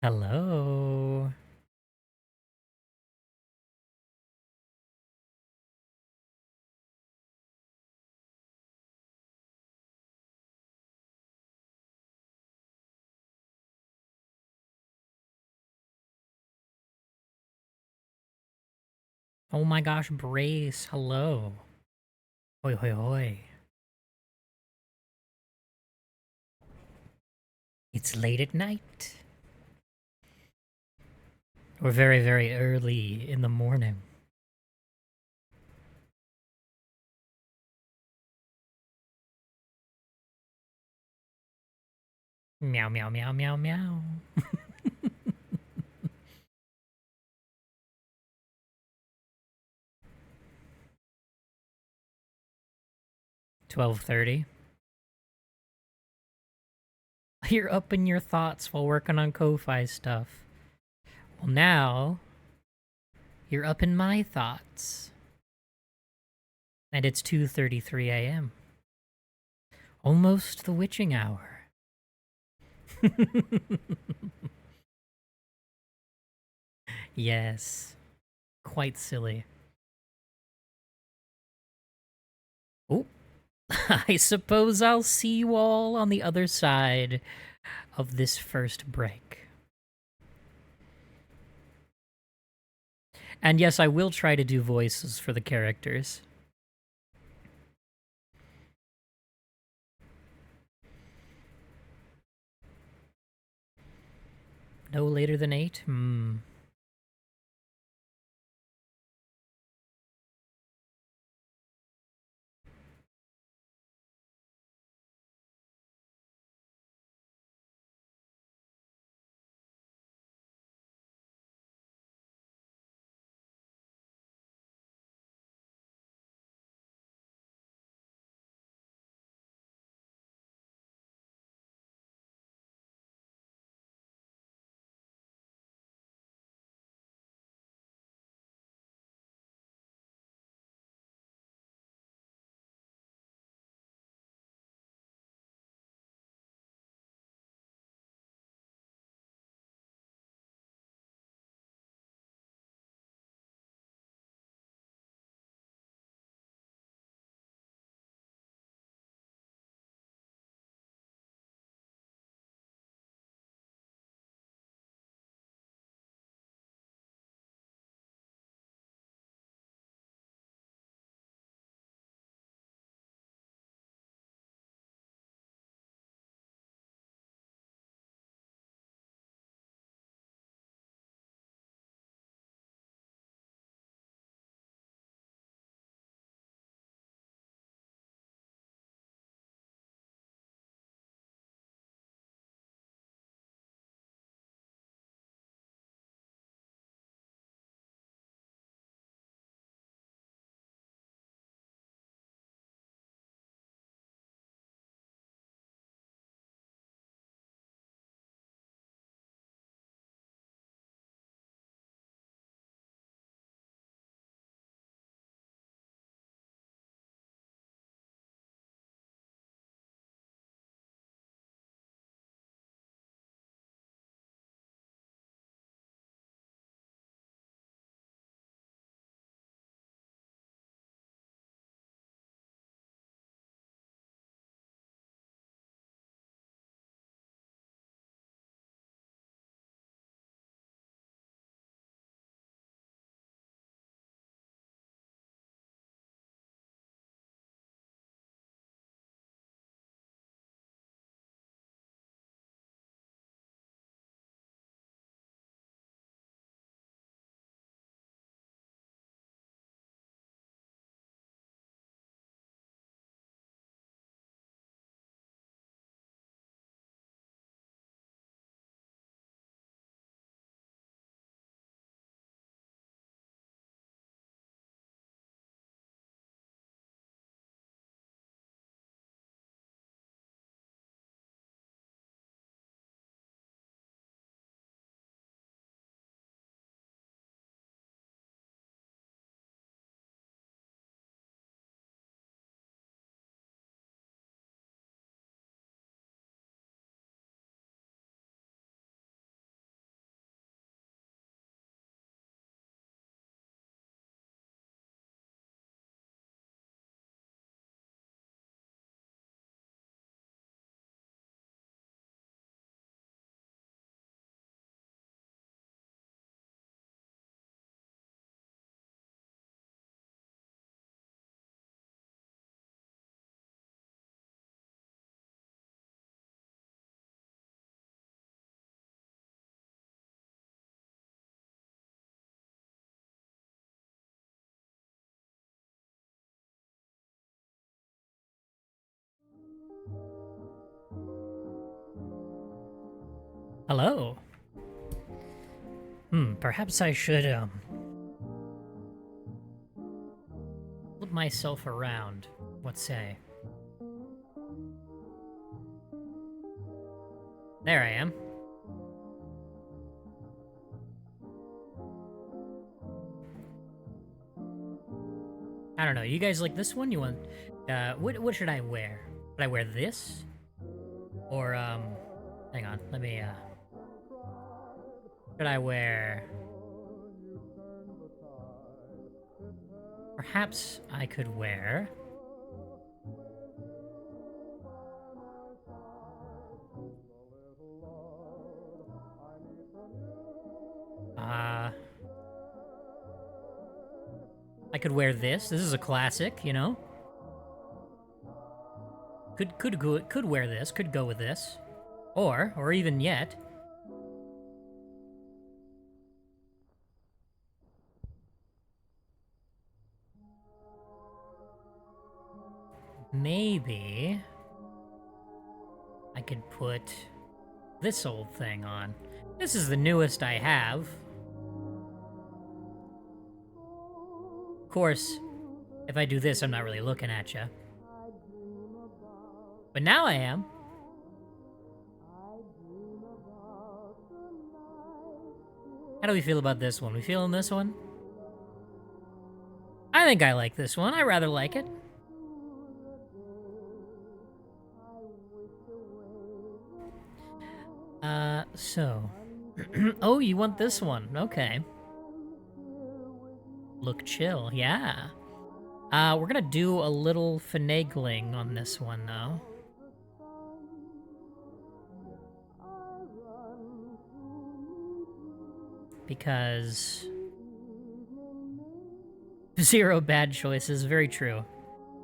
Hello. Oh my gosh, Brace. Hello. Hoi hoi hoi. It's late at night. Or very, very early in the morning. Meow meow meow meow meow. 12:30. You're up in your thoughts while working on Ko-Fi stuff. Well now, you're up in my thoughts. And it's 2:33 a.m. Almost the witching hour. Yes. Quite silly. Oh, I suppose I'll see you all on the other side of this first break. And yes, I will try to do voices for the characters. No later than 8? Hello. Perhaps I should, flip myself around. What say? There I am. I don't know. You guys like this one? You want, what should I wear? Should I wear this? Or, hang on. Let me, should I wear... Perhaps I could wear... I could wear this. This is a classic, you know? Could wear this. Could go with this. Or even yet... Maybe... I could put this old thing on. This is the newest I have. Of course, if I do this, I'm not really looking at you. But now I am. How do we feel about this one? We feeling this one? I think I like this one. I rather like it. So... Oh, you want this one. Okay. Look chill, yeah. We're gonna do a little finagling on this one, though. Because... 0 bad choices, very true.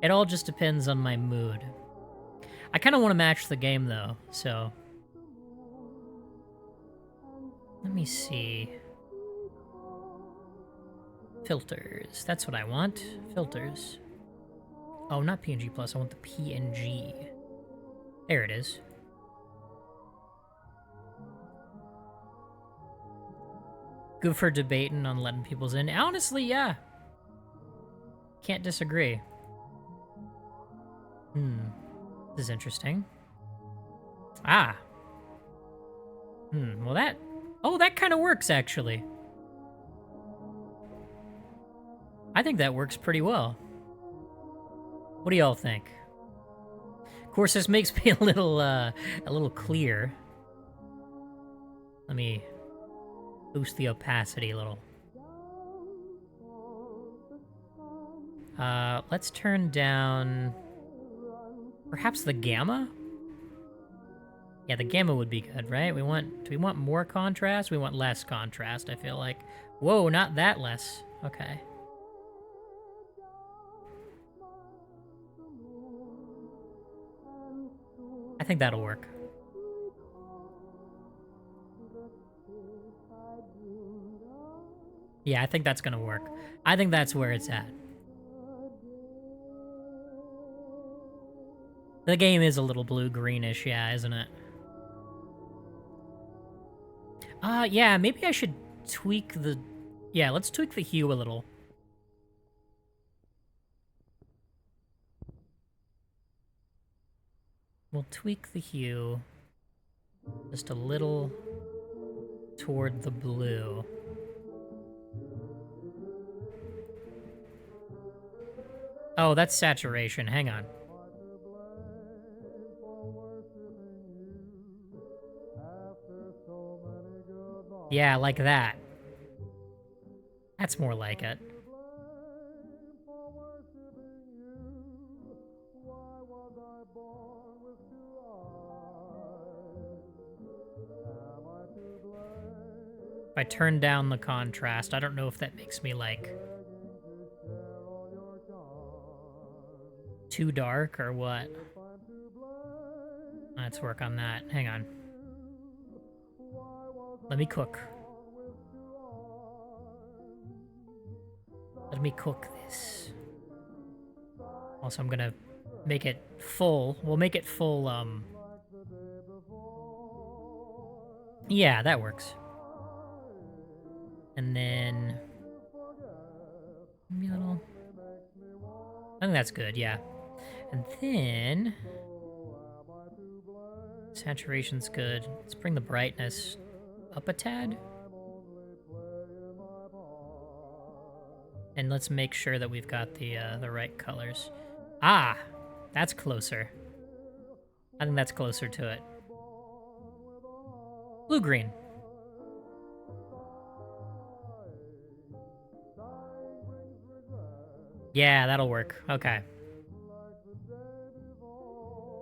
It all just depends on my mood. I kind of want to match the game, though, so... Let me see... Filters. That's what I want. Filters. Oh, not PNG Plus. I want the PNG. There it is. Good for debating on letting people's in. Honestly, yeah. Can't disagree. This is interesting. Ah. Well that... Oh, that kind of works, actually. I think that works pretty well. What do y'all think? Of course, this makes me a little clear. Let me boost the opacity a little. Let's turn down perhaps the gamma? Yeah, the gamma would be good, right? Do we want more contrast? We want less contrast, I feel like. Whoa, not that less. Okay. I think that'll work. Yeah, I think that's gonna work. I think that's where it's at. The game is a little blue-greenish, yeah, isn't it? Yeah, maybe I should tweak the... Yeah, let's tweak the hue a little. We'll tweak the hue just a little toward the blue. Oh, that's saturation. Hang on. Yeah, like that. That's more like it. If I turn down the contrast, I don't know if that makes me, like, too dark or what. Let's work on that. Hang on. Let me cook. Let me cook this. Also, I'm gonna make it full. We'll make it full, Yeah, that works. And then... maybe a little... I think that's good, yeah. And then... saturation's good. Let's bring the brightness up a tad. And let's make sure that we've got the right colors. Ah! That's closer. I think that's closer to it. Blue-green. Yeah, that'll work. Okay.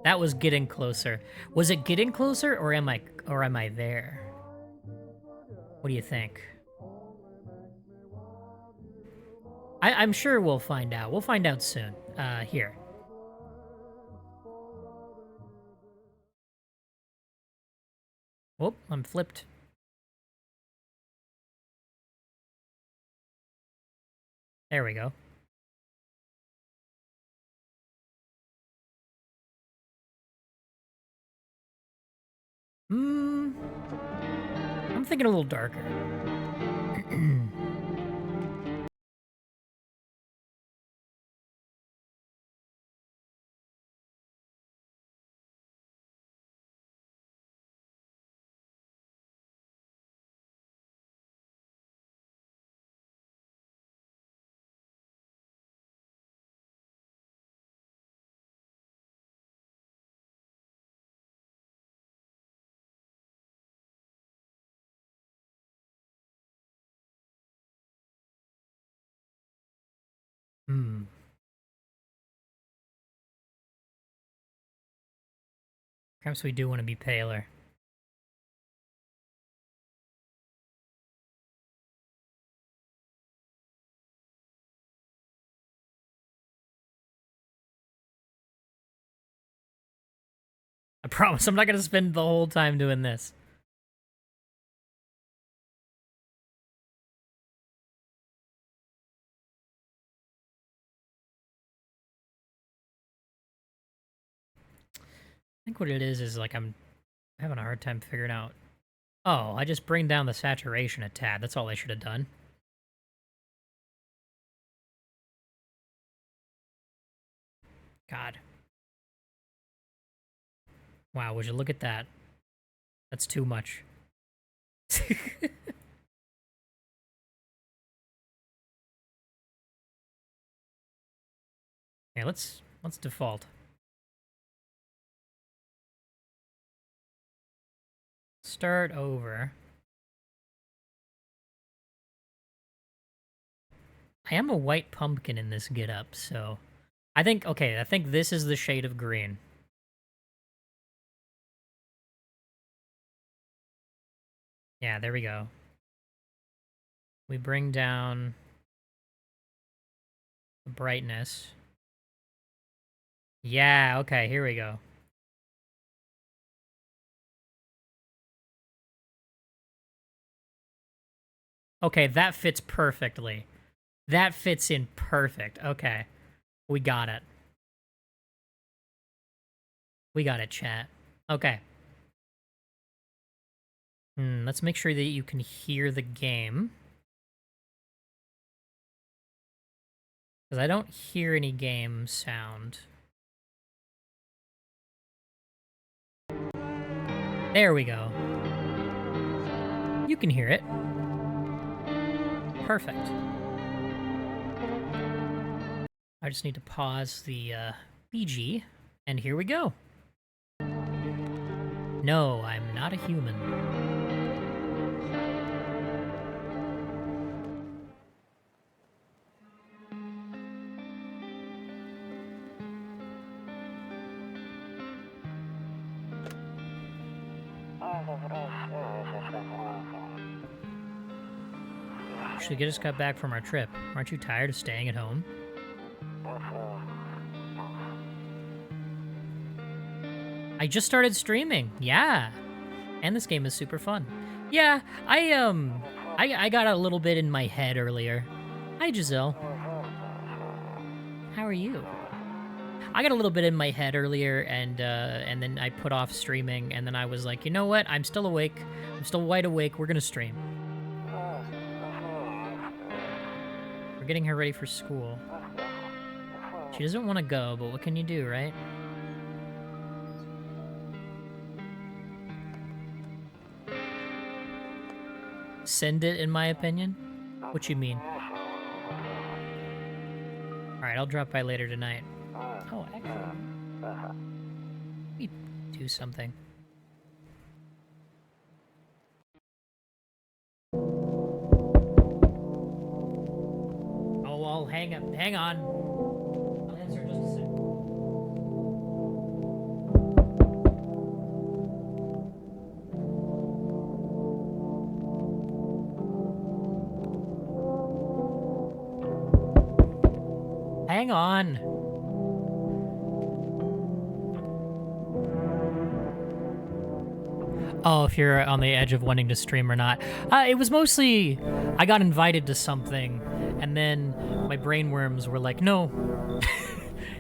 That was getting closer. Was it getting closer, or am I there? What do you think? I'm sure we'll find out. We'll find out soon. Here. Whoop, I'm flipped. There we go. I'm thinking a little darker. Hmm. Perhaps we do want to be paler. I promise I'm not going to spend the whole time doing this. I think what it is like I'm having a hard time figuring out. Oh, I just bring down the saturation a tad. That's all I should have done. God. Wow, would you look at that? That's too much. Yeah, let's default. Start over. I am a white pumpkin in this get-up, so... I think this is the shade of green. Yeah, there we go. We bring down the brightness. Yeah, okay, here we go. Okay, that fits perfectly. That fits in perfect. Okay. We got it. We got it, chat. Okay. Let's make sure that you can hear the game. Because I don't hear any game sound. There we go. You can hear it. Perfect. I just need to pause the BG, and here we go. No, I'm not a human. Actually, just got back from our trip. Aren't you tired of staying at home? I just started streaming. Yeah. And this game is super fun. Yeah, I got a little bit in my head earlier. Hi, Giselle. How are you? I got a little bit in my head earlier, and then I put off streaming, and then I was like, you know what? I'm still awake. I'm still wide awake. We're gonna stream. We're getting her ready for school. She doesn't want to go, but what can you do, right? Send it, in my opinion? What you mean? Alright, I'll drop by later tonight. Oh, actually. Let me do something. Oh, I'll hang on. I'll answer in just a sec. Hang on. Oh, if you're on the edge of wanting to stream or not. It was mostly, I got invited to something, and then my brainworms were like, no.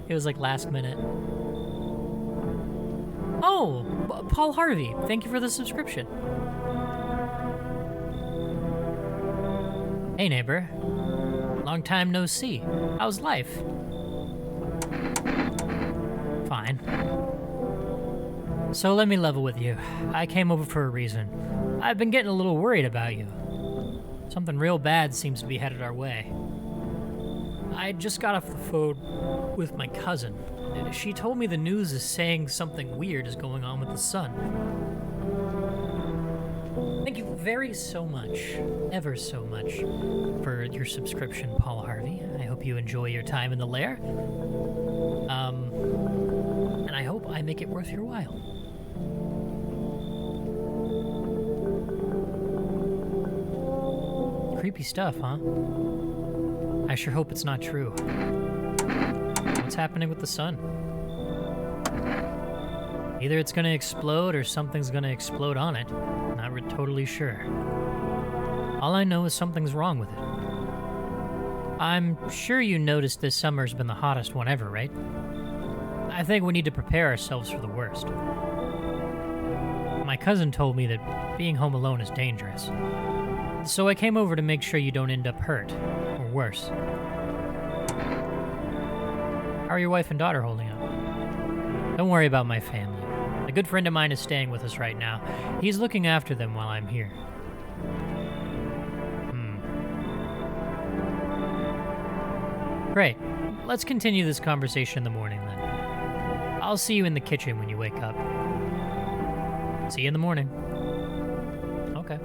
It was like last minute. Oh, Paul Harvey, thank you for the subscription. Hey neighbor, long time no see. How's life? Fine. So let me level with you. I came over for a reason. I've been getting a little worried about you. Something real bad seems to be headed our way. I just got off the phone with my cousin. She told me the news is saying something weird is going on with the sun. Thank you very so much, ever so much, for your subscription, Paul Harvey. I hope you enjoy your time in the lair. And I hope I make it worth your while. Creepy stuff, huh? I sure hope it's not true. What's happening with the sun? Either it's gonna explode or something's gonna explode on it. Not totally sure. All I know is something's wrong with it. I'm sure you noticed this summer's been the hottest one ever, right? I think we need to prepare ourselves for the worst. My cousin told me that being home alone is dangerous. So I came over to make sure you don't end up hurt, or worse. How are your wife and daughter holding up? Don't worry about my family. A good friend of mine is staying with us right now. He's looking after them while I'm here. Great. Let's continue this conversation in the morning then. I'll see you in the kitchen when you wake up. See you in the morning. Okay.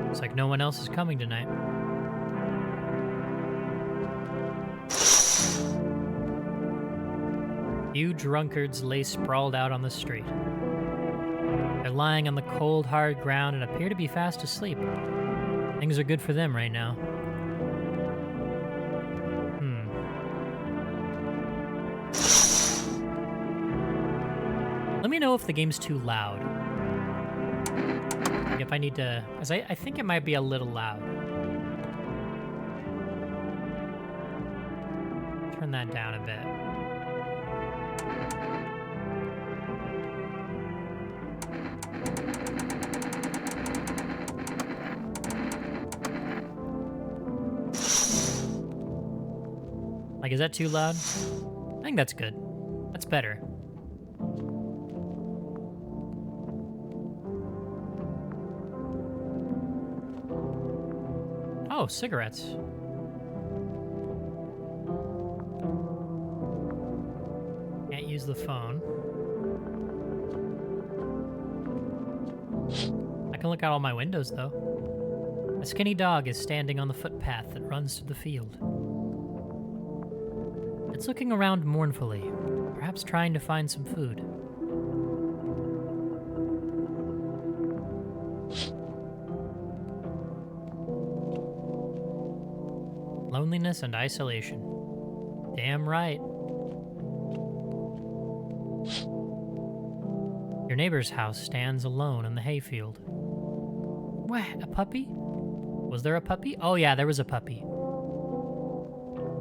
Looks like no one else is coming tonight. Few drunkards lay sprawled out on the street. They're lying on the cold, hard ground and appear to be fast asleep. Things are good for them right now. Let me know if the game's too loud. If I need to... Because I think it might be a little loud. Turn that down a bit. Like, is that too loud? I think that's good. That's better. Oh, cigarettes. Can't use the phone. I can look out all my windows, though. A skinny dog is standing on the footpath that runs to the field. It's looking around mournfully, perhaps trying to find some food. Loneliness and isolation. Damn right. Your neighbor's house stands alone in the hayfield. What, a puppy? Was there a puppy? Oh yeah, there was a puppy.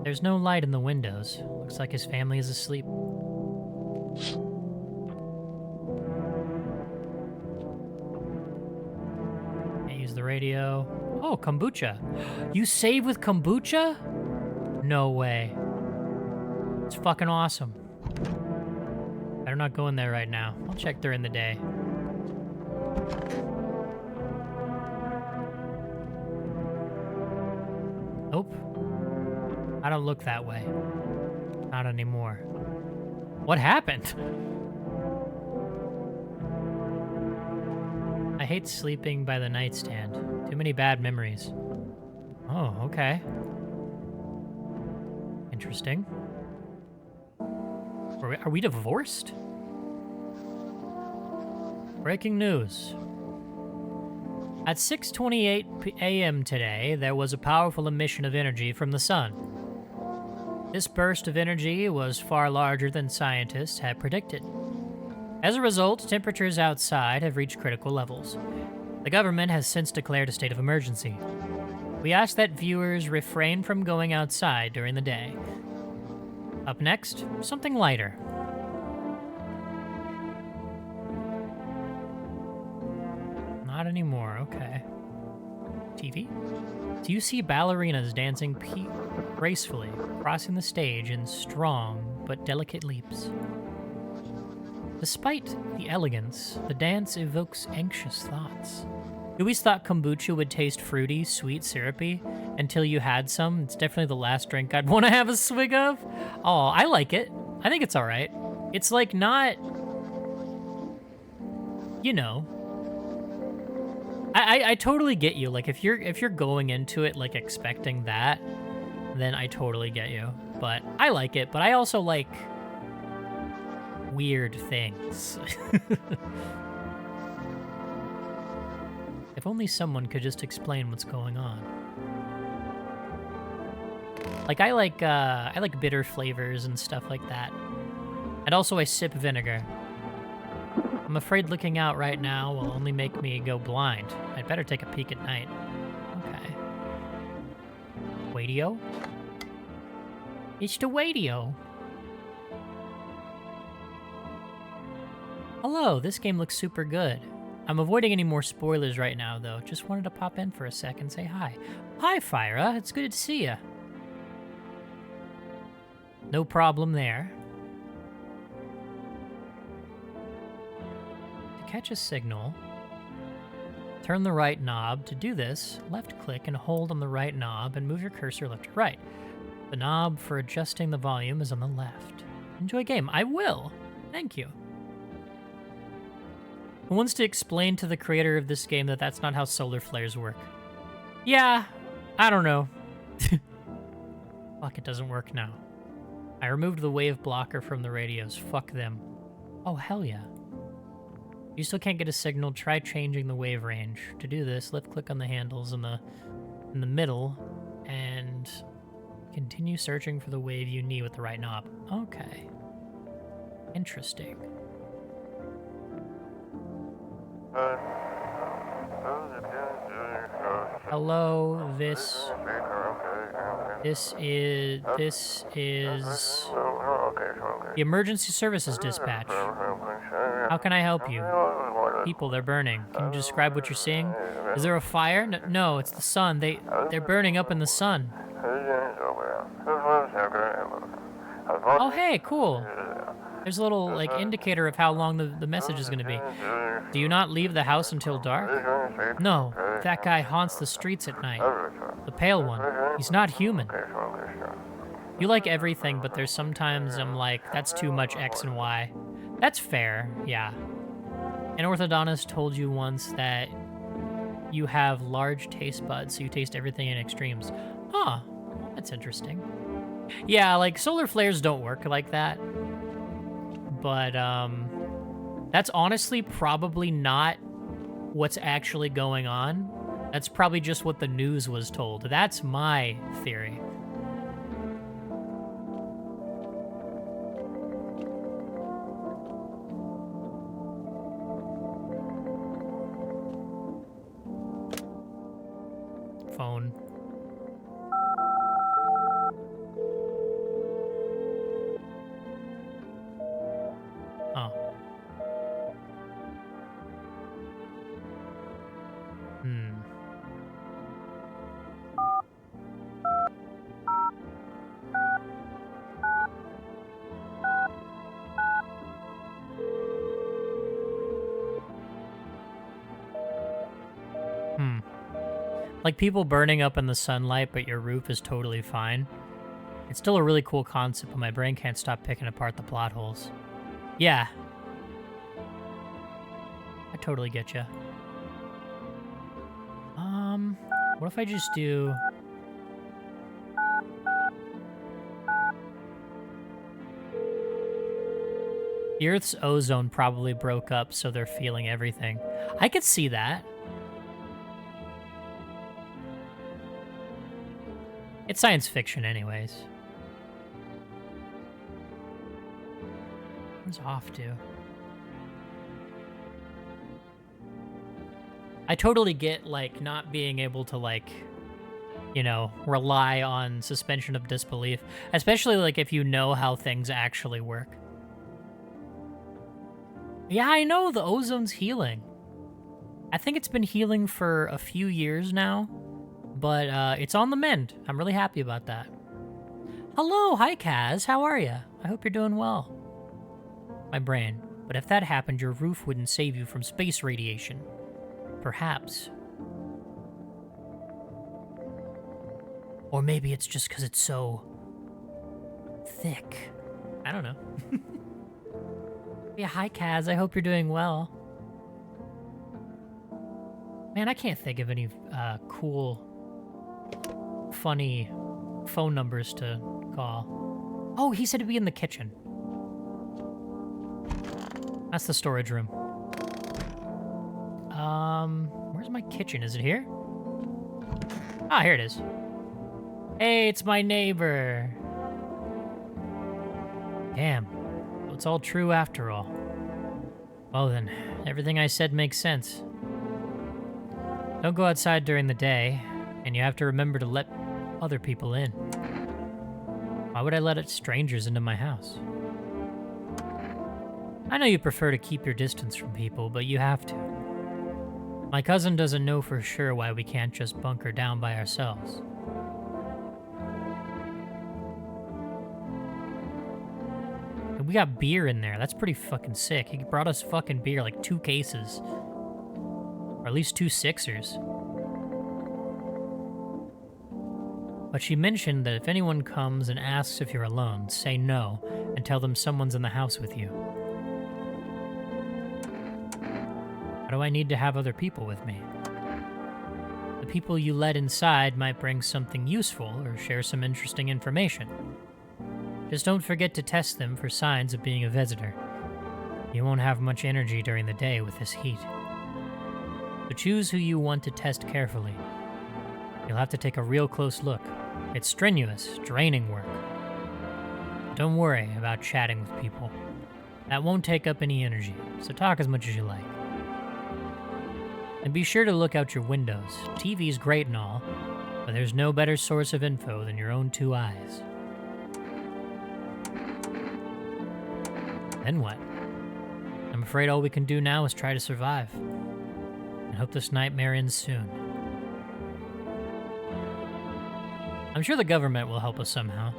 There's no light in the windows. Looks like his family is asleep. Can't use the radio. Oh, kombucha. You save with kombucha? No way. It's fucking awesome. Better not go in there right now. I'll check during the day. Nope. I don't look that way. Not anymore. What happened? I hate sleeping by the nightstand. Too many bad memories. Oh, okay. Interesting. Are we divorced? Breaking news. At 6:28 a.m. today, there was a powerful emission of energy from the sun. This burst of energy was far larger than scientists had predicted. As a result, temperatures outside have reached critical levels. The government has since declared a state of emergency. We ask that viewers refrain from going outside during the day. Up next, something lighter. Not anymore, okay. TV? Do you see ballerinas dancing gracefully, crossing the stage in strong but delicate leaps? Despite the elegance, the dance evokes anxious thoughts. You always thought kombucha would taste fruity, sweet, syrupy until you had some. It's definitely the last drink I'd want to have a swig of. Oh, I like it. I think it's all right. It's like not, you know. I totally get you. Like if you're going into it like expecting that, then I totally get you. But I like it. But I also like weird things. If only someone could just explain what's going on. Like I like bitter flavors and stuff like that. And also I sip vinegar. I'm afraid looking out right now will only make me go blind. I'd better take a peek at night. Okay. Wadio? It's the Wadio. Hello, this game looks super good. I'm avoiding any more spoilers right now, though. Just wanted to pop in for a sec and say hi. Hi, Fyra. It's good to see ya. No problem there. To catch a signal, turn the right knob. To do this, left-click and hold on the right knob and move your cursor left to right. The knob for adjusting the volume is on the left. Enjoy game. I will. Thank you. Who wants to explain to the creator of this game that that's not how solar flares work? Yeah, I don't know. Fuck, it doesn't work now. I removed the wave blocker from the radios. Fuck them. Oh, hell yeah. You still can't get a signal. Try changing the wave range. To do this, left-click on the handles in the middle and continue searching for the wave you need with the right knob. Okay. Interesting. Hello, this is the emergency services dispatch. How can I help you? People, they're burning. Can you describe what you're seeing? Is there a fire? No, it's the sun. They're burning up in the sun. Oh, hey, cool. There's a little, like, indicator of how long the message is going to be. Do you not leave the house until dark? No, that guy haunts the streets at night. The pale one. He's not human. You like everything, but there's sometimes I'm like, that's too much X and Y. That's fair, yeah. An orthodontist told you once that you have large taste buds, so you taste everything in extremes. Huh, that's interesting. Yeah, like, solar flares don't work like that. But, that's honestly probably not what's actually going on. That's probably just what the news was told. That's my theory. Phone. Like people burning up in the sunlight, but your roof is totally fine. It's still a really cool concept, but my brain can't stop picking apart the plot holes. Yeah. I totally get you. What if I just do... The Earth's ozone probably broke up, so they're feeling everything. I could see that. It's science fiction anyways. Where's off to? I totally get, like, not being able to, like, you know, rely on suspension of disbelief. Especially, like, if you know how things actually work. Yeah, I know the ozone's healing. I think it's been healing for a few years now. But it's on the mend. I'm really happy about that. Hello, hi Kaz, how are you? I hope you're doing well. My brain, but if that happened, your roof wouldn't save you from space radiation. Perhaps. Or maybe it's just because it's so... thick. I don't know. Yeah, hi Kaz, I hope you're doing well. Man, I can't think of any cool... funny phone numbers to call. Oh, he said to be in the kitchen. That's the storage room. Where's my kitchen? Is it here? Ah, here it is. Hey, it's my neighbor. Damn. Well, it's all true after all. Well then, everything I said makes sense. Don't go outside during the day, and you have to remember to let other people in. Why would I let strangers into my house? I know you prefer to keep your distance from people, but you have to. My cousin doesn't know for sure why we can't just bunker down by ourselves. And we got beer in there. That's pretty fucking sick. He brought us fucking beer, like 2 cases. Or at least 2 sixers. But she mentioned that if anyone comes and asks if you're alone, say no, and tell them someone's in the house with you. Why do I need to have other people with me? The people you let inside might bring something useful or share some interesting information. Just don't forget to test them for signs of being a visitor. You won't have much energy during the day with this heat. So choose who you want to test carefully. You'll have to take a real close look. It's strenuous, draining work. Don't worry about chatting with people. That won't take up any energy, so talk as much as you like. And be sure to look out your windows. TV's great and all, but there's no better source of info than your own 2 eyes. Then what? I'm afraid all we can do now is try to survive. And hope this nightmare ends soon. I'm sure the government will help us somehow.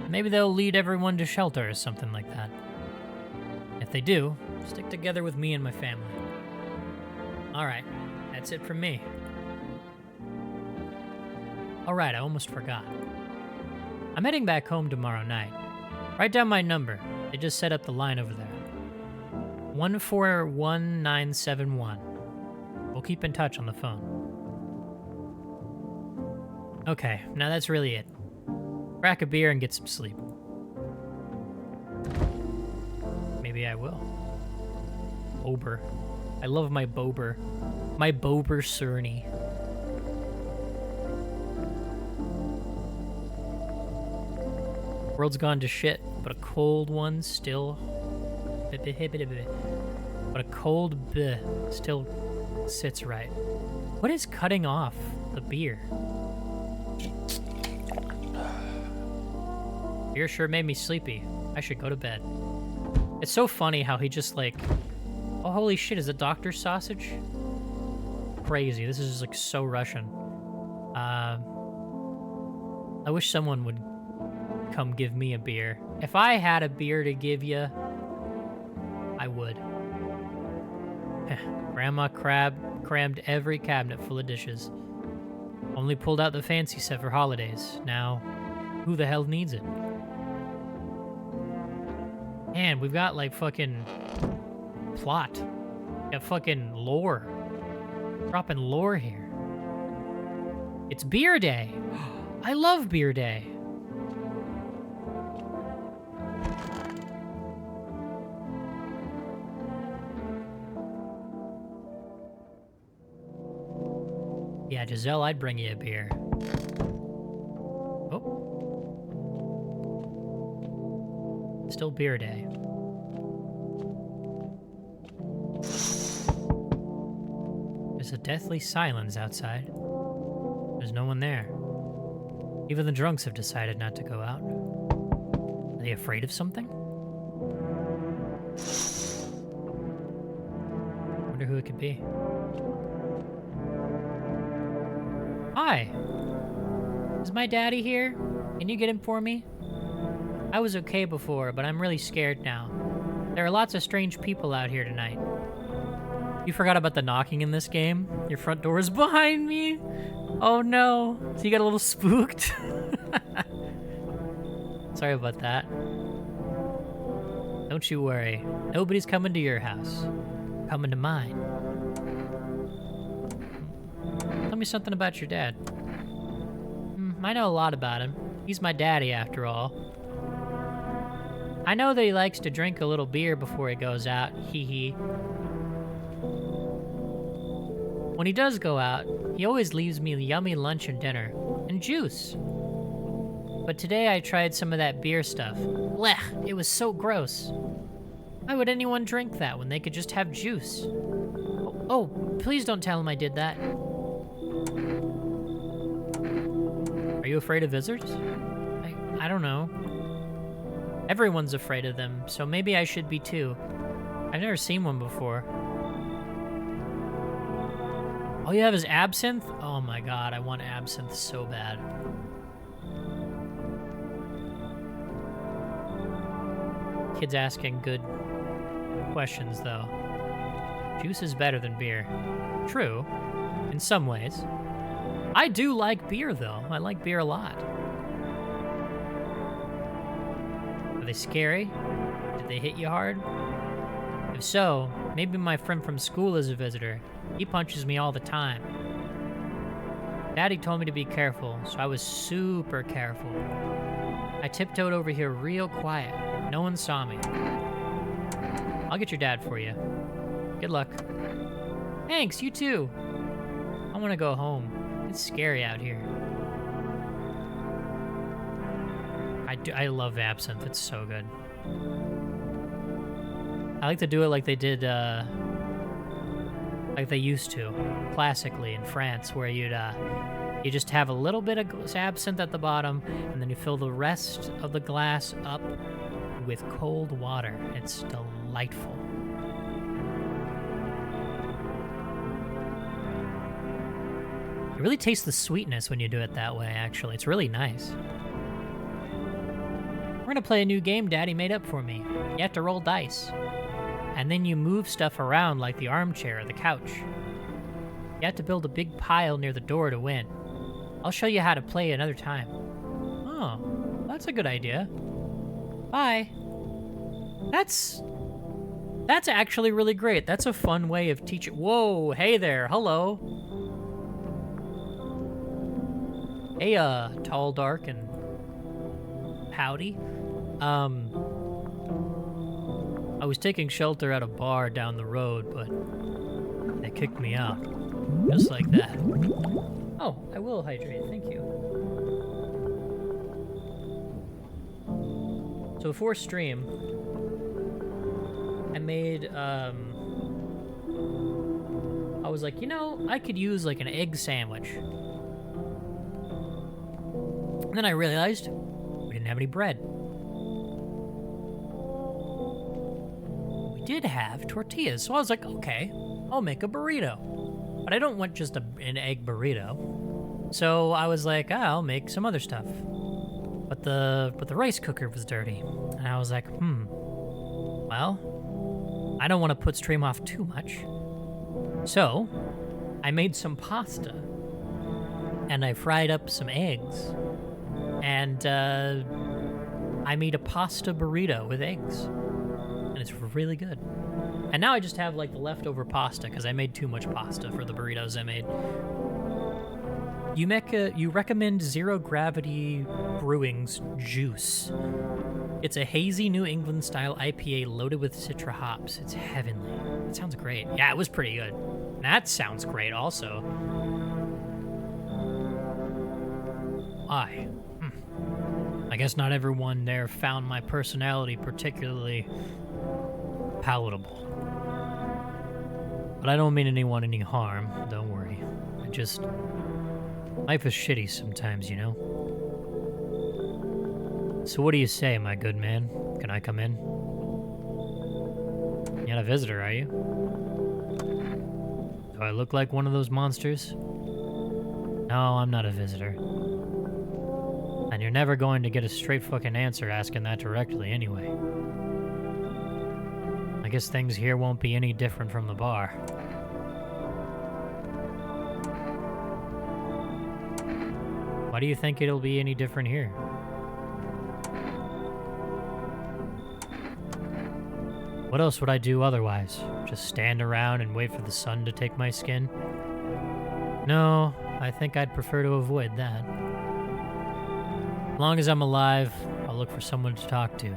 Maybe they'll lead everyone to shelter or something like that. If they do, stick together with me and my family. Alright, that's it from me. Alright, I almost forgot. I'm heading back home tomorrow night. Write down my number. They just set up the line over there. 141971. We'll keep in touch on the phone. Okay, now that's really it. Crack a beer and get some sleep. Maybe I will. Bober. I love my Bober. My Bober Cerny. World's gone to shit, but a cold one still... But a cold bleh still sits right. What is cutting off the beer? Beer sure made me sleepy. I should go to bed. It's so funny how he just like... Oh, holy shit, is it Dr. Sausage? Crazy. This is just like so Russian. I wish someone would come give me a beer. If I had a beer to give you, I would. Grandma crammed every cabinet full of dishes. Only pulled out the fancy set for holidays. Now, who the hell needs it? Man, we've got like fucking plot. We got fucking lore. Dropping lore here. It's beer day. I love beer day. Yeah, Giselle, I'd bring you a beer. Oh. Still beer day. There's a deathly silence outside. There's no one there. Even the drunks have decided not to go out. Are they afraid of something? Wonder who it could be. Hi. Is my daddy here? Can you get him for me? I was okay before, but I'm really scared now. There are lots of strange people out here tonight. You forgot about the knocking in this game? Your front door is behind me? Oh no. So you got a little spooked? Sorry about that. Don't you worry. Nobody's coming to your house. Coming to mine. Tell me something about your dad. I know a lot about him. He's my daddy, after all. I know that he likes to drink a little beer before he goes out. Hee hee. When he does go out, he always leaves me yummy lunch and dinner. And juice. But today I tried some of that beer stuff. Blech, it was so gross. Why would anyone drink that when they could just have juice? Oh, please don't tell him I did that. Are you afraid of visitors? I don't know. Everyone's afraid of them, so maybe I should be too. I've never seen one before. All you have is absinthe? Oh my god, I want absinthe so bad. Kid's asking good questions, though. Juice is better than beer. True, in some ways. I do like beer, though. I like beer a lot. Are they scary? Did they hit you hard? If so, maybe my friend from school is a visitor. He punches me all the time. Daddy told me to be careful, so I was super careful. I tiptoed over here real quiet. No one saw me. I'll get your dad for you. Good luck. Thanks, you too. I want to go home. It's scary out here. I love absinthe. It's so good. I like to do it like they did, like they used to, classically in France, where you just have a little bit of absinthe at the bottom, and then you fill the rest of the glass up with cold water. It's delightful. You really taste the sweetness when you do it that way, actually. It's really nice. We're gonna play a new game Daddy made up for me. You have to roll dice. And then you move stuff around like the armchair or the couch. You have to build a big pile near the door to win. I'll show you how to play another time. Oh, that's a good idea. Bye. That's actually really great. That's a fun way of teaching. Whoa, hey there, hello. Hey, tall, dark, and pouty. I was taking shelter at a bar down the road, but they kicked me out. Just like that. Oh, I will hydrate, thank you. So before stream, I made, I was like, you know, I could use like an egg sandwich. And then I realized we didn't have any bread. We did have tortillas, so I was like, okay, I'll make a burrito. But I don't want just an egg burrito. So I was like, I'll make some other stuff. But the rice cooker was dirty. And I was like, well, I don't want to put stream off too much. So I made some pasta. and I fried up some eggs, and I made a pasta burrito with eggs, and it's really good. And now I just have like the leftover pasta because I made too much pasta for the burritos I made. You recommend Zero Gravity Brewing's Juice. It's a hazy New England style IPA loaded with Citra hops. It's heavenly. It sounds great. Yeah, it was pretty good. That sounds great also. I guess not everyone there found my personality particularly palatable. But I don't mean anyone any harm, don't worry. Life is shitty sometimes, you know? So what do you say, my good man? Can I come in? You're not a visitor, are you? Do I look like one of those monsters? No, I'm not a visitor. And you're never going to get a straight fucking answer asking that directly anyway. I guess things here won't be any different from the bar. Why do you think it'll be any different here? What else would I do otherwise? Just stand around and wait for the sun to take my skin? No, I think I'd prefer to avoid that. As long as I'm alive, I'll look for someone to talk to.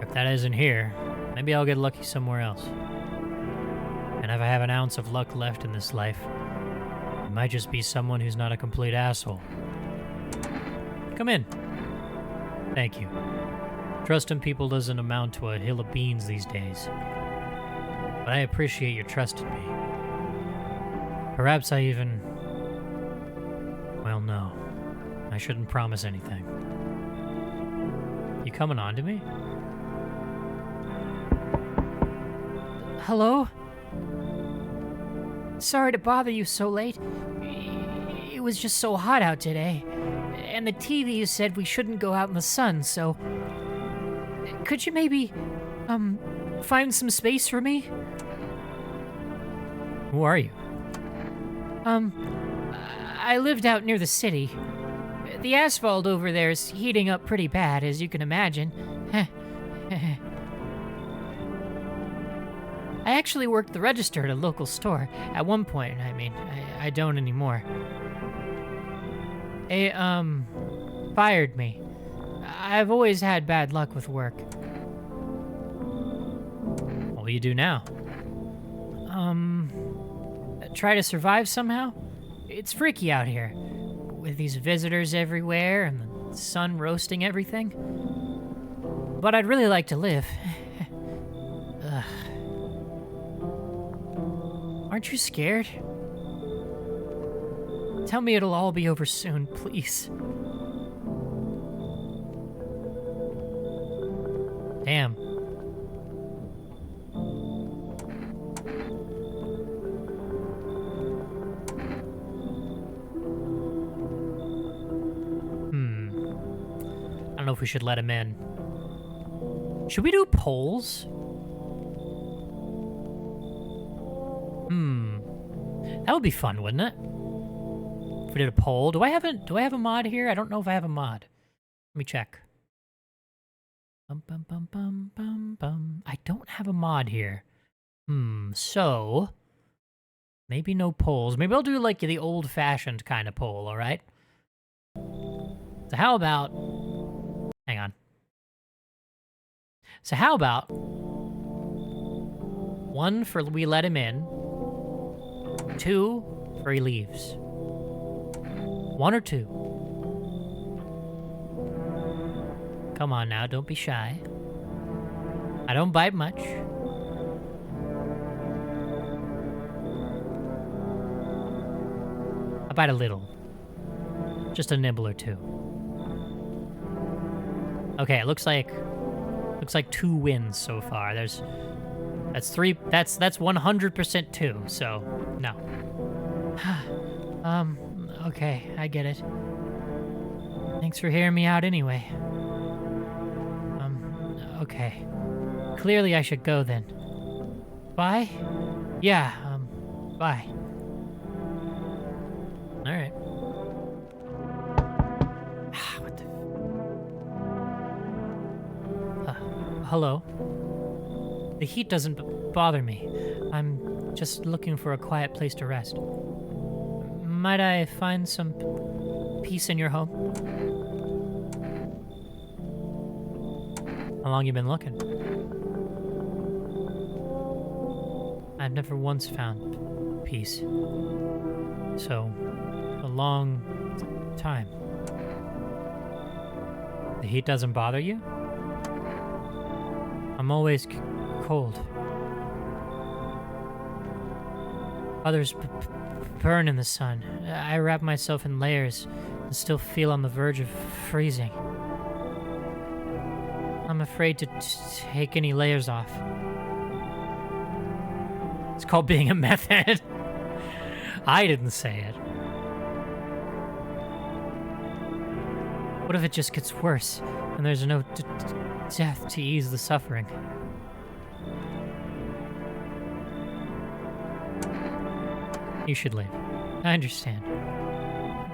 If that isn't here, maybe I'll get lucky somewhere else. And if I have an ounce of luck left in this life, it might just be someone who's not a complete asshole. Come in. Thank you. Trust in people doesn't amount to a hill of beans these days. But I appreciate your trust in me. Perhaps I even... Well, no. I shouldn't promise anything. You coming on to me? Hello? Sorry to bother you so late. It was just so hot out today. And the TV said we shouldn't go out in the sun, so... Could you maybe, find some space for me? Who are you? I lived out near the city. The asphalt over there's heating up pretty bad, as you can imagine. I actually worked the register at a local store. At one point, I mean. I don't anymore. They, fired me. I've always had bad luck with work. What will you do now? Try to survive somehow? It's freaky out here. With these visitors everywhere and the sun roasting everything. But I'd really like to live. Ugh. Aren't you scared? Tell me it'll all be over soon, please. Damn. I don't know if we should let him in. Should we do polls? That would be fun, wouldn't it? If we did a poll. Do I have a mod here? I don't know if I have a mod. Let me check. Bum, bum, bum, bum, bum, bum. I don't have a mod here. So maybe no polls. Maybe I'll do like the old-fashioned kind of poll, all right? So how about... Hang on. So how about... 1 for we let him in. 2 for he leaves. 1 or 2? Come on now, don't be shy. I don't bite much. I bite a little. Just a nibble or 2. Okay, it looks like 2 wins so far. That's 100% 2, so no. Okay, I get it. Thanks for hearing me out anyway. Okay. Clearly I should go then. Bye? Yeah, bye. Alright. hello. The heat doesn't bother me. I'm just looking for a quiet place to rest. Might I find some peace in your home? How long you been looking? I've never once found peace. So, a long time. The heat doesn't bother you? I'm always cold. Others burn in the sun. I wrap myself in layers and still feel on the verge of freezing. I'm afraid to take any layers off. It's called being a meth head. I didn't say it. What if it just gets worse and there's no death to ease the suffering? You should leave. I understand.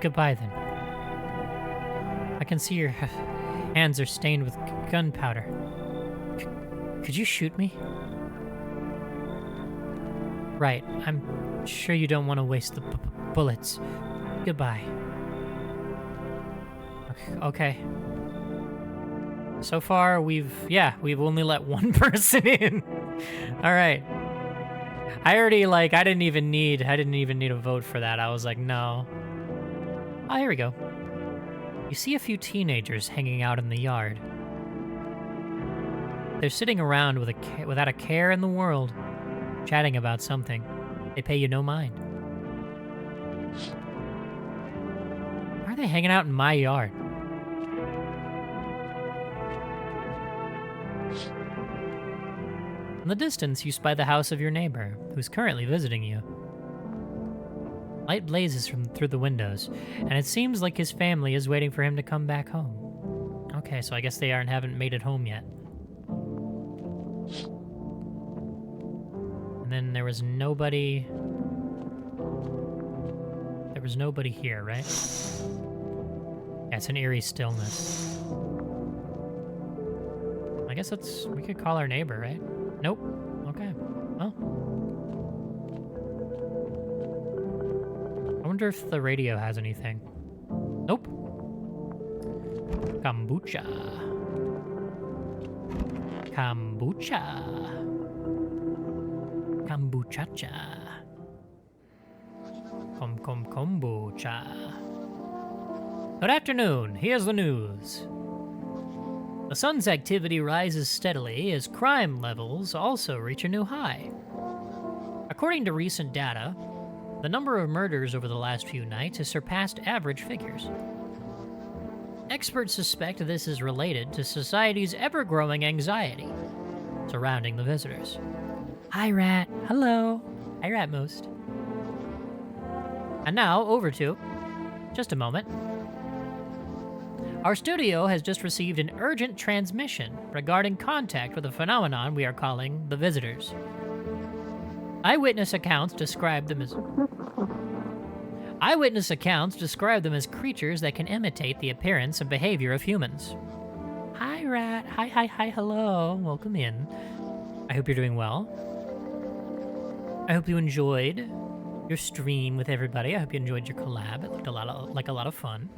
Goodbye, then. I can see your hands are stained with gunpowder. Could you shoot me? Right, I'm sure you don't want to waste the bullets. Goodbye. Okay. So far, we've only let one person in. All right. I didn't even need a vote for that. I was like, no. Oh, here we go. You see a few teenagers hanging out in the yard. They're sitting around without a care in the world, chatting about something. They pay you no mind. Why are they hanging out in my yard? In the distance, you spy the house of your neighbor, who's currently visiting you. Light blazes through the windows, and it seems like his family is waiting for him to come back home. Okay, so I guess they haven't made it home yet. And then there was nobody... There was nobody here, right? Yeah, it's an eerie stillness. I guess we could call our neighbor, right? Nope. Okay. Well. I wonder if the radio has anything. Nope. Kombucha. Kombucha. Kombucha. Kombucha. Good afternoon. Here's the news. The sun's activity rises steadily as crime levels also reach a new high. According to recent data, the number of murders over the last few nights has surpassed average figures. Experts suspect this is related to society's ever-growing anxiety surrounding the visitors. Hi, Rat. Hello. Hi, Rat Most. And now, over to... Just a moment. Our studio has just received an urgent transmission regarding contact with a phenomenon we are calling the visitors. Eyewitness accounts describe them as creatures that can imitate the appearance and behavior of humans. Hi, Rat. Hi, hello. Welcome in. I hope you're doing well. I hope you enjoyed your stream with everybody. I hope you enjoyed your collab. It looked like a lot of fun.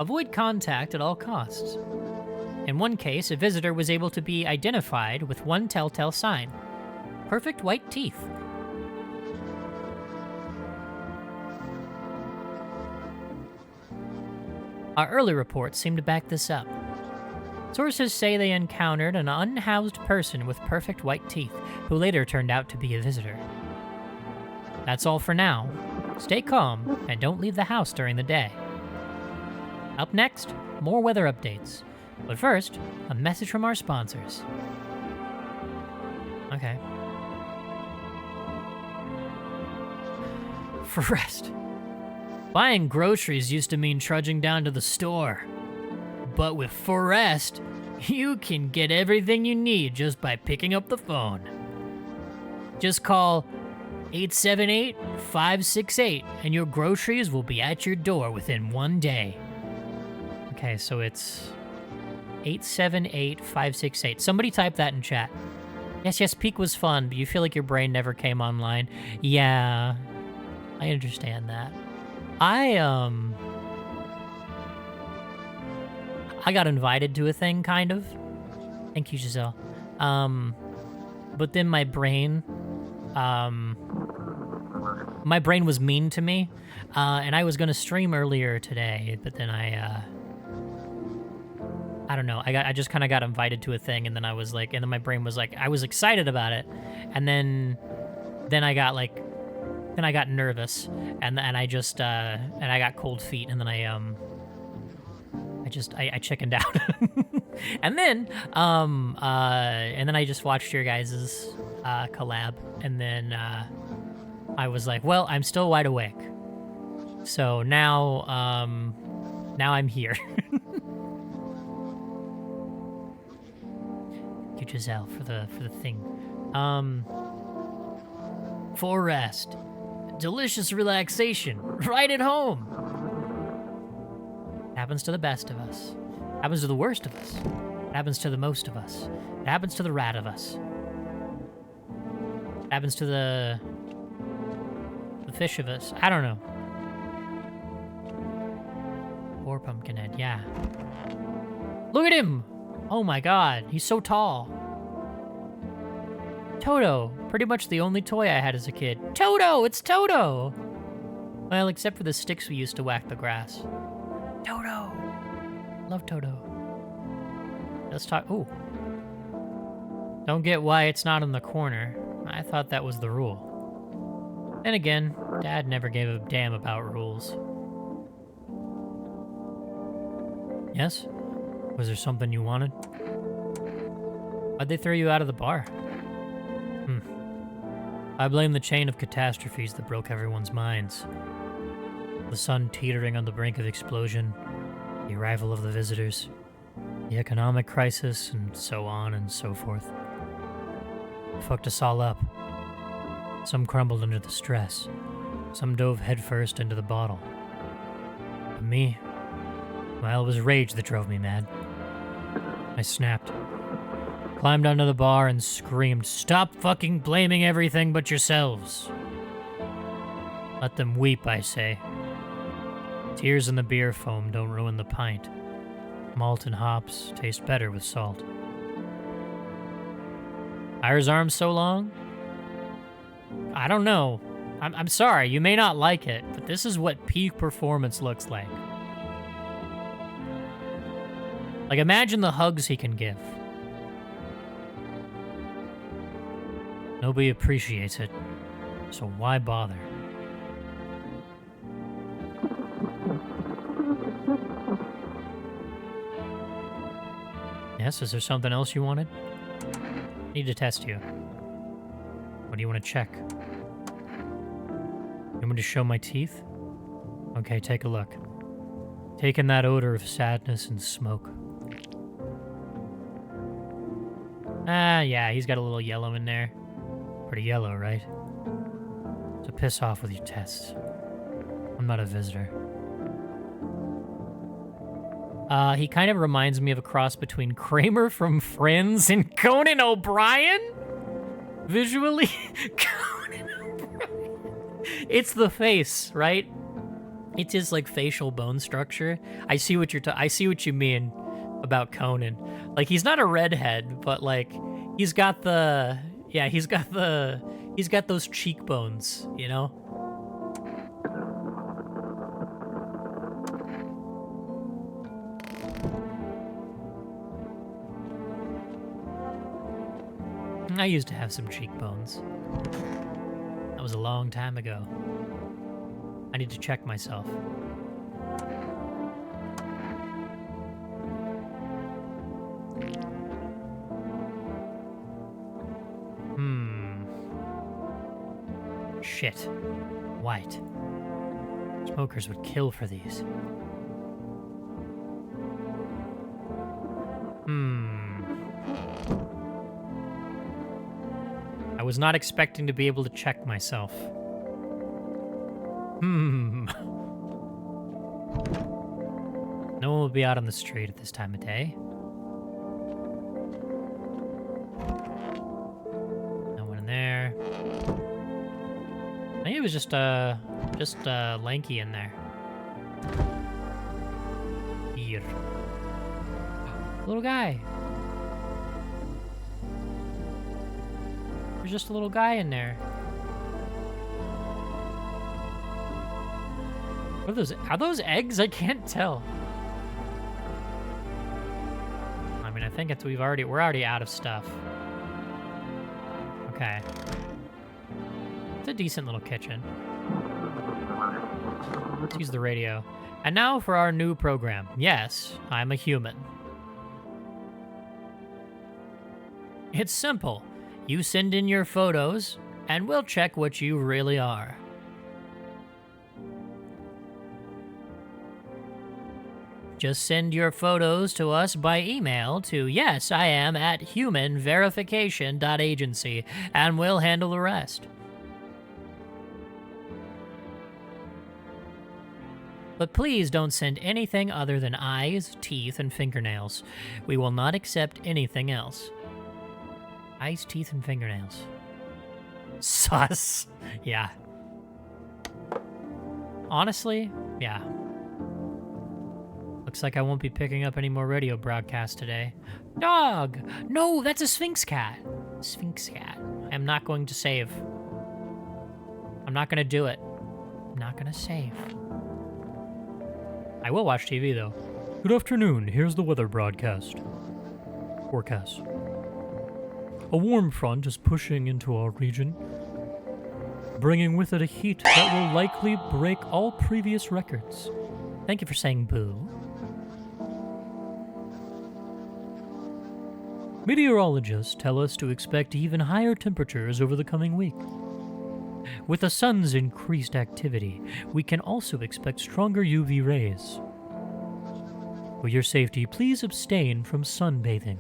Avoid contact at all costs. In one case, a visitor was able to be identified with one telltale sign: perfect white teeth. Our early reports seem to back this up. Sources say they encountered an unhoused person with perfect white teeth, who later turned out to be a visitor. That's all for now. Stay calm and don't leave the house during the day. Up next, more weather updates. But first, a message from our sponsors. Okay. For rest. Buying groceries used to mean trudging down to the store. But with Forest, you can get everything you need just by picking up the phone. Just call 878-568 and your groceries will be at your door within one day. Okay, so it's 878568. Somebody type that in chat. Yes, Peak was fun, but you feel like your brain never came online. Yeah, I understand that. I got invited to a thing, kind of. Thank you, Giselle. But then my brain was mean to me, and I was gonna stream earlier today, but then I don't know. I just kind of got invited to a thing, and then I was like, and then my brain was like, I was excited about it, and then I got like, then I got nervous, and I just and I got cold feet, and then I chickened out, and then I just watched your guys' collab, and then I was like, well, I'm still wide awake, so now I'm here. Thank you, Giselle, for the thing. For rest, delicious relaxation, right at home. It happens to the best of us. It happens to the worst of us. It happens to the most of us. It happens to the rat of us. It happens to the fish of us. I don't know. Poor Pumpkinhead, yeah. Look at him! Oh my god, he's so tall. Toto, pretty much the only toy I had as a kid. Toto, it's Toto! Well, except for the sticks we used to whack the grass. Toto! Love Toto. Let's talk, ooh. Don't get why it's not in the corner. I thought that was the rule. Then again, Dad never gave a damn about rules. Yes? Was there something you wanted? Why'd they throw you out of the bar? I blame the chain of catastrophes that broke everyone's minds. The sun teetering on the brink of explosion, the arrival of the visitors, the economic crisis, and so on and so forth. It fucked us all up. Some crumbled under the stress. Some dove headfirst into the bottle. But me, well, it was rage that drove me mad. I snapped. Climbed onto the bar and screamed, "Stop fucking blaming everything but yourselves." Let them weep, I say. Tears in the beer foam don't ruin the pint. Malt and hops taste better with salt. Ire's arms so long? I don't know. I'm sorry, you may not like it, but this is what peak performance looks like. Like, imagine the hugs he can give. Nobody appreciates it, so why bother? Yes, is there something else you wanted? Need to test you. What do you want to check? You want me to show my teeth? Okay, take a look. Take in that odor of sadness and smoke. Ah, yeah, he's got a little yellow in there. Pretty yellow, right? So piss off with your tests. I'm not a visitor. He kind of reminds me of a cross between Kramer from Friends and Conan O'Brien? Visually? Conan O'Brien. It's the face, right? It's his, like, facial bone structure. I see what you mean about Conan. Like, he's not a redhead, but, like, he's got those cheekbones, you know? I used to have some cheekbones. That was a long time ago. I need to check myself. Shit. White. Smokers would kill for these. I was not expecting to be able to check myself. No one will be out on the street at this time of day. No one in there. I think it was just Lanky in there. Here. Little guy. There's just a little guy in there. What are those? Are those eggs? I can't tell. I mean, I think it's we're already out of stuff. Okay. It's a decent little kitchen. Let's use the radio. And now for our new program. Yes, I'm a human. It's simple. You send in your photos, and we'll check what you really are. Just send your photos to us by email to yesiam@humanverification.agency, and we'll handle the rest. But please don't send anything other than eyes, teeth, and fingernails. We will not accept anything else. Eyes, teeth, and fingernails. Sus. Yeah. Honestly, yeah. Looks like I won't be picking up any more radio broadcasts today. Dog! No, that's a Sphinx cat. Sphinx cat. I'm not going to save. I'm not going to do it. I'm not going to save. I will watch TV, though. Good afternoon. Here's the weather broadcast. Forecast. A warm front is pushing into our region, bringing with it a heat that will likely break all previous records. Thank you for saying boo. Meteorologists tell us to expect even higher temperatures over the coming week. With the sun's increased activity, we can also expect stronger UV rays. For your safety, please abstain from sunbathing,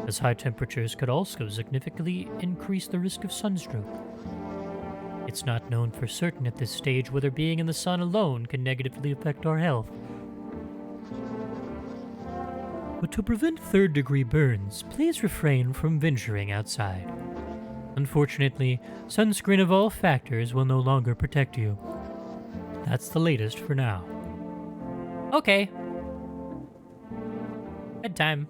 as high temperatures could also significantly increase the risk of sunstroke. It's not known for certain at this stage whether being in the sun alone can negatively affect our health. But to prevent third-degree burns, please refrain from venturing outside. Unfortunately, sunscreen of all factors will no longer protect you. That's the latest for now. Okay. Bedtime.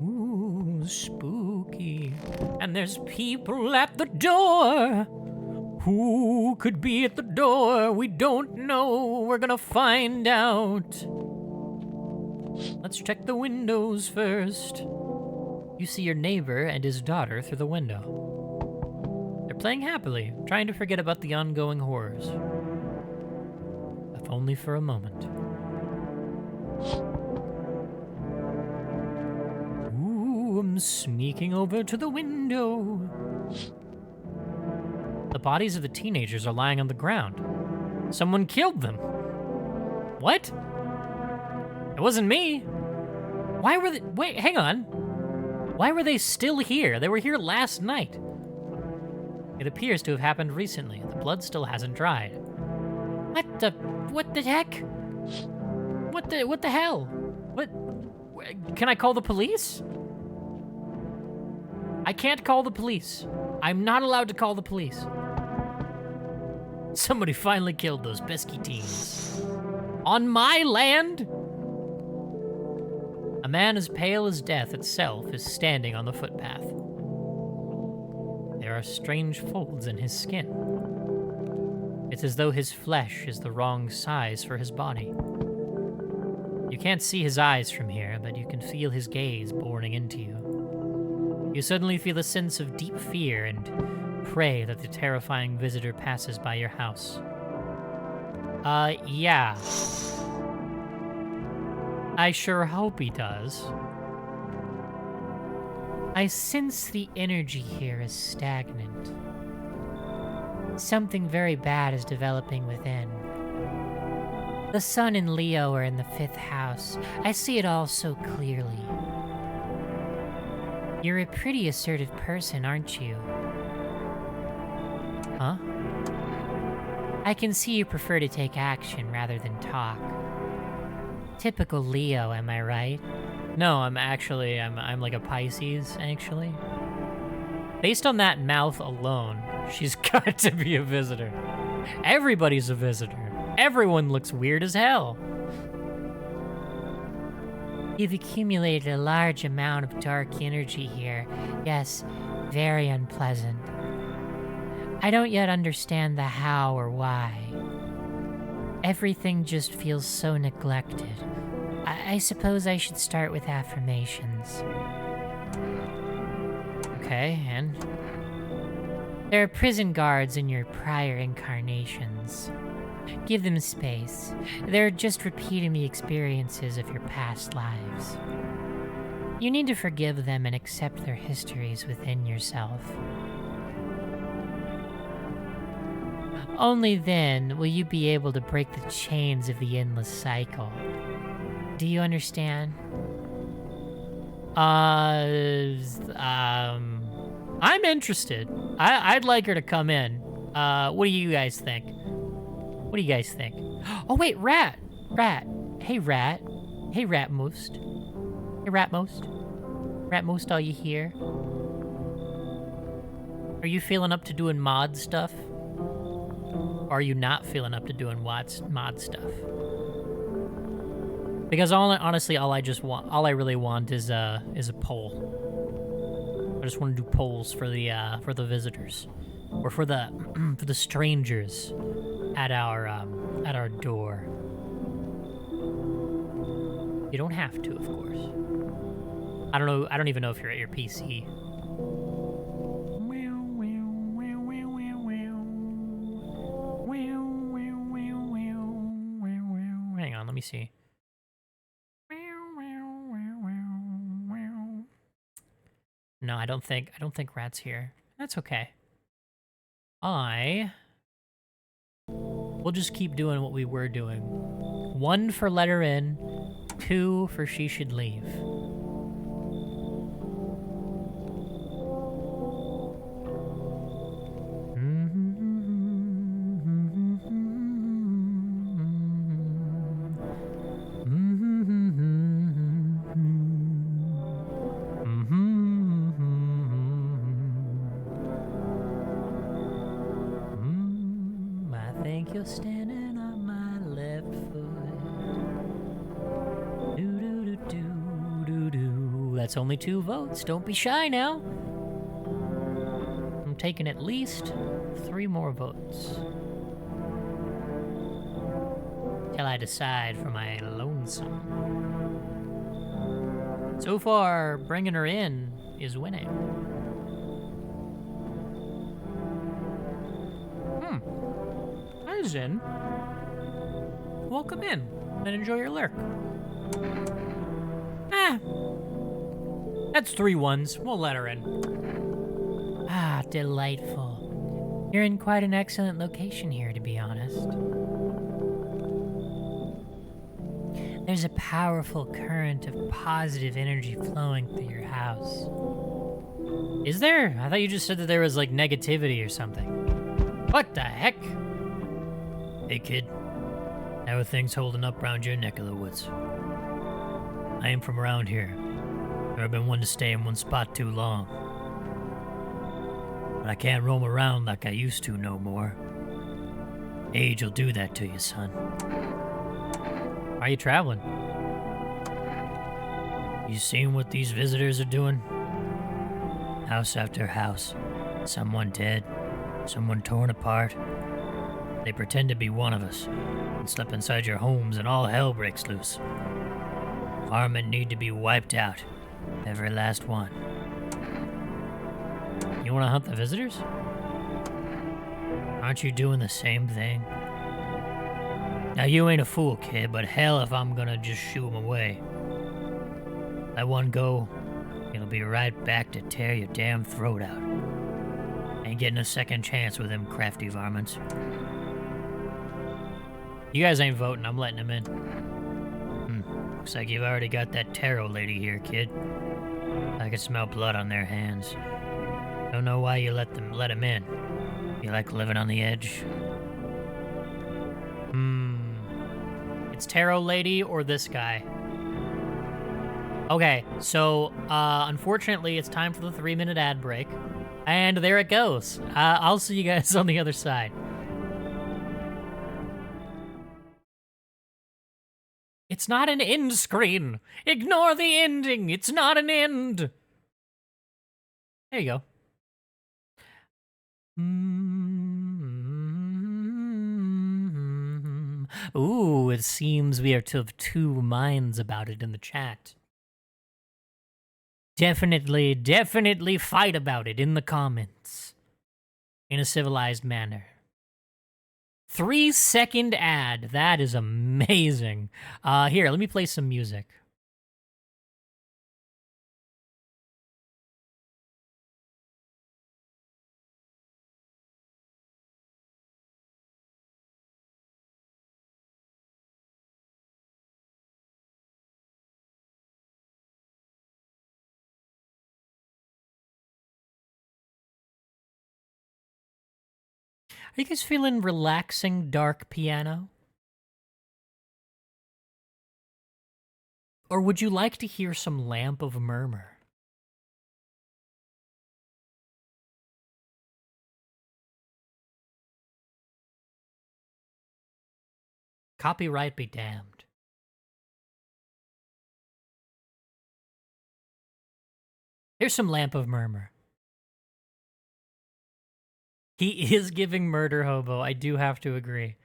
Ooh, spooky. And there's people at the door. Who could be at the door? We don't know. We're gonna find out. Let's check the windows first. You see your neighbor and his daughter through the window. They're playing happily, trying to forget about the ongoing horrors. If only for a moment. Ooh, I'm sneaking over to the window. The bodies of the teenagers are lying on the ground. Someone killed them. What? It wasn't me. Why were they... Wait, hang on. Why were they still here? They were here last night. It appears to have happened recently. The blood still hasn't dried. What the heck? What the hell? What? Can I call the police? I can't call the police. I'm not allowed to call the police. Somebody finally killed those pesky teens. On my land? A man as pale as death itself is standing on the footpath. There are strange folds in his skin. It's as though his flesh is the wrong size for his body. You can't see his eyes from here, but you can feel his gaze boring into you. You suddenly feel a sense of deep fear and pray that the terrifying visitor passes by your house. Yeah. I sure hope he does. I sense the energy here is stagnant. Something very bad is developing within. The sun and Leo are in the 5th house. I see it all so clearly. You're a pretty assertive person, aren't you? Huh? I can see you prefer to take action rather than talk. Typical Leo, am I right? No, I'm like a Pisces, actually. Based on that mouth alone, she's got to be a visitor. Everybody's a visitor. Everyone looks weird as hell. You've accumulated a large amount of dark energy here. Yes, very unpleasant. I don't yet understand the how or why. Everything just feels so neglected. I suppose I should start with affirmations. Okay, and? There are prison guards in your prior incarnations. Give them space. They're just repeating the experiences of your past lives. You need to forgive them and accept their histories within yourself. Only then will you be able to break the chains of the endless cycle. Do you understand? I'm interested. I'd like her to come in. What do you guys think? What do you guys think? Oh wait, Rat! Hey Rat. Hey Ratmost. Hey Ratmost. Ratmost, are you here? Are you feeling up to doing mod stuff? Or are you not feeling up to doing mod stuff? Because honestly, all I really want is a poll. I just want to do polls for the visitors, or for the for the strangers at our door. You don't have to, of course. I don't know. I don't even know if you're at your PC. Hang on, let me see. No, I don't think Rat's here. That's okay. We'll just keep doing what we were doing. 1 for let her in, 2 for she should leave. You're standing on my left foot. Do do do do do do. That's only 2 votes. Don't be shy now. I'm taking at least 3 more votes till I decide for my lonesome. So far, bringing her in is winning. In. Welcome in and enjoy your lurk. That's 3 ones. We'll let her in. Ah, delightful. You're in quite an excellent location here, to be honest. There's a powerful current of positive energy flowing through your house. Is there? I thought you just said that there was like negativity or something. What the heck? Hey kid, how are things holding up around your neck of the woods? I ain't from around here. Never been one to stay in one spot too long. But I can't roam around like I used to no more. Age will do that to you, son. Why are you traveling? You seen what these visitors are doing? House after house. Someone dead, someone torn apart. They pretend to be one of us and slip inside your homes and all hell breaks loose. Varmint need to be wiped out. Every last one. You want to hunt the visitors? Aren't you doing the same thing? Now you ain't a fool, kid, but hell if I'm gonna just shoo 'em away. Let one go, it'll be right back to tear your damn throat out. Ain't getting a second chance with them crafty varmints. You guys ain't voting, I'm letting them in. Looks like you've already got that tarot lady here, kid. I can smell blood on their hands. Don't know why you let them in. You like living on the edge? It's Tarot Lady or this guy. Okay, so unfortunately, it's time for the 3-minute ad break. And there it goes. I'll see you guys on the other side. It's not an end screen. Ignore the ending. It's not an end. There you go. Ooh, it seems we are of two minds about it in the chat. Definitely fight about it in the comments. In a civilized manner. 3-second ad. That is amazing. Here, let me play some music. Are you guys feeling relaxing, dark piano? Or would you like to hear some Lamp of Murmur? Copyright be damned. Here's some Lamp of Murmur. He is giving Murder Hobo, I do have to agree.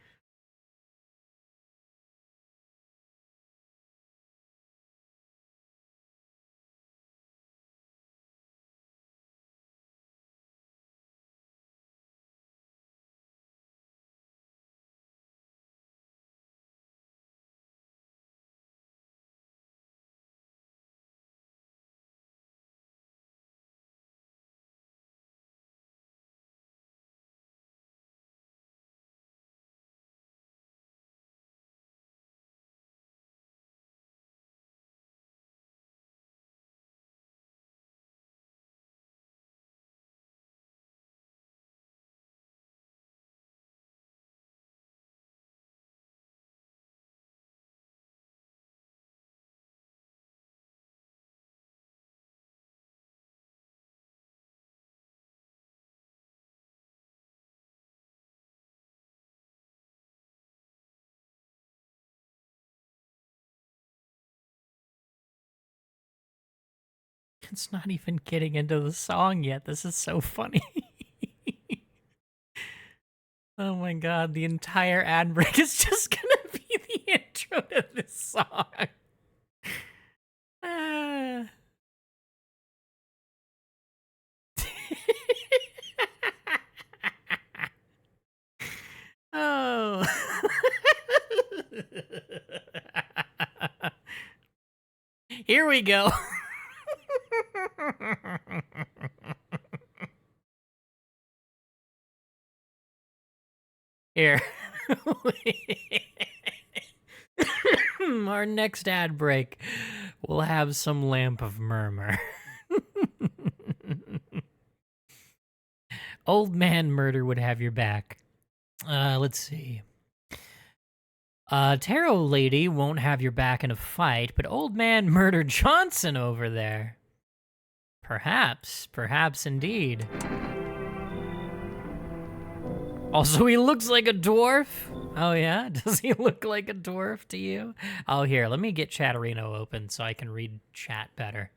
It's not even getting into the song yet. This is so funny. Oh my god, the entire ad break is just gonna be the intro to this song. Ah. Oh. Here we go. Here. Our next ad break, we'll have some Lamp of Murmur. Old Man Murder would have your back. Let's see. Tarot Lady won't have your back in a fight, but Old Man Murder Johnson over there. Perhaps indeed. Also, he looks like a dwarf. Oh yeah? Does he look like a dwarf to you? Oh, here, let me get Chatterino open so I can read chat better.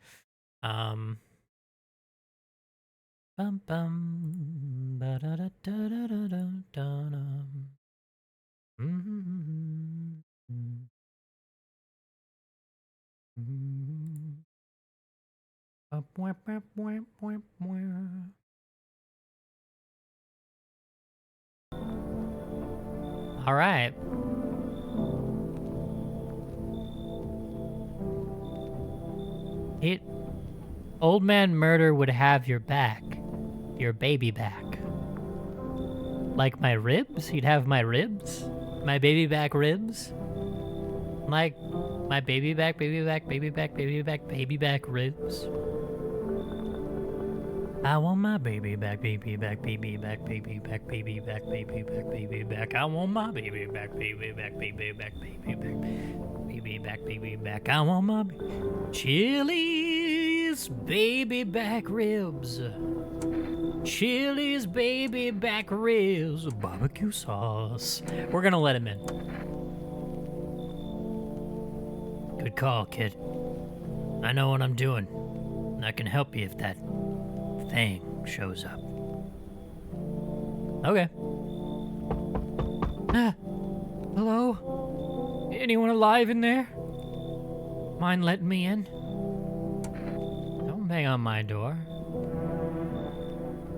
Bum bum ba da da da da da da da dum. All right. Old Man Murder would have your back. Your baby back. Like my ribs? He'd have my ribs? My baby back ribs? Like my baby back ribs? I want my baby back, baby back, baby back, baby back, baby back, baby back, baby back. I want my baby back, baby back, baby back, baby back, baby back, baby back. I want my Chili's baby back ribs. Chili's baby back ribs, barbecue sauce. We're gonna let him in. Good call, kid. I know what I'm doing. And I can help you if that thing shows up. Okay. Hello? Anyone alive in there? Mind letting me in? Don't bang on my door.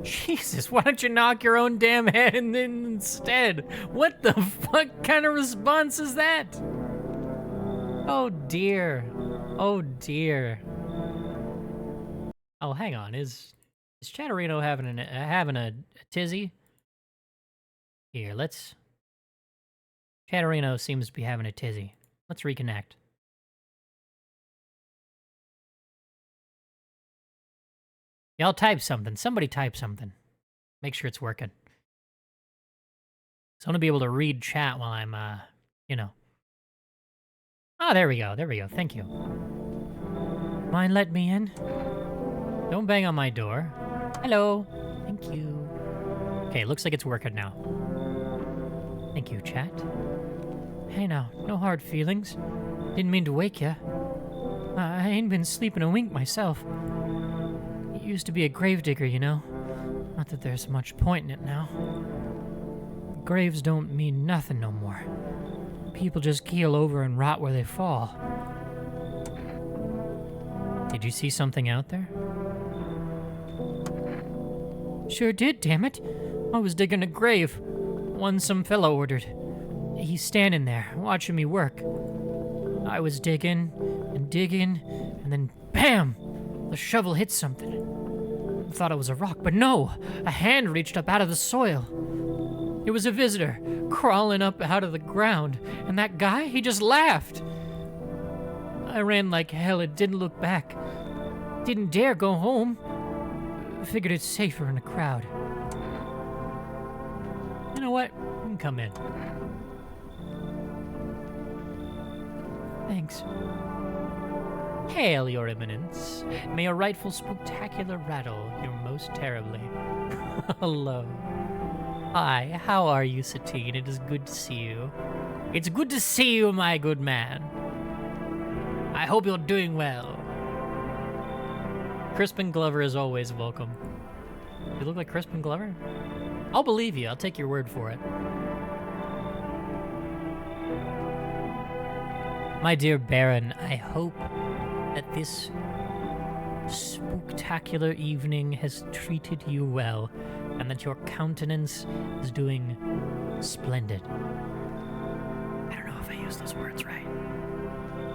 Jesus, why don't you knock your own damn head in instead? What the fuck kind of response is that? Oh dear. Oh dear. Oh, hang on. Is Chatterino having a tizzy? Here, let's. Chatterino seems to be having a tizzy. Let's reconnect. Y'all type something. Somebody type something. Make sure it's working. So I want to be able to read chat while I'm, you know. Oh, there we go. There we go. Thank you. Mind letting me in? Don't bang on my door. Hello. Thank you. Okay, looks like it's working now. Thank you, chat. Hey now, no hard feelings. Didn't mean to wake ya. I ain't been sleeping a wink myself. Used to be a gravedigger, you know. Not that there's much point in it now. Graves don't mean nothing no more. People just keel over and rot where they fall. Did you see something out there? Sure did, damn it. I was digging a grave. One some fellow ordered. He's standing there, watching me work. I was digging, and then BAM! The shovel hit something. Thought it was a rock, but no! A hand reached up out of the soil. It was a visitor, crawling up out of the ground, and that guy, he just laughed. I ran like hell and didn't look back. Didn't dare go home. Figured it's safer in a crowd. You know what? You can come in. Thanks. Hail, your eminence. May your rightful spooktacular rattle you most terribly. Hello. Hi, how are you, Satine? It is good to see you. It's good to see you, my good man. I hope you're doing well. Crispin Glover is always welcome. You look like Crispin Glover? I'll believe you. I'll take your word for it. My dear Baron, I hope that this spooktacular evening has treated you well, and that your countenance is doing splendid. I don't know if I use those words right,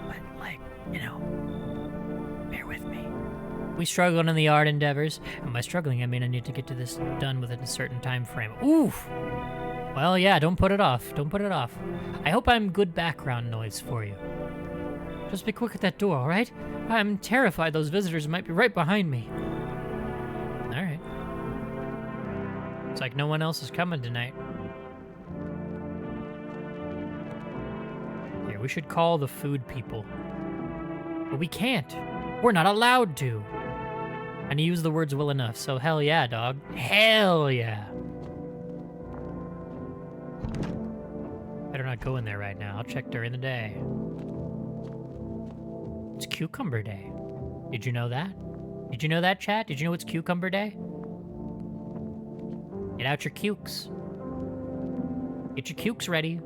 but, like, you know, bear with me. We struggle in the art endeavors, and by struggling I mean I need to get to this done within a certain time frame. Oof! Well, yeah, don't put it off. Don't put it off. I hope I'm good background noise for you. Just be quick at that door, all right? I'm terrified those visitors might be right behind me. All right. It's like no one else is coming tonight. Here, we should call the food people. But we can't. We're not allowed to. And you use the words well enough, so hell yeah, dog. Hell yeah. Better not go in there right now. I'll check during the day. It's Cucumber Day. Did you know that? Did you know that, chat? Did you know it's Cucumber Day? Get out your cukes. Get your cukes ready.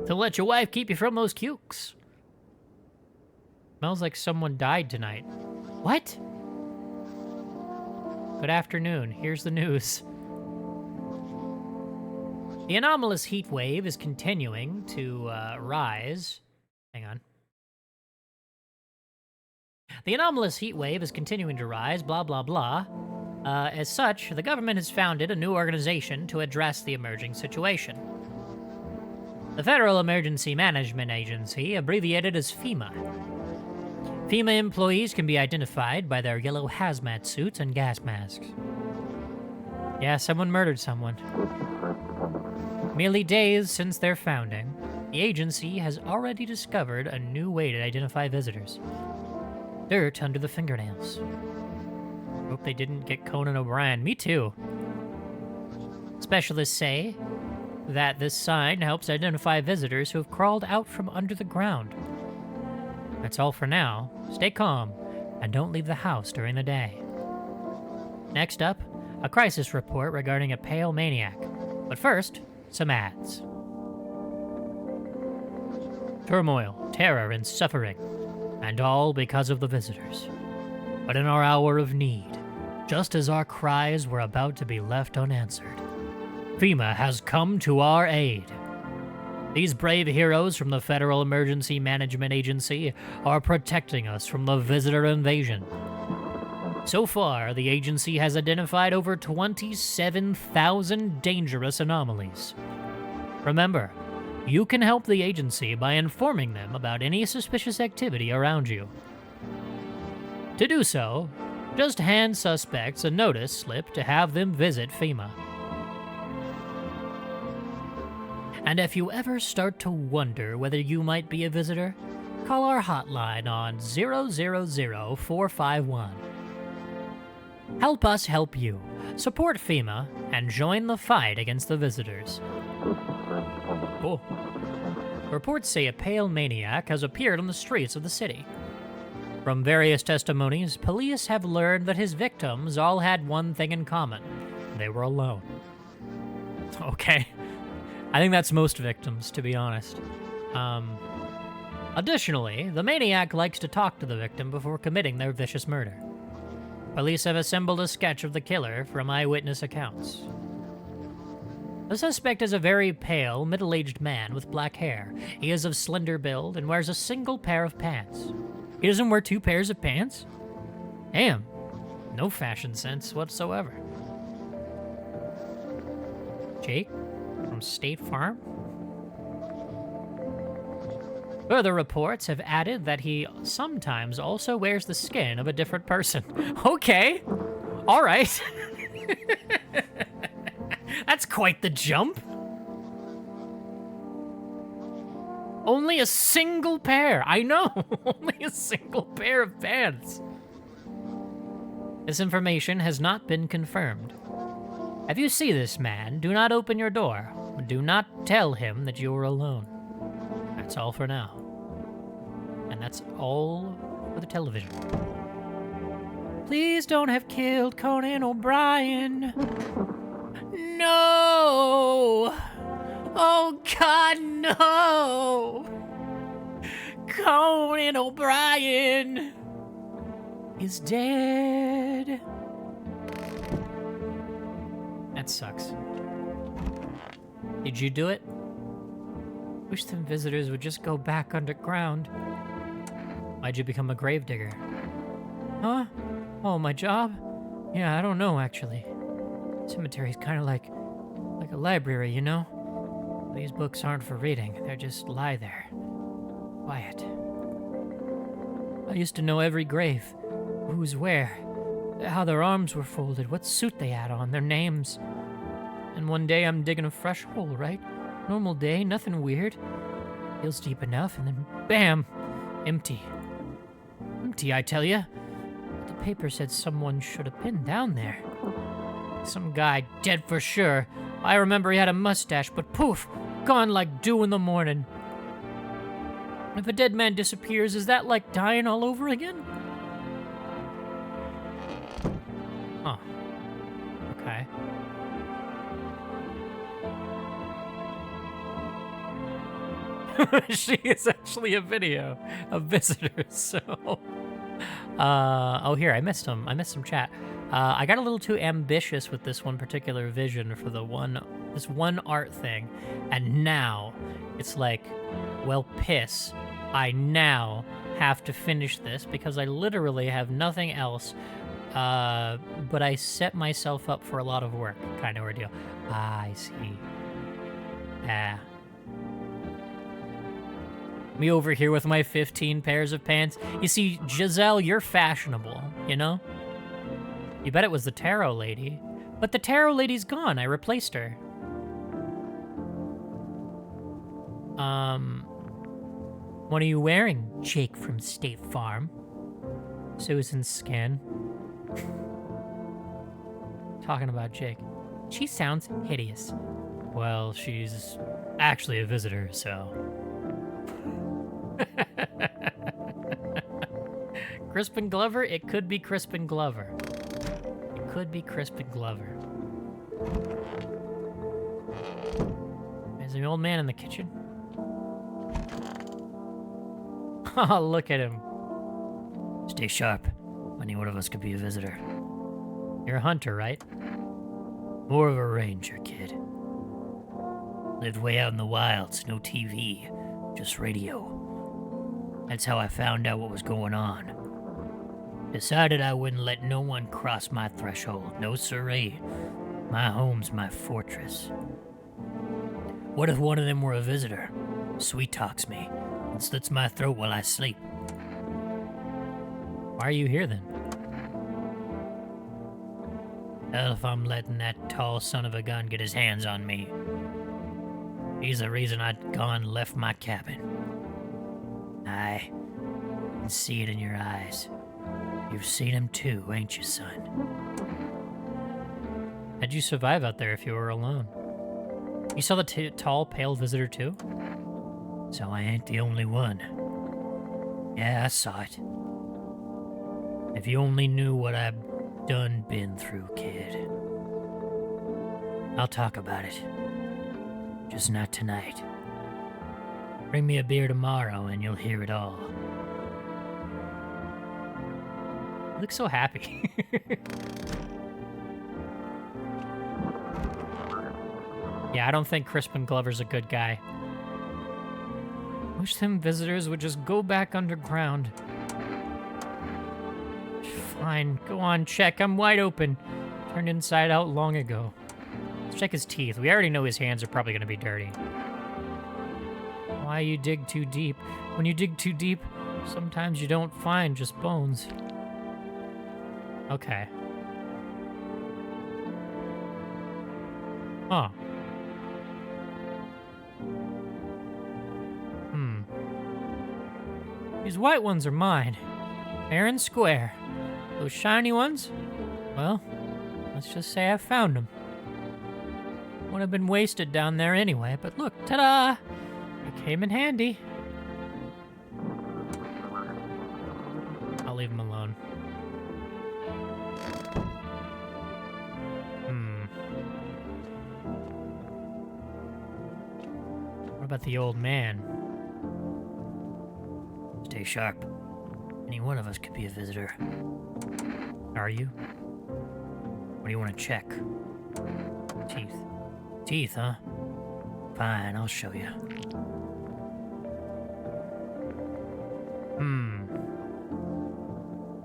To let your wife keep you from those cukes. Smells like someone died tonight. What? Good afternoon. Here's the news. The anomalous heat wave is continuing to rise. Hang on. The anomalous heat wave is continuing to rise, blah, blah, blah. As such, the government has founded a new organization to address the emerging situation. The Federal Emergency Management Agency, abbreviated as FEMA. FEMA employees can be identified by their yellow hazmat suits and gas masks. Yeah, someone murdered someone. Merely days since their founding, the agency has already discovered a new way to identify visitors. Dirt under the fingernails. Hope they didn't get Conan O'Brien. Me too. Specialists say that this sign helps identify visitors who have crawled out from under the ground. That's all for now. Stay calm and don't leave the house during the day. Next up, a crisis report regarding a pale maniac. But first, some ads. Turmoil, terror, and suffering, and all because of the visitors. But in our hour of need, just as our cries were about to be left unanswered, FEMA has come to our aid. These brave heroes from the Federal Emergency Management Agency are protecting us from the visitor invasion. So far, the agency has identified over 27,000 dangerous anomalies. Remember, you can help the agency by informing them about any suspicious activity around you. To do so, just hand suspects a notice slip to have them visit FEMA. And if you ever start to wonder whether you might be a visitor, call our hotline on 000-451. Help us help you. Support FEMA and join the fight against the visitors. Cool. Reports say a pale maniac has appeared on the streets of the city. From various testimonies, police have learned that his victims all had one thing in common. They were alone. Okay. I think that's most victims, to be honest. Additionally, the maniac likes to talk to the victim before committing their vicious murder. Police have assembled a sketch of the killer from eyewitness accounts. The suspect is a very pale, middle-aged man with black hair. He is of slender build and wears a single pair of pants. He doesn't wear two pairs of pants? Damn. No fashion sense whatsoever. Jake? From State Farm? Further reports have added that he sometimes also wears the skin of a different person. Okay. All right. That's quite the jump. Only a single pair. I know. Only a single pair of pants. This information has not been confirmed. If you see this man, do not open your door. Do not tell him that you are alone. That's all for now. And that's all for the television. Please don't have killed Conan O'Brien. No! Oh God, no! Conan O'Brien is dead. That sucks. Did you do it? Wish them visitors would just go back underground. Why'd you become a gravedigger? Huh? Oh, my job? Yeah, I don't know, actually. Cemetery's kind of like a library, you know? These books aren't for reading. They just lie there. Quiet. I used to know every grave. Who's where. How their arms were folded. What suit they had on. Their names. And one day I'm digging a fresh hole, right? Normal day, nothing weird. Feels deep enough, and then bam! Empty. Empty, I tell ya. The paper said someone should have been down there. Some guy, dead for sure. I remember he had a mustache, but poof! Gone like dew in the morning. If a dead man disappears, is that like dying all over again? Huh. Okay. She is actually a video of visitors, so... oh, here, I missed some chat. I got a little too ambitious with this one particular vision for this one art thing, and now it's like, well, piss. I now have to finish this because I literally have nothing else, but I set myself up for a lot of work kind of ordeal. I see. Me over here with my 15 pairs of pants. You see, Giselle, you're fashionable, you know? You bet it was the tarot lady. But the tarot lady's gone. I replaced her. What are you wearing, Jake from State Farm? Susan's skin. Talking about Jake. She sounds hideous. Well, she's actually a visitor, so... Crispin Glover? It could be Crispin Glover. It could be Crispin Glover. There's an old man in the kitchen. Oh, look at him. Stay sharp. Any one of us could be a visitor. You're a hunter, right? More of a ranger, kid. Lived way out in the wilds, no TV, just radio. That's how I found out what was going on. Decided I wouldn't let no one cross my threshold, no siree. My home's my fortress. What if one of them were a visitor? Sweet talks me and slits my throat while I sleep. Why are you here then? Hell if I'm letting that tall son of a gun get his hands on me. He's the reason I'd gone and left my cabin. I can see it in your eyes. You've seen him too, ain't you, son? How'd you survive out there if you were alone? You saw the tall, pale visitor too? So I ain't the only one. Yeah, I saw it. If you only knew what I've done been through, kid. I'll talk about it. Just not tonight. Bring me a beer tomorrow and you'll hear it all. You look so happy. Yeah, I don't think Crispin Glover's a good guy. Wish them visitors would just go back underground. Fine, go on, check. I'm wide open. Turned inside out long ago. Let's check his teeth. We already know his hands are probably going to be dirty. Why you dig too deep? When you dig too deep, sometimes you don't find just bones. Okay. Huh. These white ones are mine. Fair and square. Those shiny ones? Well, let's just say I found them. Would have been wasted down there anyway, but look, ta-da! It came in handy. I'll leave him alone. What about the old man? Stay sharp. Any one of us could be a visitor. Are you? What do you want to check? Teeth. Teeth, huh? Fine, I'll show you.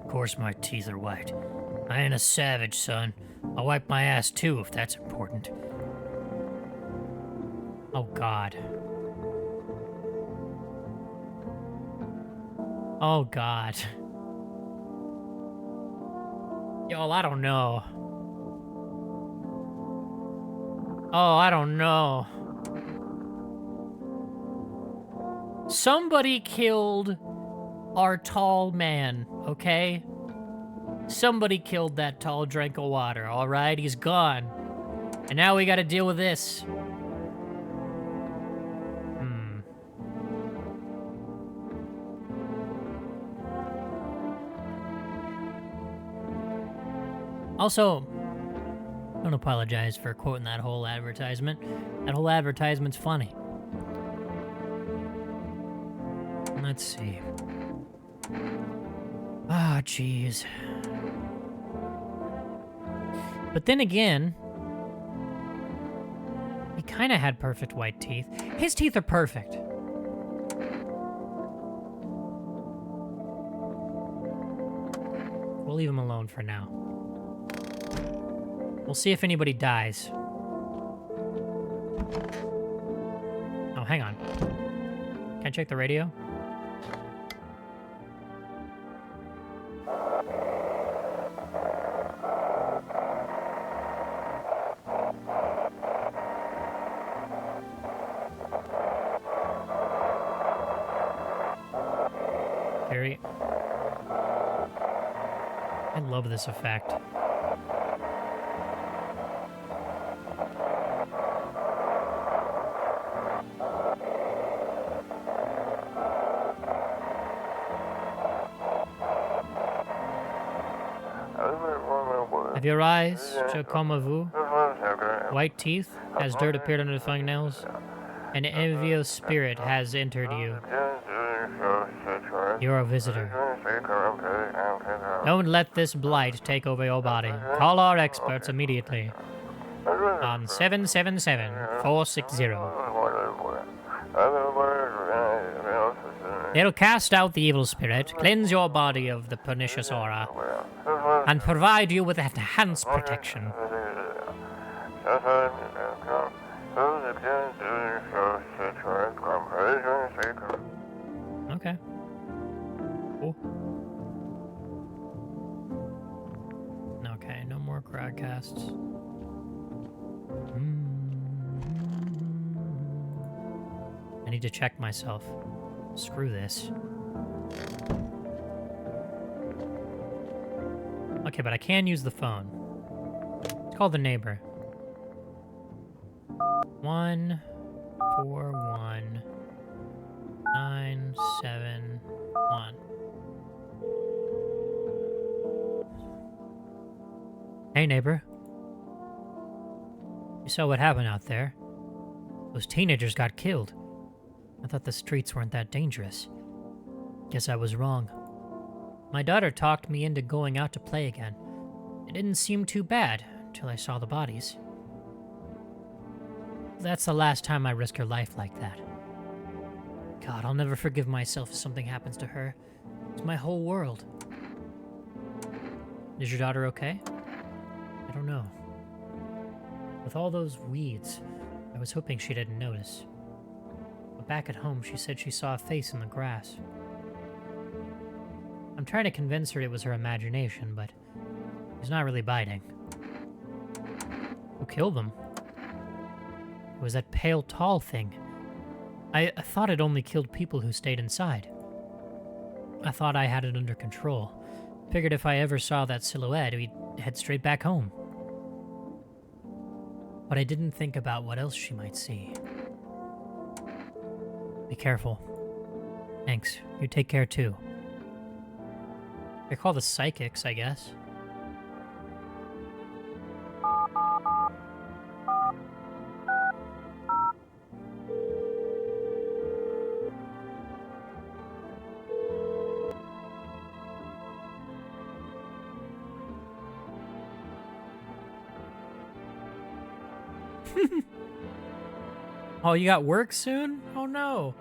Of course my teeth are white. I ain't a savage, son. I'll wipe my ass too if that's important. Oh, God. Oh, God. Y'all, I don't know. Oh, I don't know. Somebody killed our tall man, okay? Somebody killed that tall drink of water, alright? He's gone. And now we gotta deal with this. Also, don't apologize for quoting that whole advertisement. That whole advertisement's funny. Let's see. Ah, jeez. But then again, he kind of had perfect white teeth. His teeth are perfect. We'll leave him alone for now. We'll see if anybody dies. Oh, hang on. Can I check the radio? scary. I love this effect. Have your eyes, je comme vous? White teeth? Has dirt appeared under the fingernails? An envious spirit has entered you. You're a visitor. Don't let this blight take over your body. Call our experts immediately. On 777-460. They'll cast out the evil spirit, cleanse your body of the pernicious aura, and provide you with enhanced protection. Okay. Cool. Okay, no more crowdcasts. I need to check myself. Screw this. Okay, but I can use the phone. Let's call the neighbor. 141971. Hey, neighbor. You saw what happened out there. Those teenagers got killed. I thought the streets weren't that dangerous. Guess I was wrong. My daughter talked me into going out to play again. It didn't seem too bad until I saw the bodies. That's the last time I risk her life like that. God, I'll never forgive myself if something happens to her. It's my whole world. Is your daughter okay? I don't know. With all those weeds, I was hoping she didn't notice. But back at home, she said she saw a face in the grass. I'm trying to convince her it was her imagination, but she's not really biting. Who killed them? It was that pale, tall thing. I thought it only killed people who stayed inside. I thought I had it under control. Figured if I ever saw that silhouette, we'd head straight back home. But I didn't think about what else she might see. Be careful. Thanks. You take care too. They call the psychics, I guess. Oh, you got work soon? Oh no.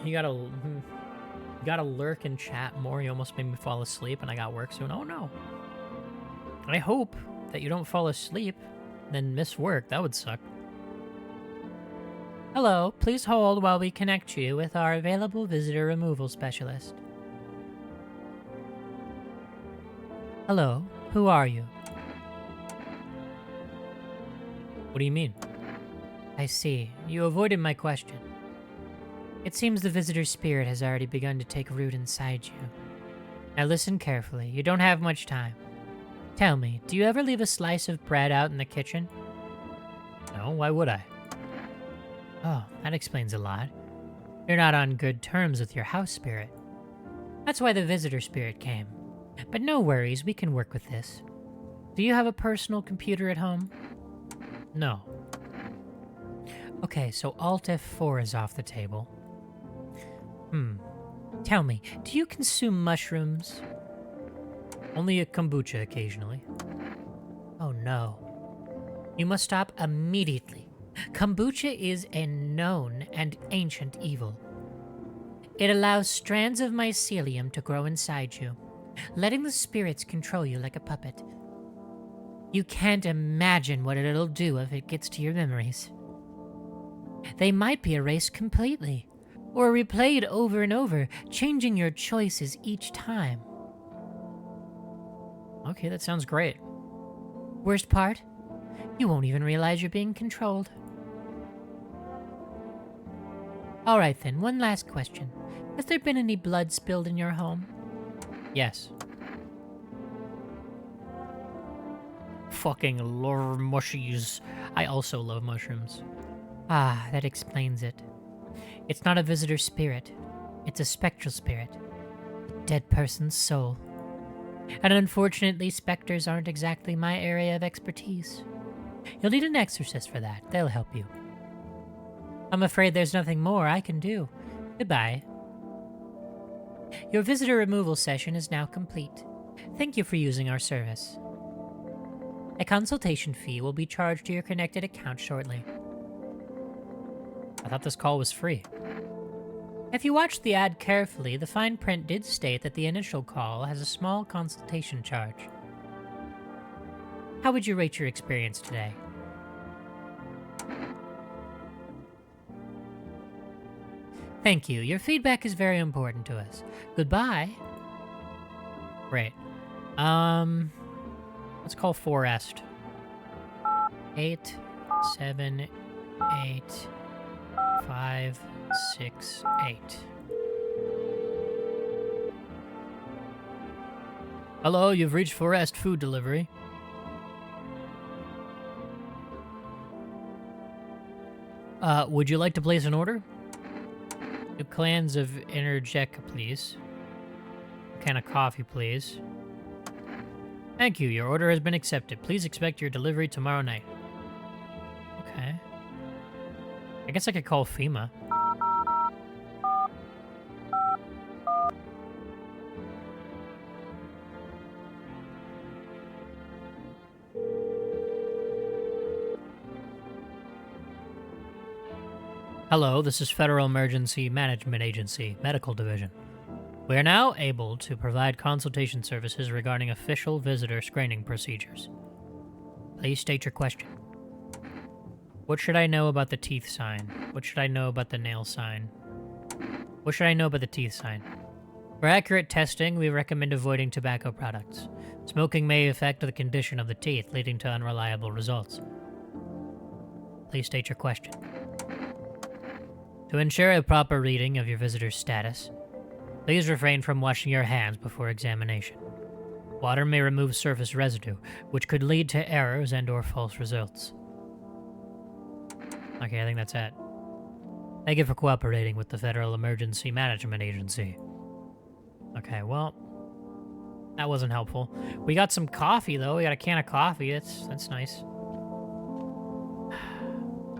You gotta lurk and chat more. You almost made me fall asleep and I got work soon. Oh no. I hope that you don't fall asleep, then miss work. That would suck. Hello, please hold while we connect you with our available visitor removal specialist. Hello, who are you? What do you mean? I see. You avoided my question. It seems the visitor spirit has already begun to take root inside you. Now listen carefully. You don't have much time. Tell me, do you ever leave a slice of bread out in the kitchen? No, why would I? Oh, that explains a lot. You're not on good terms with your house spirit. That's why the visitor spirit came. But no worries, we can work with this. Do you have a personal computer at home? No. Okay, so Alt F4 is off the table. Tell me, do you consume mushrooms? Only a kombucha occasionally. Oh no. You must stop immediately. Kombucha is a known and ancient evil. It allows strands of mycelium to grow inside you, letting the spirits control you like a puppet. You can't imagine what it'll do if it gets to your memories. They might be erased completely, or replayed over and over, changing your choices each time. Okay, that sounds great. Worst part? You won't even realize you're being controlled. All right then, one last question. Has there been any blood spilled in your home? Yes. Fucking love mushies. I also love mushrooms. Ah, that explains it. It's not a visitor spirit. It's a spectral spirit. A dead person's soul. And unfortunately, specters aren't exactly my area of expertise. You'll need an exorcist for that. They'll help you. I'm afraid there's nothing more I can do. Goodbye. Your visitor removal session is now complete. Thank you for using our service. A consultation fee will be charged to your connected account shortly. I thought this call was free. If you watched the ad carefully, the fine print did state that the initial call has a small consultation charge. How would you rate your experience today? Thank you. Your feedback is very important to us. Goodbye. Great. Let's call Forest. 8, 7, 8, 5, 6, 8. Hello, you've reached Forest Food Delivery. Would you like to place an order? 2 cans of Energec, please. A can of coffee, please. Thank you, your order has been accepted. Please expect your delivery tomorrow night. Okay. I guess I could call FEMA. Hello, this is Federal Emergency Management Agency, Medical Division. We are now able to provide consultation services regarding official visitor screening procedures. Please state your question. What should I know about the teeth sign? What should I know about the nail sign? What should I know about the teeth sign? For accurate testing, we recommend avoiding tobacco products. Smoking may affect the condition of the teeth, leading to unreliable results. Please state your question. To ensure a proper reading of your visitor's status, please refrain from washing your hands before examination. Water may remove surface residue, which could lead to errors and/or false results. Okay, I think that's it. Thank you for cooperating with the Federal Emergency Management Agency. Okay, well, that wasn't helpful. We got some coffee, though. We got a can of coffee. That's nice.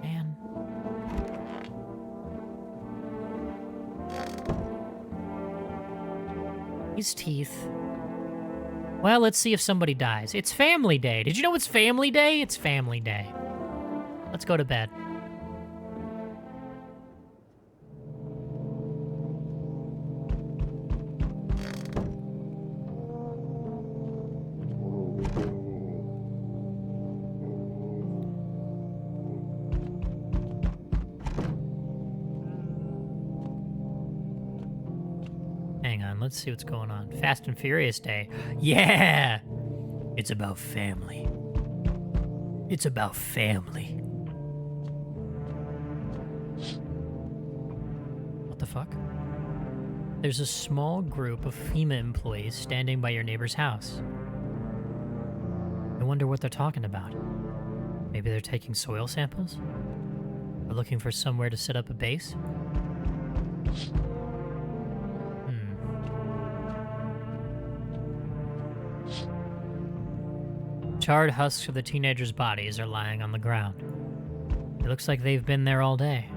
Man. These teeth. Well, let's see if somebody dies. It's Family Day. Did you know it's Family Day? It's Family Day. Let's go to bed. Let's see what's going on. Fast and Furious Day. Yeah! It's about family. It's about family. What the fuck? There's a small group of FEMA employees standing by your neighbor's house. I wonder what they're talking about. Maybe they're taking soil samples? Or looking for somewhere to set up a base? Charred husks of the teenagers' bodies are lying on the ground. It looks like they've been there all day.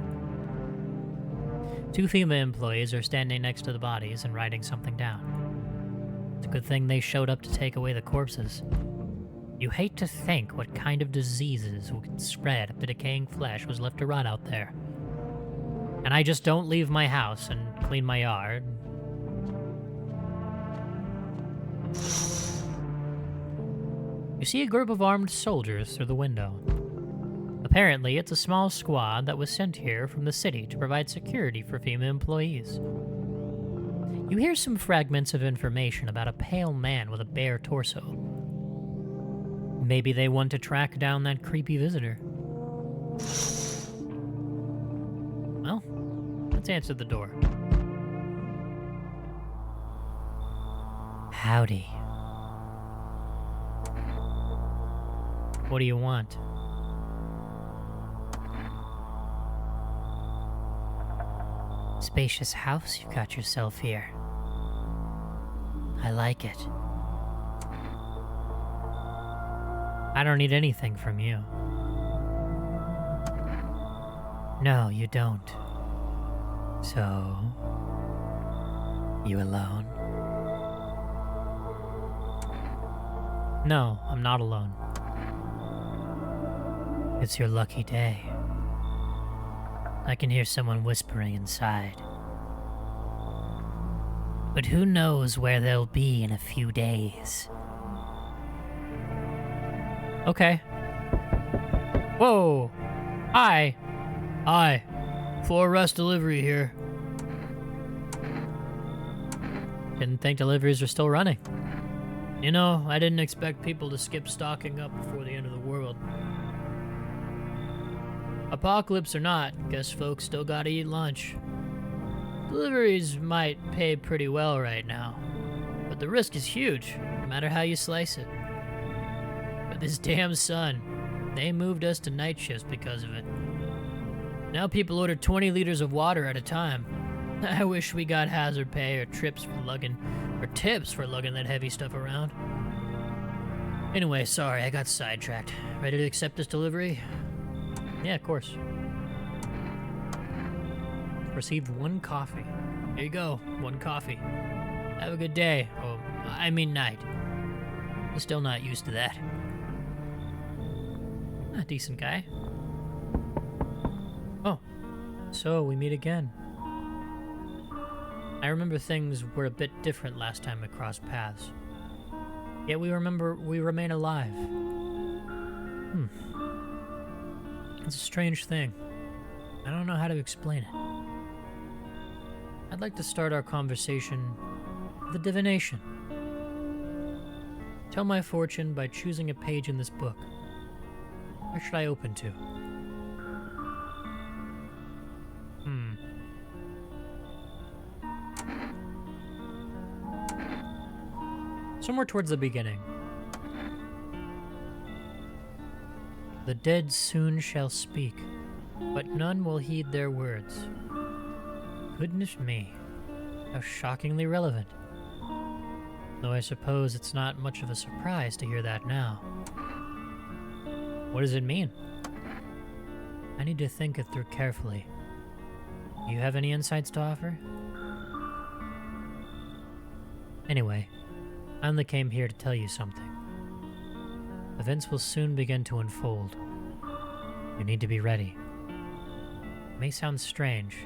2 FEMA employees are standing next to the bodies and writing something down. It's a good thing they showed up to take away the corpses. You hate to think what kind of diseases would spread if the decaying flesh was left to rot out there. And I just don't leave my house and clean my yard. You see a group of armed soldiers through the window. Apparently, it's a small squad that was sent here from the city to provide security for FEMA employees. You hear some fragments of information about a pale man with a bare torso. Maybe they want to track down that creepy visitor. Well, Let's answer the door. Howdy. What do you want? Spacious house you got yourself here. I like it. I don't need anything from you. No, you don't. So, you alone? No, I'm not alone. It's your lucky day. I can hear someone whispering inside. But who knows where they'll be in a few days? Okay. Whoa! Hi! Hi. Floor rest delivery here. Didn't think deliveries were still running. You know, I didn't expect people to skip stocking up before the end of the world. Apocalypse or not, guess folks still gotta eat lunch. Deliveries might pay pretty well right now, but the risk is huge, no matter how you slice it. But this damn sun, they moved us to night shifts because of it. Now people order 20 liters of water at a time. I wish we got hazard pay or tips for lugging that heavy stuff around. Anyway, sorry, I got sidetracked. Ready to accept this delivery? Yeah, of course. Received 1 coffee. Here you go, 1 coffee. Have a good day. Oh, I mean night. I'm still not used to that. A decent guy. Oh, so we meet again. I remember things were a bit different last time we crossed paths. Yet we remain alive. It's a strange thing. I don't know how to explain it. I'd like to start our conversation with a divination. Tell my fortune by choosing a page in this book. Where should I open to? Somewhere towards the beginning. The dead soon shall speak, but none will heed their words. Goodness me, how shockingly relevant. Though I suppose it's not much of a surprise to hear that now. What does it mean? I need to think it through carefully. Do you have any insights to offer? Anyway, I only came here to tell you something. Events will soon begin to unfold. You need to be ready. It may sound strange,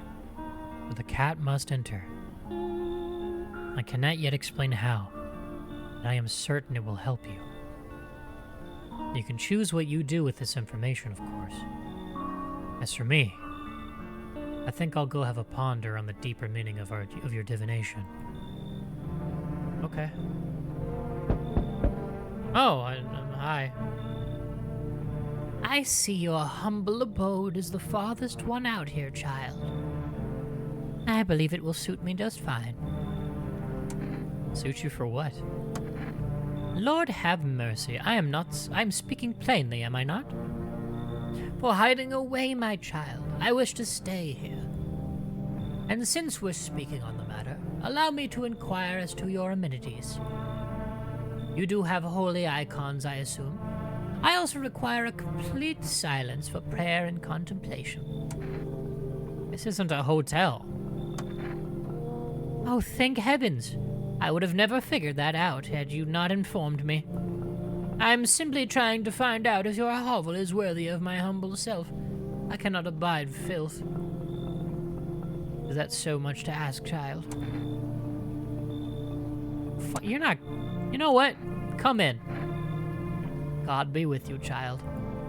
but the cat must enter. I cannot yet explain how, but I am certain it will help you. You can choose what you do with this information, of course. As for me, I think I'll go have a ponder on the deeper meaning of your divination. Okay. Oh, hi. I see your humble abode is the farthest one out here, child. I believe it will suit me just fine. Suit you for what? Lord have mercy, I'm speaking plainly, am I not? For hiding away, my child, I wish to stay here. And since we're speaking on the matter, allow me to inquire as to your amenities. You do have holy icons, I assume. I also require a complete silence for prayer and contemplation. This isn't a hotel. Oh, thank heavens! I would have never figured that out had you not informed me. I'm simply trying to find out if your hovel is worthy of my humble self. I cannot abide filth. Is that so much to ask, child? You're not... You know what? Come in. God be with you, child.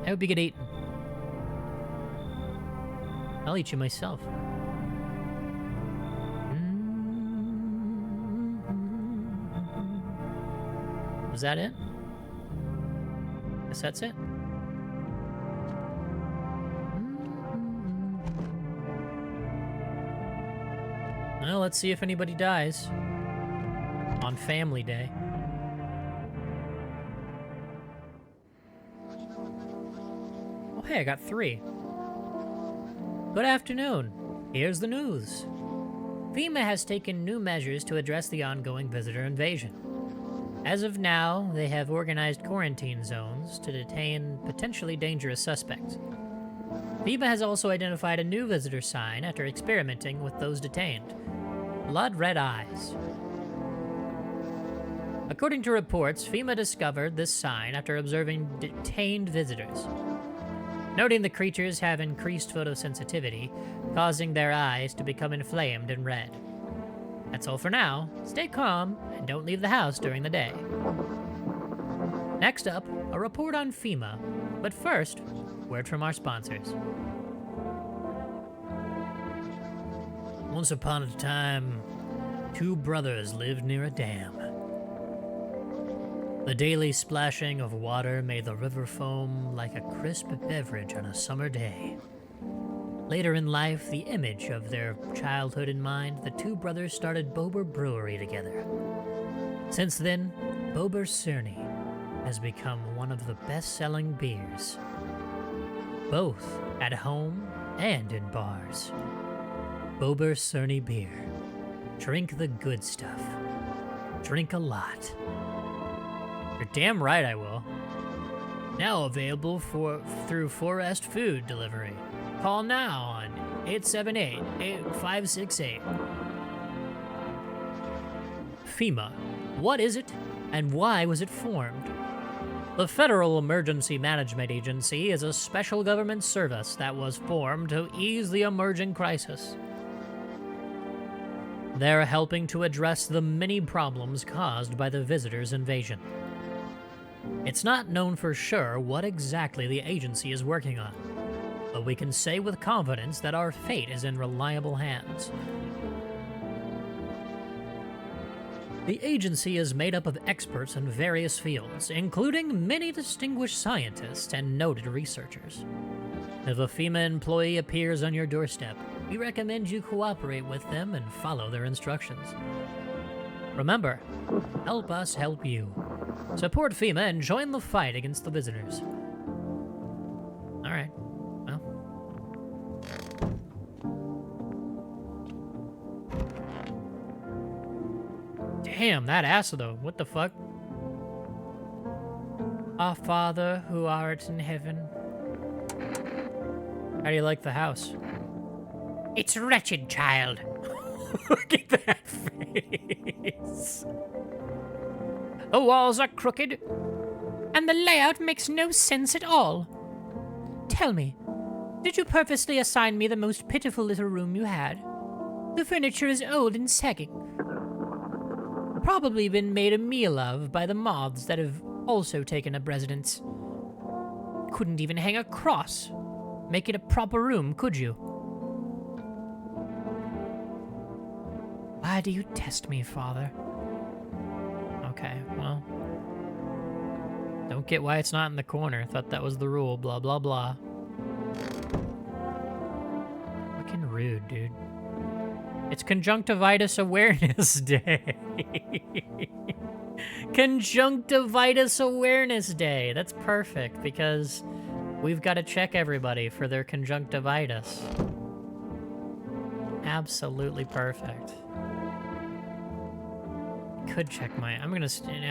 I hope you get eaten. I'll eat you myself. Was that it? Guess that's it. Well, let's see if anybody dies on Family Day. Oh, hey, I got 3. Good afternoon. Here's the news. FEMA has taken new measures to address the ongoing visitor invasion. As of now, they have organized quarantine zones to detain potentially dangerous suspects. FEMA has also identified a new visitor sign after experimenting with those detained. Blood red eyes. According to reports, FEMA discovered this sign after observing detained visitors, noting the creatures have increased photosensitivity, causing their eyes to become inflamed and red. That's all for now. Stay calm and don't leave the house during the day. Next up, a report on FEMA. But first, word from our sponsors. Once upon a time, 2 brothers lived near a dam. The daily splashing of water made the river foam like a crisp beverage on a summer day. Later in life, the image of their childhood in mind, the 2 brothers started Bober Brewery together. Since then, Bober Cerny has become one of the best-selling beers, both at home and in bars. Bober Cerny beer. Drink the good stuff. Drink a lot. You're damn right I will. Now available through Forest Food Delivery. Call now on 878-8568. FEMA. What is it, and why was it formed? The Federal Emergency Management Agency is a special government service that was formed to ease the emerging crisis. They're helping to address the many problems caused by the visitors' invasion. It's not known for sure what exactly the agency is working on, but we can say with confidence that our fate is in reliable hands. The agency is made up of experts in various fields, including many distinguished scientists and noted researchers. If a FEMA employee appears on your doorstep, we recommend you cooperate with them and follow their instructions. Remember, help us help you. Support FEMA and join the fight against the visitors. All right. Well. Damn, that acid though. What the fuck? Our Father who art in heaven. How do you like the house? It's wretched, child. Look at that face. The walls are crooked, and the layout makes no sense at all. Tell me, did you purposely assign me the most pitiful little room you had? The furniture is old and sagging. Probably been made a meal of by the moths that have also taken up residence. Couldn't even hang a cross. Make it a proper room, could you? Why do you test me, Father? Okay, well. Don't get why it's not in the corner. Thought that was the rule. Blah, blah, blah. Fucking rude, dude. It's Conjunctivitis Awareness Day. Conjunctivitis Awareness Day. That's perfect because we've got to check everybody for their conjunctivitis. Absolutely perfect. Could check my... I'm gonna...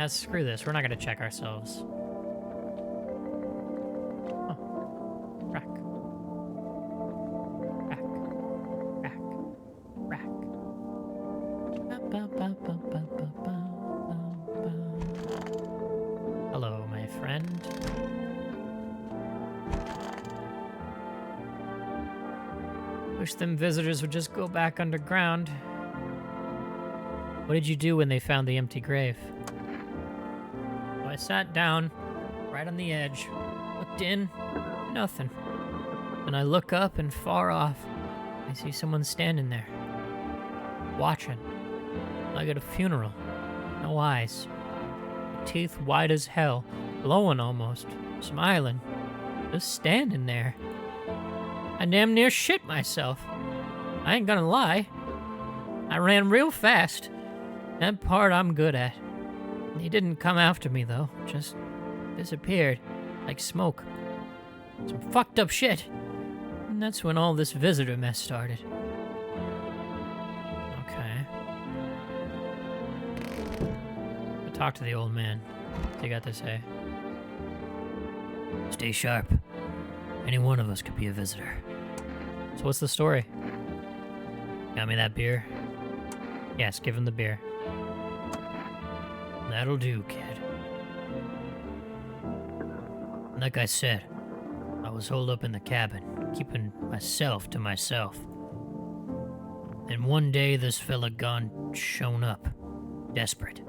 screw this. We're not gonna check ourselves. Oh. Rack. Rack. Rack. Rack. Hello, my friend. Wish them visitors would just go back underground. What did you do when they found the empty grave? Well, I sat down, right on the edge, looked in, nothing. Then I look up and far off, I see someone standing there, watching, like at a funeral. No eyes, teeth white as hell, glowing almost, smiling, just standing there. I damn near shit myself. I ain't gonna lie. I ran real fast. That part I'm good at. He didn't come after me, though. Just disappeared. Like smoke. Some fucked up shit. And that's when all this visitor mess started. Okay. I'll talk to the old man. What they got to say? Stay sharp. Any one of us could be a visitor. So what's the story? Got me that beer? Yes, give him the beer. That'll do, kid. Like I said, I was holed up in the cabin, keeping myself to myself. And one day this fella gone shown up, desperate.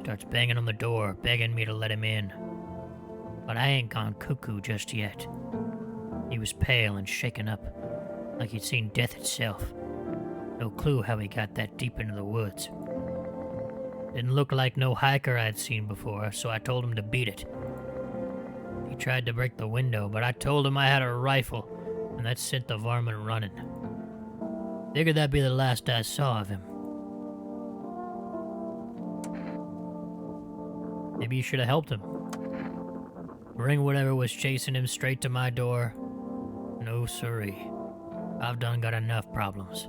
Starts banging on the door, begging me to let him in. But I ain't gone cuckoo just yet. He was pale and shaken up, like he'd seen death itself. No clue how he got that deep into the woods. Didn't look like no hiker I'd seen before, so I told him to beat it. He tried to break the window, but I told him I had a rifle, and that sent the varmint running. Figured that'd be the last I saw of him. Maybe you should have helped him. Bring whatever was chasing him straight to my door. No siree. I've done got enough problems.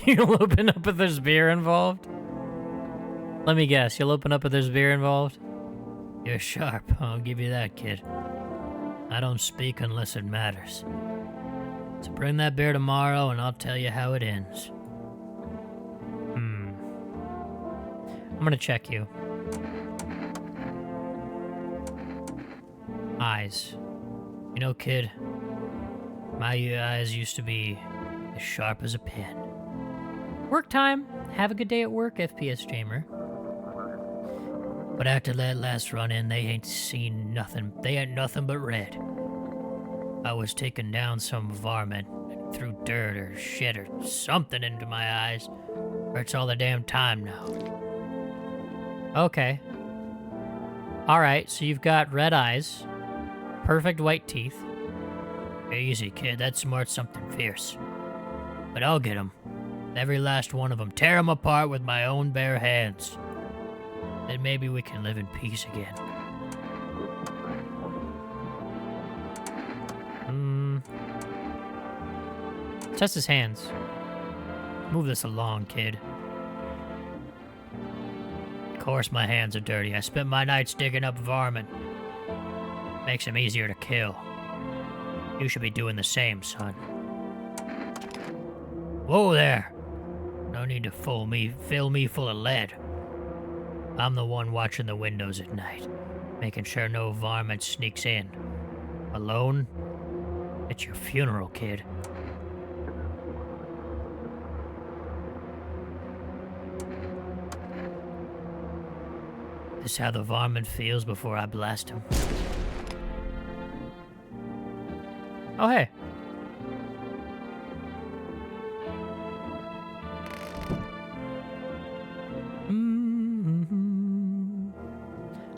You'll open up if there's beer involved? Let me guess, you'll open up if there's beer involved? You're sharp, I'll give you that, kid. I don't speak unless it matters. So bring that beer tomorrow and I'll tell you how it ends. I'm gonna check you. Eyes. You know, kid, my eyes used to be as sharp as a pin. Work time. Have a good day at work, FPS Jamer. But after that last run-in, they ain't seen nothing. They ain't nothing but red. I was taking down some varmint, threw dirt or shit or something into my eyes. Hurts all the damn time now. Okay. Alright, so you've got red eyes, perfect white teeth. Easy, kid, that smart's something fierce. But I'll get 'em. Every last one of them. Tear 'em apart with my own bare hands. Then maybe we can live in peace again. Test his hands. Move this along, kid. Of course my hands are dirty. I spent my nights digging up varmint. Makes them easier to kill. You should be doing the same, son. Whoa there! No need to fill me full of lead. I'm the one watching the windows at night, making sure no varmint sneaks in. Alone? It's your funeral, kid. This is how the varmint feels before I blast him. Oh, hey.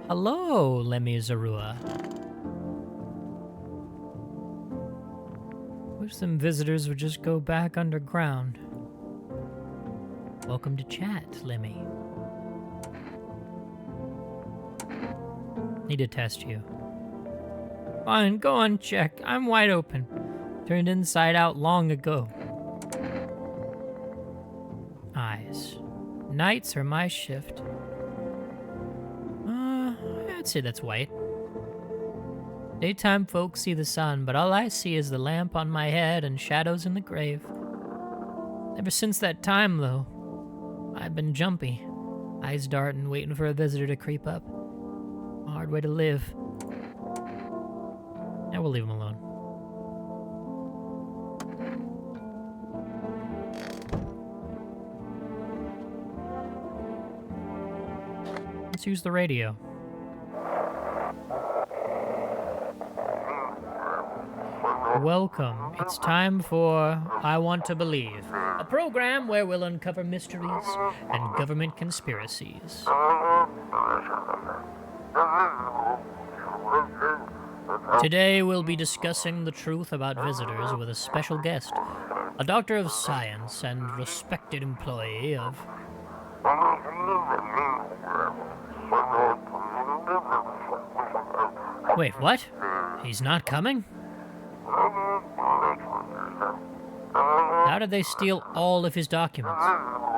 Hello, Lemmy Zarua. Wish some visitors would just go back underground. Welcome to chat, Lemmy. Need to test you. Fine, go on, check. I'm wide open. Turned inside out long ago. Eyes. Nights are my shift. I'd say that's white. Daytime folks see the sun, but all I see is the lamp on my head and shadows in the grave. Ever since that time, though, I've been jumpy. Eyes darting, waiting for a visitor to creep up. A hard way to live. Yeah, we'll leave him alone. Let's use the radio. Welcome. It's time for I Want to Believe, a program where we'll uncover mysteries and government conspiracies. Today we'll be discussing the truth about visitors with a special guest, a doctor of science and respected employee of... Wait, what? He's not coming? How did they steal all of his documents?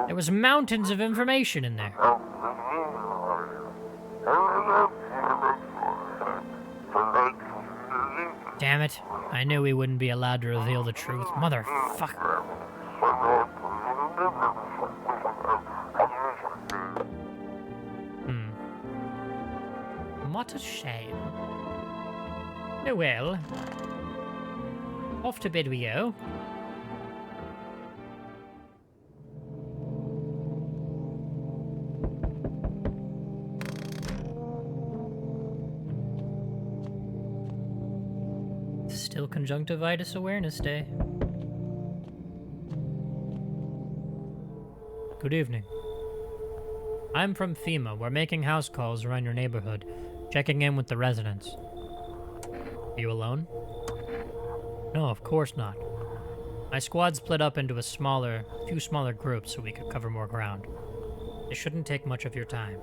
There was mountains of information in there. Damn it. I knew we wouldn't be allowed to reveal the truth. Motherfucker. What a shame. Oh well. Off to bed we go. Still Conjunctivitis Awareness Day. Good evening. I'm from FEMA. We're making house calls around your neighborhood, checking in with the residents. Are you alone? No, of course not. My squad split up into a few smaller groups so we could cover more ground. It shouldn't take much of your time.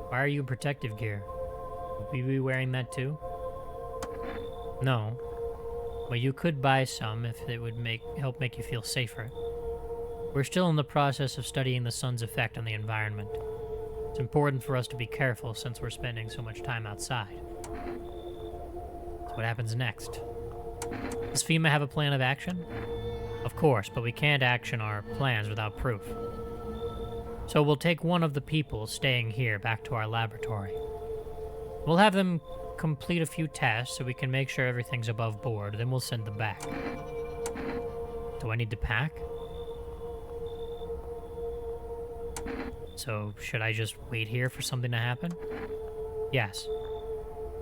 Why are you in protective gear? Would we be wearing that too? No. Well, you could buy some if it would help make you feel safer. We're still in the process of studying the sun's effect on the environment. It's important for us to be careful since we're spending so much time outside. So what happens next? Does FEMA have a plan of action? Of course, but we can't action our plans without proof. So we'll take one of the people staying here back to our laboratory. We'll have them complete a few tests so we can make sure everything's above board, then we'll send them back. Do I need to pack? So, should I just wait here for something to happen? Yes.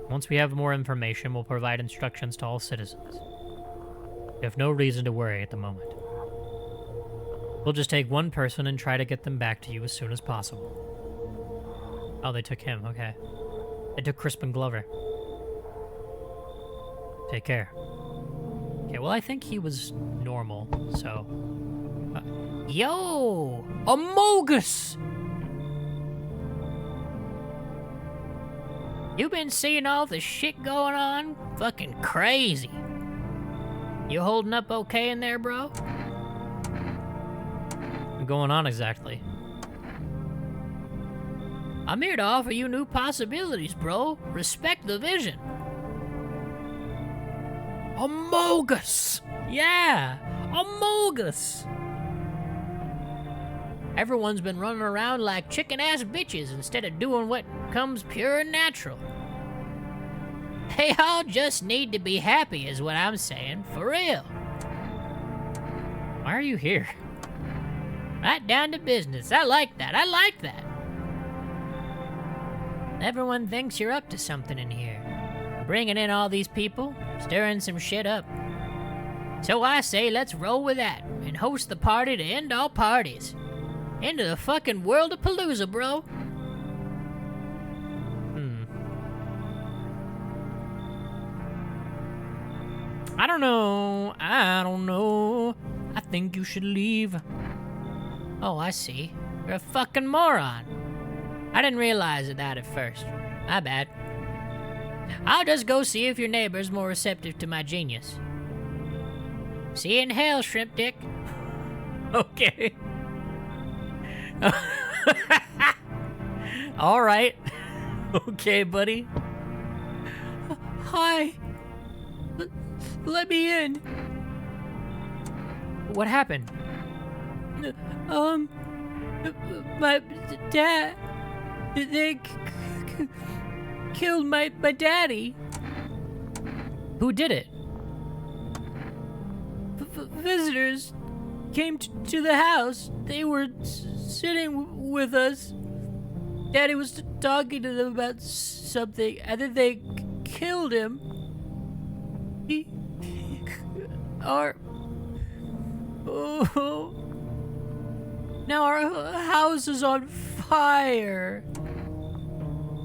Once we have more information, we'll provide instructions to all citizens. We have no reason to worry at the moment. We'll just take one person and try to get them back to you as soon as possible. Oh, they took him, okay. They took Crispin Glover. Take care. Okay, well, I think he was normal, so... Yo! Amogus! You been seeing all the shit going on? Fucking crazy. You holding up okay in there, bro? What's going on exactly? I'm here to offer you new possibilities, bro. Respect the vision. Amogus! Yeah! Amogus! Everyone's been running around like chicken-ass bitches instead of doing what comes pure and natural. They all just need to be happy is what I'm saying, for real. Why are you here? Right down to business. I like that. I like that. Everyone thinks you're up to something in here. Bringing in all these people, stirring some shit up. So I say let's roll with that and host the party to end all parties. Into the fucking world of Palooza, bro. I don't know. I think you should leave. Oh, I see. You're a fucking moron. I didn't realize that at first. My bad. I'll just go see if your neighbor's more receptive to my genius. See you in hell, shrimp dick. Okay. All right. Okay, buddy. Hi. Let me in. What happened? My dad. They killed my daddy. Who did it? Visitors came to the house. They were sitting with us. Daddy was talking to them about something, and then they killed him. Now our house is on fire.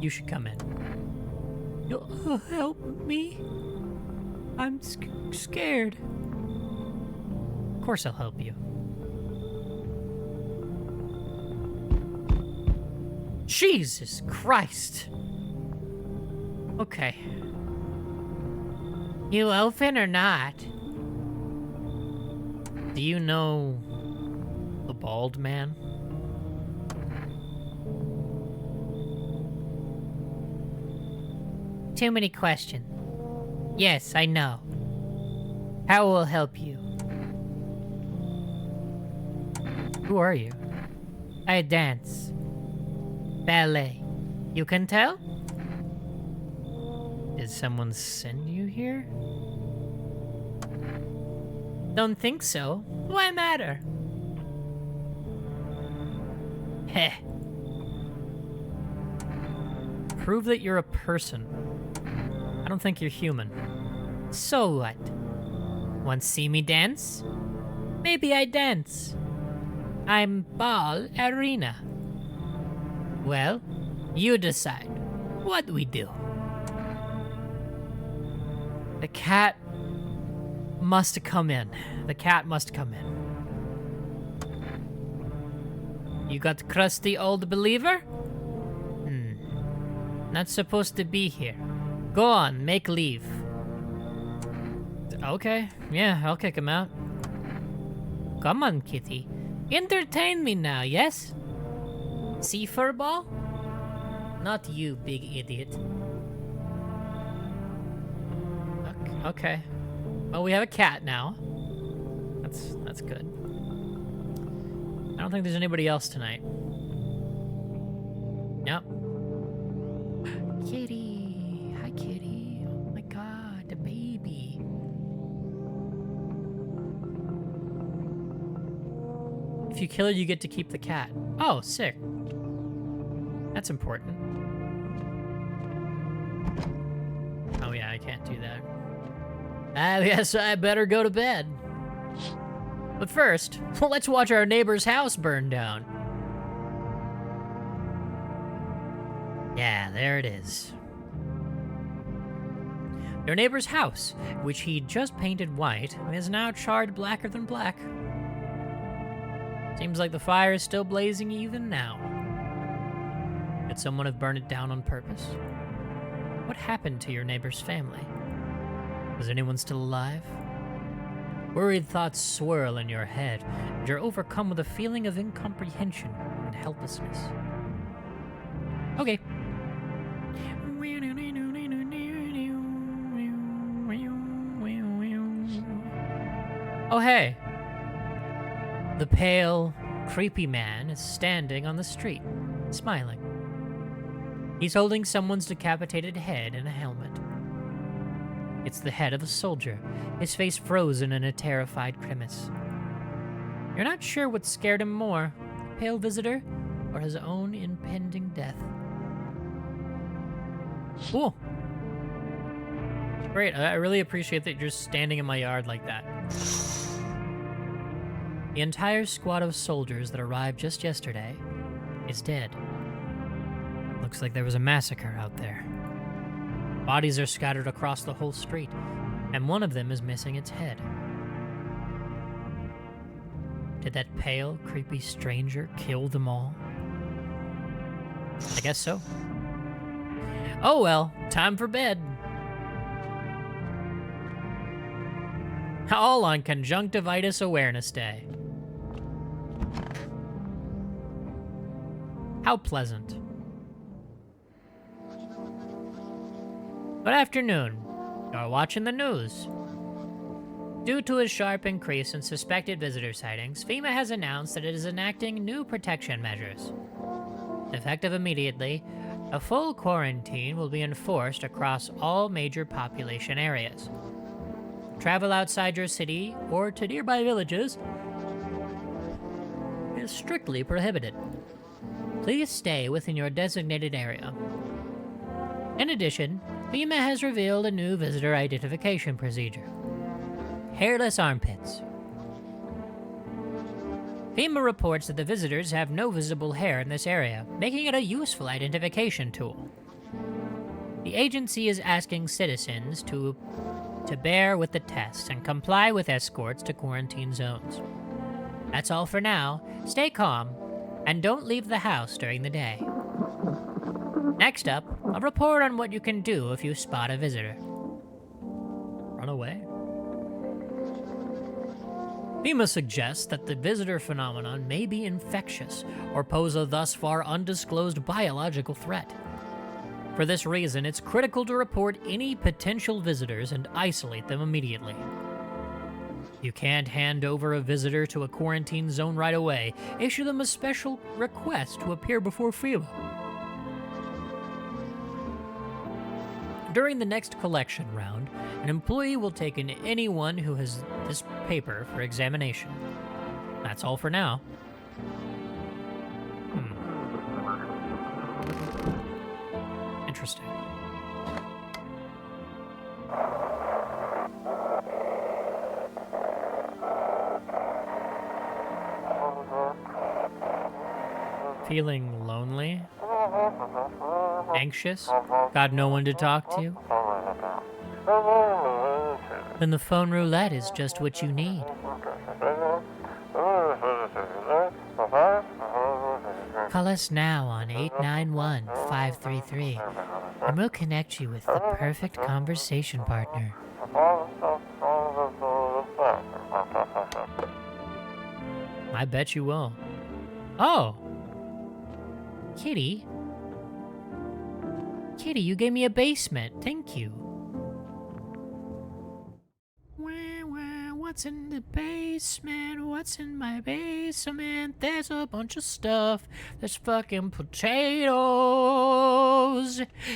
You should come in. You'll help me? I'm scared. Of course I'll help you. Jesus Christ! Okay. You open or not? Do you know the bald man? Too many questions. Yes, I know. How will help you? Who are you? I dance. Ballet. You can tell? Did someone send you here? Don't think so. Why matter? Heh. Prove that you're a person. I don't think you're human. So what? Want to see me dance? Maybe I dance. I'm Ball Arena. Well, you decide. What we do? The cat must come in. The cat must come in. You got crusty old believer? Not supposed to be here. Go on, make leave. Okay, yeah, I'll kick him out. Come on, kitty. Entertain me now, yes? See furball? Not you, big idiot. Okay. Well, we have a cat now. That's good. I don't think there's anybody else tonight. Yep. Kitty. Hi, kitty. Oh my god, the baby. If you kill her, you get to keep the cat. Oh, sick. That's important. Oh yeah, I can't do that. I guess I better go to bed. But first, let's watch our neighbor's house burn down. Yeah, there it is. Your neighbor's house, which he just painted white, is now charred blacker than black. Seems like the fire is still blazing even now. Could someone have burned it down on purpose? What happened to your neighbor's family? Was anyone still alive? Worried thoughts swirl in your head, and you're overcome with a feeling of incomprehension and helplessness. Okay. Oh, hey. The pale, creepy man is standing on the street, smiling. He's holding someone's decapitated head in a helmet. It's the head of a soldier, his face frozen in a terrified grimace. You're not sure what scared him more, the pale visitor or his own impending death. Cool. Great, I really appreciate that you're just standing in my yard like that. The entire squad of soldiers that arrived just yesterday is dead. Looks like there was a massacre out there. Bodies are scattered across the whole street, and one of them is missing its head. Did that pale, creepy stranger kill them all? I guess so. Oh well, time for bed. All on Conjunctivitis Awareness Day. How pleasant. Good afternoon. You're watching the news. Due to a sharp increase in suspected visitor sightings, FEMA has announced that it is enacting new protection measures. Effective immediately, a full quarantine will be enforced across all major population areas. Travel outside your city or to nearby villages is strictly prohibited. Please stay within your designated area. In addition, FEMA has revealed a new visitor identification procedure. Hairless armpits. FEMA reports that the visitors have no visible hair in this area, making it a useful identification tool. The agency is asking citizens to bear with the tests and comply with escorts to quarantine zones. That's all for now. Stay calm and don't leave the house during the day. Next up, a report on what you can do if you spot a visitor. Run away? FEMA suggests that the visitor phenomenon may be infectious or pose a thus far undisclosed biological threat. For this reason, it's critical to report any potential visitors and isolate them immediately. You can't hand over a visitor to a quarantine zone right away. Issue them a special request to appear before FEMA. During the next collection round, an employee will take in anyone who has this paper for examination. That's all for now. Interesting. Feeling lonely? Anxious? Got no one to talk to? Then the phone roulette is just what you need. Call us now on 891-533, and we'll connect you with the perfect conversation partner. I bet you will. Oh! Kitty? Kitty, you gave me a basement. Thank you. What's in the basement? What's in my basement? There's a bunch of stuff. There's fucking potatoes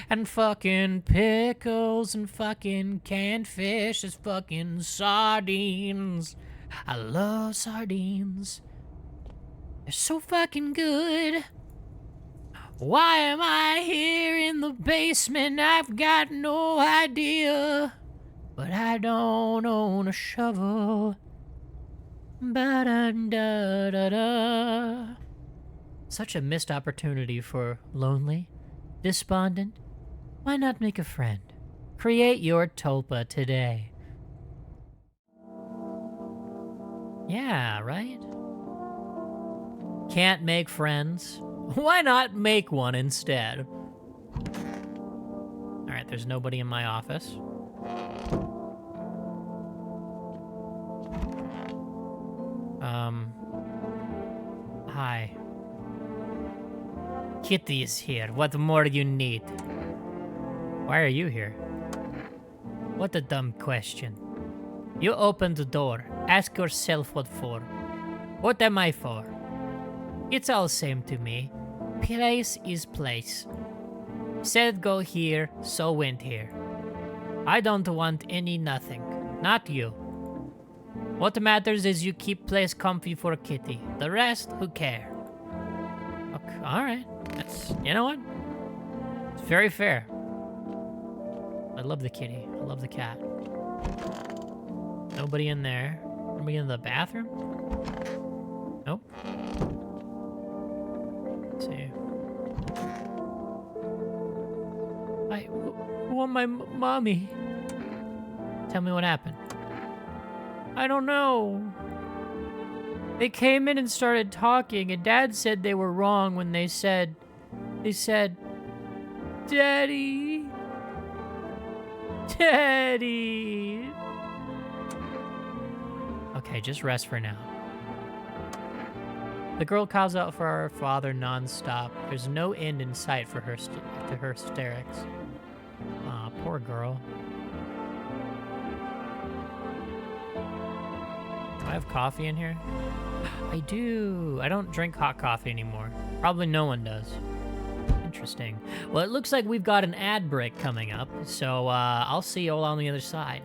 and fucking pickles and fucking canned fish. There's fucking sardines. I love sardines. They're so fucking good. Why am I here in the basement? I've got no idea. But I don't own a shovel. Ba-da-da-da-da. Such a missed opportunity for lonely, despondent. Why not make a friend? Create your tulpa today. Yeah, right? Can't make friends? Why not make one instead? Alright, there's nobody in my office. Hi. Kitty is here. What more do you need? Why are you here? What a dumb question. You open the door. Ask yourself what for. What am I for? It's all same to me. Place is place. Said go here, so went here. I don't want any nothing. Not you. What matters is you keep place comfy for Kitty. The rest, who care? Okay, alright. That's, you know what? It's very fair. I love the kitty. I love the cat. Nobody in there. Nobody in the bathroom? Nope. Let's see. I want my mommy. Tell me what happened. I don't know. They came in and started talking, and Dad said they were wrong when they said, Daddy. Daddy. Okay, just rest for now. The girl calls out for her father nonstop. There's no end in sight for her to her hysterics. Aw, poor girl. Do I have coffee in here? I do. I don't drink hot coffee anymore. Probably no one does. Interesting. Well, it looks like we've got an ad break coming up, so I'll see you all on the other side.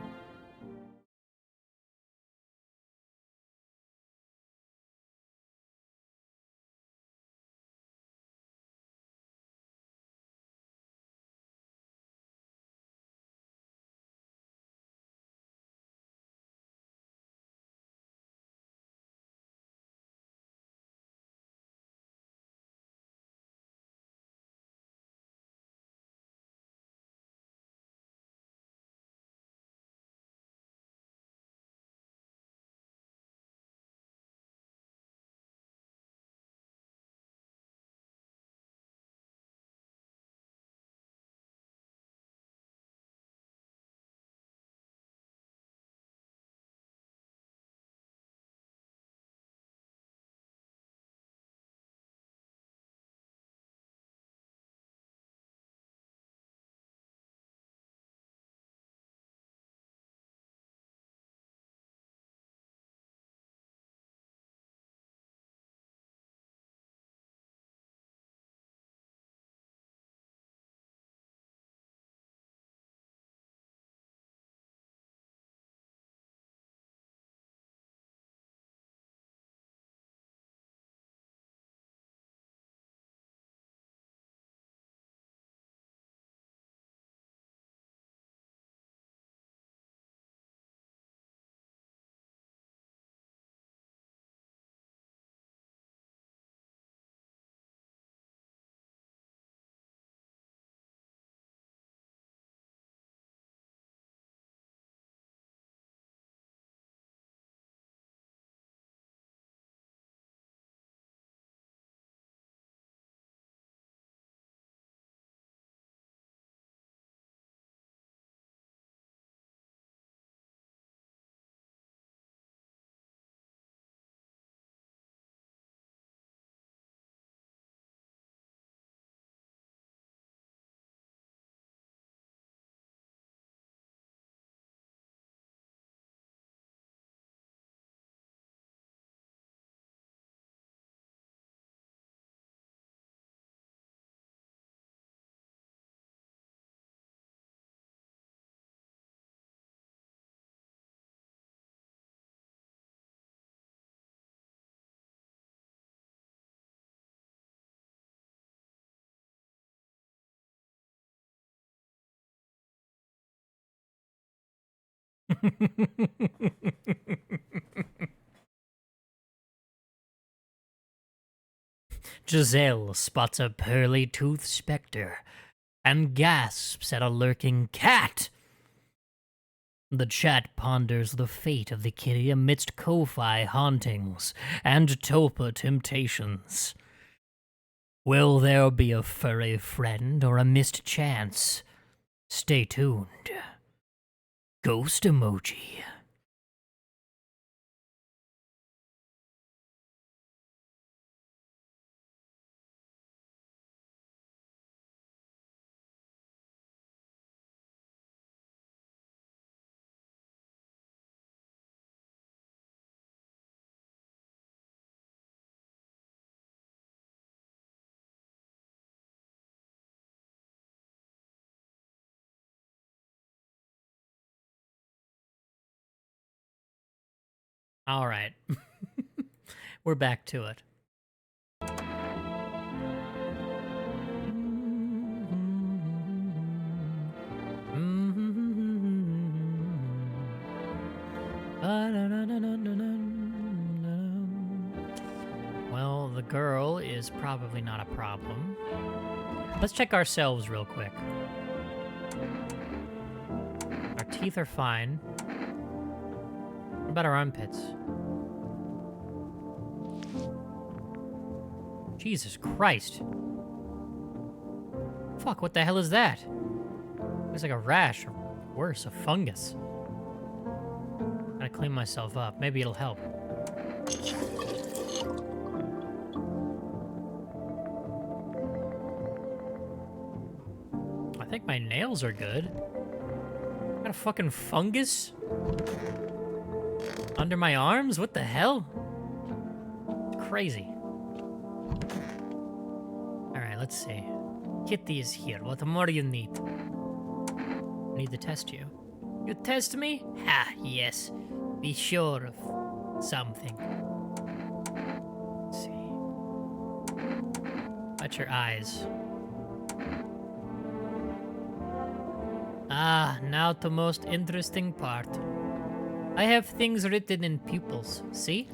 Giselle spots a pearly-toothed specter and gasps at a lurking cat. The chat ponders the fate of the kitty amidst kofi hauntings and topa temptations. Will there be a furry friend or a missed chance? Stay tuned. Ghost emoji. All right. We're back to it. Well, the girl is probably not a problem. Let's check ourselves real quick. Our teeth are fine. What about our armpits? Jesus Christ. Fuck, what the hell is that? Looks like a rash, or worse, a fungus. Gotta clean myself up. Maybe it'll help. I think my nails are good. Got a fucking fungus? Under my arms? What the hell? It's crazy. Alright, let's see. Kitty is here. What more do you need? I need to test you. You test me? Ha, yes. Be sure of something. Let's see. Watch your eyes. Ah, now the most interesting part. I have things written in pupils, see?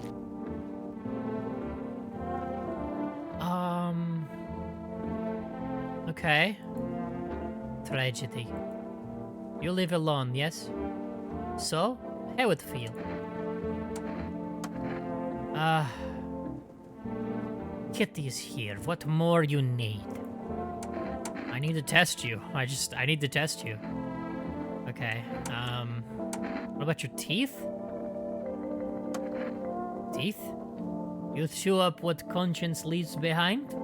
Okay. Tragedy. You live alone, yes? So, how it feel? Kitty is here. What more you need? I need to test you. I need to test you. Okay, what about your teeth? Teeth? You chew up what conscience leaves behind?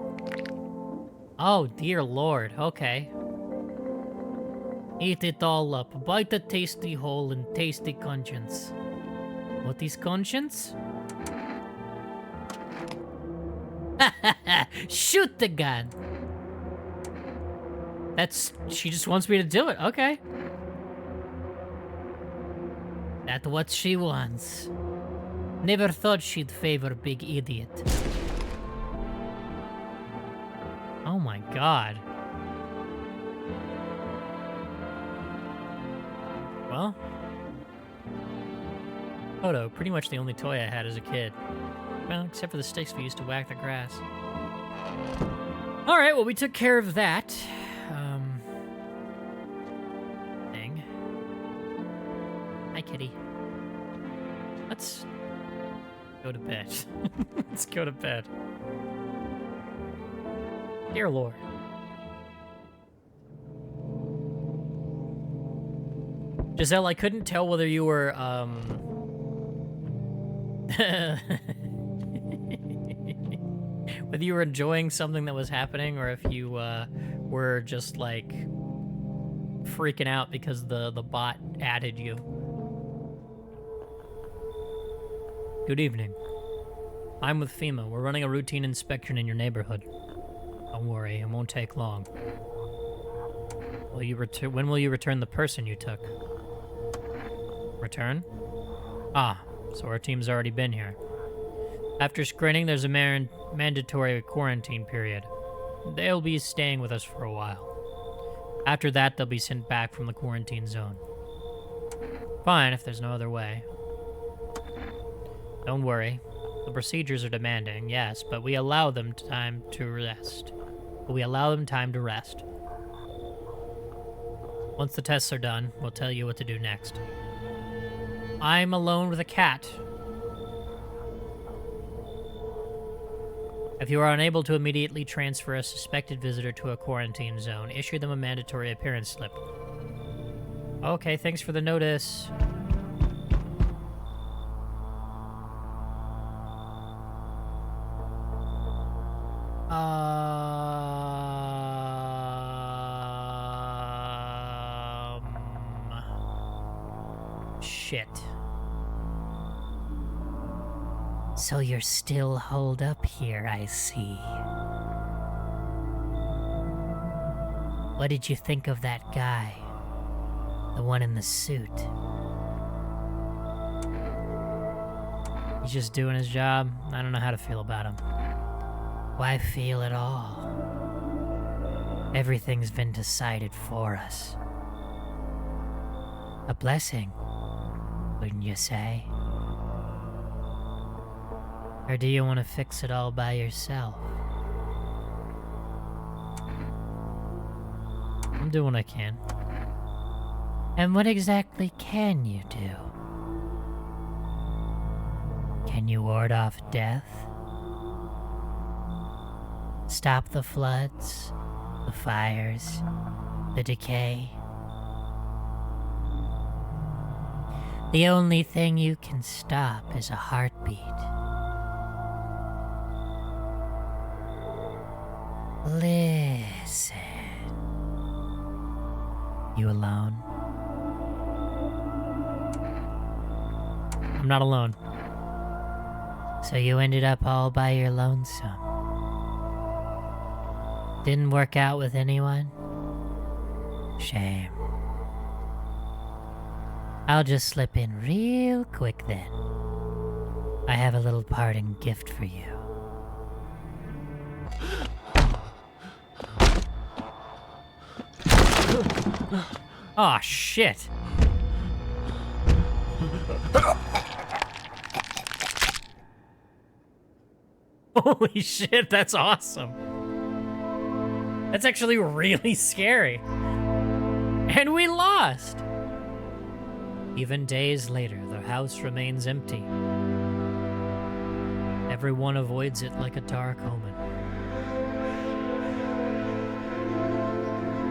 Oh, dear lord, okay. Eat it all up. Bite the tasty hole and tasty conscience. What is conscience? Shoot the gun! She just wants me to do it, okay. That's what she wants. Never thought she'd favor big idiot. Oh my god. Well. Photo, pretty much the only toy I had as a kid. Well, except for the sticks we used to whack the grass. Alright, well we took care of that. Thing. Hi, kitty. Let's go to bed. Let's go to bed. Dear Lord. Giselle, I couldn't tell whether you were, whether you were enjoying something that was happening or if you, were just, like, freaking out because the bot added you. Good evening. I'm with FEMA. We're running a routine inspection in your neighborhood. Don't worry, it won't take long. When will you return the person you took? Return? Ah, so our team's already been here. After screening, there's a mandatory quarantine period. They'll be staying with us for a while. After that, they'll be sent back from the quarantine zone. Fine, if there's no other way. Don't worry. The procedures are demanding, yes, but we allow them time to rest. Once the tests are done, we'll tell you what to do next. I'm alone with a cat. If you are unable to immediately transfer a suspected visitor to a quarantine zone, issue them a mandatory appearance slip. Okay, thanks for the notice. Shit. So you're still holed up here, I see. What did you think of that guy? The one in the suit? He's just doing his job. I don't know how to feel about him. Why feel at all? Everything's been decided for us. A blessing, wouldn't you say? Or do you want to fix it all by yourself? I'm doing what I can. And what exactly can you do? Can you ward off death? Stop the floods, the fires, the decay? The only thing you can stop is a heartbeat. Listen. You alone? I'm not alone. So you ended up all by your lonesome. Didn't work out with anyone? Shame. I'll just slip in real quick then. I have a little parting gift for you. Oh, shit. Holy shit, that's awesome. That's actually really scary. And we lost. Even days later, the house remains empty. Everyone avoids it like a dark omen.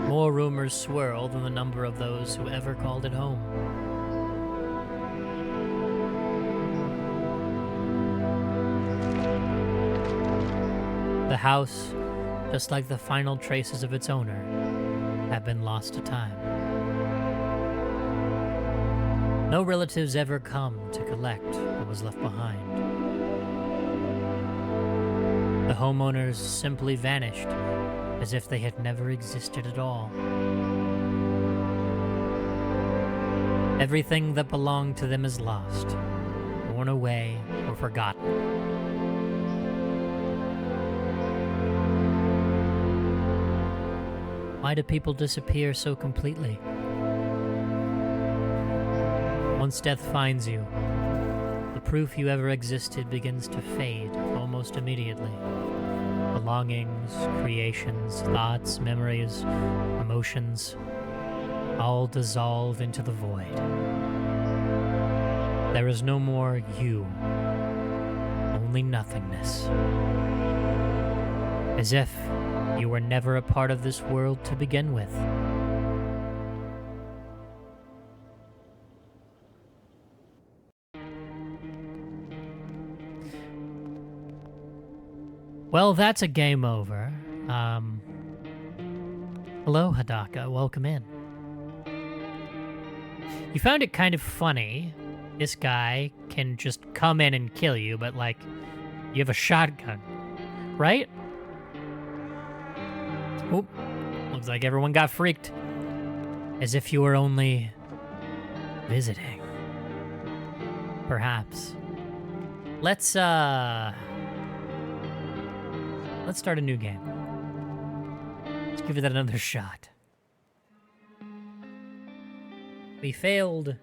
More rumors swirl than the number of those who ever called it home. The house, just like the final traces of its owner, have been lost to time. No relatives ever come to collect what was left behind. The homeowners simply vanished, as if they had never existed at all. Everything that belonged to them is lost, worn away, or forgotten. Why do people disappear so completely? Once death finds you, the proof you ever existed begins to fade almost immediately. Belongings, creations, thoughts, memories, emotions, all dissolve into the void. There is no more you, only nothingness. As if you were never a part of this world to begin with. Well, that's a game over. Hello, Hadaka. Welcome in. You found it kind of funny. This guy can just come in and kill you, but, like, you have a shotgun, right? Oop. Looks like everyone got freaked. As if you were only visiting. Perhaps. Let's start a new game. Let's give it another shot. We failed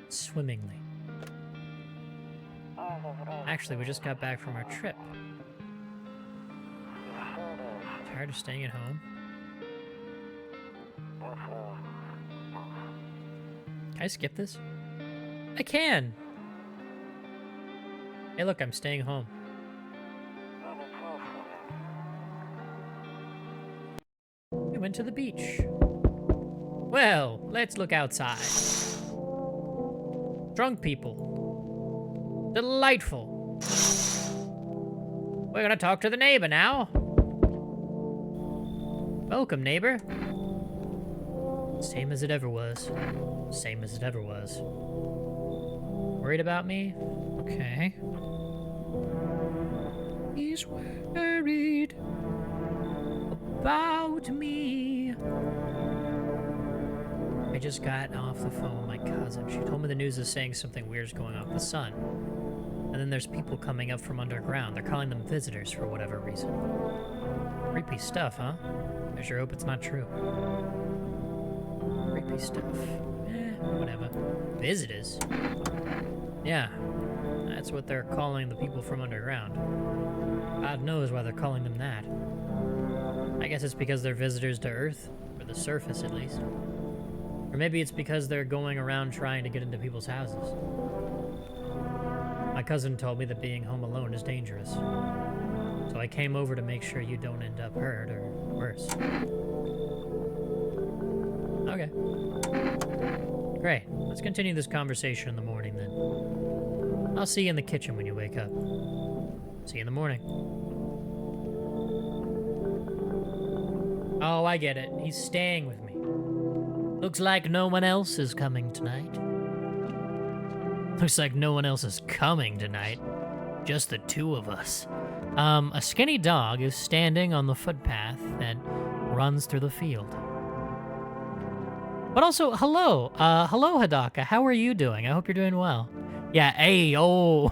swimmingly. Actually, we just got back from our trip. Tired of staying at home? Can I skip this? I can! Hey look, I'm staying home. We went to the beach. Well, let's look outside. Drunk people. Delightful. We're gonna talk to the neighbor now. Welcome, neighbor. Same as it ever was. Same as it ever was. Worried about me? Okay. He's worried about me. I just got off the phone with my cousin. She told me the news is saying something weird's going on with the sun. And then there's people coming up from underground. They're calling them visitors for whatever reason. Creepy stuff, huh? I sure hope it's not true. Creepy stuff. Whatever. Visitors? Yeah, that's what they're calling the people from underground. God knows why they're calling them that. I guess it's because they're visitors to Earth, or the surface at least. Or maybe it's because they're going around trying to get into people's houses. My cousin told me that being home alone is dangerous. So I came over to make sure you don't end up hurt or worse. Okay. Great. Let's continue this conversation in the morning then. I'll see you in the kitchen when you wake up. See you in the morning. Oh, I get it. He's staying with me. Looks like no one else is coming tonight. Looks like no one else is coming tonight. Just the two of us. A skinny dog is standing on the footpath that runs through the field. But also, hello. Hello, Hidaka. How are you doing? I hope you're doing well. Yeah, hey, oh.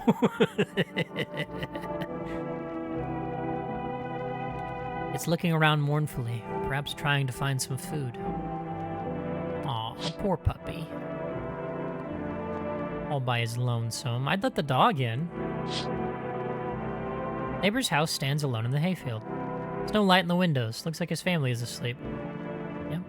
It's looking around mournfully, perhaps trying to find some food. Aw, poor puppy. All by his lonesome. I'd let the dog in. Neighbor's house stands alone in the hayfield. There's no light in the windows. Looks like his family is asleep. Yep.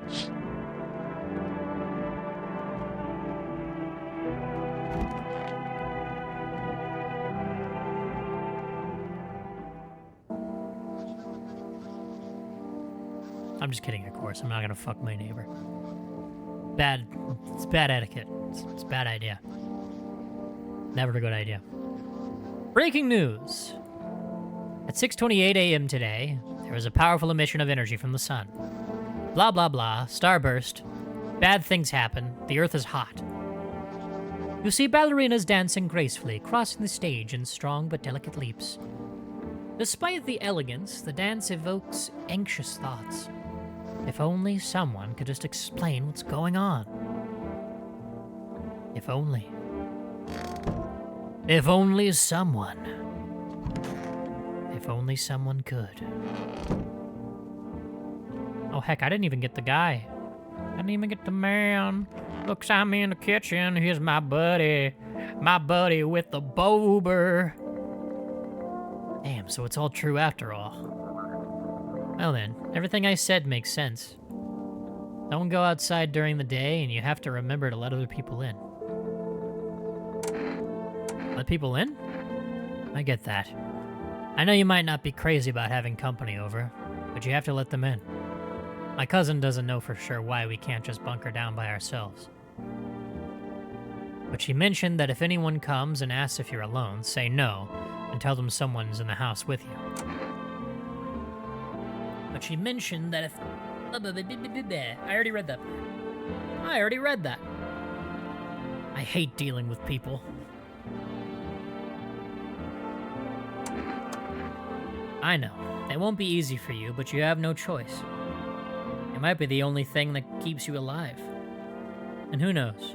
I'm just kidding, of course. I'm not gonna fuck my neighbor. It's bad etiquette. It's a bad idea. Never a good idea. Breaking news. At 6:28 a.m. today, there was a powerful emission of energy from the sun. Blah, blah, blah. Starburst. Bad things happen. The earth is hot. You see ballerinas dancing gracefully, crossing the stage in strong but delicate leaps. Despite the elegance, the dance evokes anxious thoughts. If only someone could just explain what's going on. If only. If only someone. If only someone could. Oh heck, I didn't even get the guy. I didn't even get the man. Looks, I'm in the kitchen. Here's my buddy. My buddy with the bober. Damn, so it's all true after all. Well then, everything I said makes sense. Don't go outside during the day, and you have to remember to let other people in. Let people in? I get that. I know you might not be crazy about having company over, but you have to let them in. My cousin doesn't know for sure why we can't just bunker down by ourselves. But she mentioned that if anyone comes and asks if you're alone, say no, and tell them someone's in the house with you. But she mentioned that if... I already read that. I already read that. I hate dealing with people. I know. It won't be easy for you, but you have no choice. It might be the only thing that keeps you alive. And who knows?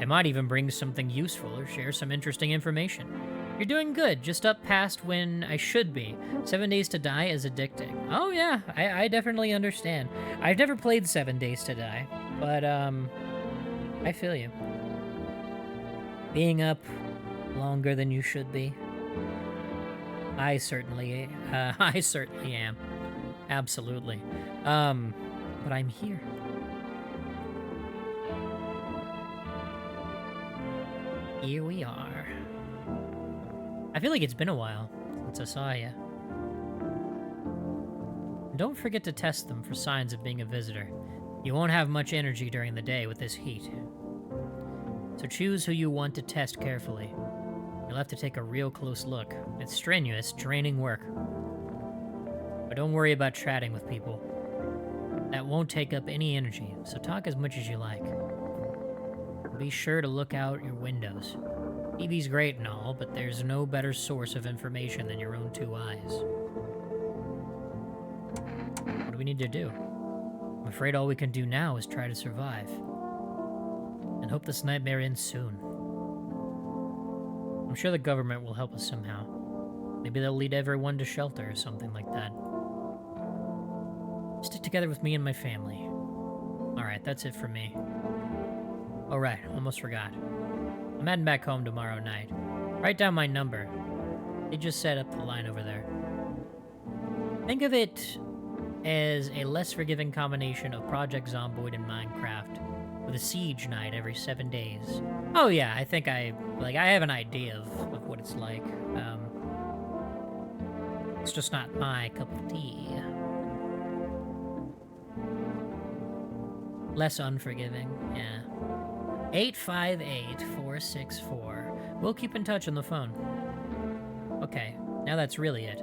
It might even bring something useful or share some interesting information. You're doing good, just up past when I should be. 7 Days to Die is addicting. Oh yeah, I definitely understand. I've never played 7 Days to Die, but I feel you. Being up longer than you should be. I certainly am. Absolutely. But I'm here. Here we are. I feel like it's been a while since I saw you. Don't forget to test them for signs of being a visitor. You won't have much energy during the day with this heat. So choose who you want to test carefully. You'll have to take a real close look. It's strenuous, draining work. But don't worry about chatting with people. That won't take up any energy, so talk as much as you like. Be sure to look out your windows. TV's great and all, but there's no better source of information than your own two eyes. What do we need to do? I'm afraid all we can do now is try to survive. And hope this nightmare ends soon. I'm sure the government will help us somehow. Maybe they'll lead everyone to shelter or something like that. Stick together with me and my family. Alright, that's it for me. Oh right, almost forgot. I'm heading back home tomorrow night. Write down my number. They just set up the line over there. Think of it as a less forgiving combination of Project Zomboid and Minecraft, with a siege night every 7 days. Oh yeah, I think I have an idea of what it's like. It's just not my cup of tea. Less unforgiving, yeah. 858-464. We'll keep in touch on the phone. Okay, now that's really it.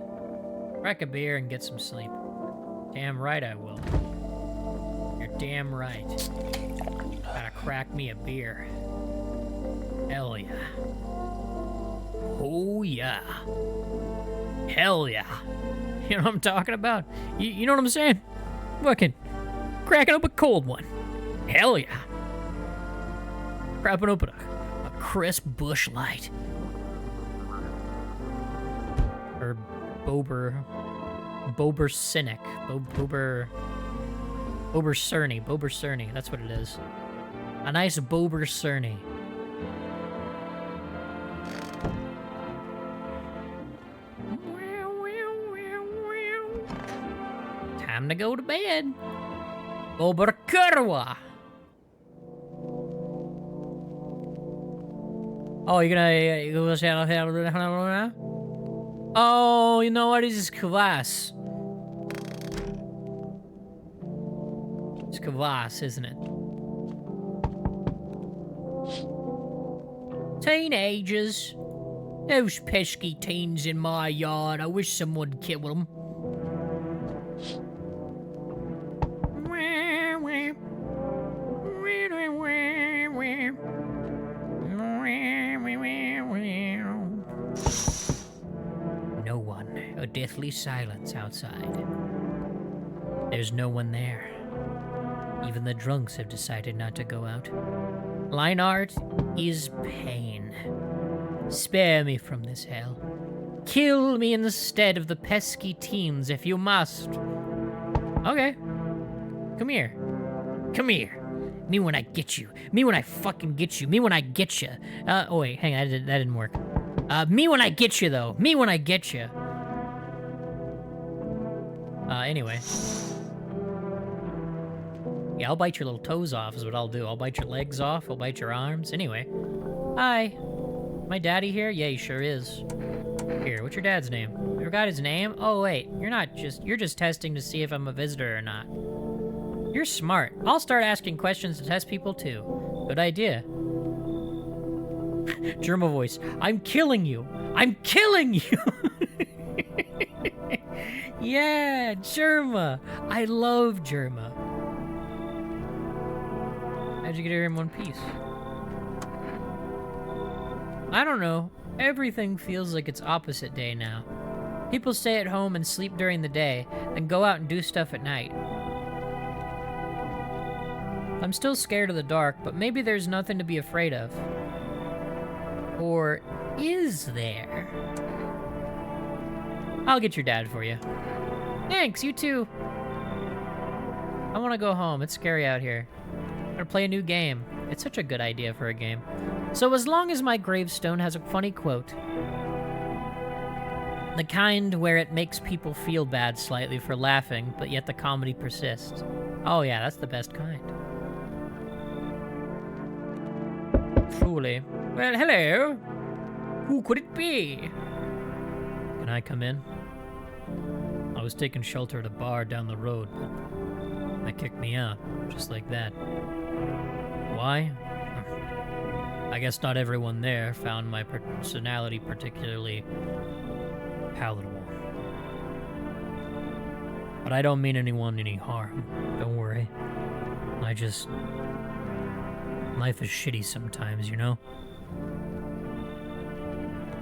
Crack a beer and get some sleep. Damn right I will. You're damn right. Gotta crack me a beer. Hell yeah. Oh yeah. Hell yeah. You know what I'm talking about? You know what I'm saying? Fucking cracking up a cold one. Hell yeah. Cracking open a crisp Bush Light. Or Bober Cynic. Bober Cerny. That's what it is. A nice Bober Cerny. Time to go to bed. Bober Kurwa. Oh, you're gonna go say now? Oh, you know what? This is kvass. It's kvass, isn't it? Teenagers. Those pesky teens in my yard. I wish someone would kill them. No one. A deathly silence outside. There's no one there. Even the drunks have decided not to go out. Line art is pain. Spare me from this hell. Kill me instead of the pesky teens if you must. Okay. Come here. Come here. Me when I get you. Me when I fucking get you. Me when I get you. Oh wait, hang on, that didn't work. Me when I get you though. Me when I get you. Anyway. Yeah, I'll bite your little toes off is what I'll do. I'll bite your legs off. I'll bite your arms. Anyway. Hi. My daddy here? Yeah, he sure is. Here, what's your dad's name? You forgot his name? Oh, wait. You're just testing to see if I'm a visitor or not. You're smart. I'll start asking questions to test people, too. Good idea. Germa voice. I'm killing you. I'm killing you. Yeah, Germa. I love Germa. How'd you get here in one piece? I don't know. Everything feels like it's opposite day now. People stay at home and sleep during the day, then go out and do stuff at night. I'm still scared of the dark, but maybe there's nothing to be afraid of. Or is there? I'll get your dad for you. Thanks, you too. I want to go home. It's scary out here. I'm gonna play a new game. It's such a good idea for a game. So as long as my gravestone has a funny quote, the kind where it makes people feel bad slightly for laughing, but yet the comedy persists. Oh yeah, that's the best kind. Truly. Well, hello. Who could it be? Can I come in? I was taking shelter at a bar down the road, but they kicked me out, just like that. Why? I guess not everyone there found my personality particularly palatable. But I don't mean anyone any harm. Don't worry. Life is shitty sometimes, you know?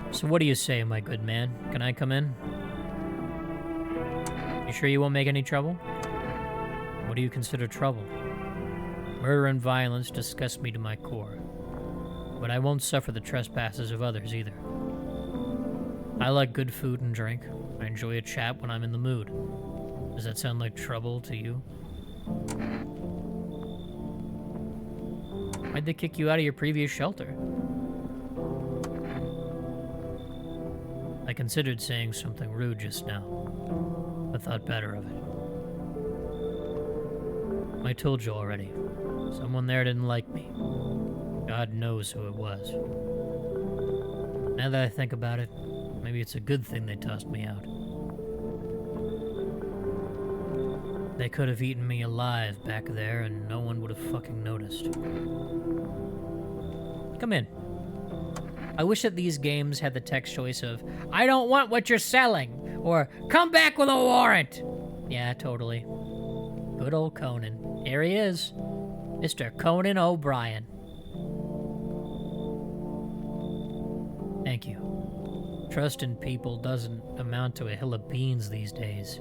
So what do you say, my good man? Can I come in? You sure you won't make any trouble? What do you consider trouble? Murder and violence disgust me to my core. But I won't suffer the trespasses of others either. I like good food and drink. I enjoy a chat when I'm in the mood. Does that sound like trouble to you? Why'd they kick you out of your previous shelter? I considered saying something rude just now, but thought better of it. I told you already. Someone there didn't like me. God knows who it was. Now that I think about it, maybe it's a good thing they tossed me out. They could have eaten me alive back there and no one would have fucking noticed. Come in. I wish that these games had the text choice of, I don't want what you're selling, or come back with a warrant. Yeah, totally. Good old Conan. Here he is. Mr. Conan O'Brien. Thank you. Trust in people doesn't amount to a hill of beans these days.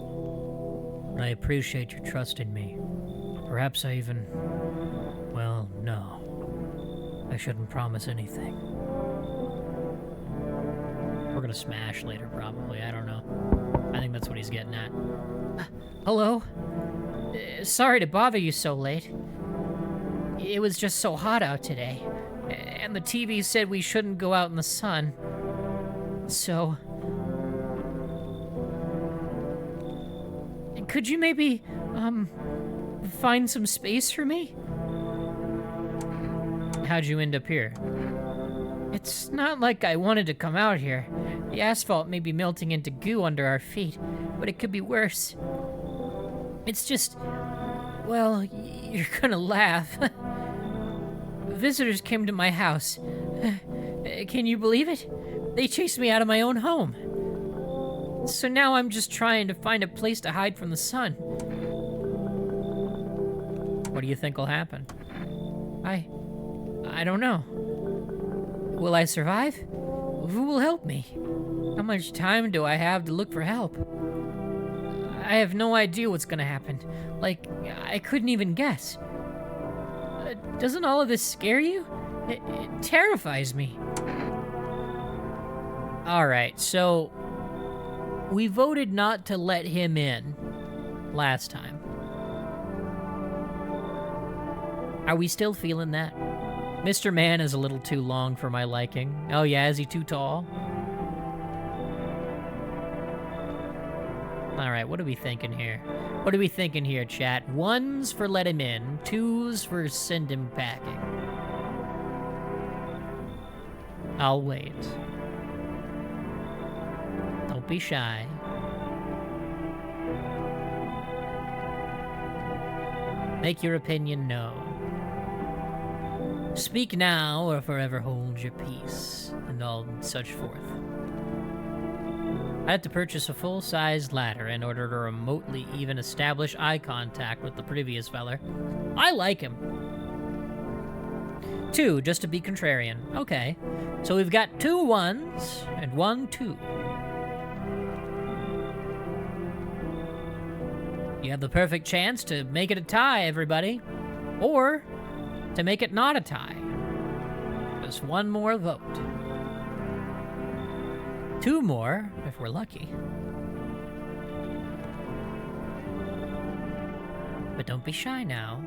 But I appreciate your trust in me. Perhaps I even... Well, no. I shouldn't promise anything. We're gonna smash later, probably. I don't know. I think that's what he's getting at. Hello? Sorry to bother you so late. It was just so hot out today. And the TV said we shouldn't go out in the sun. So... Could you maybe, find some space for me? How'd you end up here? It's not like I wanted to come out here. The asphalt may be melting into goo under our feet, but it could be worse. It's just... Well, you're gonna laugh. Visitors came to my house. Can you believe it? They chased me out of my own home. So now I'm just trying to find a place to hide from the sun. What do you think will happen? I don't know. Will I survive? Who will help me? How much time do I have to look for help? I have no idea what's gonna happen. Like, I couldn't even guess. Doesn't all of this scare you? It terrifies me. Alright, so... We voted not to let him in last time. Are we still feeling that? Mr. Man is a little too long for my liking. Oh yeah, is he too tall? Alright, what are we thinking here? What are we thinking here, chat? 1s for let him in, 2s for send him packing. I'll wait. Don't be shy. Make your opinion known. Speak now or forever hold your peace, and all such forth. I had to purchase a full-sized ladder in order to remotely even establish eye contact with the previous feller. I like him. 2, just to be contrarian. Okay, so we've got 2 1s and 1 2. You have the perfect chance to make it a tie, everybody. Or to make it not a tie. Just 1 more vote. 2 more, if we're lucky. But don't be shy now.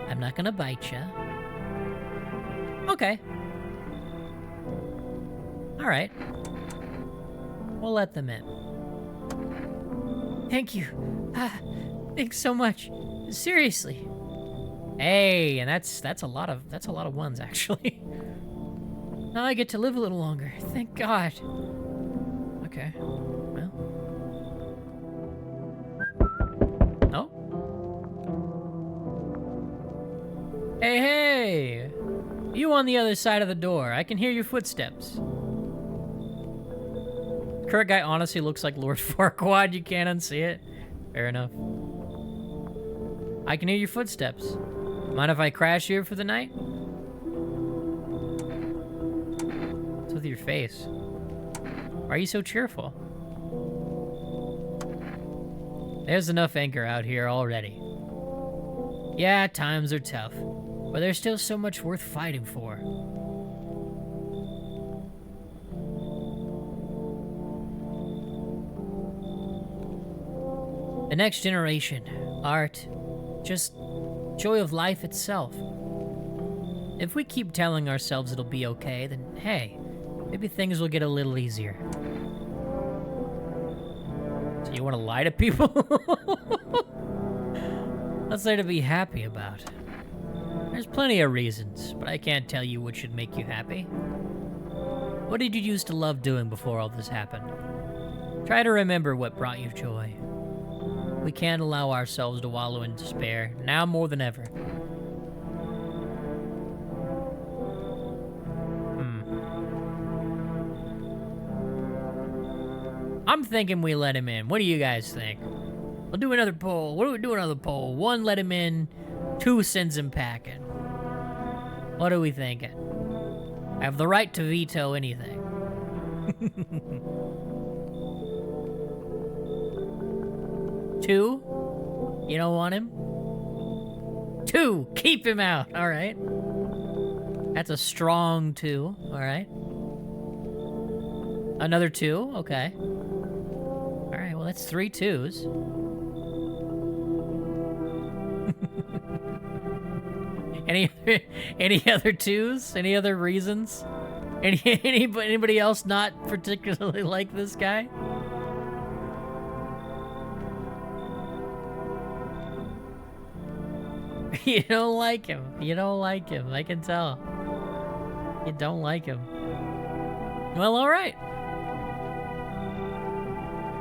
I'm not gonna bite you. Okay. Alright. We'll let them in. Thank you. Thanks so much. Seriously. Hey, and that's a lot of ones actually. Now I get to live a little longer. Thank God. Okay. Well. Oh. Hey, hey! You on the other side of the door. I can hear your footsteps. Current guy honestly looks like Lord Farquaad. You can't unsee it. Fair enough. I can hear your footsteps. Mind if I crash here for the night? What's with your face? Why are you so cheerful? There's enough anger out here already. Yeah, times are tough, but there's still so much worth fighting for. The next generation, art, just joy of life itself. If we keep telling ourselves it'll be okay, then hey, maybe things will get a little easier. So you want to lie to people? What's there to be happy about? There's plenty of reasons, but I can't tell you what should make you happy. What did you used to love doing before all this happened? Try to remember what brought you joy. We can't allow ourselves to wallow in despair, now more than ever. I'm thinking we let him in. What do you guys think? We'll do another poll. What do we do another poll? 1, let him in. 2, sends him packing. What are we thinking? I have the right to veto anything. 2? You don't want him? 2, keep him out. All right. That's a strong 2. All right. Another 2. Okay. All right. Well, that's 3 2s. Any other 2s? Any other reasons? Anybody else not particularly like this guy? You don't like him. You don't like him. I can tell. You don't like him. Well, all right.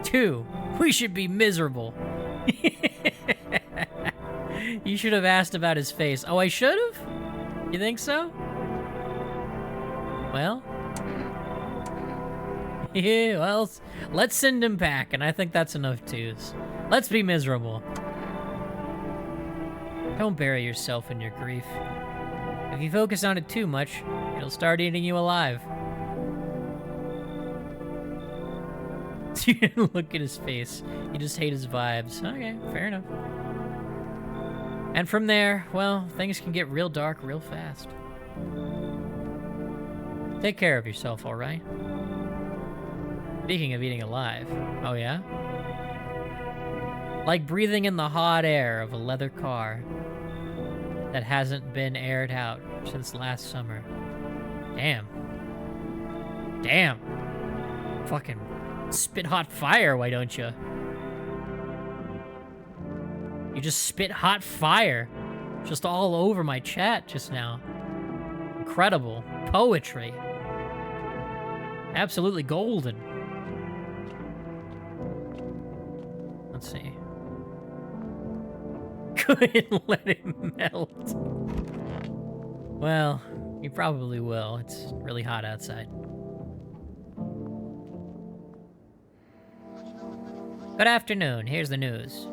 2. We should be miserable. You should have asked about his face. Oh, I should have? You think so? Well. Yeah, well, let's send him back, and I think that's enough 2s. Let's be miserable. Don't bury yourself in your grief. If you focus on it too much, it'll start eating you alive. You didn't look at his face. You just hate his vibes. Okay, fair enough. And from there, well, things can get real dark real fast. Take care of yourself, alright? Speaking of eating alive, oh yeah? Like breathing in the hot air of a leather car that hasn't been aired out since last summer. Damn. Damn. Fucking spit hot fire, why don't you? You just spit hot fire just all over my chat just now. Incredible. Poetry. Absolutely golden. Let's see. Couldn't let it melt. Well, you probably will. It's really hot outside. Good afternoon. Here's the news.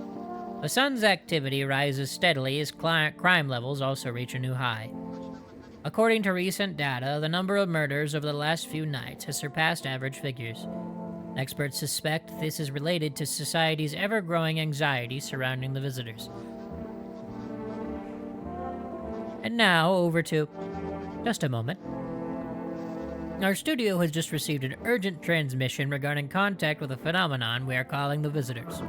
The sun's activity rises steadily as crime levels also reach a new high. According to recent data, the number of murders over the last few nights has surpassed average figures. Experts suspect this is related to society's ever-growing anxiety surrounding the visitors. And now, over to... just a moment. Our studio has just received an urgent transmission regarding contact with a phenomenon we are calling the visitors.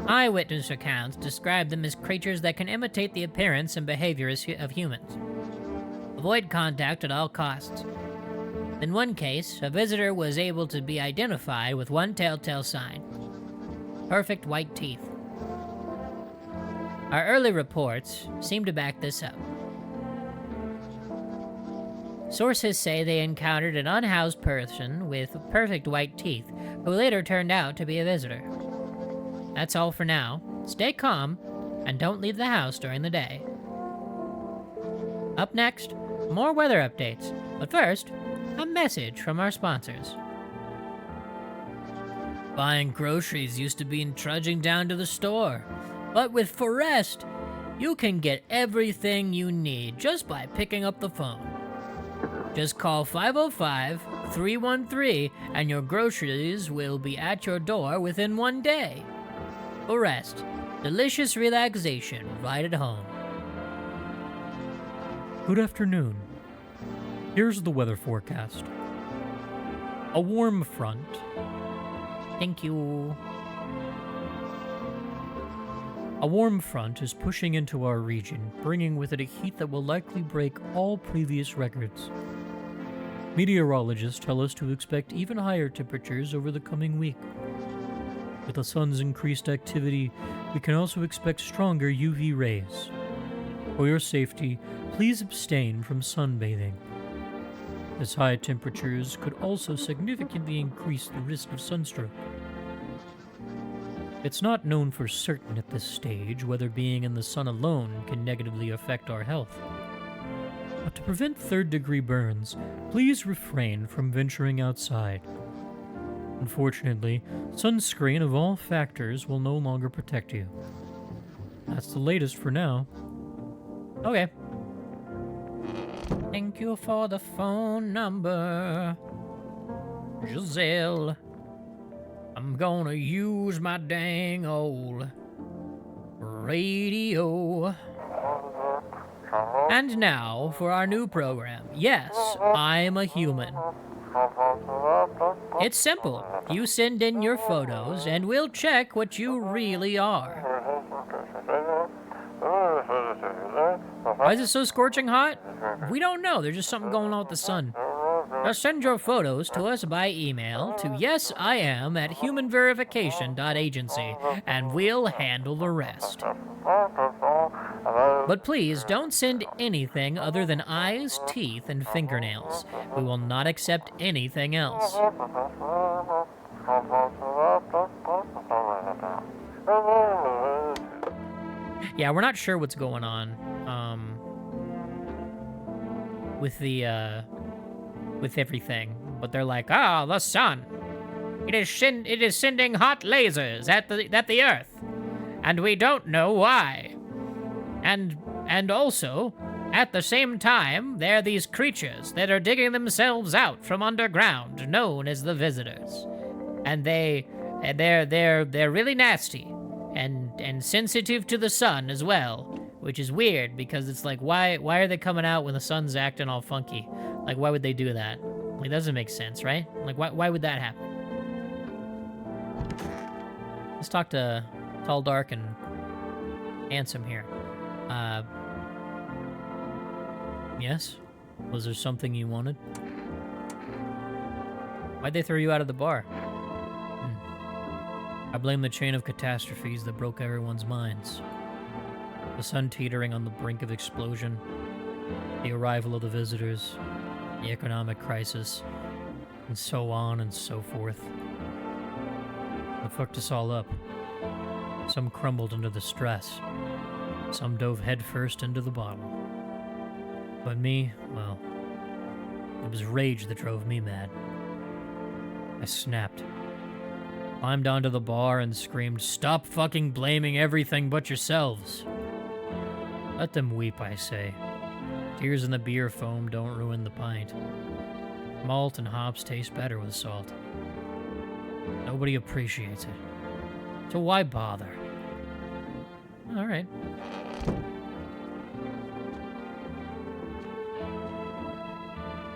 Eyewitness accounts describe them as creatures that can imitate the appearance and behavior of humans. Avoid contact at all costs. In one case, a visitor was able to be identified with one telltale sign: perfect white teeth. Our early reports seem to back this up. Sources say they encountered an unhoused person with perfect white teeth who later turned out to be a visitor. That's all for now. Stay calm and don't leave the house during the day. Up next, more weather updates. But first, a message from our sponsors. Buying groceries used to mean trudging down to the store. But with Forest, you can get everything you need just by picking up the phone. Just call 505-313 and your groceries will be at your door within 1 day. Forest, delicious relaxation right at home. Good afternoon. Here's the weather forecast. A warm front. Thank you. A warm front is pushing into our region, bringing with it a heat that will likely break all previous records. Meteorologists tell us to expect even higher temperatures over the coming week. With the sun's increased activity, we can also expect stronger UV rays. For your safety, please abstain from sunbathing. As high temperatures could also significantly increase the risk of sunstroke. It's not known for certain at this stage whether being in the sun alone can negatively affect our health. But to prevent third-degree burns, please refrain from venturing outside. Unfortunately, sunscreen of all factors will no longer protect you. That's the latest for now. Okay. Thank you for the phone number, Giselle. I'm gonna use my dang old radio. And now for our new program. Yes, I'm a human. It's simple. You send in your photos and we'll check what you really are. Why is it so scorching hot? We don't know. There's just something going on with the sun. Just send your photos to us by email to yesiam@humanverification.agency and we'll handle the rest. But please don't send anything other than eyes, teeth, and fingernails. We will not accept anything else. Yeah, we're not sure what's going on with everything, but they're like, the sun. It is sending hot lasers at the Earth, and we don't know why. And also, at the same time, there are these creatures that are digging themselves out from underground, known as the Vistors, and they're really nasty and sensitive to the sun as well, which is weird because it's like, why are they coming out when the sun's acting all funky? Like, why would they do that? Like, it doesn't make sense, right? Like, why would that happen? Let's talk to Tall, Dark, and Handsome here. Yes? Was there something you wanted? Why'd they throw you out of the bar? I blame the chain of catastrophes that broke everyone's minds. The sun teetering on the brink of explosion, the arrival of the visitors, the economic crisis, and so on and so forth. They fucked us all up. Some crumbled under the stress. Some dove headfirst into the bottle. But me, well, it was rage that drove me mad. I snapped. Climbed onto the bar and screamed, "Stop fucking blaming everything but yourselves." Let them weep, I say. Tears in the beer foam don't ruin the pint. Malt and hops taste better with salt. Nobody appreciates it. So why bother? All right.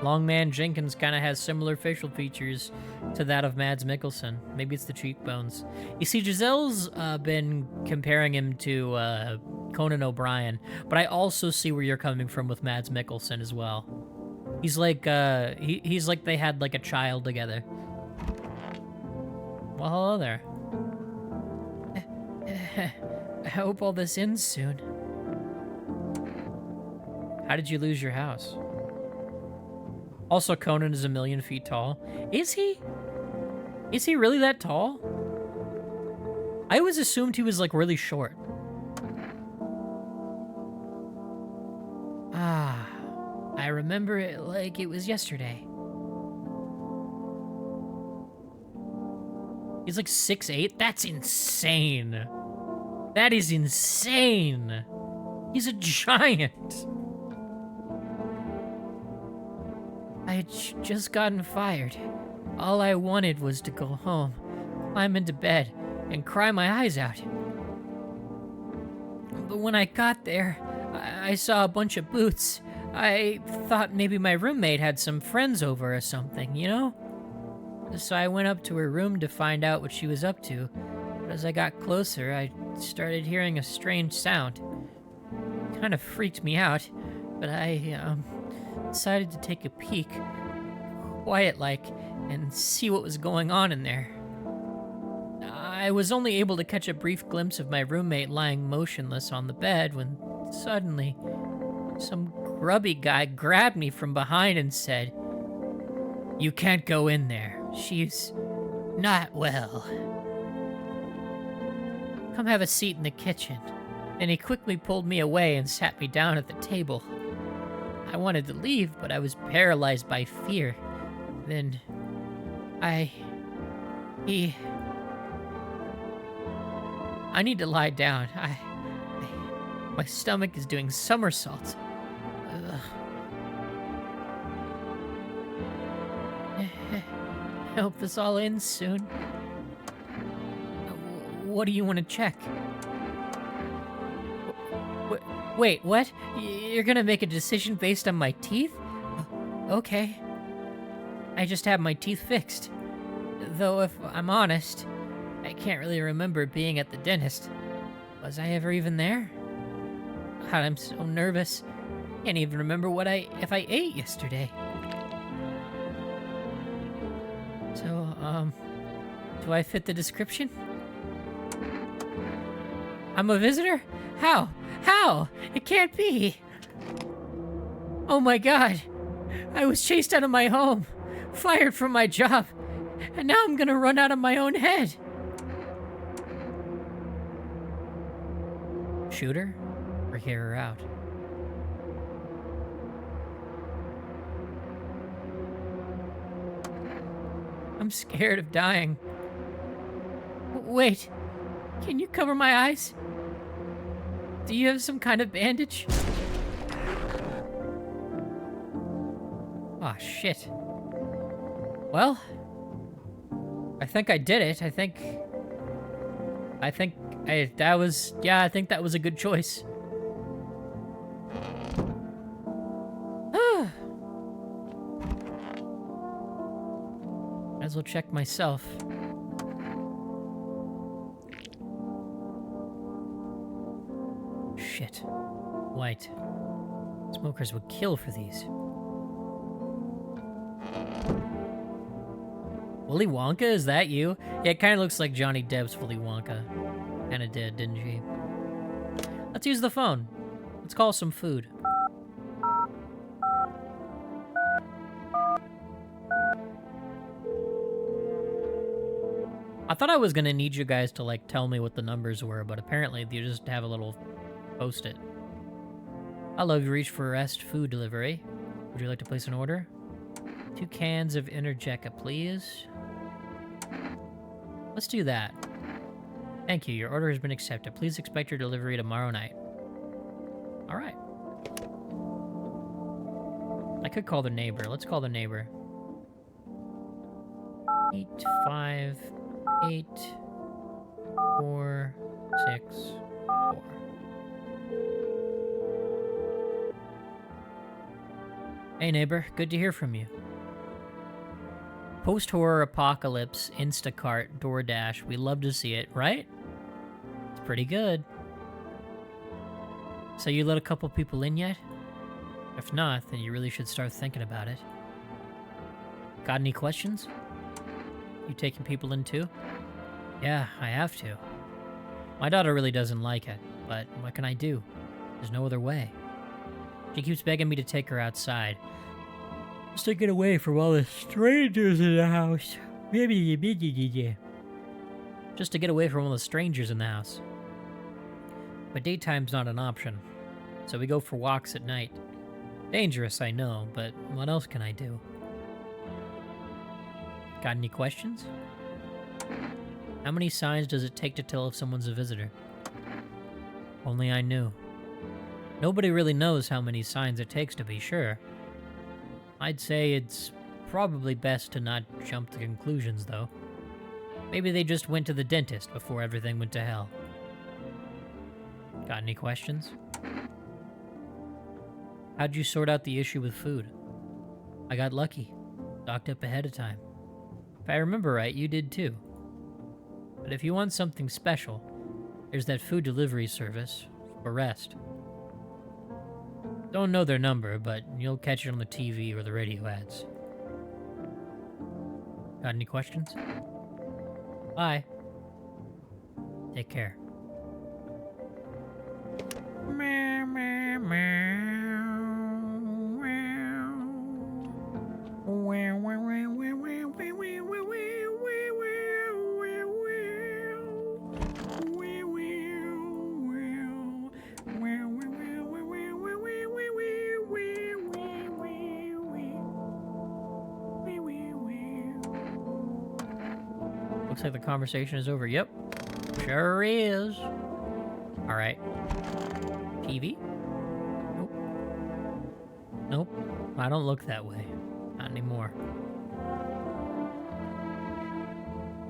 Longman Jenkins kind of has similar facial features to that of Mads Mikkelsen. Maybe it's the cheekbones. You see, Giselle's been comparing him to Conan O'Brien, but I also see where you're coming from with Mads Mikkelsen as well. He's like, he's like they had like a child together. Well, hello there. I hope all this ends soon. How did you lose your house? Also, Conan is 1,000,000 feet tall. Is he? Is he really that tall? I always assumed he was like really short. I remember it like it was yesterday. He's like 6'8". That's insane. That is insane. He's a giant. I had just gotten fired. All I wanted was to go home, climb into bed, and cry my eyes out. But when I got there, I saw a bunch of boots. I thought maybe my roommate had some friends over or something, you know? So I went up to her room to find out what she was up to. But as I got closer, I started hearing a strange sound. It kind of freaked me out, but I decided to take a peek, quiet-like, and see what was going on in there. I was only able to catch a brief glimpse of my roommate lying motionless on the bed when suddenly some grubby guy grabbed me from behind and said, "You can't go in there. She's not well. Come have a seat in the kitchen." And he quickly pulled me away and sat me down at the table. I wanted to leave, but I was paralyzed by fear. Then I need to lie down. My stomach is doing somersaults. Ugh. I hope this all ends soon. What do you want to check? Wait, what? You're gonna make a decision based on my teeth? Okay. I just had my teeth fixed. Though if I'm honest, I can't really remember being at the dentist. Was I ever even there? God, I'm so nervous. Can't even remember if I ate yesterday. So, do I fit the description? I'm a visitor? How? How? It can't be. Oh my god. I was chased out of my home, fired from my job, and now I'm gonna run out of my own head. Shoot her or hear her out? I'm scared of dying. Wait, can you cover my eyes? Do you have some kind of bandage? Oh, shit. Well, I think I did it. I think that was a good choice. Might as well check myself. Shit. White. Smokers would kill for these. Willy Wonka, is that you? Yeah, it kind of looks like Johnny Depp's Willy Wonka. Kinda did, didn't she? Let's use the phone. Let's call some food. I thought I was gonna need you guys to, like, tell me what the numbers were, but apparently you just have a little post-it. Hello, you've reached for Rest Food Delivery. Would you like to place an order? 2 cans of Energeca, please. Let's do that. Thank you, your order has been accepted. Please expect your delivery tomorrow night. Alright. I could call the neighbor. Let's call the neighbor. 858-464. Hey neighbor, good to hear from you. Post-horror apocalypse, Instacart, DoorDash. We love to see it, right? It's pretty good. So you let a couple people in yet? If not, then you really should start thinking about it. Got any questions? You taking people in too? Yeah, I have to. My daughter really doesn't like it, but what can I do? There's no other way. She keeps begging me to take her outside. Just to get away from all the strangers in the house. Just to get away from all the strangers in the house. But daytime's not an option, so we go for walks at night. Dangerous, I know, but what else can I do? Got any questions? How many signs does it take to tell if someone's a visitor? Only I knew. Nobody really knows how many signs it takes to be sure. I'd say it's probably best to not jump to conclusions, though. Maybe they just went to the dentist before everything went to hell. Got any questions? How'd you sort out the issue with food? I got lucky. Stocked up ahead of time. If I remember right, you did too. But if you want something special, there's that food delivery service for rest. Don't know their number, but you'll catch it on the TV or the radio ads. Got any questions? Bye. Take care. Looks like the conversation is over. Yep. Sure is. Alright. TV? Nope. Nope. I don't look that way. Not anymore.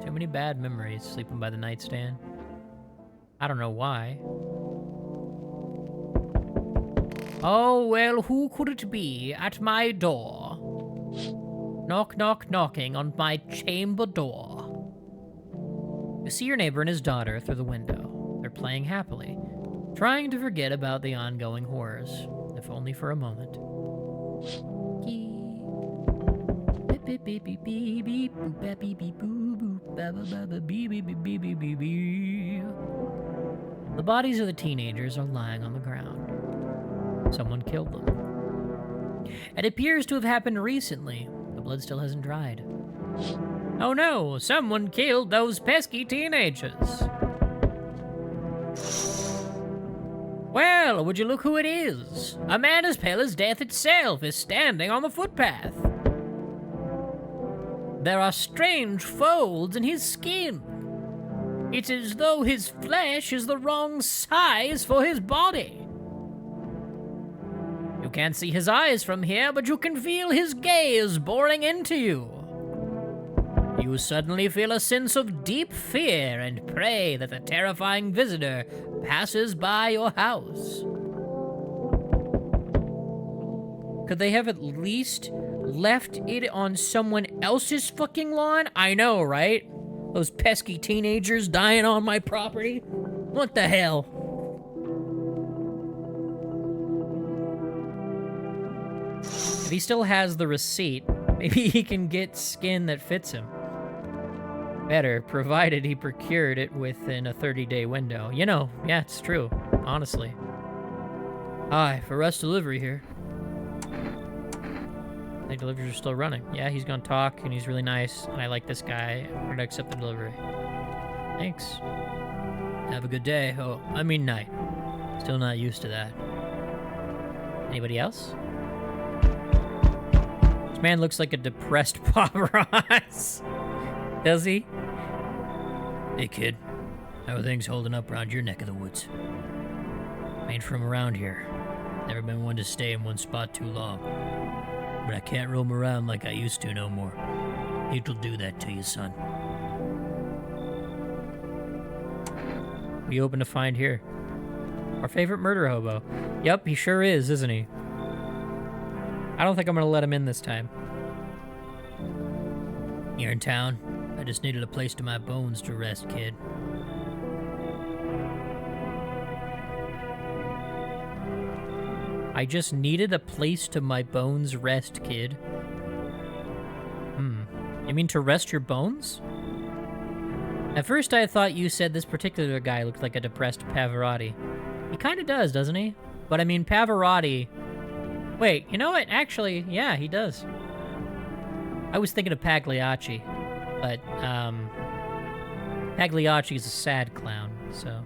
Too many bad memories sleeping by the nightstand. I don't know why. Oh, well, who could it be at my door? Knock, knock, knocking on my chamber door. You see your neighbor and his daughter through the window. They're playing happily, trying to forget about the ongoing horrors, if only for a moment. The bodies of the teenagers are lying on the ground. Someone killed them. It appears to have happened recently. The blood still hasn't dried. Oh no, someone killed those pesky teenagers. Well, would you look who it is? A man as pale as death itself is standing on the footpath. There are strange folds in his skin. It's as though his flesh is the wrong size for his body. You can't see his eyes from here, but you can feel his gaze boring into you. You suddenly feel a sense of deep fear and pray that the terrifying visitor passes by your house. Could they have at least left it on someone else's fucking lawn? I know, right? Those pesky teenagers dying on my property? What the hell? If he still has the receipt, maybe he can get skin that fits him. Better, provided he procured it within a 30-day window. You know, yeah, it's true, honestly. Hi, for Russ Delivery here. I think deliveries are still running. Yeah, he's gonna talk, and he's really nice, and I like this guy. I'm gonna accept the delivery. Thanks. Have a good day. Oh, I mean night. Still not used to that. Anybody else? This man looks like a depressed Bob Ross. Does he? Hey kid, how are things holding up around your neck of the woods? Ain't from around here. Never been one to stay in one spot too long. But I can't roam around like I used to no more. It'll do that to you, son. What you hoping to find here? Our favorite murder hobo. Yep, he sure is, isn't he? I don't think I'm gonna let him in this time. You're in town? I just needed a place to my bones to rest, kid. I just needed a place to my bones rest, kid. You mean to rest your bones? At first I thought you said this particular guy looked like a depressed Pavarotti. He kinda does, doesn't he? But I mean, Pavarotti... Wait, you know what? Actually, yeah, he does. I was thinking of Pagliacci, but, Pagliacci's a sad clown, so...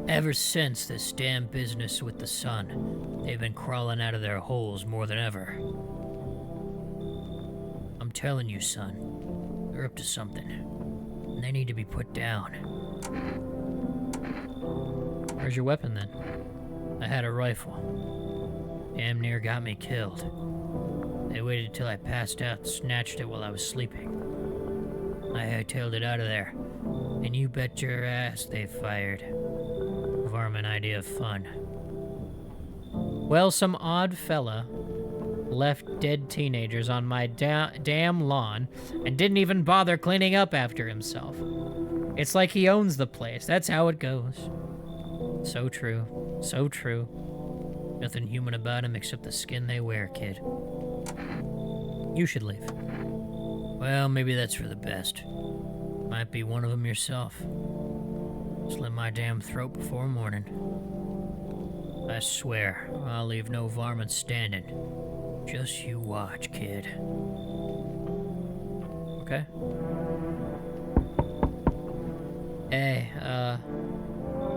Ever since this damn business with the sun, they've been crawling out of their holes more than ever. I'm telling you, son, they're up to something, and they need to be put down. Where's your weapon, then? I had a rifle. Damn near got me killed. They waited till I passed out and snatched it while I was sleeping. I hightailed it out of there, and you bet your ass they fired. Varmint idea of fun. Well, some odd fella left dead teenagers on my damn lawn and didn't even bother cleaning up after himself. It's like he owns the place. That's how it goes. So true. So true. Nothing human about him except the skin they wear, kid. You should leave. Well, maybe that's for the best. Might be one of them yourself. Slit my damn throat before morning. I swear, I'll leave no varmint standing. Just you watch, kid. Okay. Hey,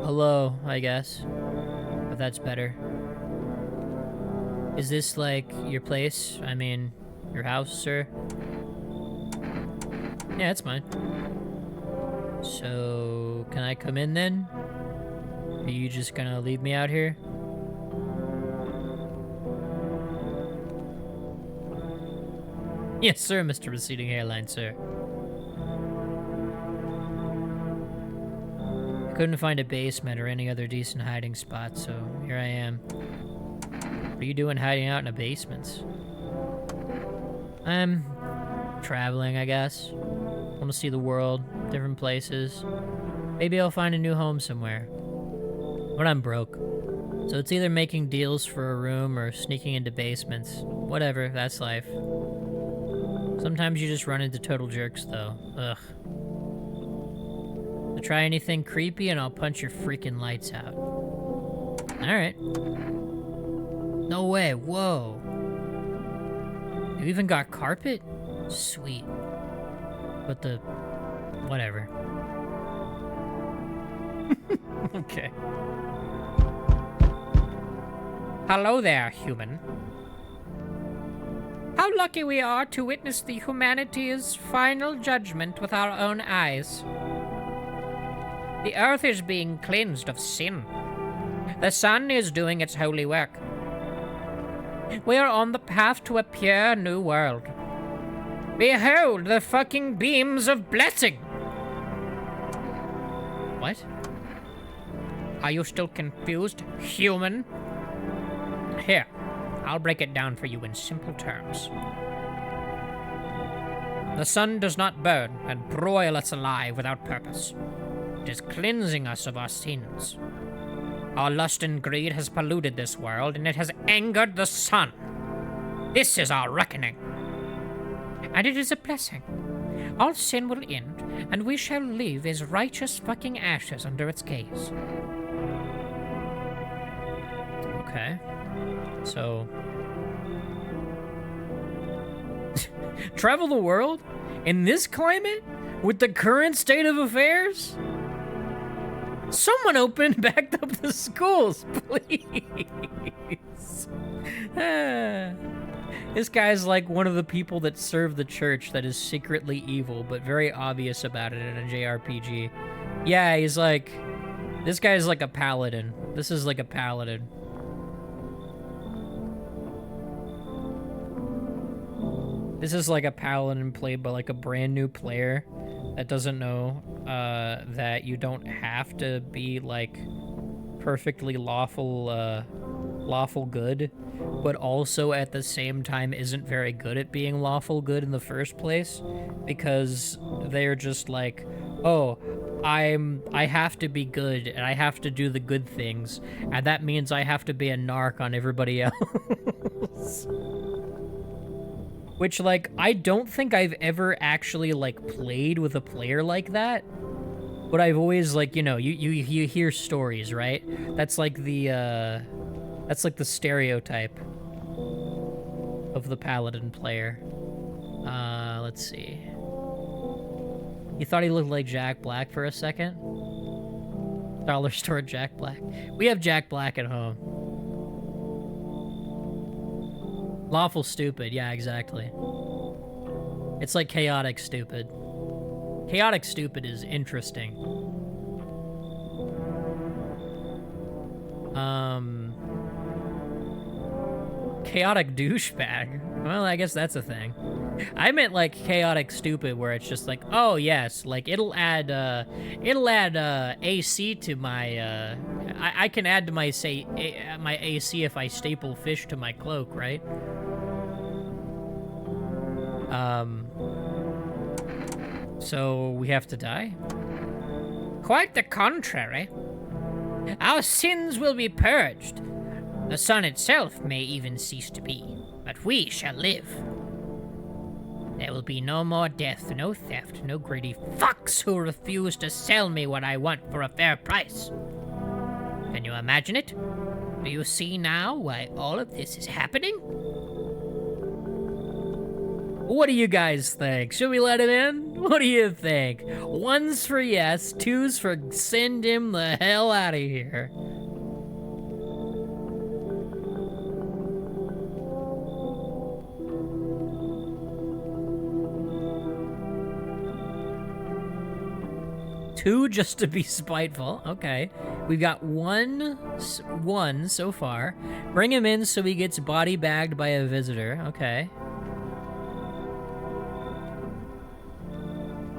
hello, I guess. If that's better. Is this, like, your place? I mean, your house, sir? Yeah, it's mine. So, can I come in then? Are you just gonna leave me out here? Yes, sir, Mr. Receding Hairline, sir. I couldn't find a basement or any other decent hiding spot, so here I am. What are you doing hiding out in a basement? I'm traveling, I guess. Want to see the world, different places. Maybe I'll find a new home somewhere. But I'm broke. So it's either making deals for a room or sneaking into basements. Whatever, that's life. Sometimes you just run into total jerks, though. Ugh. So try anything creepy and I'll punch your freaking lights out. Alright. No way, whoa. You even got carpet? Sweet. But the... whatever. Okay. Hello there, human. How lucky we are to witness the humanity's final judgment with our own eyes. The earth is being cleansed of sin. The sun is doing its holy work. We are on the path to a pure new world. Behold the fucking beams of blessing! What? Are you still confused, human? Here, I'll break it down for you in simple terms. The sun does not burn and broil us alive without purpose. It is cleansing us of our sins. Our lust and greed has polluted this world, and it has angered the sun. This is our reckoning. And it is a blessing. All sin will end, and we shall live as righteous fucking ashes under its gaze. Okay. So... travel the world? In this climate? With the current state of affairs? Someone open back up the schools, please. This guy's like one of the people that serve the church that is secretly evil, but very obvious about it in a JRPG. Yeah, he's like... this guy's like a paladin. This is like a paladin. This is like a paladin played by like a brand new player that doesn't know that you don't have to be like perfectly lawful good, but also at the same time isn't very good at being lawful good in the first place, because they're just like, oh, I have to be good, and I have to do the good things, and that means I have to be a narc on everybody else. Which, like, I don't think I've ever actually, like, played with a player like that. But I've always, like, you know, you hear stories, right? That's like the stereotype of the paladin player. Let's see. You thought he looked like Jack Black for a second? Dollar store Jack Black. We have Jack Black at home. Lawful stupid, yeah, exactly. It's like chaotic stupid. Chaotic stupid is interesting. Chaotic douchebag. Well, I guess that's a thing. I meant like chaotic stupid, where it's just like, oh yes, like it'll add AC to my I can add to my my AC if I staple fish to my cloak, right? So we have to die? Quite the contrary. Our sins will be purged. The sun itself may even cease to be, but we shall live. There will be no more death, no theft, no greedy fucks who refuse to sell me what I want for a fair price. Can you imagine it? Do you see now why all of this is happening? What do you guys think? Should we let him in? What do you think? 1's for yes, 2's for send him the hell out of here. Two just to be spiteful. Okay. We've got one so far. Bring him in so he gets body bagged by a visitor. Okay.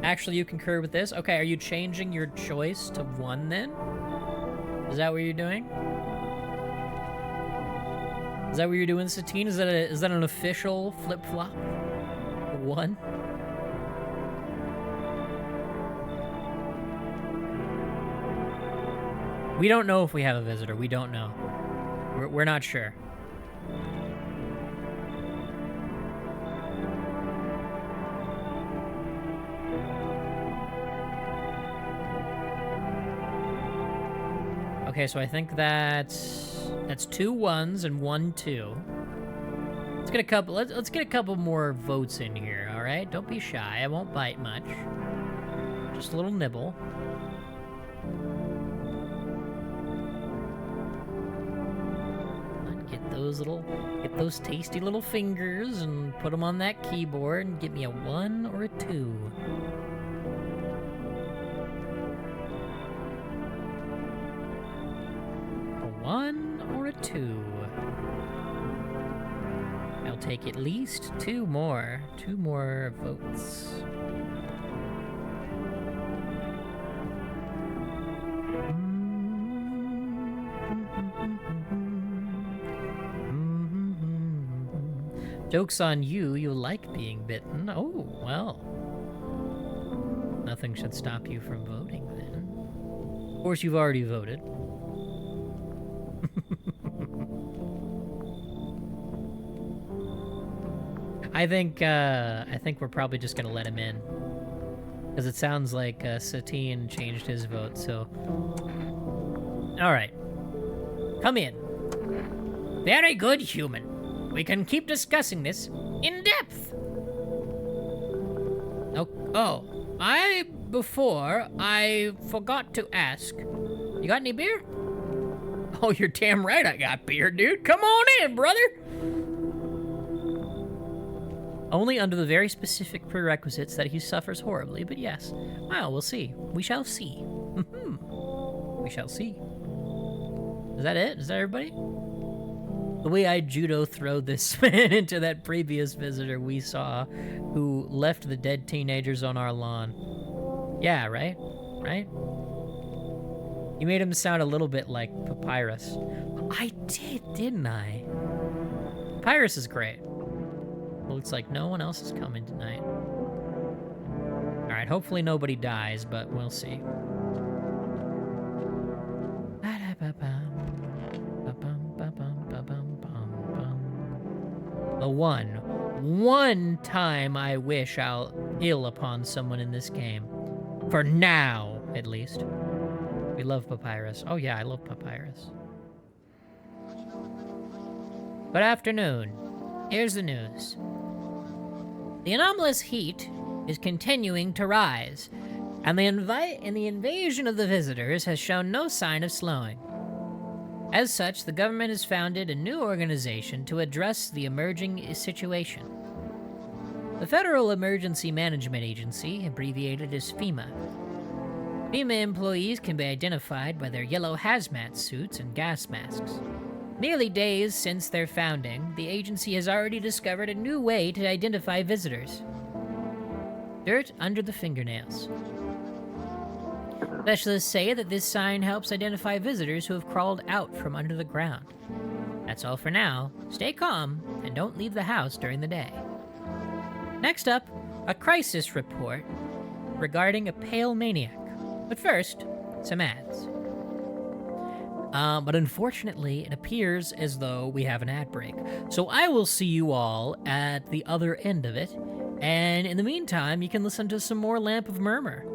Actually, you concur with this? Okay, are you changing your choice to 1 then? Is that what you're doing? Is that what you're doing, Satine? Is that an official flip-flop? 1? We don't know if we have a visitor. We don't know. We're not sure. Okay, so I think that's 2 1s and 1 2. Let's get a couple. Let's get a couple more votes in here. All right, don't be shy. I won't bite much. Just a little nibble. Get those tasty little fingers and put them on that keyboard and get me a 1 or a 2. A 1 or a 2. I'll take at least 2 more. 2 more votes. Joke's on you, you like being bitten. Oh, well. Nothing should stop you from voting then. Of course, you've already voted. I think we're probably just gonna let him in. Because it sounds like Satine changed his vote, so... Alright. Come in. Very good, human. We can keep discussing this in depth. I forgot to ask. You got any beer? Oh, you're damn right I got beer, dude. Come on in, brother. Only under the very specific prerequisites that he suffers horribly, but yes. Well, we'll see. We shall see. We shall see. Is that it? Is that everybody? The way I judo throwed this man into that previous visitor we saw who left the dead teenagers on our lawn. Yeah, right? Right? You made him sound a little bit like Papyrus. I did, didn't I? Papyrus is great. Looks like no one else is coming tonight. Alright, Alright, hopefully nobody dies, but we'll see. The one time I wish I'll ill upon someone in this game. For now, at least. We love Papyrus. Oh yeah, I love Papyrus. Good afternoon. Here's the news. The anomalous heat is continuing to rise, and the invasion of the visitors has shown no sign of slowing. As such, the government has founded a new organization to address the emerging situation. The Federal Emergency Management Agency, abbreviated as FEMA. FEMA employees can be identified by their yellow hazmat suits and gas masks. Merely days since their founding, the agency has already discovered a new way to identify visitors. Dirt under the fingernails. Specialists say that this sign helps identify visitors who have crawled out from under the ground. That's all for now. Stay calm and don't leave the house during the day. Next up, a crisis report regarding a pale maniac. But first, some ads. But unfortunately, it appears as though we have an ad break. So I will see you all at the other end of it. And in the meantime, you can listen to some more Lamp of Murmur.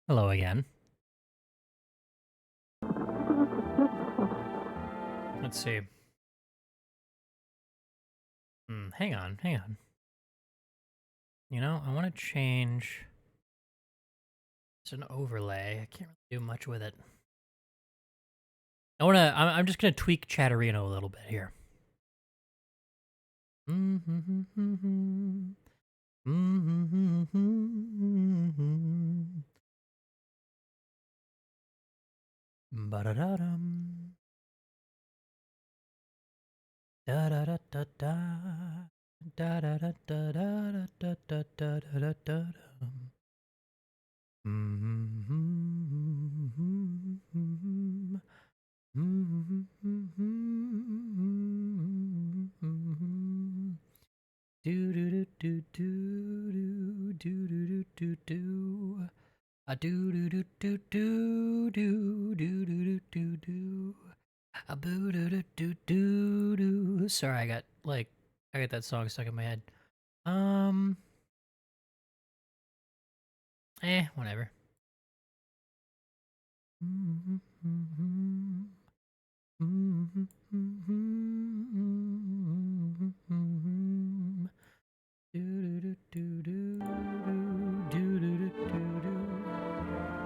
Hello again. Let's see. Hang on. You know, I want to change. It's an overlay. I can't really do much with it. I'm just gonna tweak Chatterino a little bit here. Ba-da-da-dum. Da-da-da-da-da. Da-da-da-da-da-da-da-da-da-dum. Do do do do do do do do do. A do do do do do do do do do do. A boo do do do do do. Sorry, I got that song stuck in my head. Whatever.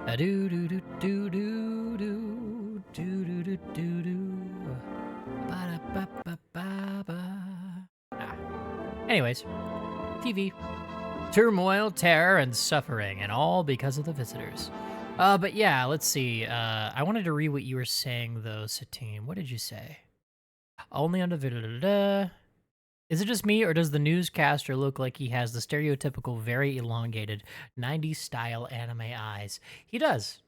A do do do do do do do do do do do. Ba ba ba ba ba. Anyways, TV. Turmoil, terror, and suffering, and all because of the visitors. But yeah, let's see. I wanted to read what you were saying, though, Satine. What did you say? Only on the video. Is it just me, or does the newscaster look like he has the stereotypical, very elongated, 90s style anime eyes? He does.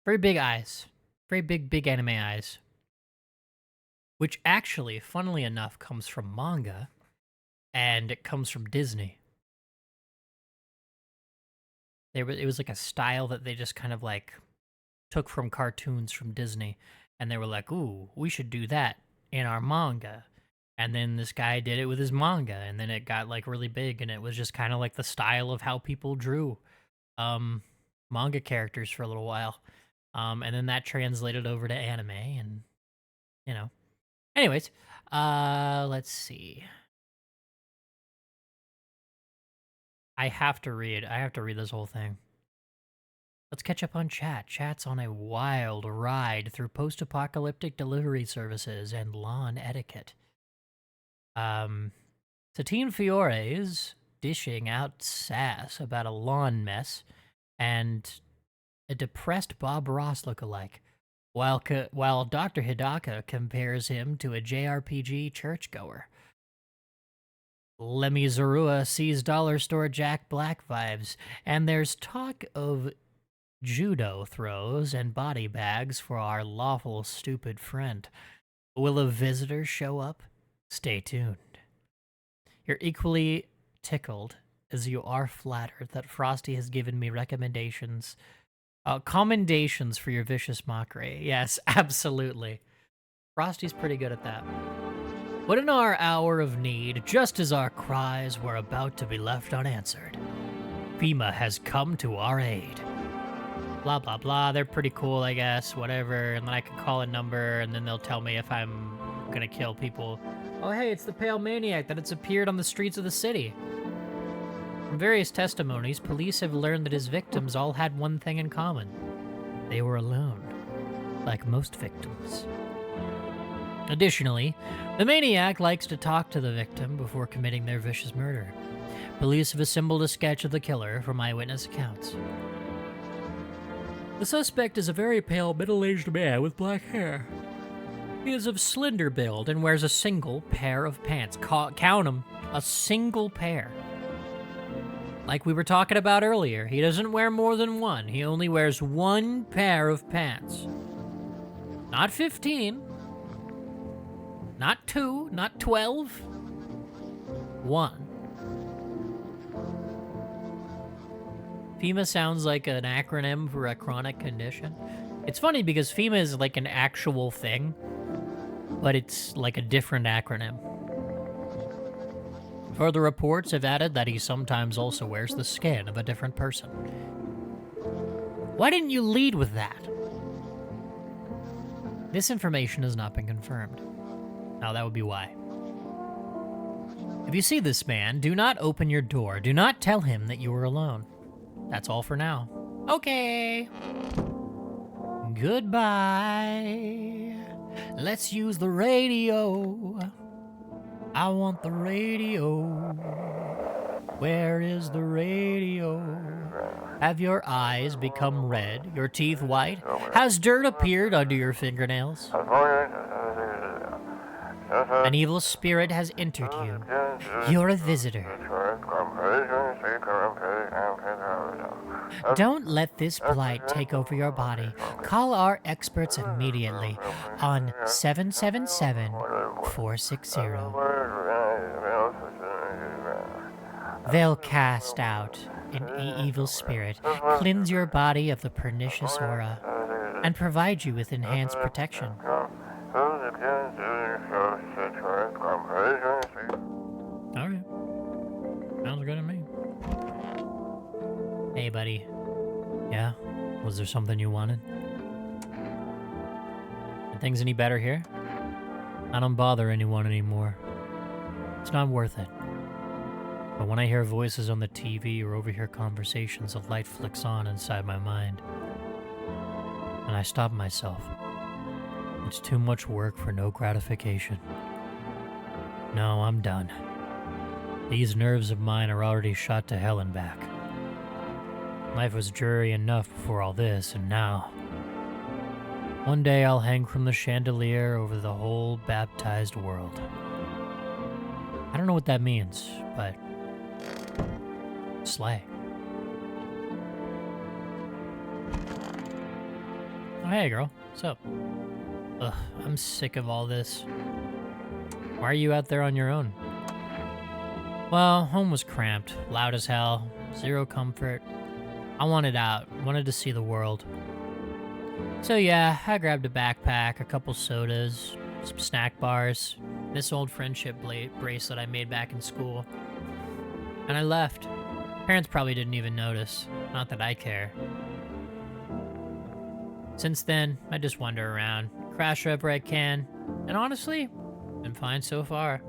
Very big eyes. Very big anime eyes. Which actually, funnily enough, comes from manga, and it comes from Disney. It was like a style that they just kind of like took from cartoons from Disney, and they were like, ooh, we should do that in our manga. And then this guy did it with his manga, and then it got like really big, and it was just kind of like the style of how people drew manga characters for a little while. And then that translated over to anime, and you know. Anyways, let's see. I have to read this whole thing. Let's catch up on chat. Chat's on a wild ride through post-apocalyptic delivery services and lawn etiquette. Satine Fiore is dishing out sass about a lawn mess and a depressed Bob Ross lookalike, while Dr. Hidaka compares him to a JRPG churchgoer. Lemmy Zarua sees Dollar Store Jack Black vibes, and there's talk of judo throws and body bags for our lawful stupid friend. Will a visitor show up? Stay tuned. You're equally tickled as you are flattered that Frosty has given me recommendations, commendations for your vicious mockery. Yes, absolutely. Frosty's pretty good at that. But in our hour of need, just as our cries were about to be left unanswered, FEMA has come to our aid. Blah, blah, blah. They're pretty cool, I guess. Whatever. And then I can call a number, and then they'll tell me if I'm gonna kill people. Oh, hey, it's the Pale Maniac that has appeared on the streets of the city. From various testimonies, police have learned that his victims all had one thing in common. They were alone, like most victims. Additionally, the maniac likes to talk to the victim before committing their vicious murder. Police have assembled a sketch of the killer from eyewitness accounts. The suspect is a very pale, middle-aged man with black hair. He is of slender build and wears a single pair of pants. Count them, a single pair. Like we were talking about earlier, he doesn't wear more than one. He only wears one pair of pants. Not 15. Not 2, not 12. 1. FEMA sounds like an acronym for a chronic condition. It's funny because FEMA is like an actual thing, but it's like a different acronym. Further reports have added that he sometimes also wears the skin of a different person. Why didn't you lead with that? This information has not been confirmed. Now that would be why. If you see this man, do not open your door. Do not tell him that you are alone. That's all for now. Okay. Goodbye. Let's use the radio. I want the radio. Where is the radio? Have your eyes become red? Your teeth white? Has dirt appeared under your fingernails? An evil spirit has entered you. You're a visitor. Don't let this blight take over your body. Call our experts immediately on 777-460. They'll cast out an evil spirit, cleanse your body of the pernicious aura, and provide you with enhanced protection. Alright. Sounds good to me. Hey, buddy. Yeah? Was there something you wanted? Are things any better here? I don't bother anyone anymore. It's not worth it. But when I hear voices on the TV or overhear conversations, a light flicks on inside my mind. And I stop myself. It's too much work for no gratification. No, I'm done. These nerves of mine are already shot to hell and back. Life was dreary enough before all this, and now... One day I'll hang from the chandelier over the whole baptized world. I don't know what that means, but... Slay. Oh, hey, girl. What's up? Ugh, I'm sick of all this. Why are you out there on your own? Well, home was cramped, loud as hell, zero comfort. I wanted out, wanted to see the world. So yeah, I grabbed a backpack, a couple sodas, some snack bars, this old friendship bracelet I made back in school. And I left. Parents probably didn't even notice, not that I care. Since then, I just wander around, crash wherever I can, and honestly, been fine so far.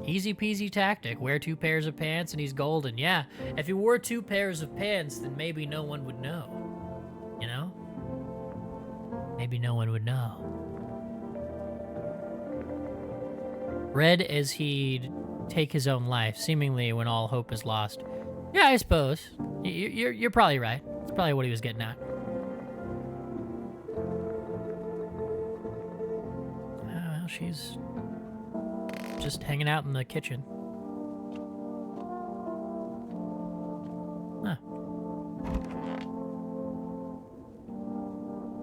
Easy peasy tactic, wear 2 pairs of pants and he's golden. Yeah, if he wore 2 pairs of pants, then maybe no one would know. You know? Maybe no one would know. Read as he'd take his own life, seemingly when all hope is lost. Yeah, I suppose. You're probably right. That's probably what he was getting at. Well, she's just hanging out in the kitchen. Huh.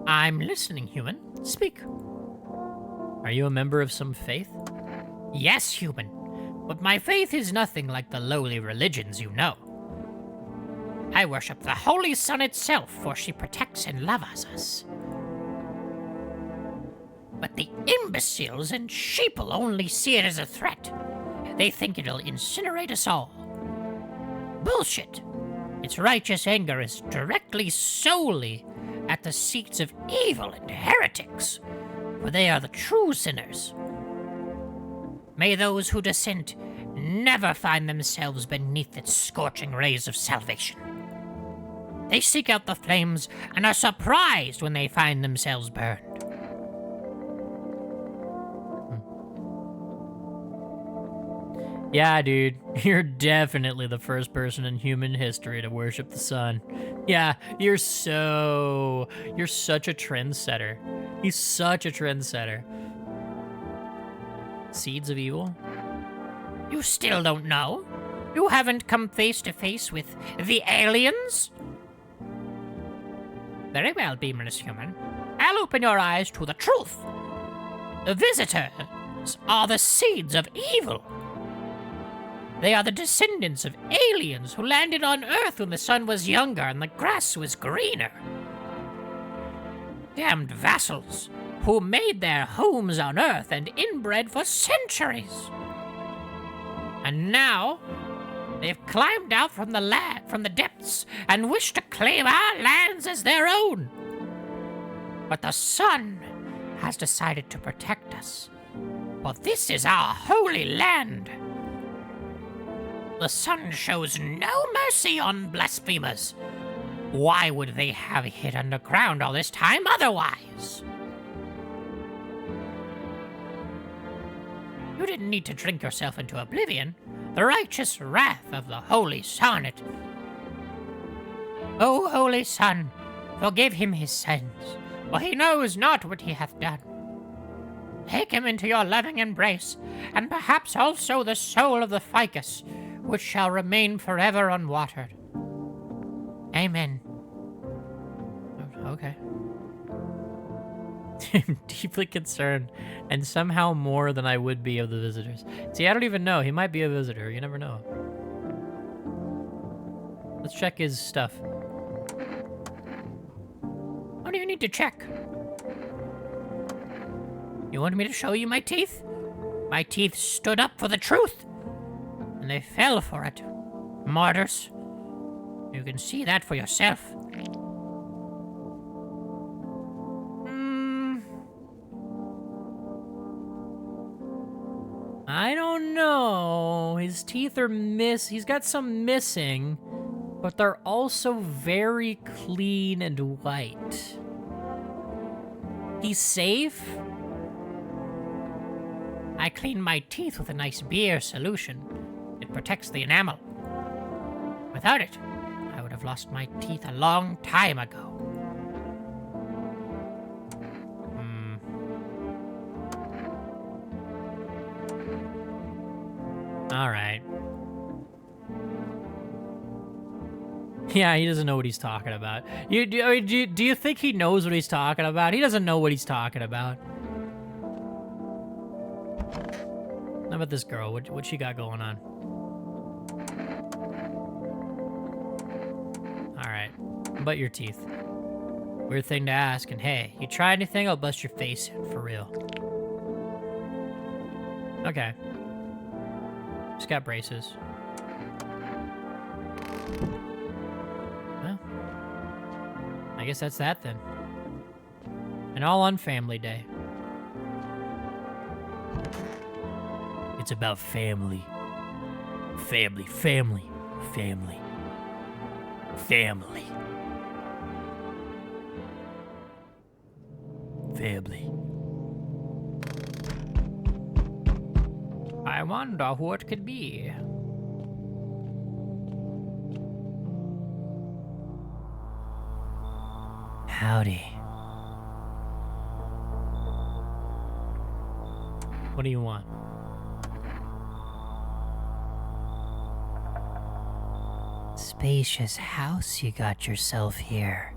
I'm listening, human. Speak. Are you a member of some faith? Yes, human. But my faith is nothing like the lowly religions you know. I worship the Holy Sun itself, for she protects and loves us. But the imbeciles and sheeple only see it as a threat. They think it'll incinerate us all. Bullshit. Its righteous anger is directly solely at the seats of evil and heretics, for they are the true sinners. May those who dissent never find themselves beneath its scorching rays of salvation. They seek out the flames and are surprised when they find themselves burned. Yeah, dude, you're definitely the first person in human history to worship the sun. Yeah, you're such a trendsetter. He's such a trendsetter. Seeds of evil? You still don't know? You haven't come face to face with the aliens? Very well, beamerless human. I'll open your eyes to the truth. The visitors are the seeds of evil. They are the descendants of aliens who landed on Earth when the sun was younger and the grass was greener. Damned vassals who made their homes on Earth and inbred for centuries. And now, They've climbed out from the depths and wish to claim our lands as their own. But the sun has decided to protect us. For this is our holy land. The sun shows no mercy on blasphemers. Why would they have hid underground all this time otherwise? You didn't need to drink yourself into oblivion. The righteous wrath of the holy sun. O holy sun, forgive him his sins, for he knows not what he hath done. Take him into your loving embrace, and perhaps also the soul of the ficus, which shall remain forever unwatered. Amen. Okay. I'm deeply concerned, and somehow more than I would be of the visitors. See, I don't even know. He might be a visitor. You never know. Let's check his stuff. What do you need to check? You want me to show you my teeth? My teeth stood up for the truth, and they fell for it. Martyrs. You can see that for yourself. I don't know. His teeth are he's got some missing, but they're also very clean and white. He's safe? I clean my teeth with a nice beer solution. It protects the enamel. Without it, I would have lost my teeth a long time ago. All right. Yeah, he doesn't know what he's talking about. Do you think he knows what he's talking about? He doesn't know what he's talking about. How about this girl? What she got going on? All right. How about your teeth? Weird thing to ask, and hey, you try anything, I'll bust your face in, for real. Okay. Just got braces. Well, I guess that's that then. And all on Family Day. It's about family. Family, family, family. Family. Family. I wonder who it could be. Howdy. What do you want? Spacious house you got yourself here.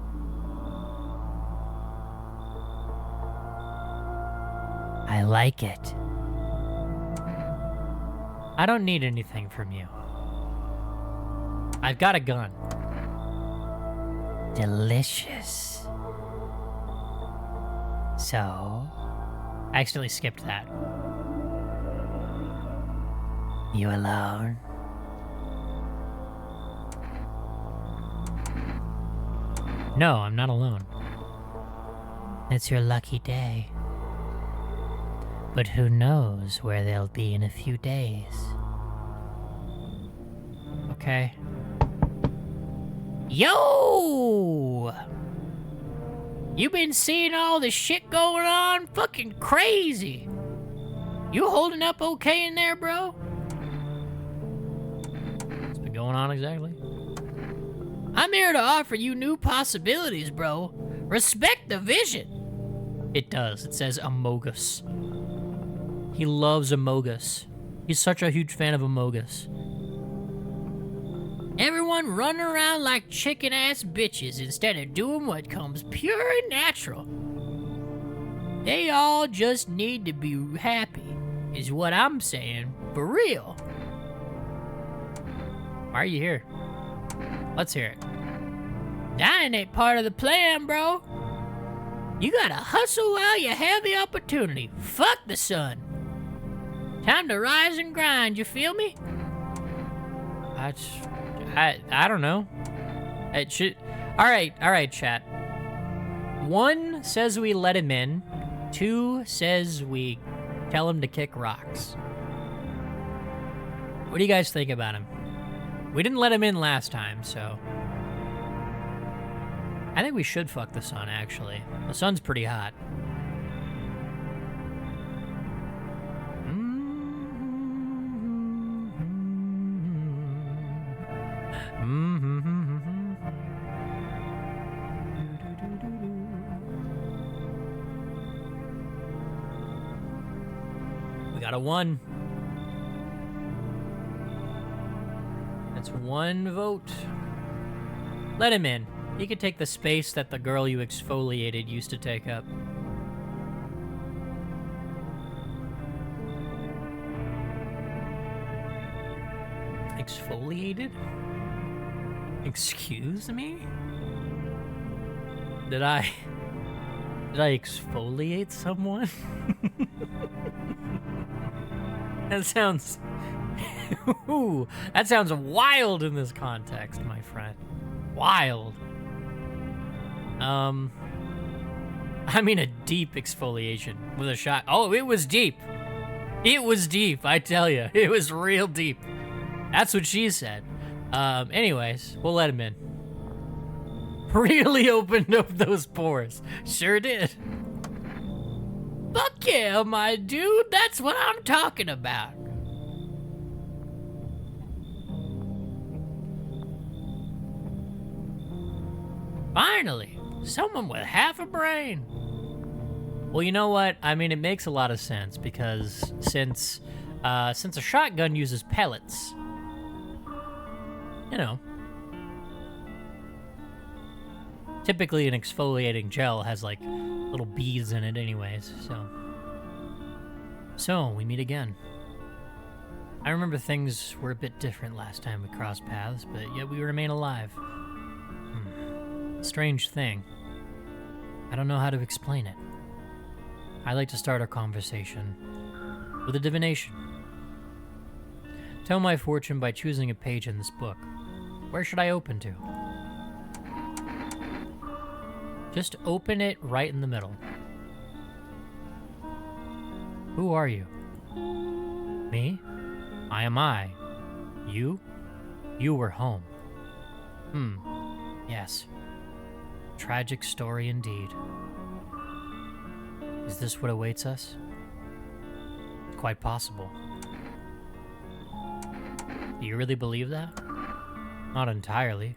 I like it. I don't need anything from you. I've got a gun. Delicious. So, I accidentally skipped that. you alone? No, I'm not alone. It's your lucky day. But who knows where they'll be in a few days. Okay. Yo! You been seeing all this shit going on? Fucking crazy. You holding up okay in there, bro? What's been going on exactly? I'm here to offer you new possibilities, bro. Respect the vision. It does. It says Amogus. He loves Amogus. He's such a huge fan of Amogus. Everyone running around like chicken-ass bitches instead of doing what comes pure and natural. They all just need to be happy, is what I'm saying. For real. Why are you here? Let's hear it. Dying ain't part of the plan, bro. You gotta hustle while you have the opportunity. Fuck the sun. Time to rise and grind, you feel me? I don't know. It should. All right, chat. 1 says we let him in. 2 says we tell him to kick rocks. What do you guys think about him? We didn't let him in last time, so I think we should fuck the sun. Actually, the sun's pretty hot. We got a 1. That's 1 vote. Let him in. He could take the space that the girl you exfoliated used to take up. Exfoliated? Excuse me? Did I exfoliate someone? That sounds... Ooh, that sounds wild in this context, my friend. Wild. I mean a deep exfoliation with a shot. Oh, it was deep. It was deep, I tell you. It was real deep. That's what she said. Anyways, we'll let him in. Really opened up those pores. Sure did. Fuck yeah, my dude. That's what I'm talking about. Finally, someone with half a brain. Well, you know what? I mean, it makes a lot of sense because since a shotgun uses pellets, you know, typically an exfoliating gel has like little beads in it anyways, so we meet again. I remember things were a bit different last time we crossed paths, but yet we remain alive. Strange thing. I don't know how to explain it. I like to start our conversation with a divination. Tell my fortune by choosing a page in this book. Where should I open to? Just open it right in the middle. Who are you? Me? I am I. You? You were home. Yes. Tragic story indeed. Is this what awaits us? Quite possible. Do you really believe that? Not entirely.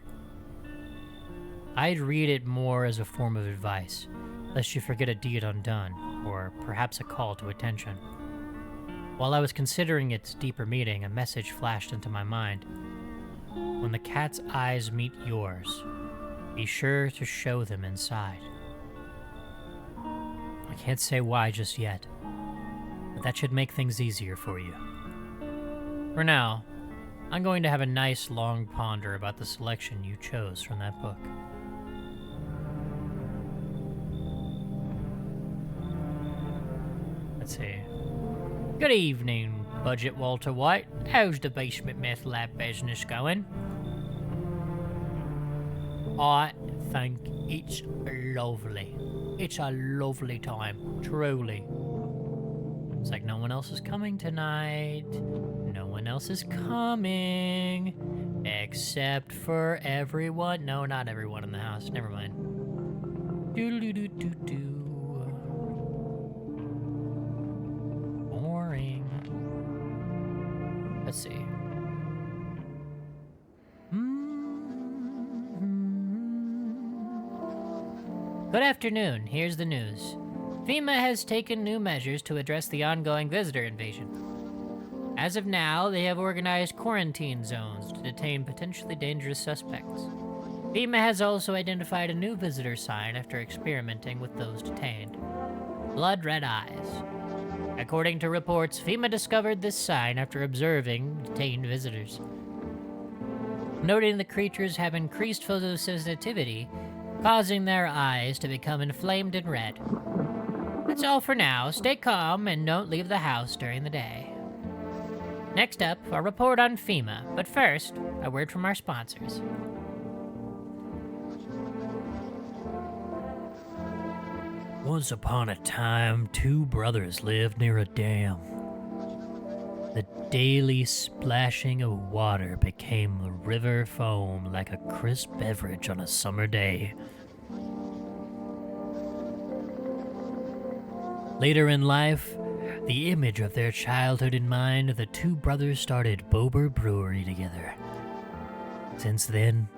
I'd read it more as a form of advice, lest you forget a deed undone, or perhaps a call to attention. While I was considering its deeper meaning, a message flashed into my mind. When the cat's eyes meet yours, be sure to show them inside. I can't say why just yet, but that should make things easier for you. For now, I'm going to have a nice long ponder about the selection you chose from that book. Let's see. Good evening, Budget Walter White. How's the basement meth lab business going? I think it's lovely. It's a lovely time, truly. It's like no one else is coming tonight. No one else is coming. Except for everyone. No, not everyone in the house. Never mind. Doo-doo-doo-doo-doo. Boring. Let's see. Good afternoon. Here's the news. FEMA has taken new measures to address the ongoing visitor invasion. As of now, they have organized quarantine zones to detain potentially dangerous suspects. FEMA has also identified a new visitor sign after experimenting with those detained. Blood red eyes. According to reports, FEMA discovered this sign after observing detained visitors. Noting the creatures have increased photosensitivity, causing their eyes to become inflamed and red. That's all for now. Stay calm and don't leave the house during the day. Next up, a report on FEMA, but first, a word from our sponsors. Once upon a time, two brothers lived near a dam. The daily splashing of water became the river foam like a crisp beverage on a summer day. Later in life, the image of their childhood in mind, the two brothers started Bober Brewery together. Since then,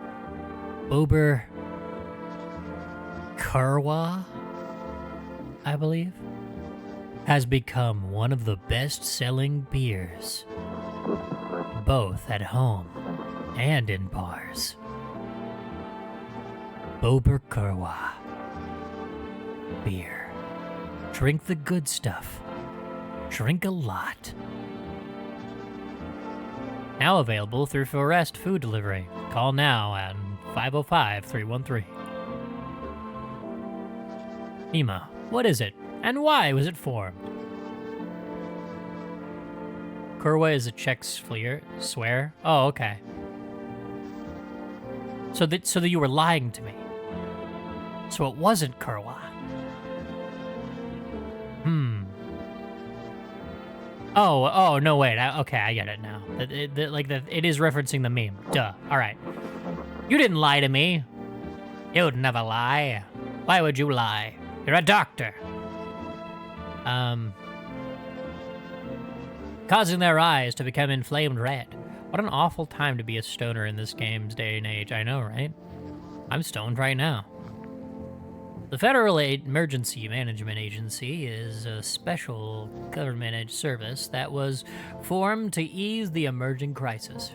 Bober Kurwa, I believe, has become one of the best-selling beers, both at home and in bars. Bober Kurwa beer. Drink the good stuff. Drink a lot. Now available through Forest Food Delivery. Call now at 505-313. FEMA, what is it, and why was it formed? Kurwa is a Czech swear? Oh, okay. So that you were lying to me. So it wasn't Kurwa. Oh, no, wait. Okay, I get it now. It is referencing the meme. Duh. All right. You didn't lie to me. You'd never lie. Why would you lie? You're a doctor. Causing their eyes to become inflamed red. What an awful time to be a stoner in this game's day and age. I know, right? I'm stoned right now. The Federal Emergency Management Agency is a special government service that was formed to ease the emerging crisis.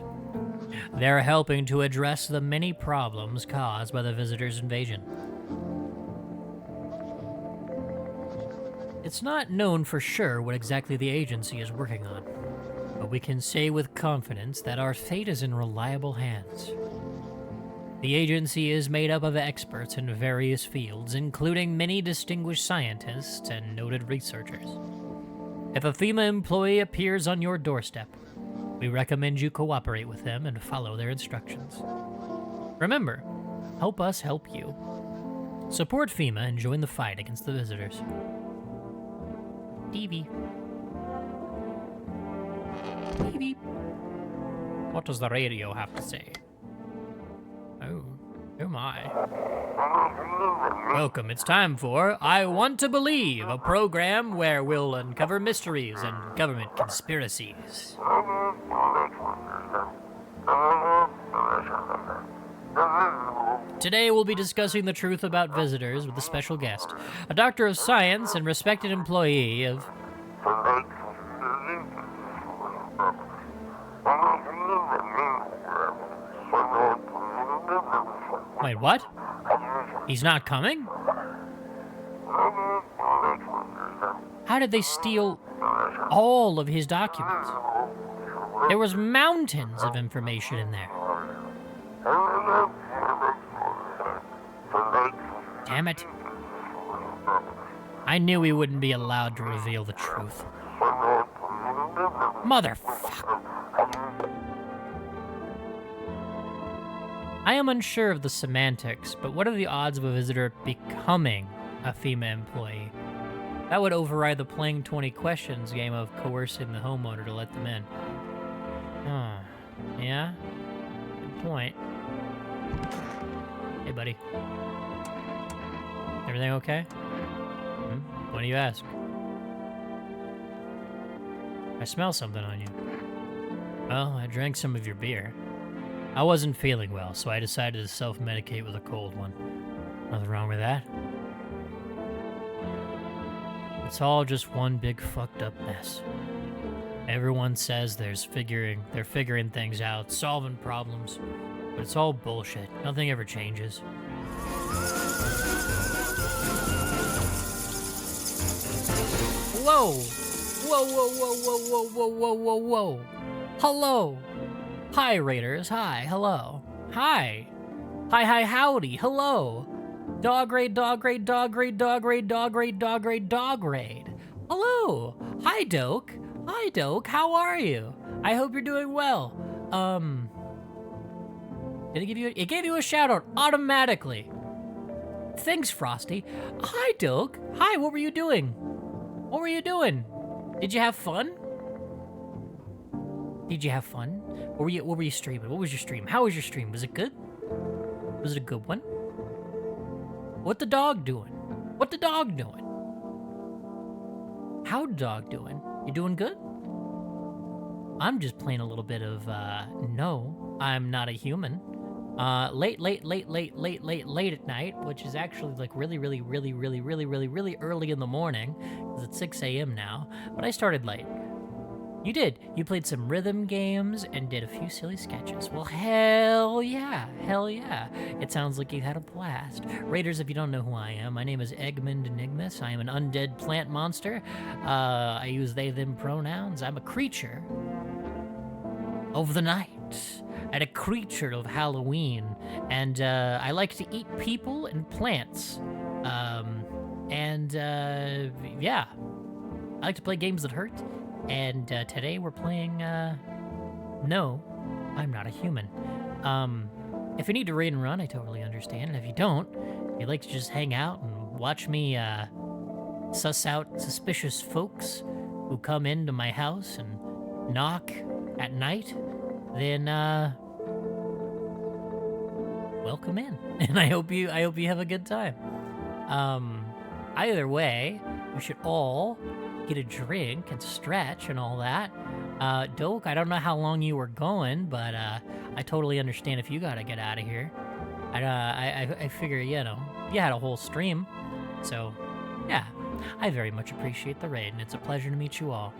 They're helping to address the many problems caused by the visitors' invasion. It's not known for sure what exactly the agency is working on, but we can say with confidence that our fate is in reliable hands. The agency is made up of experts in various fields, including many distinguished scientists and noted researchers. If a FEMA employee appears on your doorstep, we recommend you cooperate with them and follow their instructions. Remember, help us help you. Support FEMA and join the fight against the visitors. TV. TV. What does the radio have to say? Oh my. Welcome, it's time for I Want to Believe, a program where we'll uncover mysteries and government conspiracies. Today we'll be discussing the truth about visitors with a special guest, a doctor of science and respected employee of... Wait, what? He's not coming? How did they steal all of his documents? There was mountains of information in there. Damn it. I knew he wouldn't be allowed to reveal the truth. Motherfucker. I am unsure of the semantics, but what are the odds of a visitor becoming a FEMA employee? That would override the playing 20 questions game of coercing the homeowner to let them in. Huh. Yeah? Good point. Hey, buddy. Everything okay? What do you ask? I smell something on you. Well, I drank some of your beer. I wasn't feeling well, so I decided to self-medicate with a cold one. Nothing wrong with that. It's all just one big fucked up mess. Everyone says they're figuring things out, solving problems, but it's all bullshit. Nothing ever changes. Whoa! Whoa, whoa, whoa, whoa, whoa, whoa, whoa, whoa, whoa. Hello. Hi, Raiders. Hi. Hello. Hi. Hi, howdy. Hello. Dog raid, dog raid, dog raid, dog raid, dog raid, dog raid, dog raid. Hello. Hi, Doke. Hi, Doke. How are you? I hope you're doing well. Did it give you? It gave you a shout out automatically. Thanks, Frosty. Hi, Doug. Hi. What were you doing? What were you doing? Did you have fun? Did you have fun? What were you streaming? What was your stream? How was your stream? Was it good? Was it a good one? What the dog doing? What the dog doing? How the dog doing? You doing good? I'm just playing a little bit of, no, I'm not a human. Late at night, which is actually like really early in the morning, because it's 6 a.m. now, but I started late. You did. You played some rhythm games and did a few silly sketches. Well, hell yeah. It sounds like you had a blast. Raiders, if you don't know who I am, my name is Eggman Enigmus. I am an undead plant monster. I use they, them pronouns. I'm a creature of the night and a creature of Halloween. And I like to eat people and plants. Yeah. I like to play games that hurt. And today we're playing, No, I'm Not a Human. If you need to raid and run, I totally understand. And if you don't, if you'd like to just hang out and watch me suss out suspicious folks who come into my house and knock at night, then welcome in. And I hope you have a good time. Either way, we should all get a drink and stretch and all that. Doke, I don't know how long you were going, but I totally understand if you gotta get out of here. I figure, you know, you had a whole stream, so yeah, I very much appreciate the raid, and it's a pleasure to meet you all.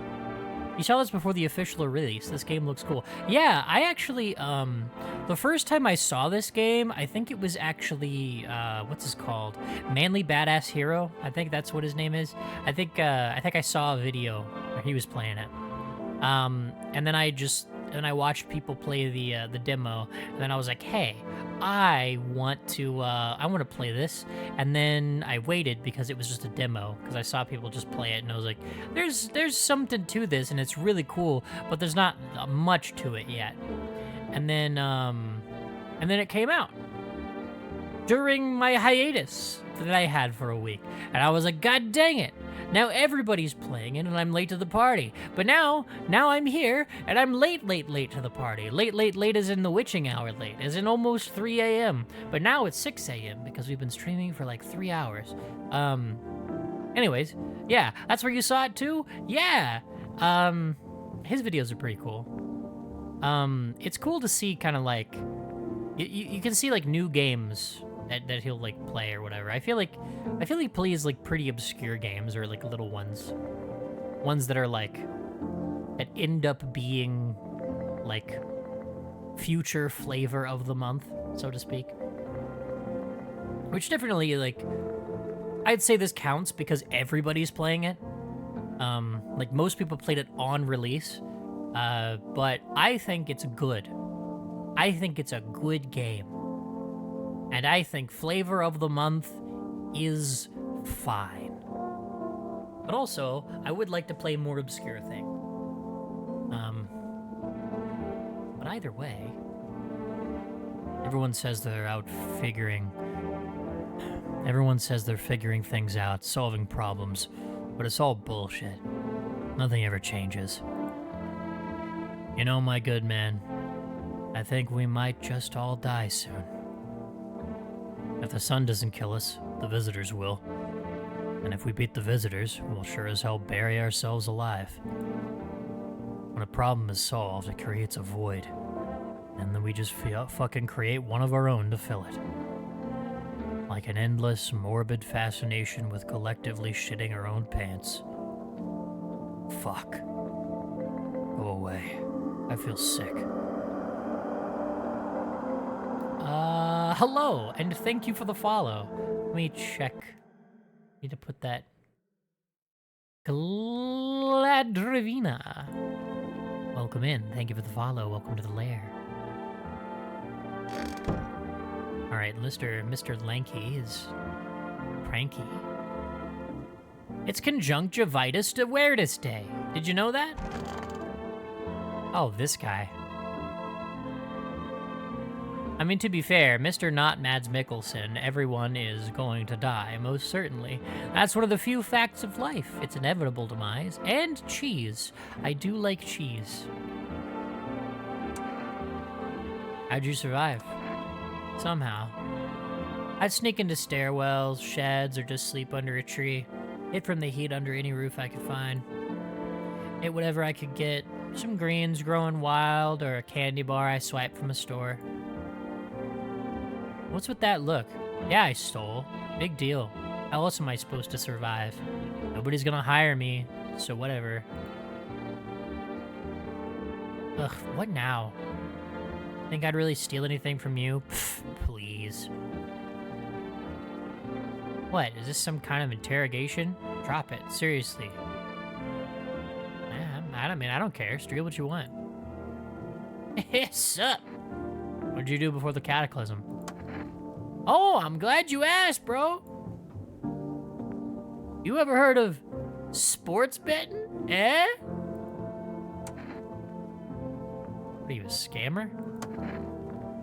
You saw this before the official release. This game looks cool. Yeah, I actually, the first time I saw this game, I think it was actually, what's this called? Manly Badass Hero? I think that's what his name is. I think I saw a video where he was playing it. And then I watched people play the demo, and then I was like, hey, I want to play this. And then I waited because it was just a demo, because I saw people just play it, and I was like, there's something to this, and it's really cool, but there's not much to it yet. And then it came out during my hiatus that I had for a week, and I was like, God dang it! Now everybody's playing it, and I'm late to the party. But now I'm here, and I'm late to the party. Late as in the witching hour late, as in almost 3 a.m. But now it's 6 a.m. because we've been streaming for like 3 hours. Anyways, yeah, that's where you saw it too? Yeah! His videos are pretty cool. It's cool to see kind of like, you can see like new games that he'll like play or whatever. I feel like he plays like pretty obscure games, or like little ones that are like, that end up being like future flavor of the month, so to speak. Which definitely, like, I'd say this counts because everybody's playing it. Like most people played it on release, but I think it's good. I think it's a good game. And I think flavor of the month is fine. But also, I would like to play more obscure thing. But either way, everyone says they're out figuring. Everyone says they're figuring things out, solving problems, but it's all bullshit. Nothing ever changes. You know, my good man, I think we might just all die soon. If the sun doesn't kill us, the visitors will. And if we beat the visitors, we'll sure as hell bury ourselves alive. When a problem is solved, it creates a void. And then we just fucking create one of our own to fill it. Like an endless, morbid fascination with collectively shitting our own pants. Fuck. Go away. I feel sick. Hello, and thank you for the follow. Let me check. Need to put that. Gladravina. Welcome in. Thank you for the follow. Welcome to the lair. Alright, Mr. Lanky is pranky. It's Conjunctivitis Awareness Day. Did you know that? Oh, this guy. I mean, to be fair, Mr. Not Mads Mikkelsen, everyone is going to die, most certainly. That's one of the few facts of life. It's inevitable demise. And cheese. I do like cheese. How'd you survive? Somehow. I'd sneak into stairwells, sheds, or just sleep under a tree. Hid from the heat under any roof I could find. Ate whatever I could get. Some greens growing wild, or a candy bar I swiped from a store. What's with that look? Yeah, I stole. Big deal. How else am I supposed to survive? Nobody's gonna hire me, so whatever. Ugh, what now? Think I'd really steal anything from you? Pfft, please. What, is this some kind of interrogation? Drop it, seriously. I don't care. Steal what you want. Yes, up. What did you do before the cataclysm? Oh, I'm glad you asked, bro. You ever heard of sports betting? Eh? What are you, a scammer?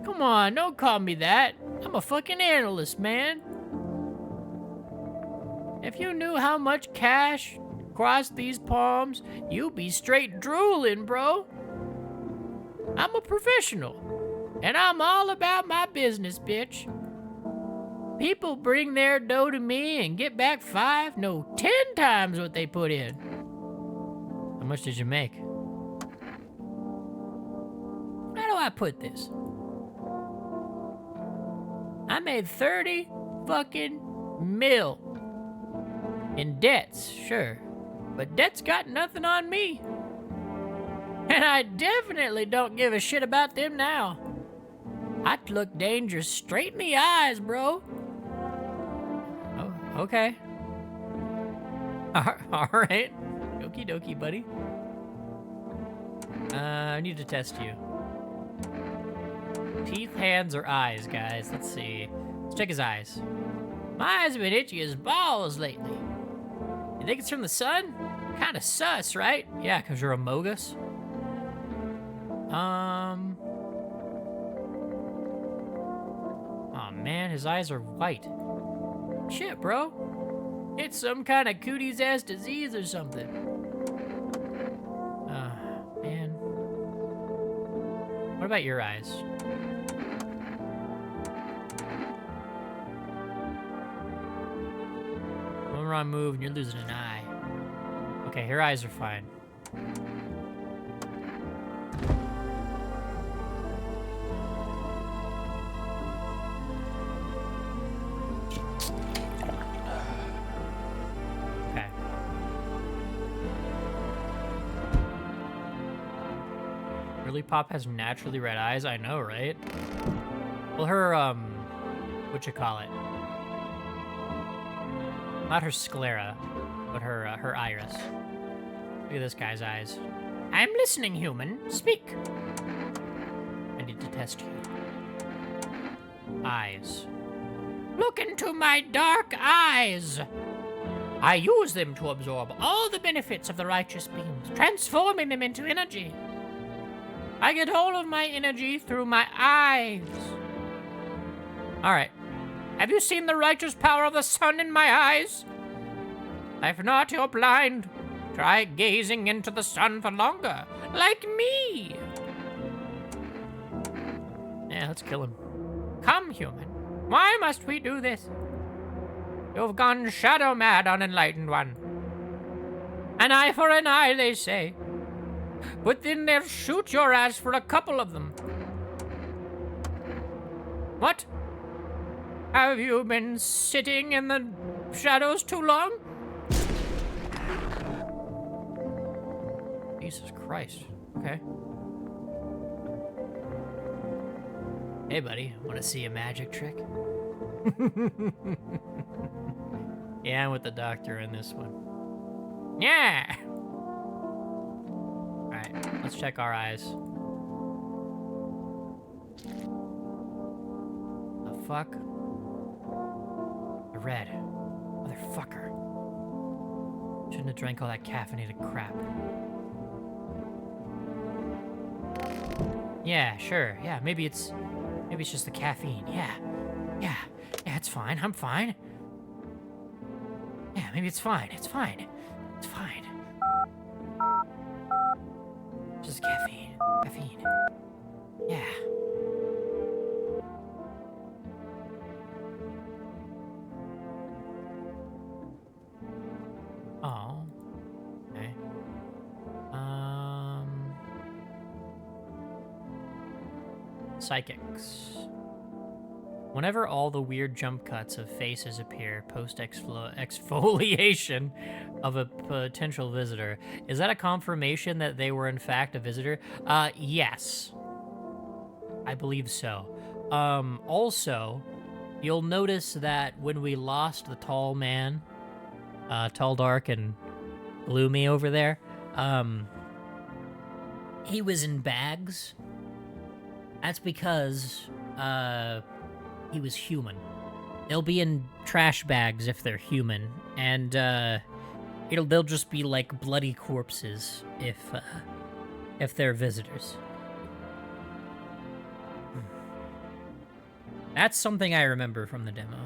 Come on, don't call me that. I'm a fucking analyst, man. If you knew how much cash crossed these palms, you'd be straight drooling, bro. I'm a professional, and I'm all about my business, bitch. People bring their dough to me and get back 5, no, 10 times what they put in. How much did you make? How do I put this? I made 30 fucking mil. In debts, sure. But debt's got nothing on me. And I definitely don't give a shit about them now. I'd look danger straight in the eyes, bro. Oh, okay. Alright. Okie dokie, buddy. I need to test you. Teeth, hands, or eyes, guys. Let's see. Let's check his eyes. My eyes have been itchy as balls lately. You think it's from the sun? Kinda sus, right? Yeah, because you're a Mogus. Oh man, his eyes are white. Shit, bro. It's some kind of cooties ass disease or something. Man. What about your eyes? One wrong move and you're losing an eye. Okay, her eyes are fine. Okay. Really, Pop has naturally red eyes? I know, right? Well, her, what you call it? Not her sclera, but her iris. Look at this guy's eyes. I'm listening, human. Speak. I need to test you. Eyes. Look into my dark eyes. I use them to absorb all the benefits of the righteous beams, transforming them into energy. I get hold of my energy through my eyes. All right. Have you seen the righteous power of the sun in my eyes? If not, you're blind. Try gazing into the sun for longer, like me. Yeah, let's kill him. Come, human. Why must we do this? You've gone shadow mad, unenlightened one. An eye for an eye, they say. But then they'll shoot your ass for a couple of them. What? Have you been sitting in the shadows too long? Jesus Christ. Okay. Hey, buddy. Want to see a magic trick? Yeah, I'm with the doctor in this one. Yeah! Alright, let's check our eyes. The fuck? The red. Motherfucker. Shouldn't have drank all that caffeinated crap. Yeah, sure. Yeah, maybe it's just the caffeine. Yeah. Yeah. Yeah, it's fine. I'm fine. Yeah, maybe it's fine. It's fine. It's fine. Just caffeine. Caffeine. Yeah. Oh. Okay. Psychics. Whenever all the weird jump cuts of faces appear post exfoliation of a potential visitor, is that a confirmation that they were in fact a visitor? Yes. I believe so. Also, you'll notice that when we lost the tall man, tall, dark, and gloomy over there, he was in bags. That's because, he was human. They'll be in trash bags if they're human, and they'll just be like bloody corpses if they're visitors. That's something I remember from the demo.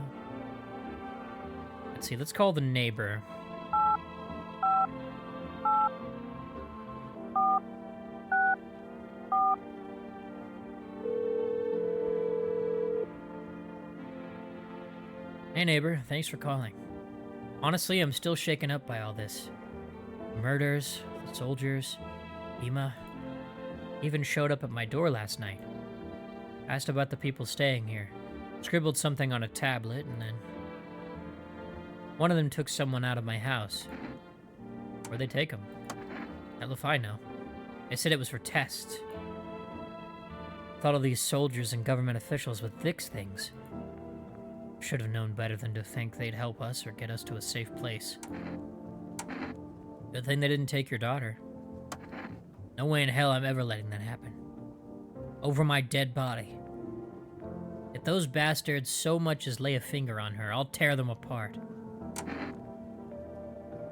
Let's see, let's call the neighbor. Hey neighbor, thanks for calling. Honestly, I'm still shaken up by all this. The murders, the soldiers, Ema even showed up at my door last night. Asked about the people staying here. Scribbled something on a tablet, and then one of them took someone out of my house. Where'd they take him? Hell if I know. They said it was for tests. Thought all these soldiers and government officials would fix things. Should have known better than to think they'd help us or get us to a safe place. Good thing they didn't take your daughter. No way in hell I'm ever letting that happen. Over my dead body. If those bastards so much as lay a finger on her, I'll tear them apart.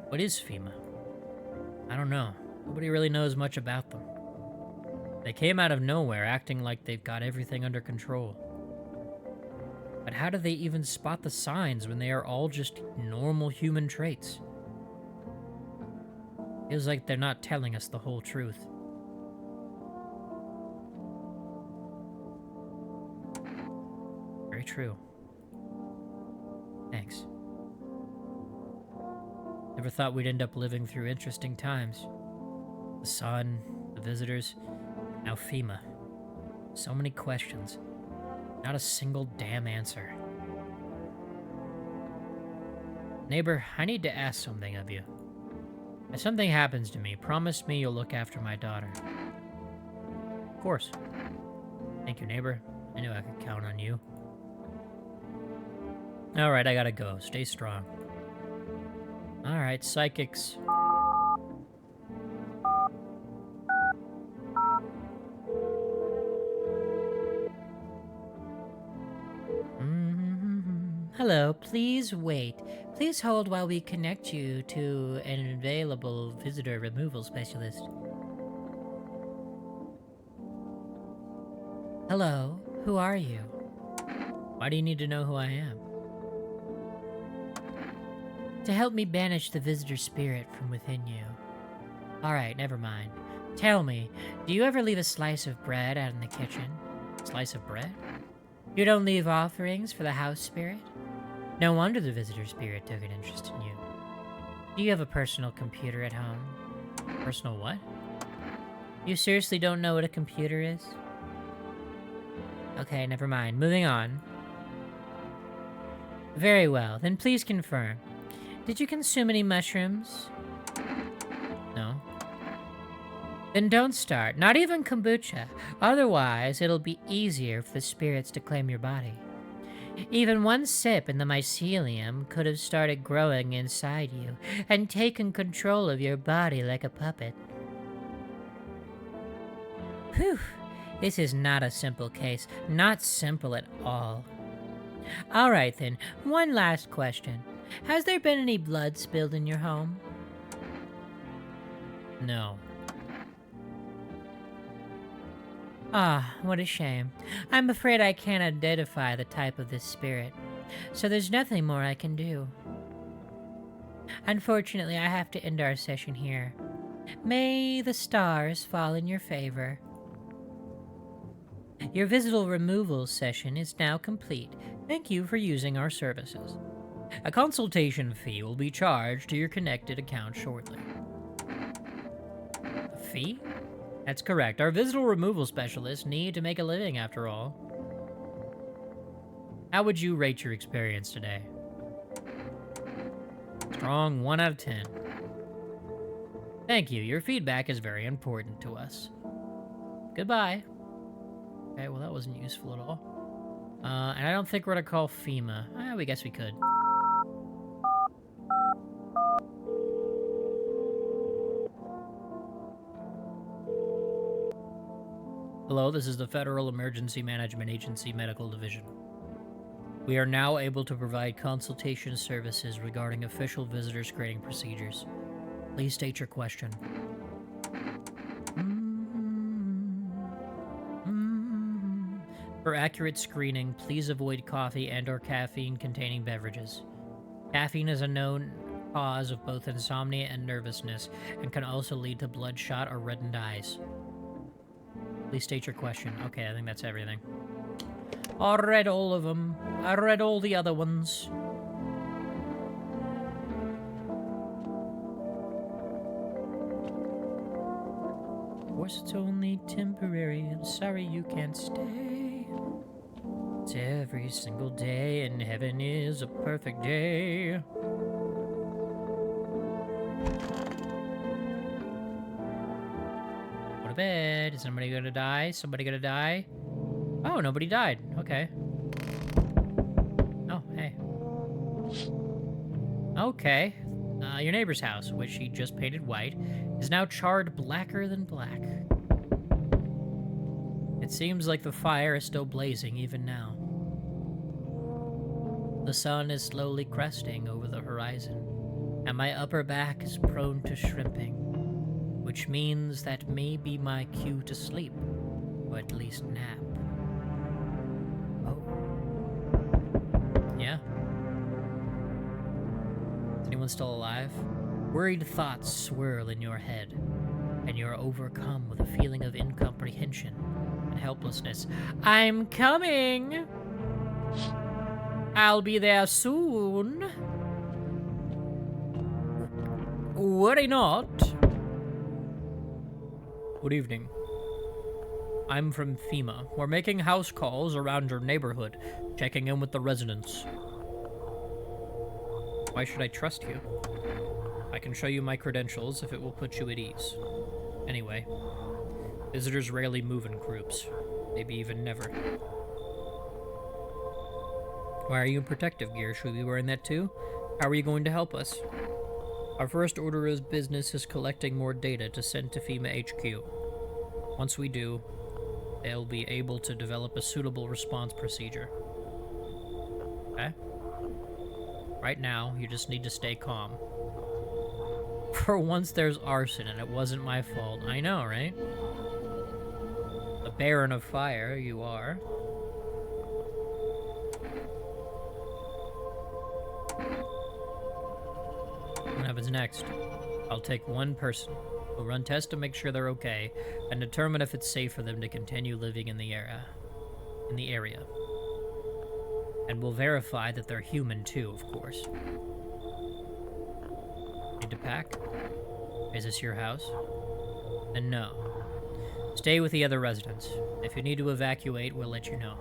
What is FEMA? I don't know. Nobody really knows much about them. They came out of nowhere acting like they've got everything under control. But how do they even spot the signs when they are all just normal human traits? Feels like they're not telling us the whole truth. Very true. Thanks. Never thought we'd end up living through interesting times. The sun, the visitors, now FEMA. So many questions. Not a single damn answer. Neighbor, I need to ask something of you. If something happens to me, promise me you'll look after my daughter. Of course. Thank you, neighbor. I knew I could count on you. Alright, I gotta go. Stay strong. Alright, psychics. Hello, please wait. Please hold while we connect you to an available visitor removal specialist. Hello, who are you? Why do you need to know who I am? To help me banish the visitor spirit from within you. Alright, never mind. Tell me, do you ever leave a slice of bread out in the kitchen? Slice of bread? You don't leave offerings for the house spirit? No wonder the visitor spirit took an interest in you. Do you have a personal computer at home? Personal what? You seriously don't know what a computer is? Okay, never mind. Moving on. Very well, then please confirm. Did you consume any mushrooms? No. Then don't start. Not even kombucha. Otherwise, it'll be easier for the spirits to claim your body. Even one sip in the mycelium could have started growing inside you and taken control of your body like a puppet. Whew. This is not a simple case. Not simple at all. Alright then, one last question. Has there been any blood spilled in your home? No. Ah, what a shame. I'm afraid I can't identify the type of this spirit, so there's nothing more I can do. Unfortunately, I have to end our session here. May the stars fall in your favor. Your visible removal session is now complete. Thank you for using our services. A consultation fee will be charged to your connected account shortly. A fee? That's correct. Our visible removal specialists need to make a living after all. How would you rate your experience today? Strong 1 out of 10. Thank you. Your feedback is very important to us. Goodbye. Okay, well that wasn't useful at all. And I don't think we're gonna call FEMA. We guess we could. Hello, this is the Federal Emergency Management Agency Medical Division. We are now able to provide consultation services regarding official visitor screening procedures. Please state your question. For accurate screening, please avoid coffee and/or caffeine-containing beverages. Caffeine is a known cause of both insomnia and nervousness, and can also lead to bloodshot or reddened eyes. Please state your question. Okay, I think that's everything. I read all of them. I read all the other ones. Of course, it's only temporary. I'm sorry you can't stay. It's every single day, and heaven is a perfect day. Go to bed. Is somebody gonna die? Somebody gonna die? Oh, nobody died. Okay. Oh, hey. Okay. Your neighbor's house, which he just painted white, is now charred blacker than black. It seems like the fire is still blazing even now. The sun is slowly cresting over the horizon, and my upper back is prone to shrimping, which means that may be my cue to sleep, or at least nap. Oh. Yeah? Is anyone still alive? Worried thoughts swirl in your head, and you're overcome with a feeling of incomprehension and helplessness. I'm coming! I'll be there soon. Worry not. Good evening. I'm from FEMA. We're making house calls around your neighborhood, checking in with the residents. Why should I trust you? I can show you my credentials if it will put you at ease. Anyway, visitors rarely move in groups, maybe even never. Why are you in protective gear? Should we be wearing that too? How are you going to help us? Our first order of business is collecting more data to send to FEMA HQ. Once we do, they'll be able to develop a suitable response procedure. Okay? Right now, you just need to stay calm. For once there's arson and it wasn't my fault. I know, right? The Baron of Fire, you are. What happens next? I'll take one person. We'll run tests to make sure they're okay, and determine if it's safe for them to continue living in the area. And we'll verify that they're human too, of course. Need to pack? Is this your house? Then no. Stay with the other residents. If you need to evacuate, we'll let you know.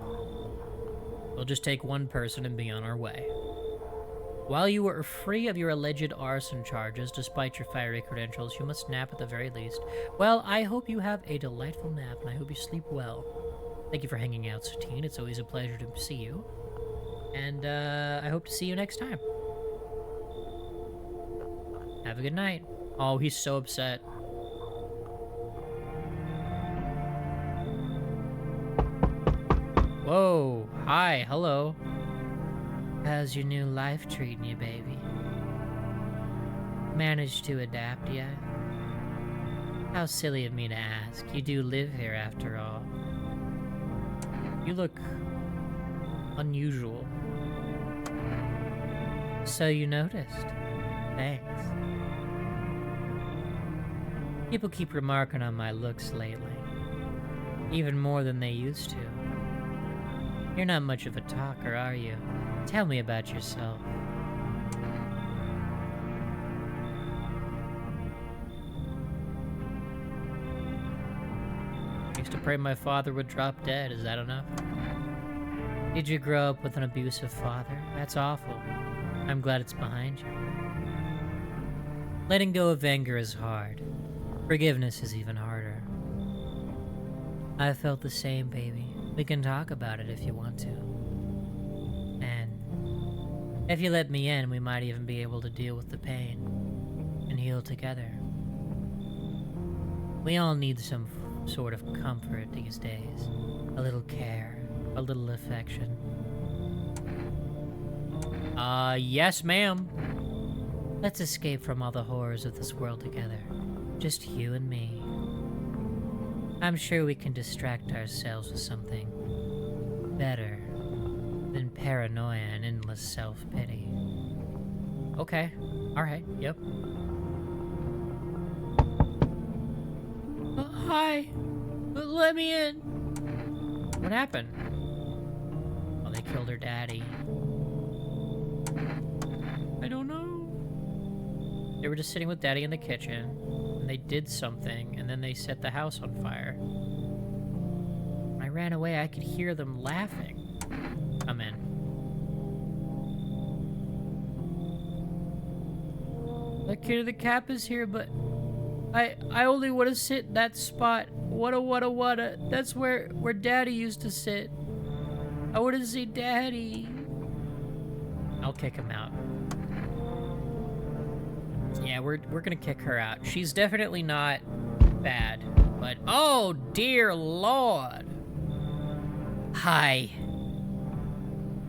We'll just take one person and be on our way. While you are free of your alleged arson charges, despite your fiery credentials, you must nap at the very least. Well, I hope you have a delightful nap, and I hope you sleep well. Thank you for hanging out, Satine. It's always a pleasure to see you. And, I hope to see you next time. Have a good night. Oh, he's so upset. Whoa. Hi. Hello. How's your new life treating you, baby? Managed to adapt yet? How silly of me to ask. You do live here after all. You look unusual. So you noticed. Thanks. People keep remarking on my looks lately. Even more than they used to. You're not much of a talker, are you? Tell me about yourself. Used to pray my father would drop dead. Is that enough? Did you grow up with an abusive father? That's awful. I'm glad it's behind you. Letting go of anger is hard. Forgiveness is even harder. I felt the same, baby. We can talk about it if you want to. And if you let me in, we might even be able to deal with the pain and heal together. We all need some sort of comfort these days. A little care, a little affection. Yes, ma'am. Let's escape from all the horrors of this world together. Just you and me. I'm sure we can distract ourselves with something better than paranoia and endless self-pity. Okay. Alright, yep. Hi. Let me in. What happened? Oh, they killed her daddy. I don't know. They were just sitting with daddy in the kitchen, and they did something, and then they set the house on fire. When I ran away, I could hear them laughing. Come in. The kid of the cap is here, but I only want to sit in that spot. What? That's where daddy used to sit. I want to see daddy. I'll kick him out. Yeah, we're gonna kick her out. She's definitely not bad, but oh dear lord. Hi.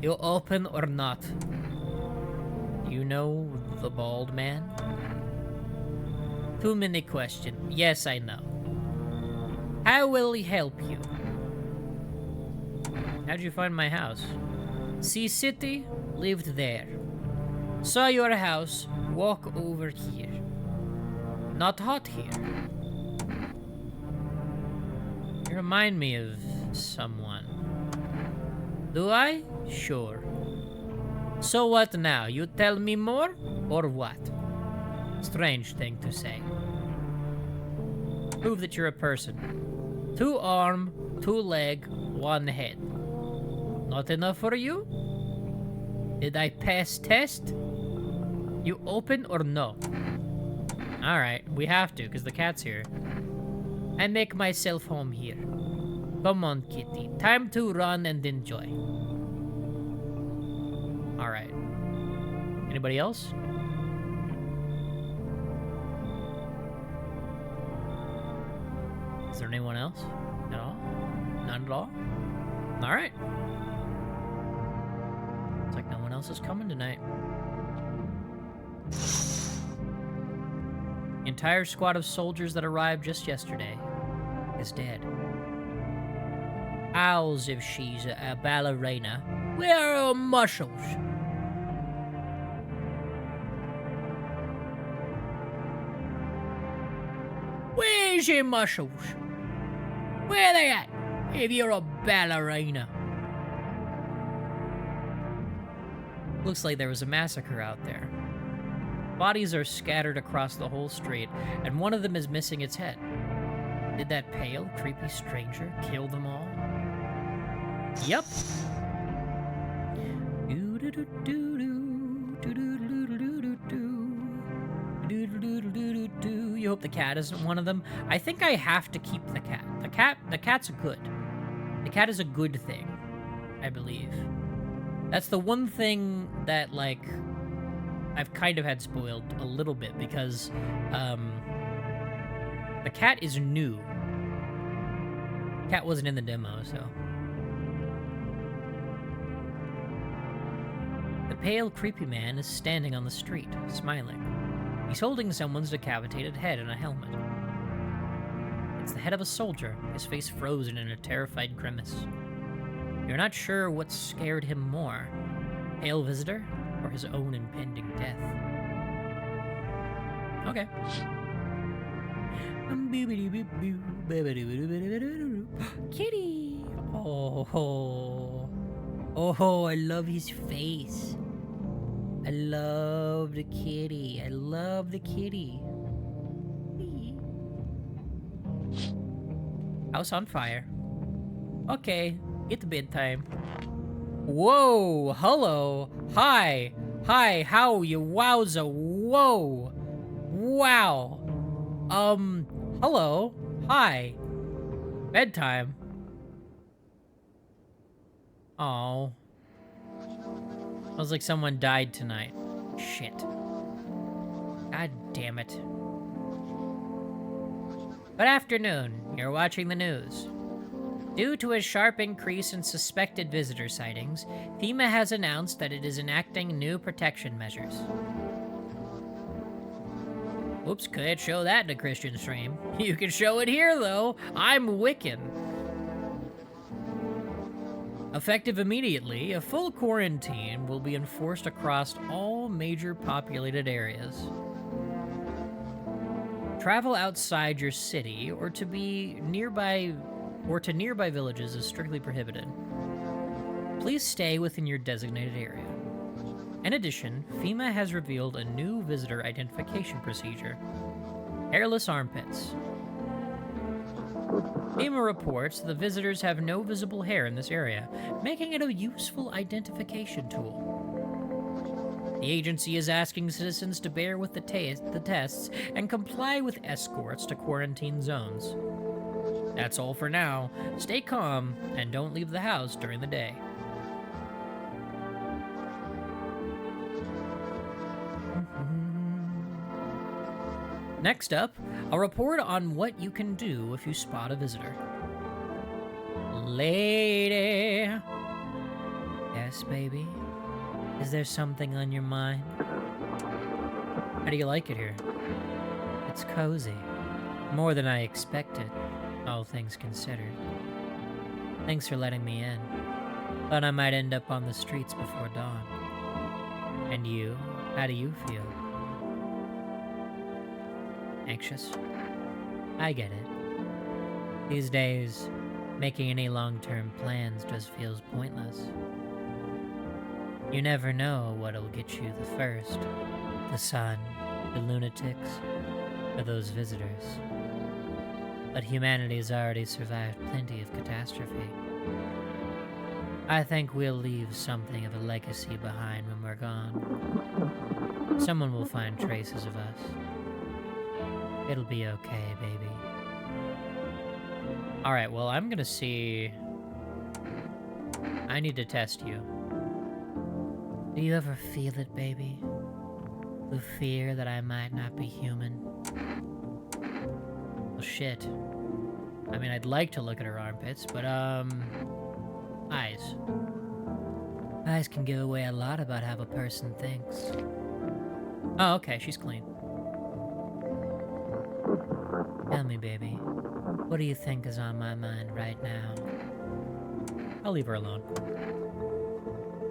You open or not? You know the bald man? Too many questions. Yes, I know. How will he help you? How'd you find my house? See city? Lived there. Saw your house. Walk over here. Not hot here. You remind me of someone. Do I? Sure. So what now? You tell me more? Or what? Strange thing to say. Prove that you're a person. 2 arm, 2 leg, 1 head. Not enough for you? Did I pass test? You open or no? Alright, we have to, because the cat's here. I make myself home here. Come on, kitty. Time to run and enjoy. Alright. Anybody else? Is there anyone else? No? None at all? Alright. Looks like no one else is coming tonight. The entire squad of soldiers that arrived just yesterday is dead. Owls if she's a ballerina. Where are her muscles? Where's your muscles? Where are they at? If you're a ballerina. Looks like there was a massacre out there. Bodies are scattered across the whole street, and one of them is missing its head. Did that pale, creepy stranger kill them all? Yep. You hope the cat isn't one of them. I think I have to keep the cat. The cat's good. The cat is a good thing, I believe. That's the one thing that, like, I've kind of had spoiled a little bit because the cat is new. Cat wasn't in the demo, so. The pale, creepy man is standing on the street, smiling. He's holding someone's decapitated head in a helmet. It's the head of a soldier, his face frozen in a terrified grimace. You're not sure what scared him more, pale visitor or his own impending death. Okay. Kitty! Oh, I love his face. I love the kitty. I love the kitty. House on fire. Okay, it's bedtime. Whoa, hello, hi, how you, wowza, whoa, wow, hello, hi, bedtime. Oh, feels like someone died tonight. Shit. God damn it. Good afternoon, you're watching the news. Due to a sharp increase in suspected visitor sightings, FEMA has announced that it is enacting new protection measures. Oops, can't show that in a Christian stream. You can show it here, though. I'm Wiccan. Effective immediately, a full quarantine will be enforced across all major populated areas. Travel outside your city or to nearby villages is strictly prohibited. Please stay within your designated area. In addition, FEMA has revealed a new visitor identification procedure: hairless armpits. FEMA reports the visitors have no visible hair in this area, making it a useful identification tool. The agency is asking citizens to bear with the tests and comply with escorts to quarantine zones. That's all for now. Stay calm and don't leave the house during the day. Next up, a report on what you can do if you spot a visitor. Lady. Yes, baby? Is there something on your mind? How do you like it here? It's cozy. More than I expected, all things considered. Thanks for letting me in. Thought I might end up on the streets before dawn. And you? How do you feel? Anxious? I get it. These days, making any long-term plans just feels pointless. You never know what'll get you the first. The sun, the lunatics, or those visitors. But humanity's already survived plenty of catastrophe. I think we'll leave something of a legacy behind when we're gone. Someone will find traces of us. It'll be okay, baby. Alright, well, I'm gonna see... I need to test you. Do you ever feel it, baby? The fear that I might not be human? Well, shit. I mean, I'd like to look at her armpits, but, eyes. Eyes can give away a lot about how a person thinks. Oh, okay, she's clean. Tell me, baby, what do you think is on my mind right now? I'll leave her alone.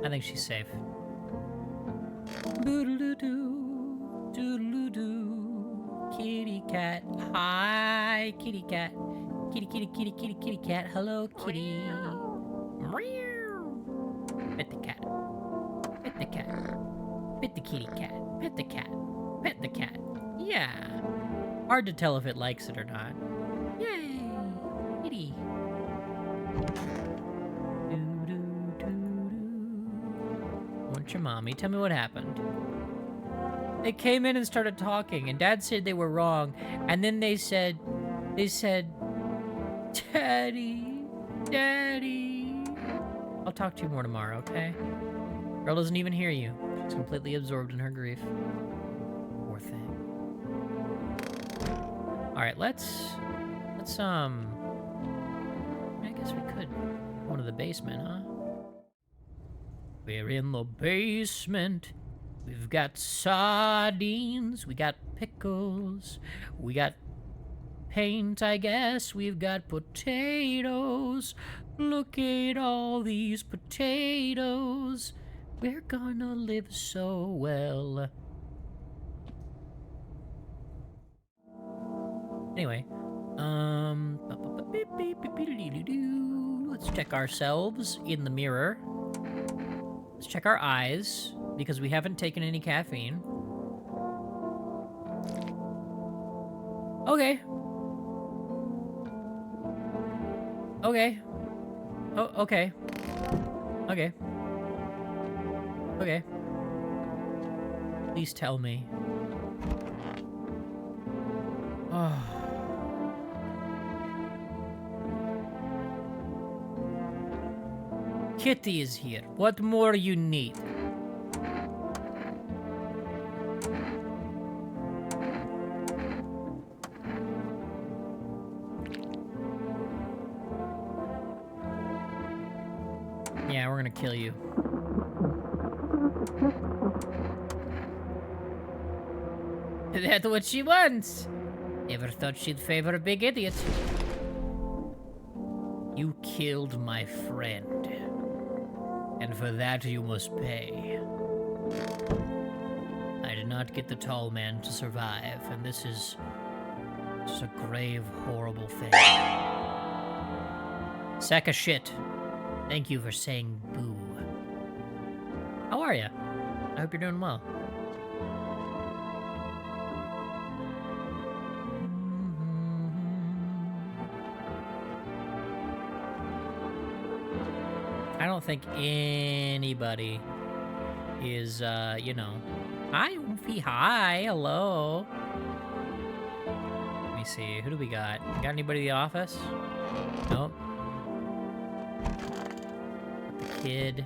I think she's safe. Doodle-doo, doodle-doo, kitty cat, hi, kitty cat, kitty, kitty, kitty, kitty, kitty cat, hello, kitty. Meow. Pet the cat, pet the cat, pet the kitty cat, pet the cat, pet the cat. Yeah. Hard to tell if it likes it or not. Yay, kitty. Want your mommy? Tell me what happened. They came in and started talking, and Dad said they were wrong, and then they said, Daddy, Daddy. I'll talk to you more tomorrow, okay? Girl doesn't even hear you. She's completely absorbed in her grief. Poor thing. Alright, let's, I guess we could go to the basement, huh? We're in the basement. We've got sardines. We got pickles. We got paint, I guess. We've got potatoes. Look at all these potatoes. We're gonna live so well. Anyway, let's check ourselves in the mirror. Let's check our eyes, because we haven't taken any caffeine. Okay. Okay. Oh, okay. Okay. Okay. Please tell me. Oh. Kitty is here. What more you need? Yeah, we're gonna kill you. That's what she wants. Never thought she'd favor a big idiot. You killed my friend. And for that you must pay. I did not get the tall man to survive, and this is just a grave, horrible thing. Sack of shit. Thank you for saying boo. How are you? I hope you're doing well. I don't think anybody is, you know. Hi, Oofy. Hi. Hello. Let me see. Who do we got? Got anybody in the office? Nope. The kid.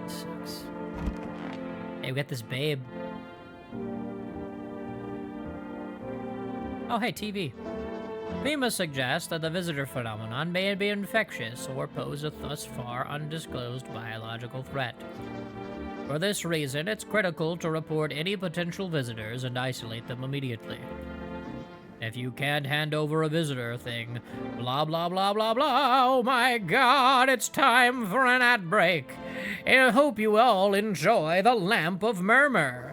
Sucks. Hey, we got this babe. Oh, hey, TV. FEMA suggests that the visitor phenomenon may be infectious or pose a thus far undisclosed biological threat. For this reason, it's critical to report any potential visitors and isolate them immediately. If you can't hand over a visitor thing, blah blah blah blah blah, oh my god, it's time for an ad break. I hope you all enjoy the Lamp of Murmur.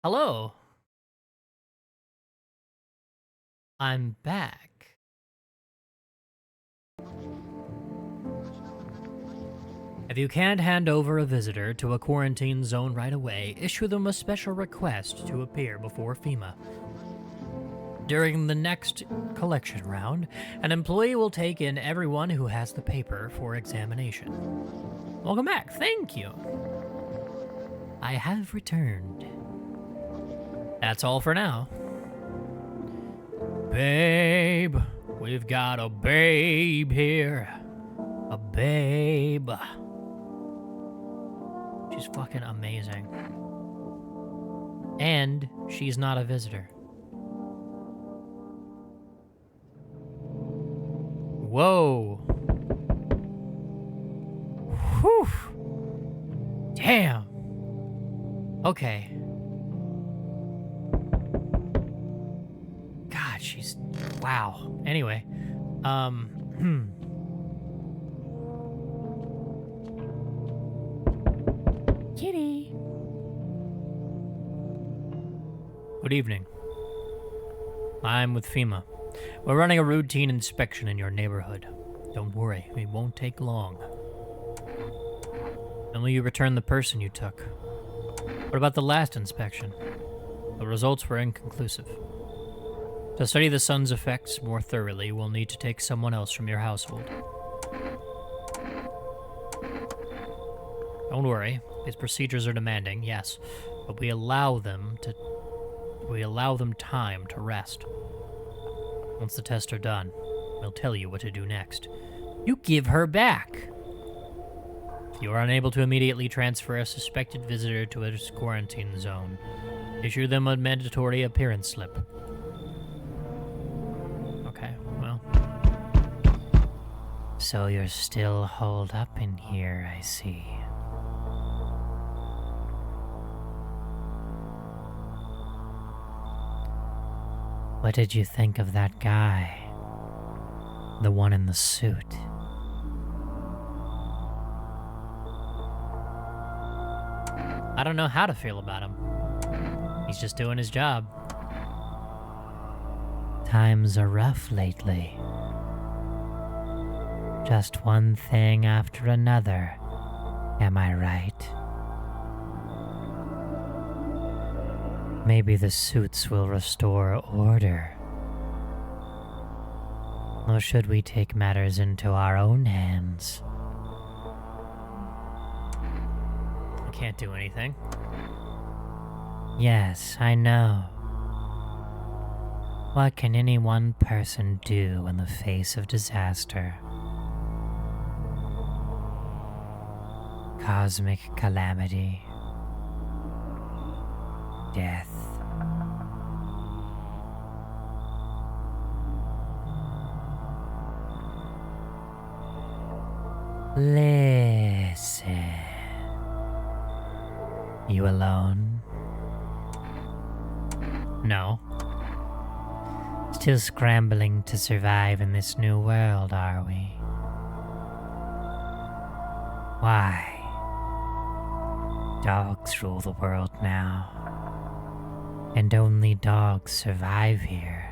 Hello. I'm back. If you can't hand over a visitor to a quarantine zone right away, issue them a special request to appear before FEMA. During the next collection round, an employee will take in everyone who has the paper for examination. Welcome back. Thank you. I have returned. That's all for now. Babe, we've got a babe here. A babe. She's fucking amazing. And she's not a visitor. Whoa. Whew. Damn. Okay. God, she's... Wow. Anyway. Kitty. Good evening. I'm with FEMA. We're running a routine inspection in your neighborhood. Don't worry, it won't take long. When will you return the person you took? What about the last inspection? The results were inconclusive. To study the sun's effects more thoroughly, we'll need to take someone else from your household. Don't worry, these procedures are demanding, yes, but we allow them time to rest. Once the tests are done, we'll tell you what to do next. You give her back! If you are unable to immediately transfer a suspected visitor to a quarantine zone, issue them a mandatory appearance slip. Okay, well. So you're still holed up in here, I see. What did you think of that guy? The one in the suit? I don't know how to feel about him. He's just doing his job. Times are rough lately. Just one thing after another, am I right? Maybe the suits will restore order. Or should we take matters into our own hands? I can't do anything. Yes, I know. What can any one person do in the face of disaster? Cosmic calamity. Death. Listen. You alone? No. Still scrambling to survive in this new world, are we? Why? Dogs rule the world now. And only dogs survive here.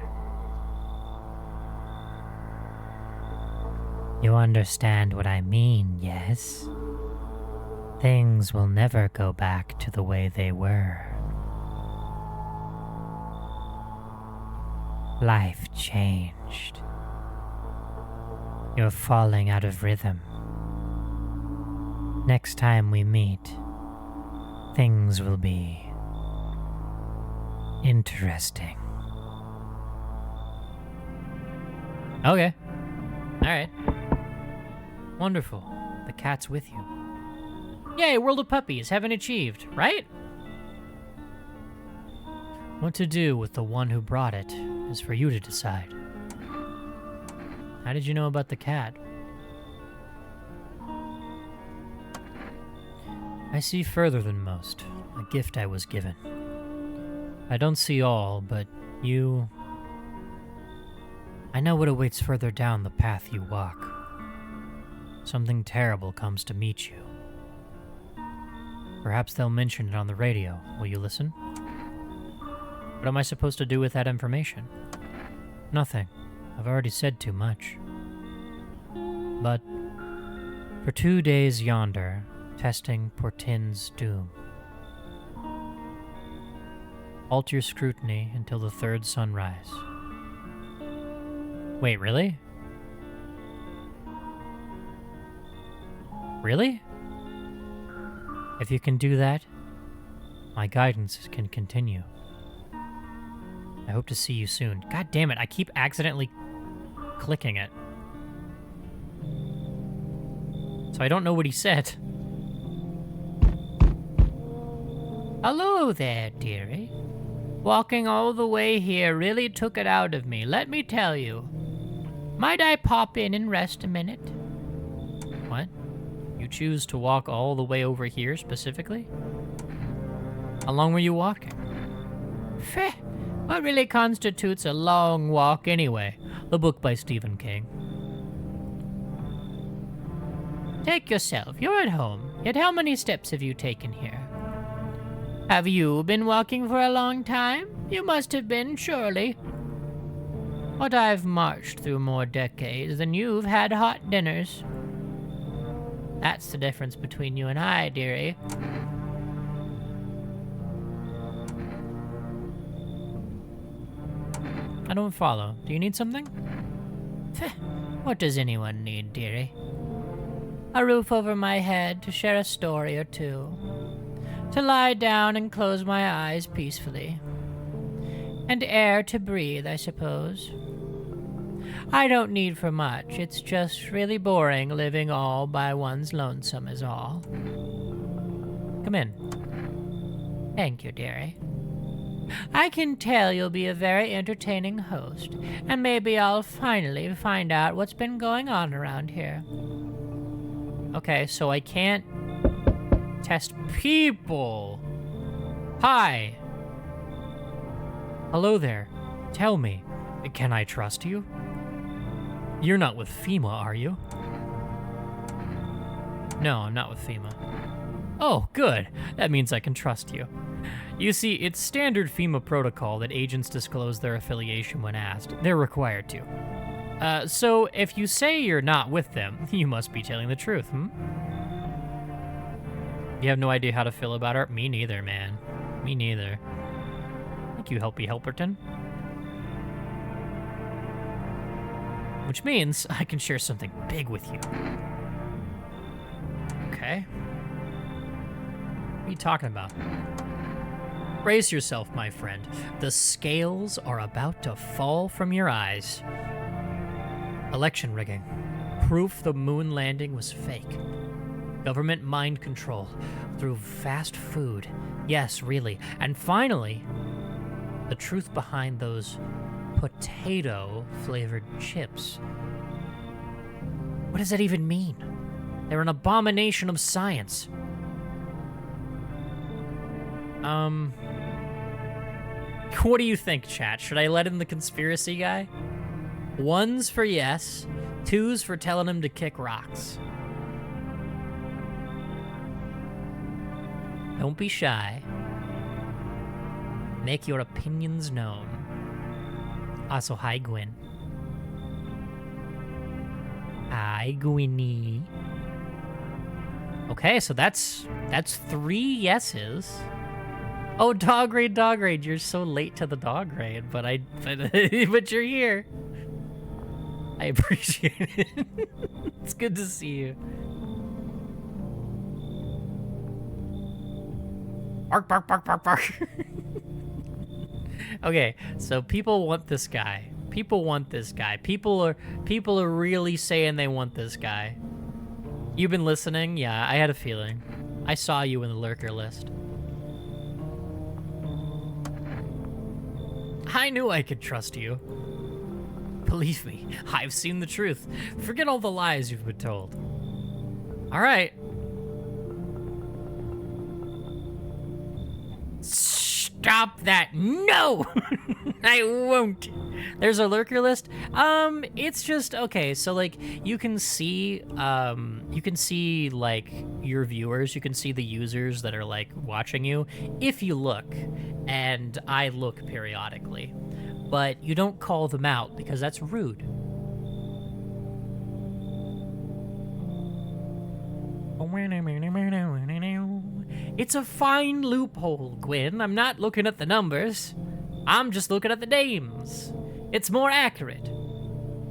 You understand what I mean, yes? Things will never go back to the way they were. Life changed. You're falling out of rhythm. Next time we meet, things will be interesting. Okay. Alright. Wonderful. The cat's with you. Yay, World of Puppies, heaven achieved, right? What to do with the one who brought it is for you to decide. How did you know about the cat? I see further than most. A gift I was given. I don't see all, but you... I know what awaits further down the path you walk. Something terrible comes to meet you. Perhaps they'll mention it on the radio. Will you listen? What am I supposed to do with that information? Nothing. I've already said too much. But for 2 days yonder, testing portends doom. Halt your scrutiny until the third sunrise. Wait, really? Really? If you can do that, my guidance can continue. I hope to see you soon. God damn it, I keep accidentally clicking it. So I don't know what he said. Hello there, dearie. Walking all the way here really took it out of me, let me tell you. Might I pop in and rest a minute? What? You choose to walk all the way over here specifically? How long were you walking? Feh, what really constitutes a long walk anyway? The book by Stephen King. Take yourself, you're at home. Yet how many steps have you taken here? Have you been walking for a long time? You must have been, surely. But I've marched through more decades than you've had hot dinners. That's the difference between you and I, dearie. I don't follow. Do you need something? What does anyone need, dearie? A roof over my head to share a story or two. To lie down and close my eyes peacefully. And air to breathe, I suppose. I don't need for much. It's just really boring living all by one's lonesome is all. Come in. Thank you, dearie. I can tell you'll be a very entertaining host, and maybe I'll finally find out what's been going on around here. Okay, so I can't test people. Hi. Hello there. Tell me, can I trust you? You're not with FEMA, are you? No, I'm not with FEMA. Oh, good. That means I can trust you. You see, it's standard FEMA protocol that agents disclose their affiliation when asked. They're required to. So if you say you're not with them, you must be telling the truth, You have no idea how to feel about her? Me neither, man. Me neither. Thank you, Helpy Helperton. Which means I can share something big with you. Okay. What are you talking about? Brace yourself, my friend. The scales are about to fall from your eyes. Election rigging. Proof the moon landing was fake. Government mind control through fast food. Yes, really. And finally, the truth behind those potato-flavored chips. What does that even mean? They're an abomination of science. What do you think, chat? Should I let in the conspiracy guy? 1's for yes, 2's for telling him to kick rocks. Don't be shy. Make your opinions known. Also, hi, Gwen. Hi, Gwynny. Okay, so that's 3 yeses. Oh, dog raid, you're so late to the dog raid, but but you're here. I appreciate it. It's good to see you. Bark, bark, bark, bark, bark. Okay, so people want this guy. People want this guy. People are really saying they want this guy. You've been listening? Yeah, I had a feeling. I saw you in the lurker list. I knew I could trust you. Believe me, I've seen the truth. Forget all the lies you've been told. All right. Stop that! No! I won't. There's a lurker list. It's just okay. So like you can see like your viewers. You can see the users that are like watching you if you look, and I look periodically, but you don't call them out because that's rude. It's a fine loophole, Gwyn. I'm not looking at the numbers. I'm just looking at the names. It's more accurate.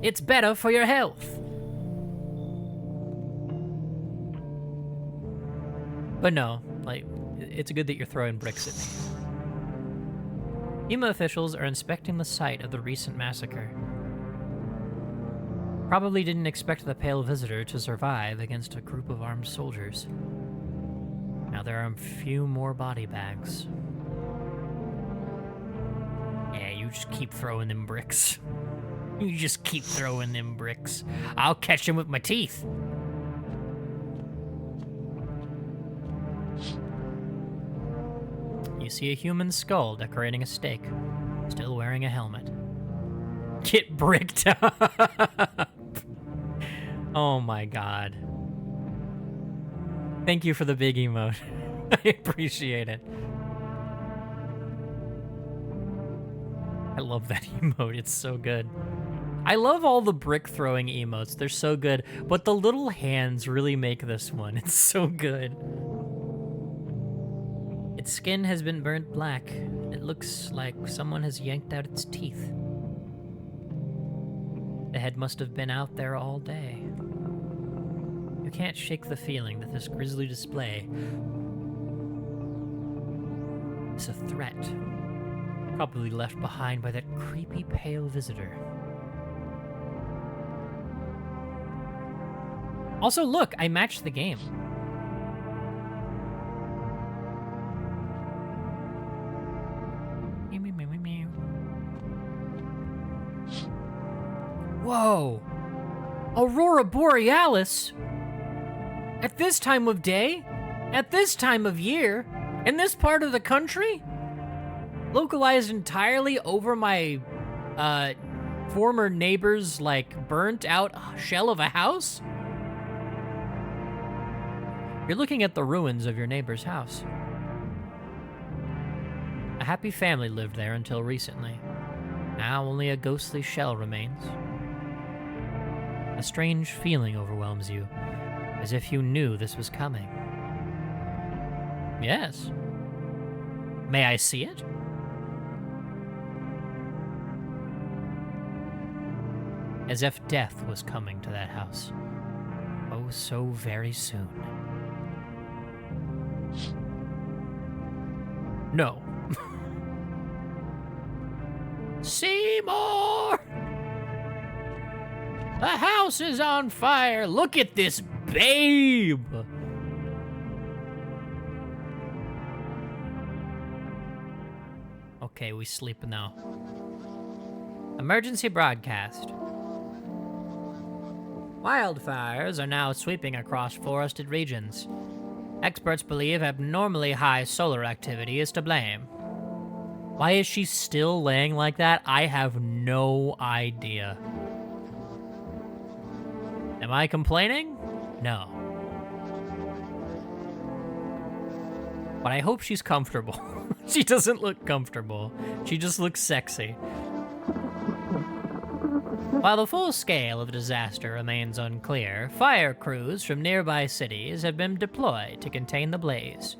It's better for your health. But no, like, it's good that you're throwing bricks at me. EMA officials are inspecting the site of the recent massacre. Probably didn't expect the pale visitor to survive against a group of armed soldiers. Now there are a few more body bags. Yeah, you just keep throwing them bricks. You just keep throwing them bricks. I'll catch them with my teeth. You see a human skull decorating a stake, still wearing a helmet. Get bricked up. Oh my god. Thank you for the big emote. I appreciate it. I love that emote. It's so good. I love all the brick throwing emotes. They're so good. But the little hands really make this one. It's so good. Its skin has been burnt black. It looks like someone has yanked out its teeth. The head must have been out there all day. You can't shake the feeling that this grisly display is a threat. Probably left behind by that creepy pale visitor. Also, look, I matched the game. Whoa! Aurora Borealis? At this time of day? At this time of year? In this part of the country? Localized entirely over my, former neighbor's, like, burnt out shell of a house? You're looking at the ruins of your neighbor's house. A happy family lived there until recently. Now only a ghostly shell remains. A strange feeling overwhelms you, as if you knew this was coming. Yes. May I see it? As if death was coming to that house. Oh, so very soon. No. Seymour! The house is on fire! Look at this babe! Okay, we sleep now. Emergency broadcast. Wildfires are now sweeping across forested regions. Experts believe abnormally high solar activity is to blame. Why is she still laying like that? I have no idea. Am I complaining? No. But I hope she's comfortable. She doesn't look comfortable. She just looks sexy. While the full scale of the disaster remains unclear, fire crews from nearby cities have been deployed to contain the blaze.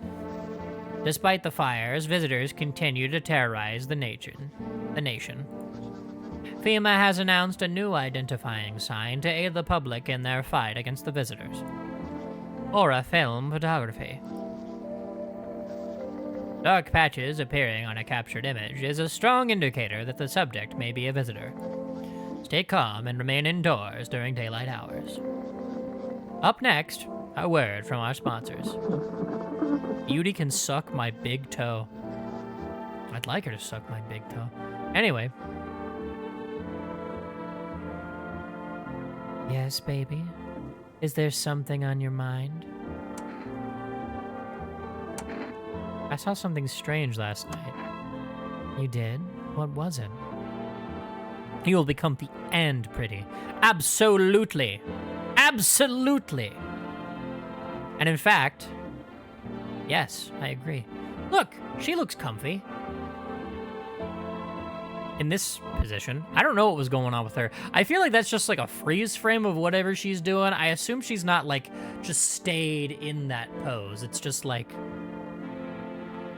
Despite the fires, visitors continue to terrorize the nation. FEMA has announced a new identifying sign to aid the public in their fight against the visitors. Aura Film Photography. Dark patches appearing on a captured image is a strong indicator that the subject may be a visitor. Stay calm and remain indoors during daylight hours. Up next, a word from our sponsors. Beauty can suck my big toe. I'd like her to suck my big toe. Anyway. Yes, baby? Is there something on your mind? I saw something strange last night. You did? What was it? You will become the and pretty. Absolutely. Absolutely. And in fact, yes, I agree. Look, she looks comfy. In this position, I don't know what was going on with her. I feel like that's just like a freeze frame of whatever she's doing. I assume she's not like just stayed in that pose. It's just like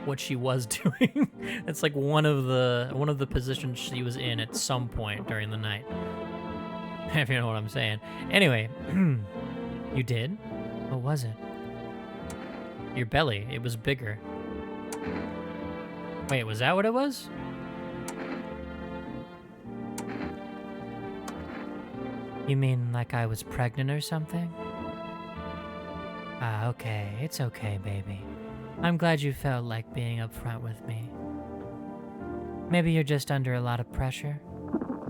what she was doing. It's like one of the positions she was in at some point during the night. If you know what I'm saying. Anyway, you did? What was it? Your belly, it was bigger. Wait, was that what it was? You mean like I was pregnant or something? Ah, okay. It's okay, baby. I'm glad you felt like being upfront with me. Maybe you're just under a lot of pressure.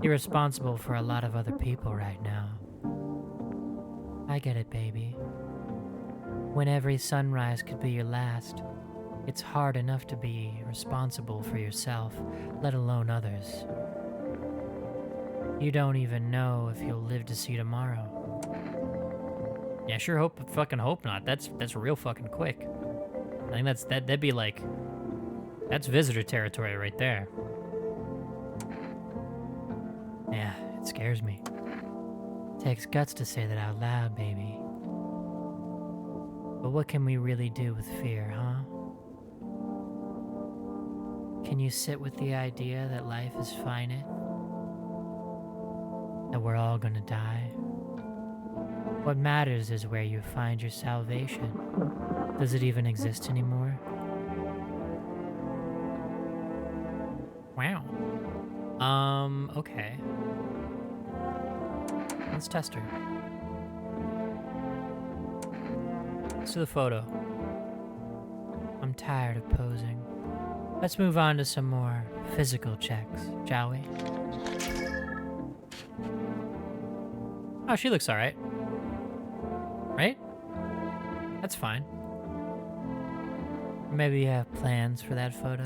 You're responsible for a lot of other people right now. I get it, baby. When every sunrise could be your last, it's hard enough to be responsible for yourself, let alone others. You don't even know if you'll live to see tomorrow. Yeah, sure fucking hope not. That's real fucking quick. I think that'd be like, that's visitor territory right there. Yeah, it scares me. Takes guts to say that out loud, baby. But what can we really do with fear, huh? Can you sit with the idea that life is finite? That we're all gonna die? What matters is where you find your salvation. Does it even exist anymore? Wow. Okay. Let's test her. Let's do the photo. I'm tired of posing. Let's move on to some more physical checks, shall we? Oh, she looks alright. Right? That's fine. Maybe you have plans for that photo?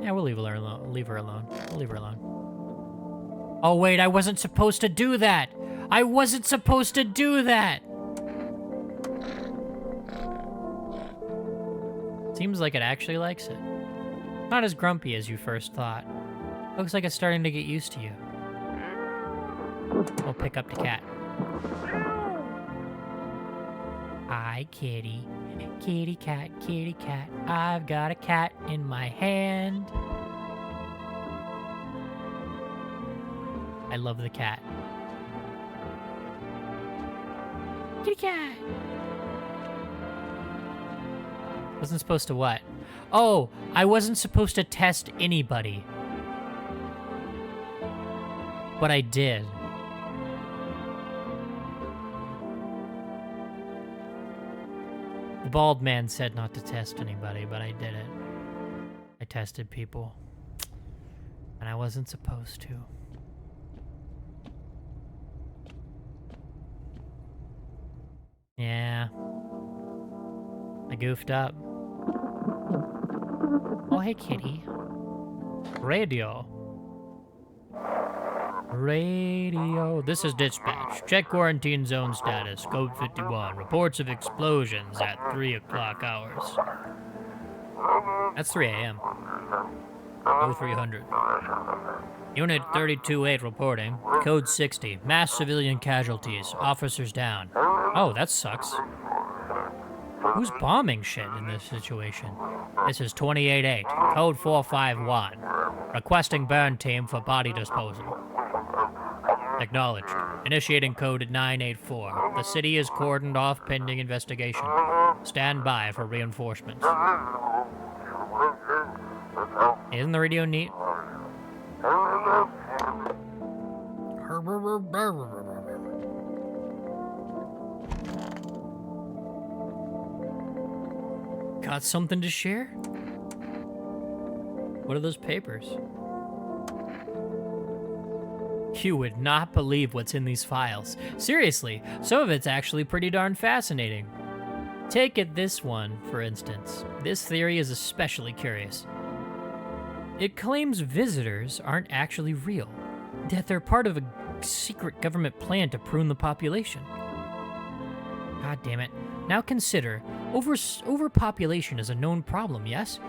Yeah, we'll leave her alone. Leave her alone. We'll leave her alone. Oh wait, I wasn't supposed to do that! I wasn't supposed to do that! Seems like it actually likes it. Not as grumpy as you first thought. Looks like it's starting to get used to you. We'll pick up the cat. Hi, kitty. Kitty cat, I've got a cat in my hand. I love the cat. Kitty cat! Wasn't supposed to what? Oh, I wasn't supposed to test anybody. But I did. The bald man said not to test anybody, but I did it. I tested people. And I wasn't supposed to. Yeah. I goofed up. Oh, hey, kitty. Radio. Radio. This is dispatch. Check quarantine zone status. Code 51. Reports of explosions at 3 o'clock hours. That's 3 a.m. 0300. Unit 32-8 reporting. Code 60. Mass civilian casualties. Officers down. Oh, that sucks. Who's bombing shit in this situation? This is 28-8. Code 451. Requesting burn team for body disposal. Acknowledged. Initiating code 984. The city is cordoned off pending investigation. Stand by for reinforcements. Isn't the radio neat? Got something to share? What are those papers? You would not believe what's in these files. Seriously, some of it's actually pretty darn fascinating. Take it this one, for instance. This theory is especially curious. It claims visitors aren't actually real, that they're part of a secret government plan to prune the population. God damn it. Now consider, overpopulation is a known problem, yes?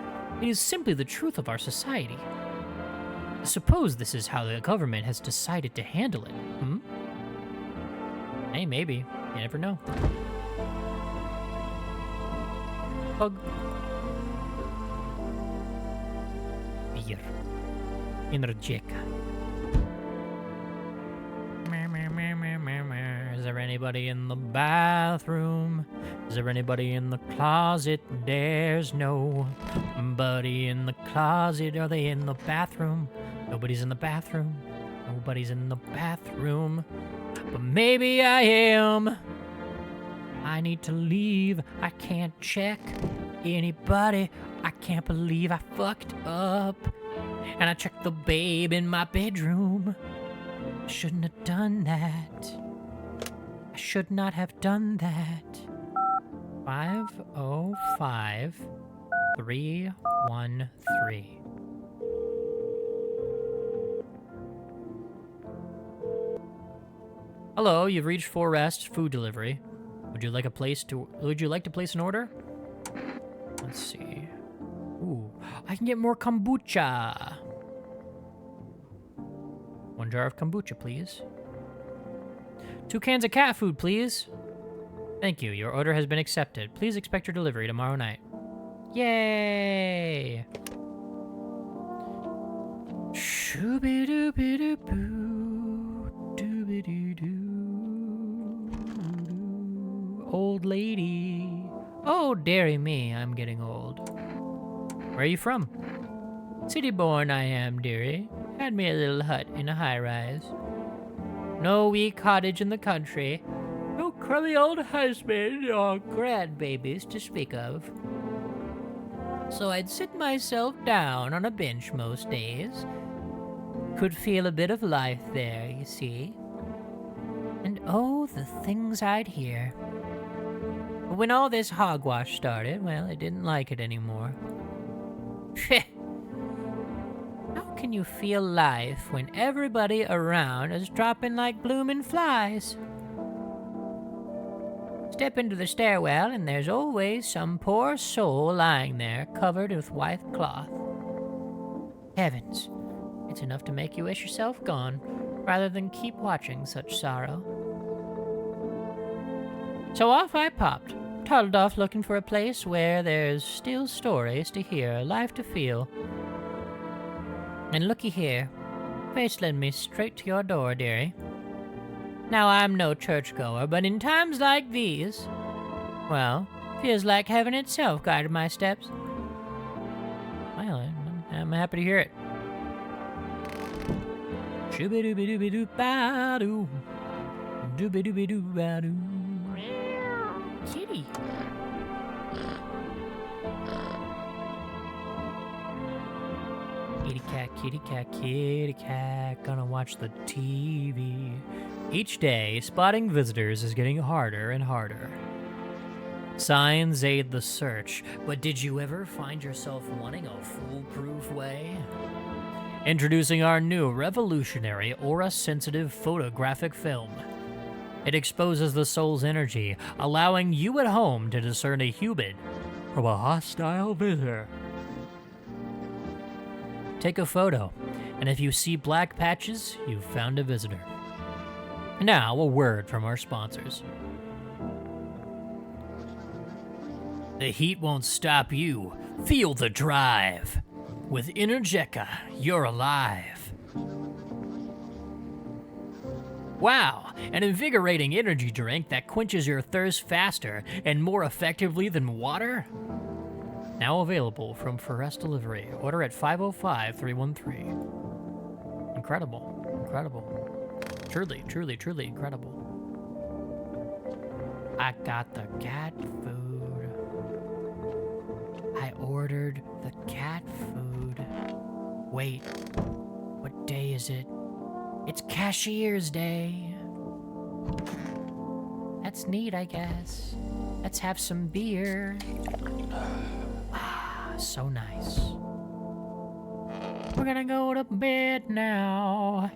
It is simply the truth of our society. Suppose this is how the government has decided to handle it, Hey, maybe. You never know. Bug. Beer. Energeca. Is there anybody in the bathroom? Is there anybody in the closet? There's nobody in the closet. Are they in the bathroom? Nobody's in the bathroom. Nobody's in the bathroom. But maybe I am. I need to leave. I can't check anybody. I can't believe I fucked up. And I checked the babe in my bedroom. I shouldn't have done that. I should not have done that. 505 313. Hello, you've reached Forest Food Delivery. Would you like to place an order? Let's see. Ooh, I can get more kombucha. 1 jar of kombucha, please. 2 cans of cat food, please. Thank you. Your order has been accepted. Please expect your delivery tomorrow night. Yay! Shoo-be-doo-be-doo-boo, doo-be-doo-doo. Old lady. Oh, dearie me, I'm getting old. Where are you from? City born I am, dearie. Had me a little hut in a high-rise. No wee cottage in the country. No crummy old husband or grandbabies to speak of. So I'd sit myself down on a bench most days. Could feel a bit of life there, you see. And oh, the things I'd hear. But when all this hogwash started, well, I didn't like it anymore. How can you feel life when everybody around is dropping like bloomin' flies? Step into the stairwell and there's always some poor soul lying there covered with white cloth. Heavens, it's enough to make you wish yourself gone, rather than keep watching such sorrow. So off I popped, toddled off looking for a place where there's still stories to hear, life to feel. And looky here, face led me straight to your door, dearie. Now I'm no churchgoer, but in times like these, well, feels like heaven itself guided my steps. Well, I'm happy to hear it. Shoo-be-doo-be-doo-be-doo-ba-doo. Doo-be-doo-be-doo-ba-doo. Kitty. Kitty cat, kitty cat, kitty cat, gonna watch the TV. Each day, spotting visitors is getting harder and harder. Signs aid the search, but did you ever find yourself wanting a foolproof way? Introducing our new revolutionary aura-sensitive photographic film. It exposes the soul's energy, allowing you at home to discern a human from a hostile visitor. Take a photo, and if you see black patches, you've found a visitor. Now, a word from our sponsors. The heat won't stop you. Feel the drive. With Energeca, you're alive. Wow, an invigorating energy drink that quenches your thirst faster and more effectively than water? Now available from Forest Delivery. Order at 505-313. Incredible. Incredible. Truly, truly, truly incredible. I got the cat food. I ordered the cat food. Wait, what day is it? It's Cashier's Day. That's neat, I guess. Let's have some beer. Ah, so nice. We're gonna go to bed now.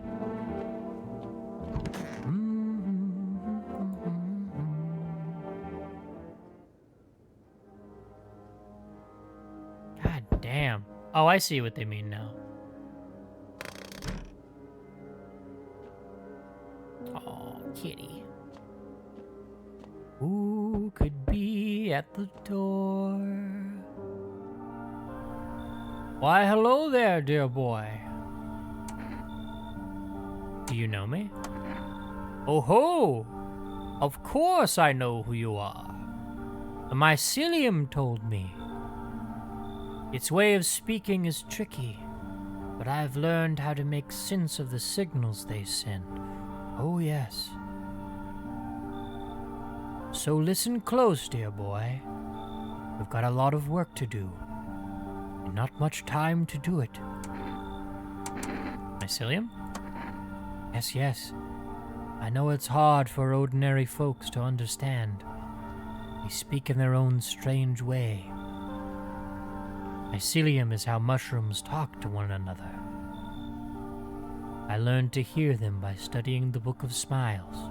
God damn. Oh, I see what they mean now. Oh, kitty. Who could be at the door? Why, hello there, dear boy. Do you know me? Oh ho! Of course I know who you are. The mycelium told me. Its way of speaking is tricky, but I've learned how to make sense of the signals they send. Oh yes. So listen close, dear boy. We've got a lot of work to do, and not much time to do it. Mycelium? Yes, yes. I know it's hard for ordinary folks to understand. They speak in their own strange way. Mycelium is how mushrooms talk to one another. I learned to hear them by studying the Book of Smiles.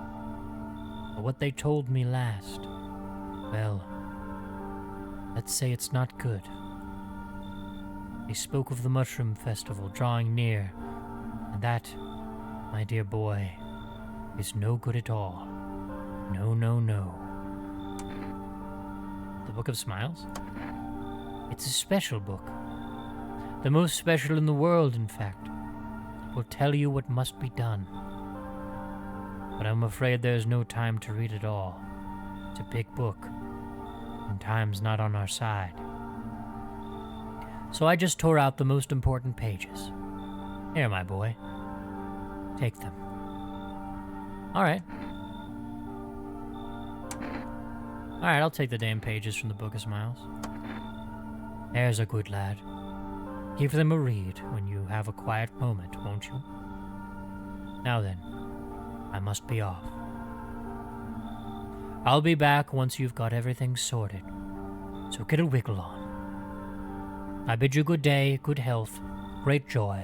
But what they told me last, well, let's say it's not good. They spoke of the Mushroom Festival drawing near, and that, my dear boy, is no good at all. No, no, no. The Book of Smiles? It's a special book. The most special in the world, in fact. It will tell you what must be done. But I'm afraid there's no time to read it all. It's a big book, and time's not on our side. So I just tore out the most important pages. Here, my boy. Take them. Alright. Alright, I'll take the damn pages from the Book of Smiles. There's a good lad. Give them a read when you have a quiet moment, won't you? Now then, I must be off. I'll be back once you've got everything sorted, so get a wiggle on. I bid you good day, good health, great joy,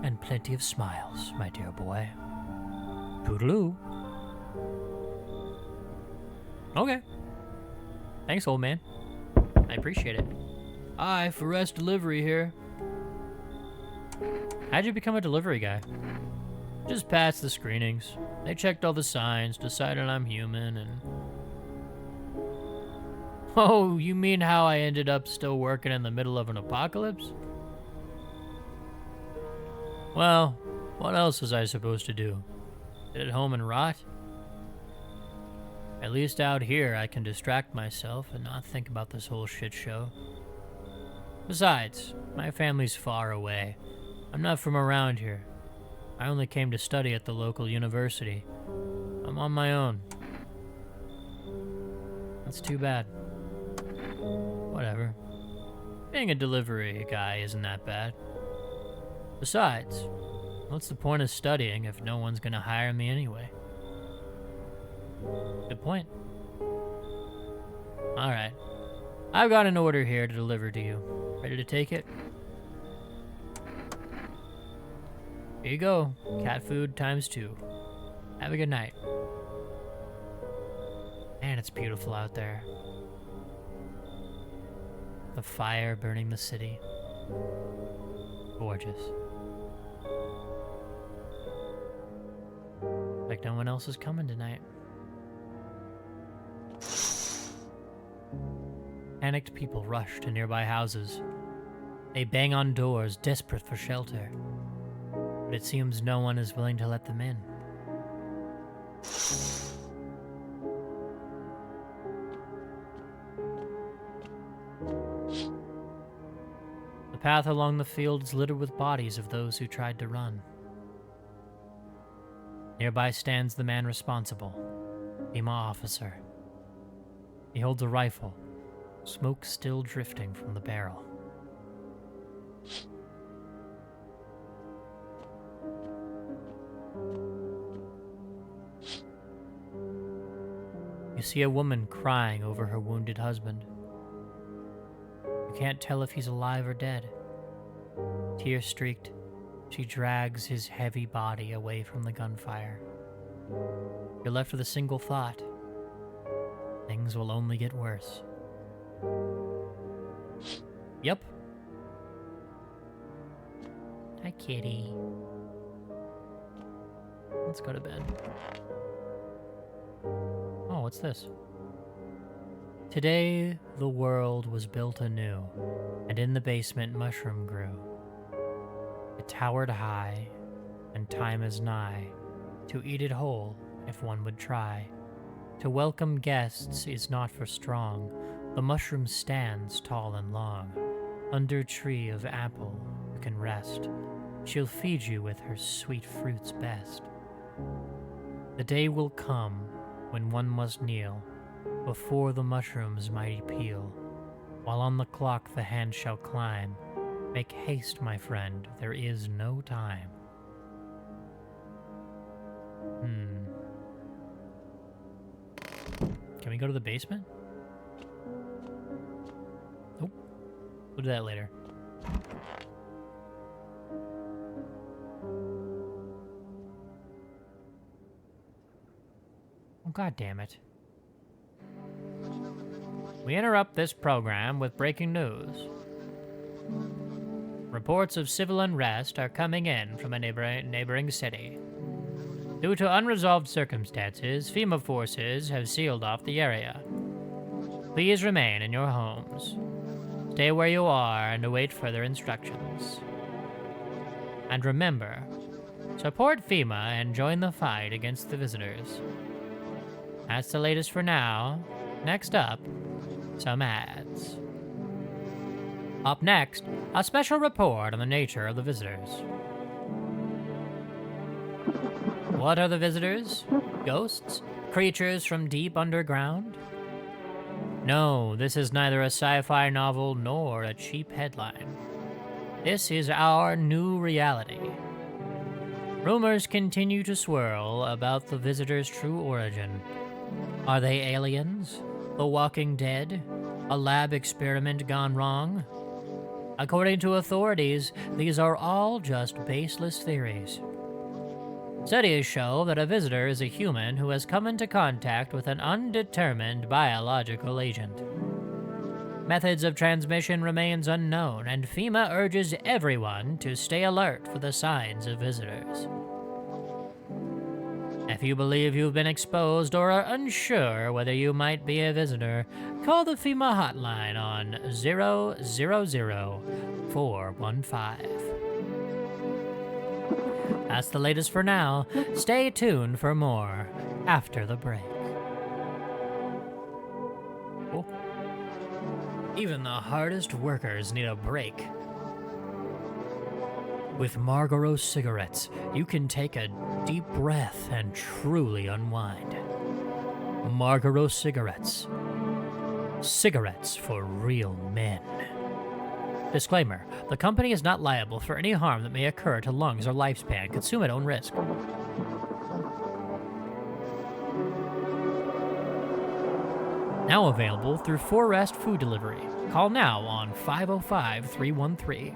and plenty of smiles, my dear boy. Toodaloo. Okay. Thanks, old man. I appreciate it. Hi, for rest delivery here. How'd you become a delivery guy? Just passed the screenings. They checked all the signs, decided I'm human, and... Oh, you mean how I ended up still working in the middle of an apocalypse? Well, what else was I supposed to do? Sit at home and rot? At least out here I can distract myself and not think about this whole shit show. Besides, my family's far away. I'm not from around here. I only came to study at the local university. I'm on my own. That's too bad. Whatever. Being a delivery guy isn't that bad. Besides, what's the point of studying if no one's gonna hire me anyway? Good point. Alright. I've got an order here to deliver to you. Ready to take it? Here you go. Cat food ×2. Have a good night. Man, it's beautiful out there. The fire burning the city. Gorgeous. Like no one else is coming tonight. Panicked people rush to nearby houses. They bang on doors, desperate for shelter. But it seems no one is willing to let them in. The path along the field is littered with bodies of those who tried to run. Nearby stands the man responsible, FEMA officer. He holds a rifle, smoke still drifting from the barrel. You see a woman crying over her wounded husband. You can't tell if he's alive or dead. Tear-streaked, she drags his heavy body away from the gunfire. You're left with a single thought. Things will only get worse. Yep. Hi, kitty. Let's go to bed. Oh, what's this? Today, the world was built anew, and in the basement mushroom grew. It towered high, and time is nigh, to eat it whole, if one would try. To welcome guests is not for strong, the mushroom stands tall and long. Under tree of apple you can rest, she'll feed you with her sweet fruits best. The day will come when one must kneel before the mushroom's mighty peel, while on the clock the hand shall climb. Make haste, my friend, there is no time. Can we go to the basement? Nope. We'll do that later. Oh, God damn it. We interrupt this program with breaking news. Reports of civil unrest are coming in from a neighboring city. Due to unresolved circumstances, FEMA forces have sealed off the area. Please remain in your homes. Stay where you are and await further instructions. And remember, support FEMA and join the fight against the visitors. That's the latest for now. Next up, some ads. Up next, a special report on the nature of the visitors. What are the visitors? Ghosts? Creatures from deep underground? No, this is neither a sci-fi novel nor a cheap headline. This is our new reality. Rumors continue to swirl about the visitors' true origin. Are they aliens? The Walking Dead? A lab experiment gone wrong? According to authorities, these are all just baseless theories. Studies show that a visitor is a human who has come into contact with an undetermined biological agent. Methods of transmission remains unknown, and FEMA urges everyone to stay alert for the signs of visitors. If you believe you've been exposed or are unsure whether you might be a visitor, call the FEMA hotline on 000-415. That's the latest for now. Stay tuned for more after the break. Oh. Even the hardest workers need a break. With Marlboro cigarettes, you can take a deep breath and truly unwind. Marlboro cigarettes. Cigarettes for real men. Disclaimer, the company is not liable for any harm that may occur to lungs or lifespan. Consume at own risk. Now available through Forest Food Delivery. Call now on 505-313.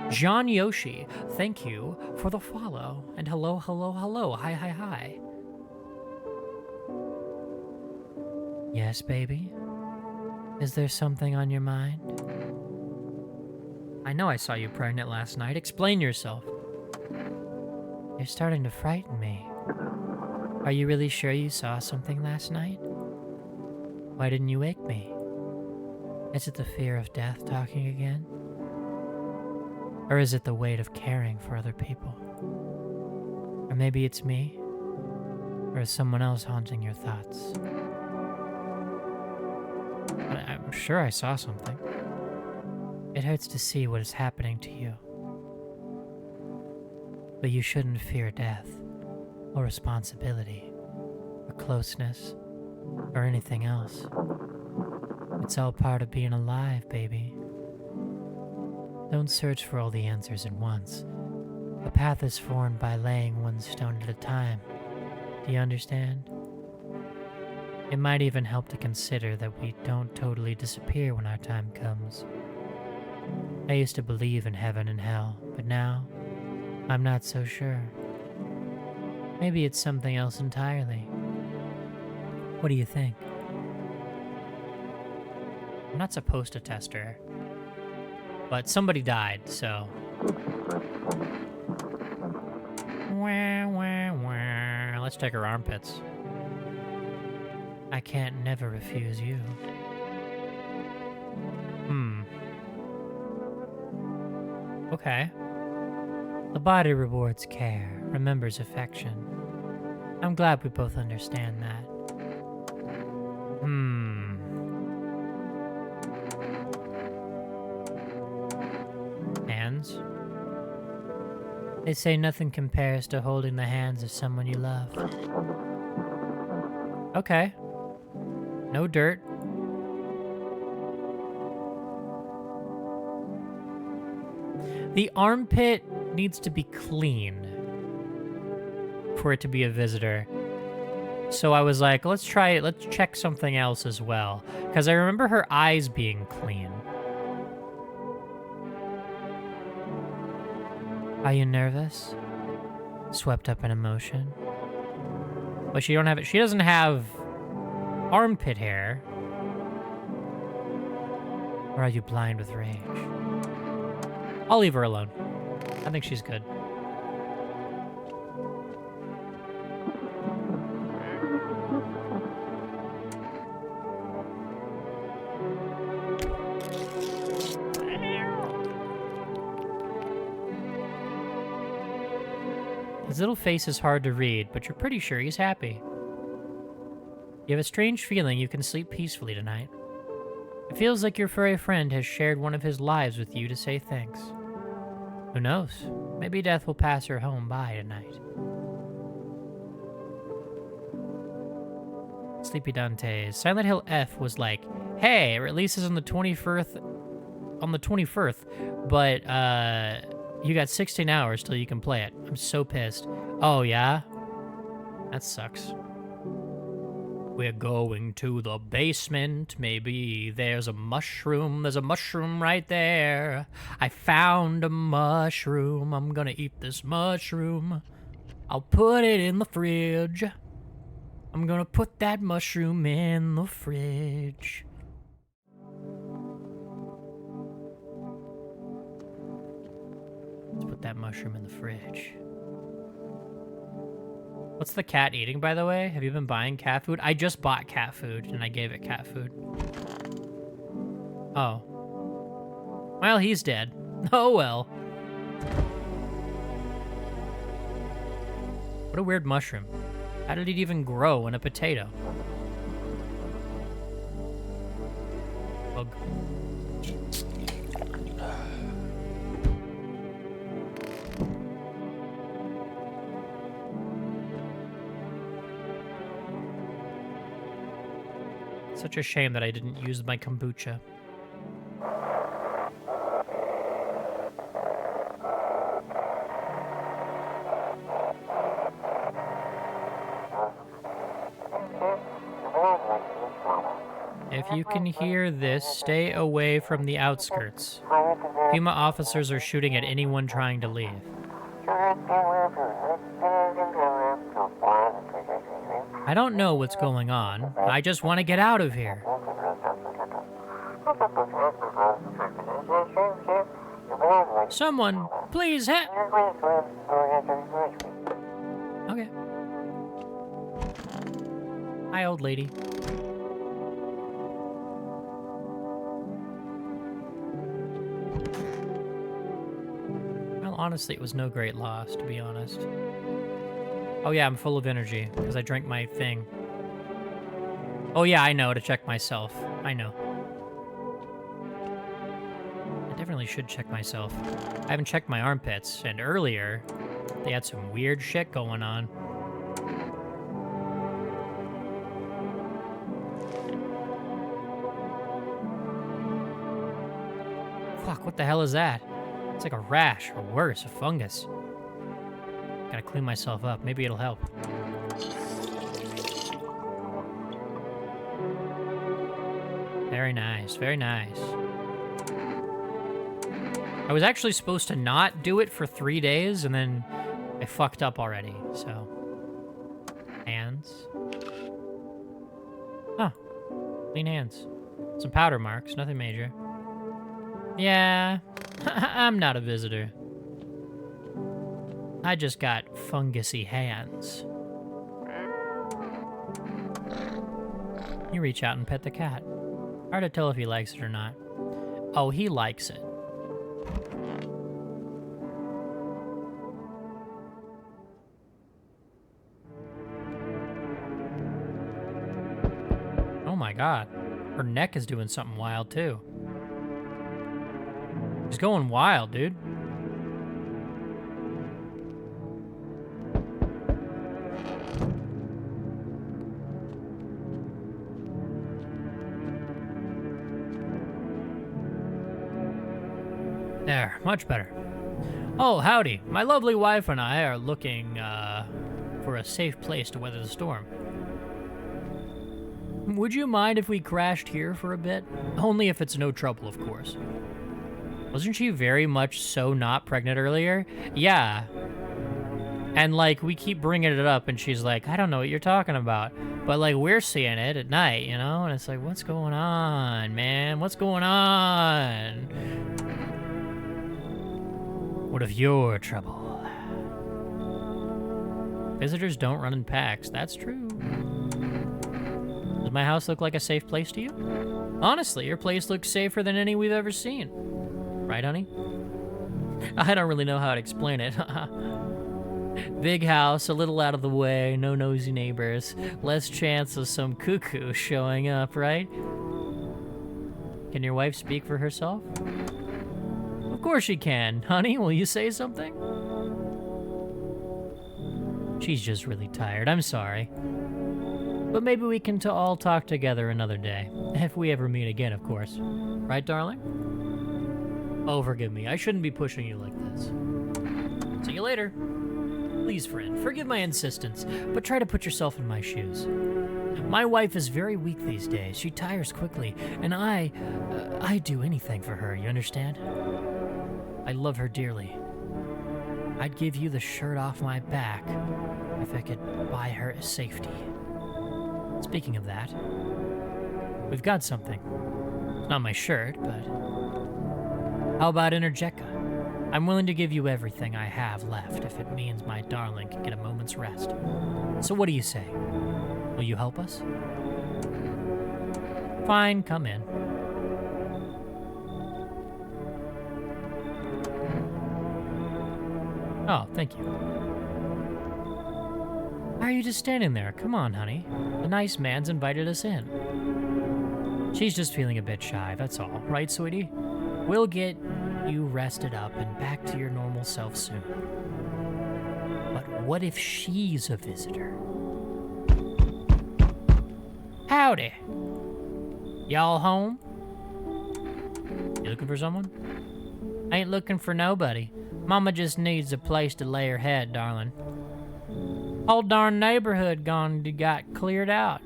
John Yoshi, thank you for the follow. And hello, hello, hello. Hi, hi, hi. Yes, baby? Is there something on your mind? I know I saw you pregnant last night. Explain yourself. You're starting to frighten me. Are you really sure you saw something last night? Why didn't you wake me? Is it the fear of death talking again? Or is it the weight of caring for other people? Or maybe it's me? Or is someone else haunting your thoughts? I'm sure I saw something. It hurts to see what is happening to you. But you shouldn't fear death, or responsibility, or closeness, or anything else. It's all part of being alive, baby. Don't search for all the answers at once. A path is formed by laying one stone at a time. Do you understand? It might even help to consider that we don't totally disappear when our time comes. I used to believe in heaven and hell, but now I'm not so sure. Maybe it's something else entirely. What do you think? I'm not supposed to test her. But somebody died, so... Wah, wah, wah. Let's check her armpits. I can't never refuse you. Okay. The body rewards care, remembers affection. I'm glad we both understand that. Hands? They say nothing compares to holding the hands of someone you love. Okay. No dirt. The armpit needs to be clean for it to be a visitor. So I was like, let's try it. Let's check something else as well. Because I remember her eyes being clean. Are you nervous? Swept up in emotion? But she doesn't have armpit hair. Or are you blind with rage? I'll leave her alone. I think she's good. His little face is hard to read, but you're pretty sure he's happy. You have a strange feeling you can sleep peacefully tonight. It feels like your furry friend has shared one of his lives with you to say thanks. Who knows? Maybe death will pass her home by tonight. Sleepy Dante's Silent Hill F was like, hey, it releases on the 21st, but you got 16 hours till you can play it. I'm so pissed. Oh, yeah? That sucks. We're going to the basement. Maybe there's a mushroom. There's a mushroom right there. I found a mushroom. I'm gonna eat this mushroom. I'll put it in the fridge. I'm gonna put that mushroom in the fridge. Let's put that mushroom in the fridge. What's the cat eating, by the way? Have you been buying cat food? I just bought cat food, and I gave it cat food. Oh. Well, he's dead. Oh, well. What a weird mushroom. How did it even grow in a potato? Bug. Such a shame that I didn't use my kombucha. If you can hear this, stay away from the outskirts. FEMA officers are shooting at anyone trying to leave. I don't know what's going on. I just want to get out of here. Someone, please help. Okay. Hi, old lady. Well, honestly, it was no great loss, to be honest. Oh yeah, I'm full of energy, because I drank my thing. Oh yeah, I know, to check myself. I know. I definitely should check myself. I haven't checked my armpits, and earlier, they had some weird shit going on. Fuck, what the hell is that? It's like a rash, or worse, a fungus. Gotta clean myself up. Maybe it'll help. Very nice, very nice. I was actually supposed to not do it for 3 days, and then I fucked up already, so. Hands. Huh. Clean hands. Some powder marks, nothing major. Yeah, I'm not a visitor. I just got fungusy hands. You reach out and pet the cat. Hard to tell if he likes it or not. Oh, he likes it. Oh my god. Her neck is doing something wild too. She's going wild, dude. There, much better. Oh, howdy. My lovely wife and I are looking, for a safe place to weather the storm. Would you mind if we crashed here for a bit? Only if it's no trouble, of course. Wasn't she very much so not pregnant earlier? Yeah. And, like, we keep bringing it up, and she's like, I don't know what you're talking about. But, like, we're seeing it at night, you know? And it's like, what's going on, man? What's going on? What if you're trouble? Visitors don't run in packs. That's true. Does my house look like a safe place to you? Honestly, your place looks safer than any we've ever seen. Right, honey? I don't really know how to explain it. Big house, a little out of the way, no nosy neighbors, less chance of some cuckoo showing up, right? Can your wife speak for herself? Of course she can. Honey, will you say something? She's just really tired. I'm sorry. But maybe we can all talk together another day. If we ever meet again, of course. Right, darling? Oh, forgive me. I shouldn't be pushing you like this. See you later. Please, friend, forgive my insistence, but try to put yourself in my shoes. My wife is very weak these days. She tires quickly, and I'd do anything for her, you understand? I love her dearly. I'd give you the shirt off my back if I could buy her safety. Speaking of that, we've got something. It's not my shirt, but how about Energeca? I'm willing to give you everything I have left if it means my darling can get a moment's rest. So what do you say? Will you help us? Fine, come in. Oh, thank you. Why are you just standing there? Come on, honey. The nice man's invited us in. She's just feeling a bit shy, that's all. Right, sweetie? We'll get you rested up and back to your normal self soon. But what if she's a visitor? Howdy. Y'all home? You looking for someone? Ain't looking for nobody. Mama just needs a place to lay her head, darling. Whole darn neighborhood got cleared out.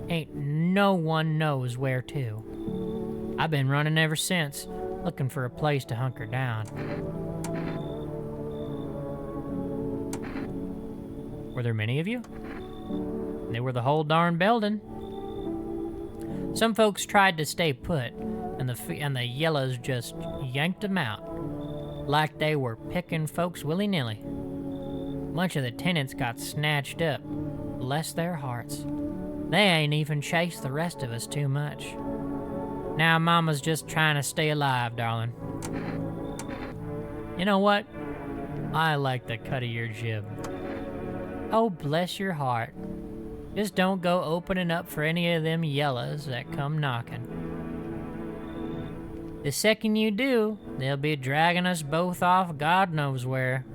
Ain't no one knows where to. I've been running ever since, looking for a place to hunker down. Were there many of you? They were the whole darn building. Some folks tried to stay put, and the yellows just yanked them out, like they were picking folks willy-nilly. Much of the tenants got snatched up. Bless their hearts. They ain't even chased the rest of us too much. Now Mama's just trying to stay alive, darling. You know what? I like the cut of your jib. Oh, bless your heart. Just don't go opening up for any of them yellows that come knocking. The second you do, they'll be dragging us both off God knows where.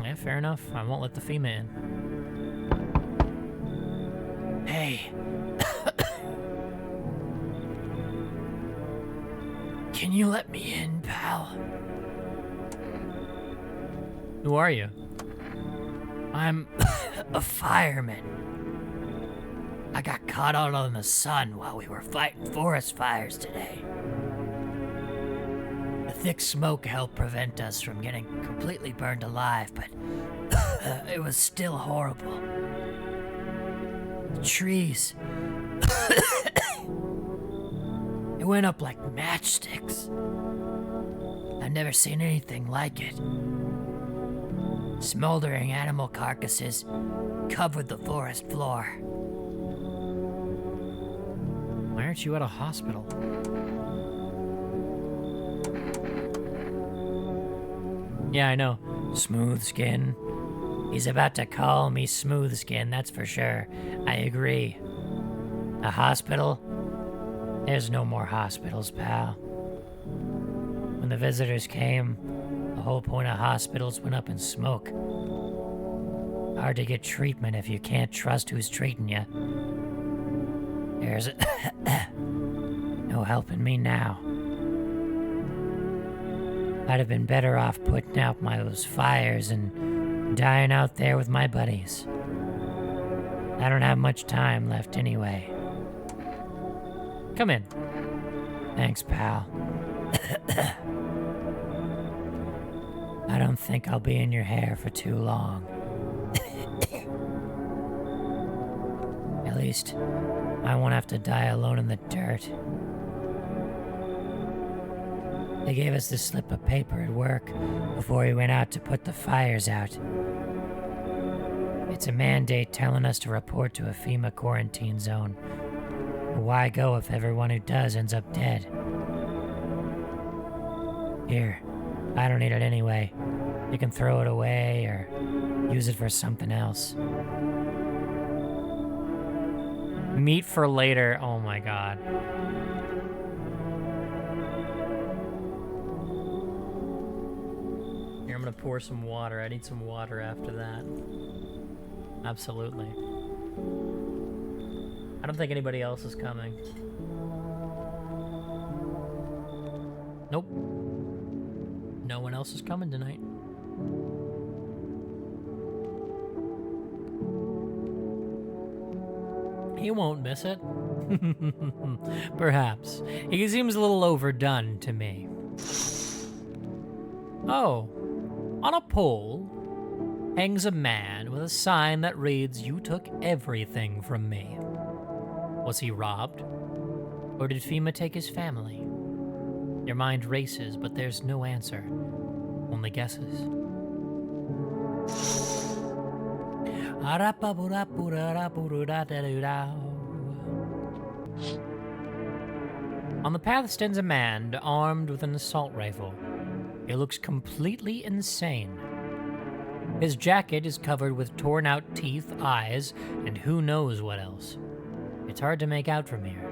Yeah, fair enough. I won't let the FEMA in. Hey. Can you let me in, pal? Who are you? I'm a fireman. I got caught out on the sun while we were fighting forest fires today. thick smoke helped prevent us from getting completely burned alive, but it was still horrible. The trees. It went up like matchsticks. I've never seen anything like it. Smoldering animal carcasses covered the forest floor. Why aren't you at a hospital? Yeah, I know. Smooth skin. He's about to call me smooth skin, that's for sure. I agree. A hospital? There's no more hospitals, pal. When the visitors came, the whole point of hospitals went up in smoke. Hard to get treatment if you can't trust who's treating you. There's no helping me now. I'd have been better off putting out those fires and dying out there with my buddies. I don't have much time left anyway. Come in. Thanks, pal. I don't think I'll be in your hair for too long. At least, I won't have to die alone in the dirt. They gave us this slip of paper at work before we went out to put the fires out. It's a mandate telling us to report to a FEMA quarantine zone. But why go if everyone who does ends up dead? Here, I don't need it anyway. You can throw it away or use it for something else. Meat for later. Oh my god. Here, I'm gonna pour some water. I need some water after that. Absolutely. I don't think anybody else is coming. Nope. No one else is coming tonight. He won't miss it. Perhaps. He seems a little overdone to me. Oh. On a pole hangs a man with a sign that reads, "You took everything from me." Was he robbed? Or did FEMA take his family? Your mind races, but there's no answer. Only guesses. On the path stands a man armed with an assault rifle. He looks completely insane. His jacket is covered with torn out teeth, eyes, and who knows what else. It's hard to make out from here.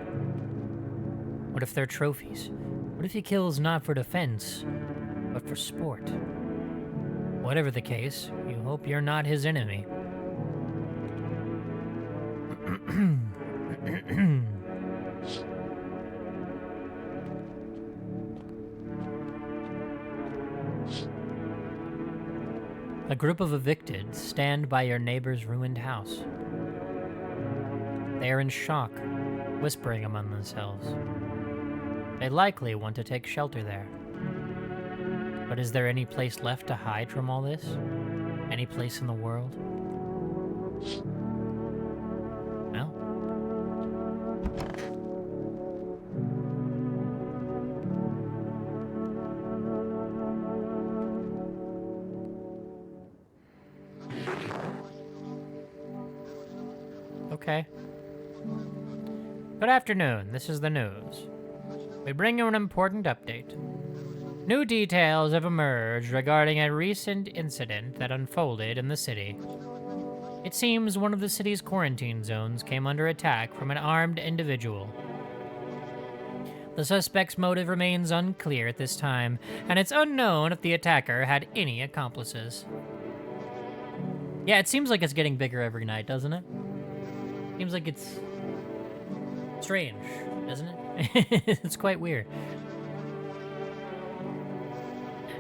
What if they're trophies? What if he kills not for defense, but for sport? Whatever the case, you hope you're not his enemy. A group of evicted stand by your neighbor's ruined house. They are in shock, whispering among themselves. They likely want to take shelter there. But is there any place left to hide from all this? Any place in the world? No. Okay. Good afternoon, this is the news. We bring you an important update. New details have emerged regarding a recent incident that unfolded in the city. It seems one of the city's quarantine zones came under attack from an armed individual. The suspect's motive remains unclear at this time, and it's unknown if the attacker had any accomplices. Yeah, it seems like it's getting bigger every night, doesn't it? Seems like it's strange, doesn't it? It's quite weird.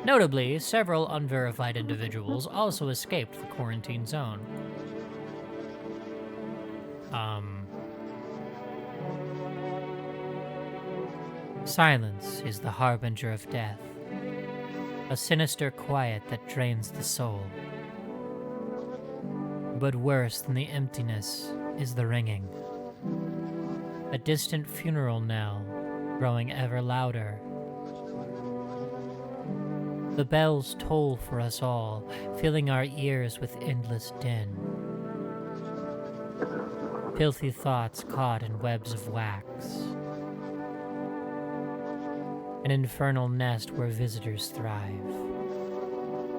Notably, several unverified individuals also escaped the quarantine zone. Silence is the harbinger of death. A sinister quiet that drains the soul. But worse than the emptiness is the ringing. A distant funeral knell, growing ever louder. The bells toll for us all, filling our ears with endless din. Filthy thoughts caught in webs of wax. An infernal nest where visitors thrive,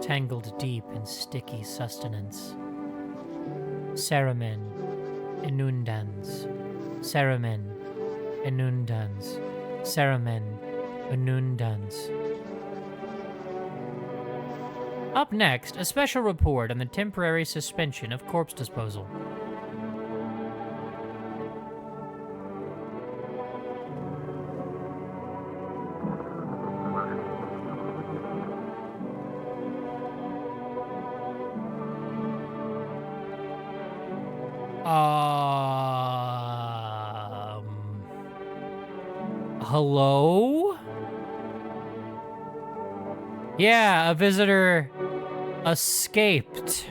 tangled deep in sticky sustenance. Ceremen, inundans, ceremen, inundans, ceremen, inundans. Up next, a special report on the temporary suspension of corpse disposal. Hello? Yeah, a visitor escaped.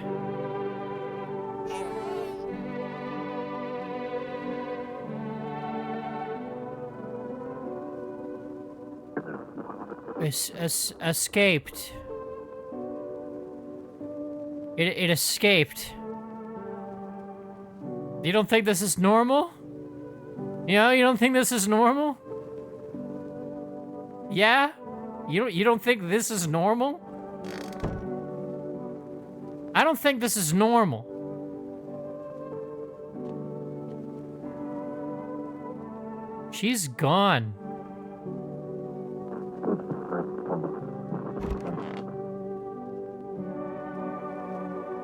Escaped. It escaped. You don't think this is normal? You know, you don't think this is normal? Yeah? You don't think this is normal? I don't think this is normal. She's gone.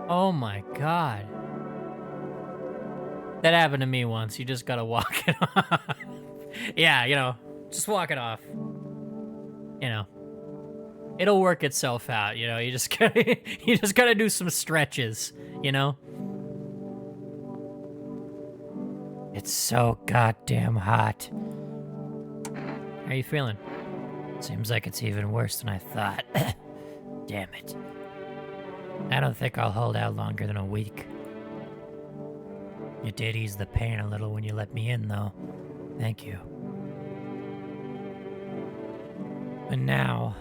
Oh my god. That happened to me once. You just gotta walk it off. Yeah, you know, just walk it off. You know, it'll work itself out. You know, you just gotta do some stretches. You know. It's so goddamn hot. How are you feeling? Seems like it's even worse than I thought. Damn it. I don't think I'll hold out longer than a week. You did ease the pain a little when you let me in, though. Thank you. But now,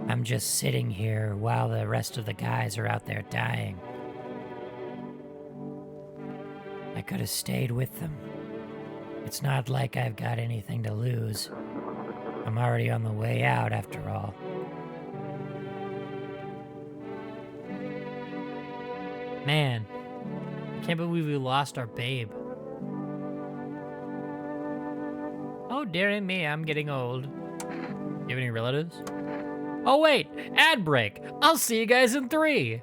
I'm just sitting here while the rest of the guys are out there dying. I could have stayed with them. It's not like I've got anything to lose. I'm already on the way out, after all. Man, I can't believe we lost our babe. Oh, dearie me, I'm getting old. You have any relatives? Oh wait, ad break. I'll see you guys in 3.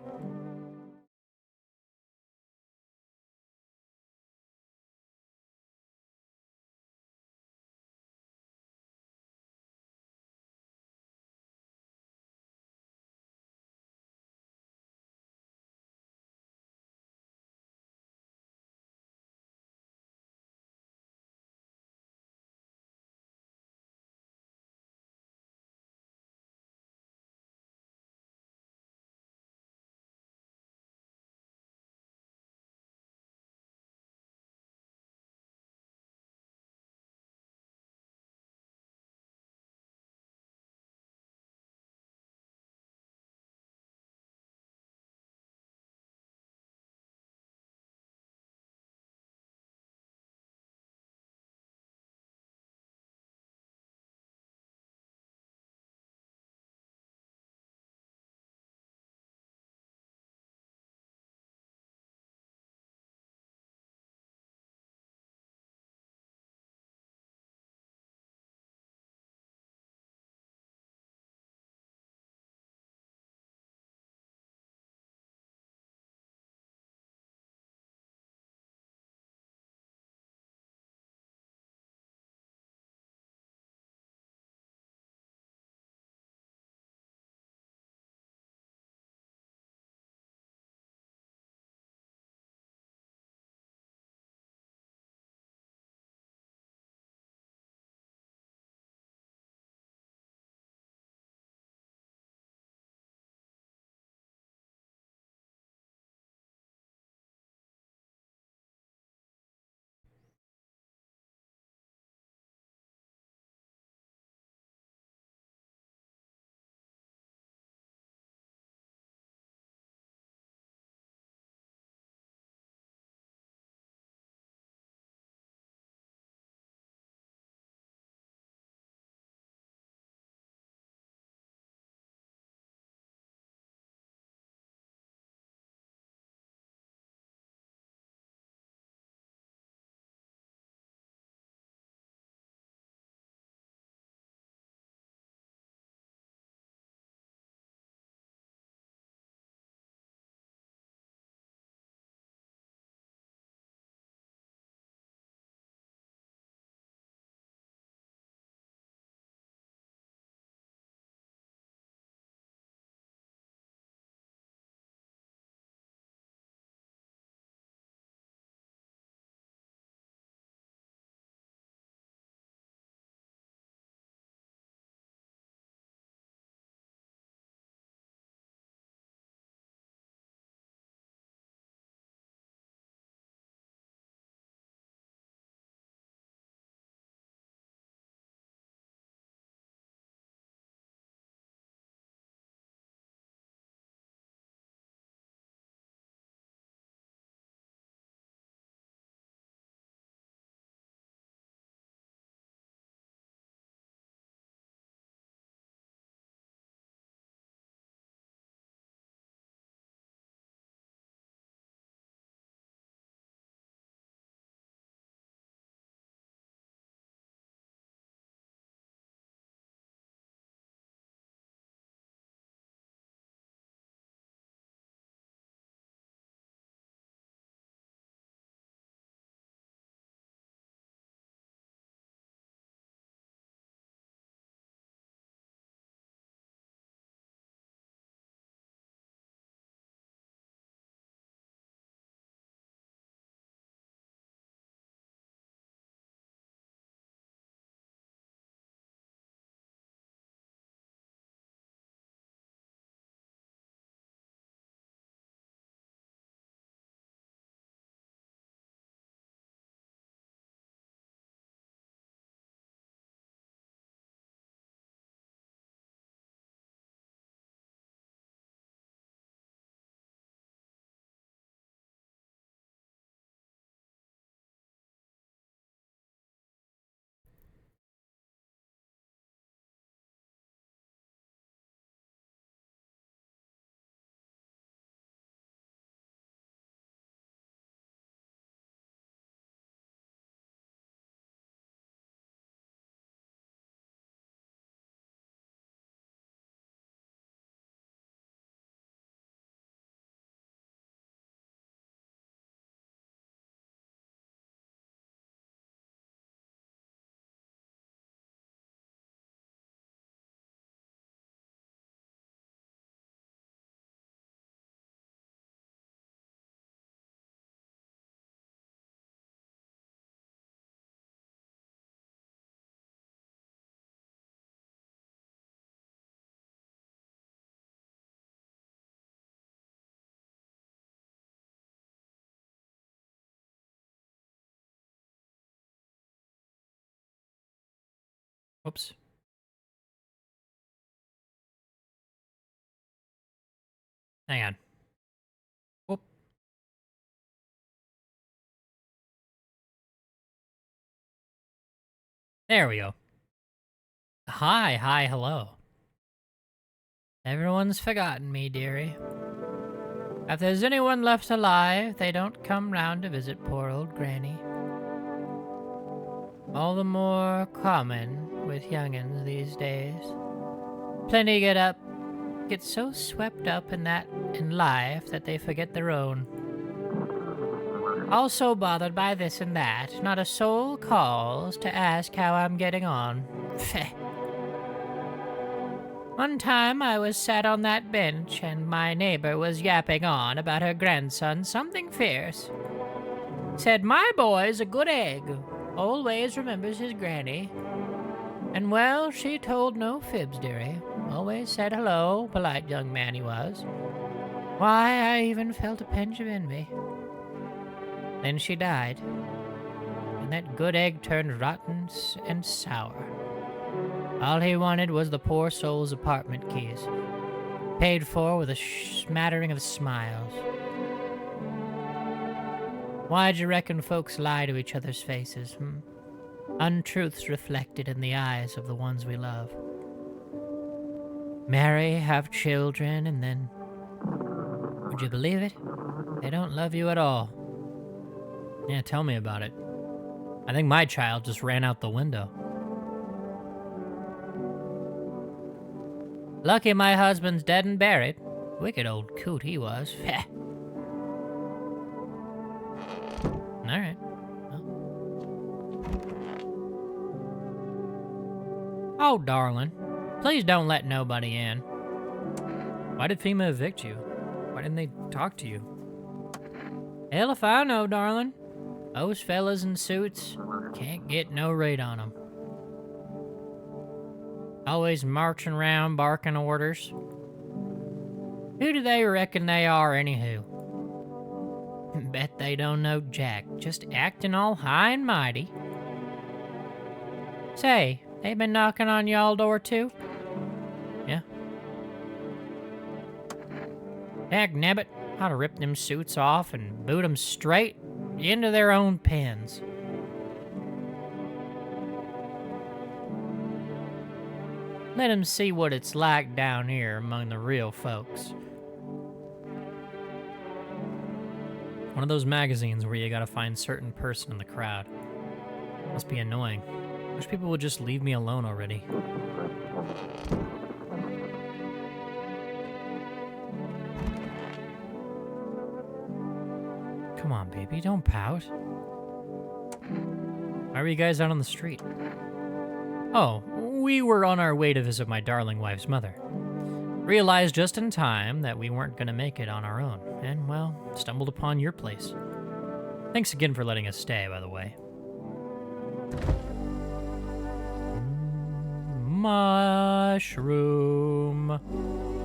Whoops. Hang on. Whoop. There we go. Hi, hello. Everyone's forgotten me, dearie. If there's anyone left alive, they don't come round to visit poor old Granny. All the more common with young'uns these days. Plenty get so swept up in life that they forget their own. Also bothered by this and that, not a soul calls to ask how I'm getting on. One time I was sat on that bench and my neighbor was yapping on about her grandson something fierce. Said, "My boy's a good egg, always remembers his granny." And well, she told no fibs, dearie. Always said hello, polite young man he was. Why, I even felt a pinch of envy. Then she died, and that good egg turned rotten and sour. All he wanted was the poor soul's apartment keys, paid for with a smattering of smiles. Why'd you reckon folks lie to each other's faces, Untruths reflected in the eyes of the ones we love. Marry, have children, and then, would you believe it? They don't love you at all. Yeah, tell me about it. I think my child just ran out the window. Lucky my husband's dead and buried. Wicked old coot he was. Alright. Oh, darling. Please don't let nobody in. Why did FEMA evict you? Why didn't they talk to you? Hell if I know, darling. Those fellas in suits can't get no rate on 'em. Always marching around barking orders. Who do they reckon they are, anywho? Bet they don't know jack, just acting all high and mighty. Say, they been knocking on y'all door too? Yeah. Dagnabbit, ought to rip them suits off and boot 'em straight into their own pens. Let 'em see what it's like down here among the real folks. One of those magazines where you gotta find certain person in the crowd. Must be annoying. Wish people would just leave me alone already. Come on, baby, don't pout. Why were you guys out on the street? Oh, we were on our way to visit my darling wife's mother. Realized just in time that we weren't gonna make it on our own, and, well, stumbled upon your place. Thanks again for letting us stay, by the way. Mushroom.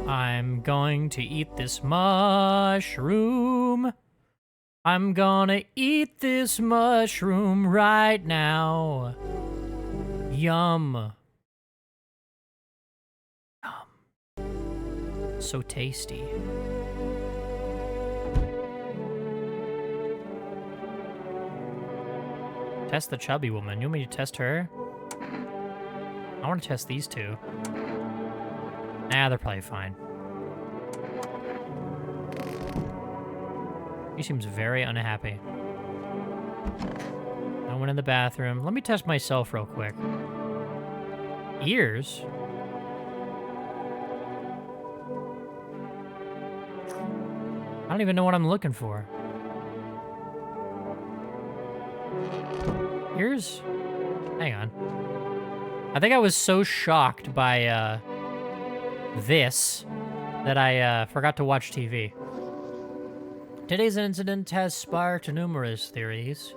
I'm going to eat this mushroom. I'm gonna eat this mushroom right now. Yum. Yum. So tasty. Test the chubby woman. You want me to test her? I want to test these two. Nah, they're probably fine. He seems very unhappy. I went in the bathroom. Let me test myself real quick. Ears? I don't even know what I'm looking for. Ears? Hang on. I think I was so shocked by this that I forgot to watch TV. Today's incident has sparked numerous theories.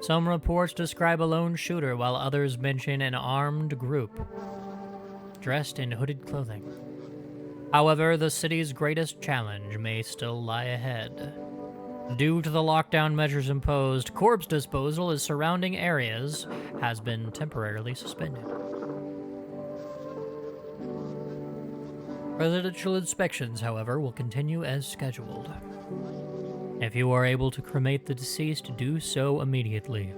Some reports describe a lone shooter, while others mention an armed group dressed in hooded clothing. However, the city's greatest challenge may still lie ahead. Due to the lockdown measures imposed, corpse disposal in surrounding areas has been temporarily suspended. Residential inspections, however, will continue as scheduled. If you are able to cremate the deceased, do so immediately.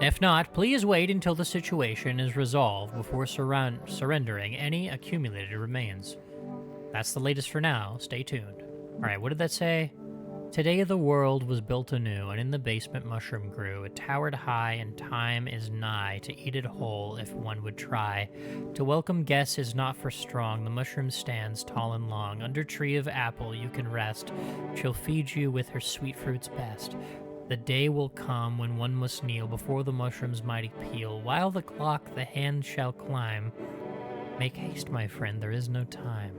If not, please wait until the situation is resolved before surrendering any accumulated remains. That's the latest for now. Stay tuned. Alright, what did that say? Today the world was built anew, and in the basement mushroom grew. It towered high, and time is nigh to eat it whole if one would try. To welcome guests is not for strong. The mushroom stands tall and long. Under tree of apple you can rest. She'll feed you with her sweet fruits best. The day will come when one must kneel before the mushroom's mighty peel. While the clock the hand shall climb. Make haste, my friend, there is no time.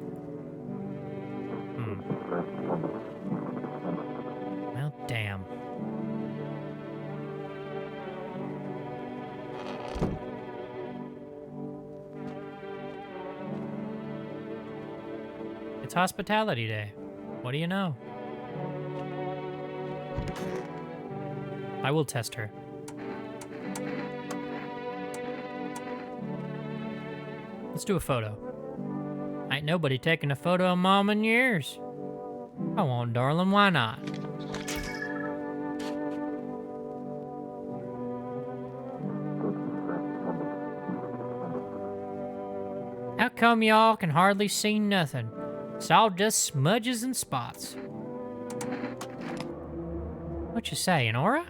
Well, damn. It's hospitality day. What do you know? I will test her. Let's do a photo. Ain't nobody taking a photo of Mom in years. Come on, darling, why not? How come y'all can hardly see nothing? It's all just smudges and spots. What you saying, Aura?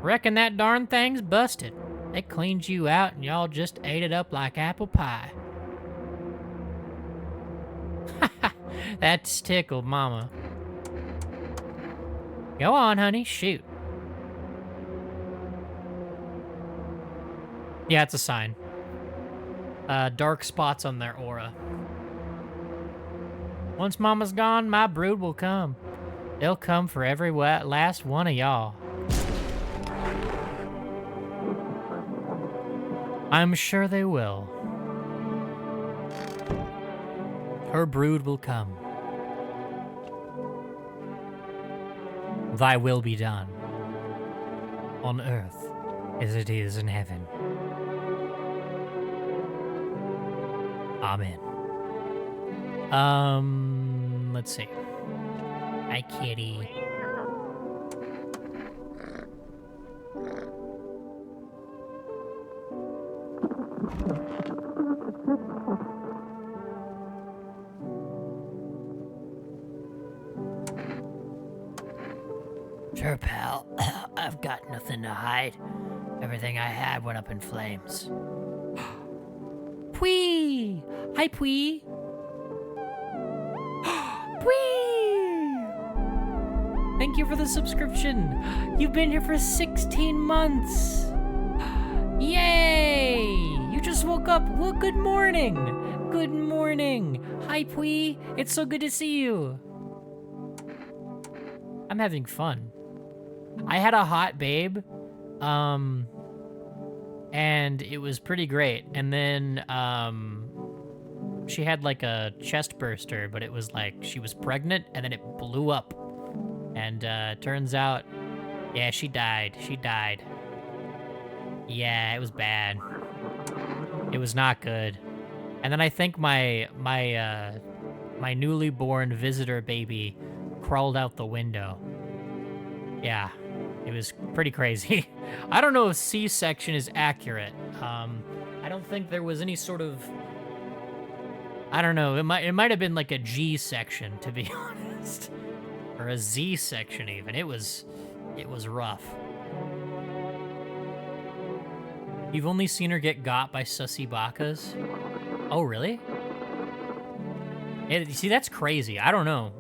Reckon that darn thing's busted. They cleaned you out and y'all just ate it up like apple pie. That's tickled, Mama. Go on, honey, shoot. Yeah, it's a sign. Dark spots on their aura. Once Mama's gone, my brood will come. They'll come for every last one of y'all. I'm sure they will. Her brood will come. Thy will be done. On earth as it is in heaven. Amen. Let's see. Hi, kitty. Sure, pal. I've got nothing to hide. Everything I had went up in flames. Pwee! Hi, Pwee! Pwee! Thank you for the subscription. You've been here for 16 months. Yay! You just woke up. Well, good morning. Good morning. Hi, Pwee. It's so good to see you. I'm having fun. I had a hot babe. And it was pretty great. And then, she had like a chest burster, but it was like she was pregnant and then it blew up. And, turns out, yeah, she died. She died. Yeah, it was bad. It was not good. And then I think my newly born visitor baby crawled out the window. Yeah, it was pretty crazy. I don't know if C-section is accurate. I don't think there was any sort of... I don't know, it might have been like a G-section, to be honest. Or a Z-section even. It was rough. You've only seen her get got by sussy bakas? Oh, really? Yeah, see, that's crazy. I don't know.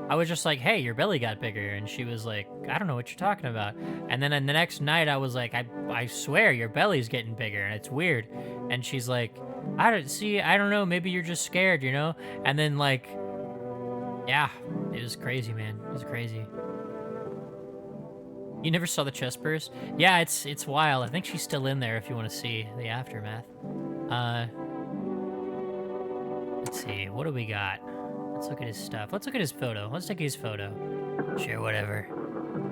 I was just like, hey, your belly got bigger. And she was like, I don't know what you're talking about. And then the next night I was like, I swear your belly's getting bigger and it's weird. And she's like, I don't know, maybe you're just scared, you know? And then like, yeah, it was crazy, man. It was crazy. You never saw the chest burst? Yeah, it's wild. I think she's still in there if you want to see the aftermath. Let's see, what do we got? Let's look at his stuff. Let's look at his photo. Let's take his photo. Sure, whatever.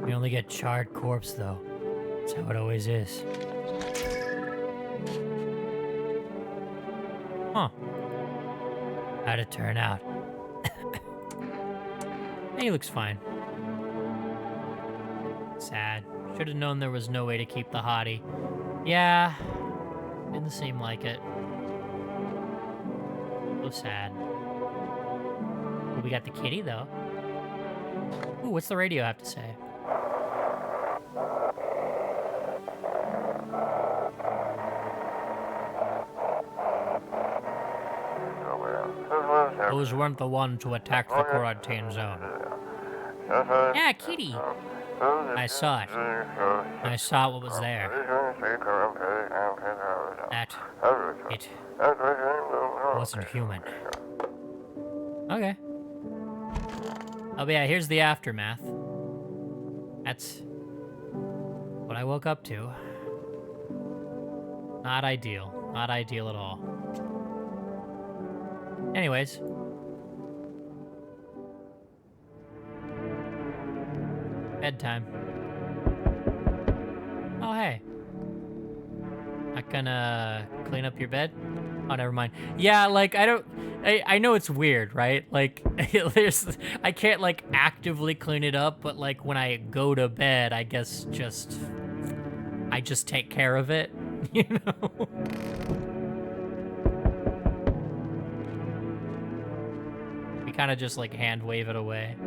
We only get charred corpse, though. That's how it always is. Huh. How'd it turn out? He looks fine. Sad. Should have known there was no way to keep the hottie. Yeah. Didn't seem like it. So sad. Well, we got the kitty, though. Ooh, what's the radio have to say? Those weren't the ones who attacked the quarantine zone. Yeah, kitty. I saw it. I saw what was there. It wasn't human. Okay. Oh, but yeah, here's the aftermath. That's what I woke up to. Not ideal. Not ideal at all. Anyways. Bedtime. Oh, hey. Not gonna clean up your bed? Oh, never mind. Yeah, like, I know it's weird, right? Like, I can't, like, actively clean it up, but, like, when I go to bed, I guess I just take care of it, you know? We kind of just, like, hand wave it away.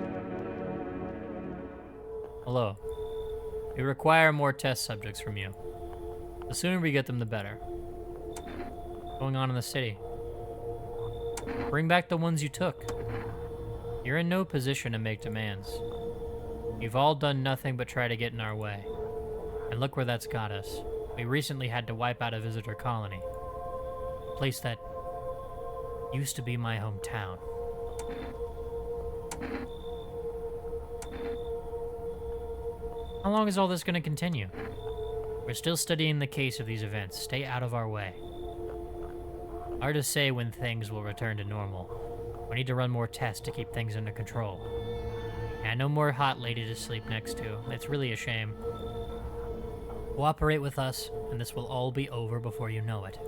Hello. We require more test subjects from you. The sooner we get them, the better. What's going on in the city? Bring back the ones you took. You're in no position to make demands. You've all done nothing but try to get in our way. And look where that's got us. We recently had to wipe out a visitor colony. A place that used to be my hometown. How long is all this going to continue? We're still studying the case of these events. Stay out of our way. Hard to say when things will return to normal. We need to run more tests to keep things under control. And no more hot lady to sleep next to. It's really a shame. Cooperate with us, and this will all be over before you know it.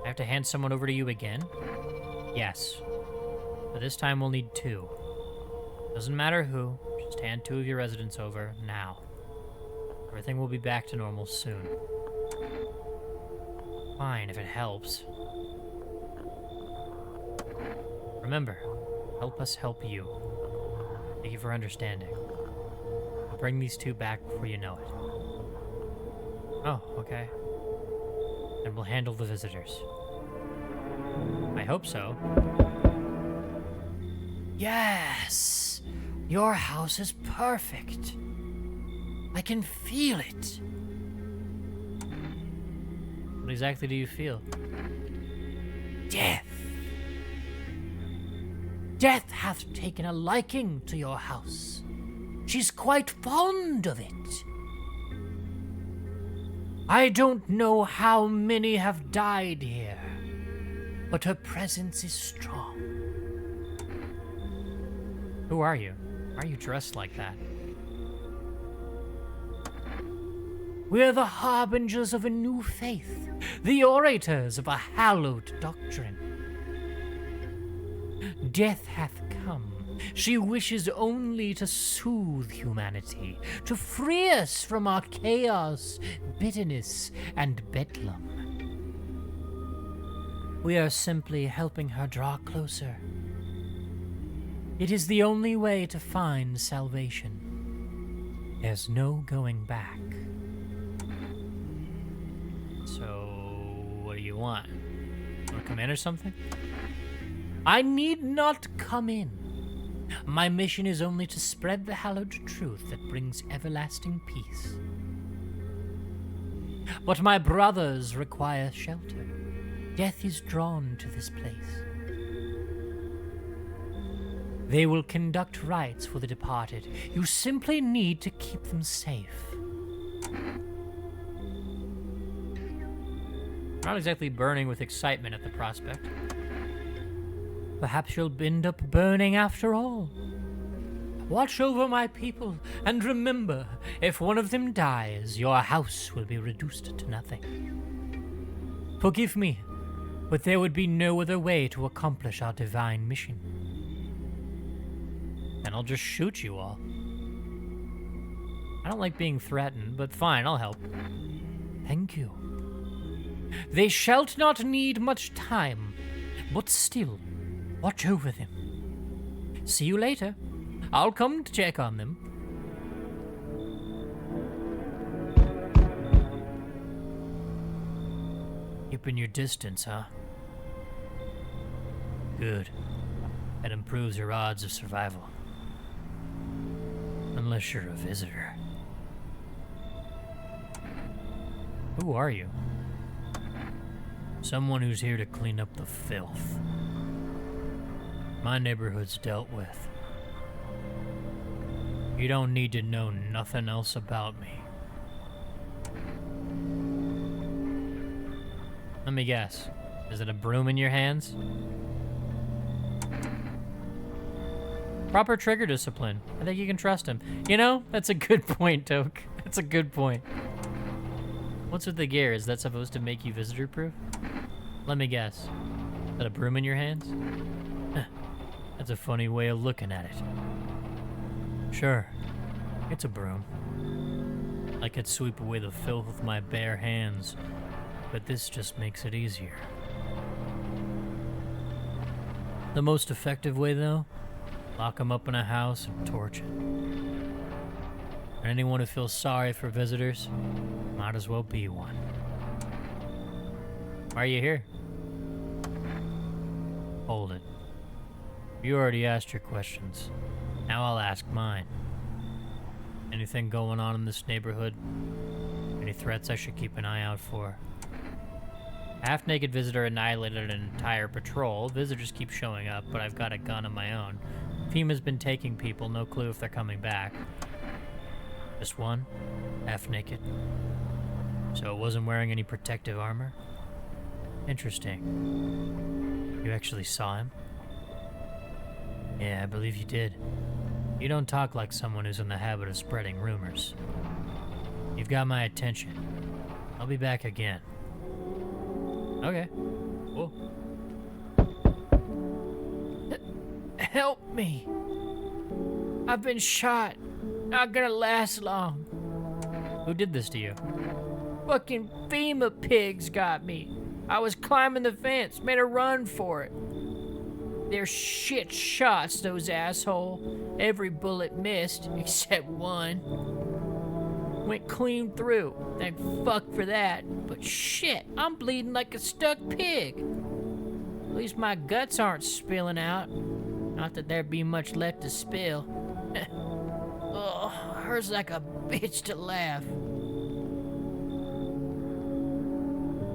I have to hand someone over to you again? Yes. But this time we'll need 2. Doesn't matter who, just hand 2 of your residents over now. Everything will be back to normal soon. Fine, if it helps. Remember, help us help you. Thank you for understanding. I'll bring these 2 back before you know it. Oh, okay. And we'll handle the visitors. I hope so. Yes! Your house is perfect. I can feel it. What exactly do you feel? Death. Death hath taken a liking to your house. She's quite fond of it. I don't know how many have died here, but her presence is strong. Who are you? Why are you dressed like that? We're the harbingers of a new faith, the orators of a hallowed doctrine. Death hath come. She wishes only to soothe humanity, to free us from our chaos, bitterness, and bedlam. We are simply helping her draw closer. It is the only way to find salvation. There's no going back. So, what do you want? Want to come in or something? I need not come in. My mission is only to spread the hallowed truth that brings everlasting peace. But my brothers require shelter. Death is drawn to this place. They will conduct rites for the departed. You simply need to keep them safe. Not exactly burning with excitement at the prospect. Perhaps you'll end up burning after all. Watch over my people, and remember, if one of them dies, your house will be reduced to nothing. Forgive me. but there would be no other way to accomplish our divine mission. Then I'll just shoot you all. I don't like being threatened, but fine, I'll help. Thank you. They shalt not need much time, but still, watch over them. See you later. I'll come to check on them. Keeping your distance, huh? Good. That improves your odds of survival. Unless you're a visitor. Who are you? Someone who's here to clean up the filth. My neighborhood's dealt with. You don't need to know nothing else about me. Let me guess. Is it a broom in your hands? Proper trigger discipline. I think you can trust him. You know, that's a good point, Toke. That's a good point. What's with the gear? Is that supposed to make you visitor-proof? Let me guess. Is that a broom in your hands? That's a funny way of looking at it. Sure, it's a broom. I could sweep away the filth with my bare hands, but this just makes it easier. The most effective way, though? Lock them up in a house and torch it. And anyone who feels sorry for visitors might as well be one. Why are you here? Hold it. You already asked your questions. Now I'll ask mine. Anything going on in this neighborhood? Any threats I should keep an eye out for? Half-naked visitor annihilated an entire patrol. Visitors keep showing up, but I've got a gun of my own. FEMA's been taking people, no clue if they're coming back. Just one? Half-naked. So it wasn't wearing any protective armor? Interesting. You actually saw him? Yeah, I believe you did. You don't talk like someone who's in the habit of spreading rumors. You've got my attention. I'll be back again. Okay. Cool. Help me. I've been shot. Not gonna last long. Who did this to you? Fucking FEMA pigs got me. I was climbing the fence, made a run for it. They're shit shots, those asshole. Every bullet missed, except one. Went clean through. Thank fuck for that. But shit, I'm bleeding like a stuck pig. At least my guts aren't spilling out. Not that there'd be much left to spill. Ugh, hurts like a bitch to laugh.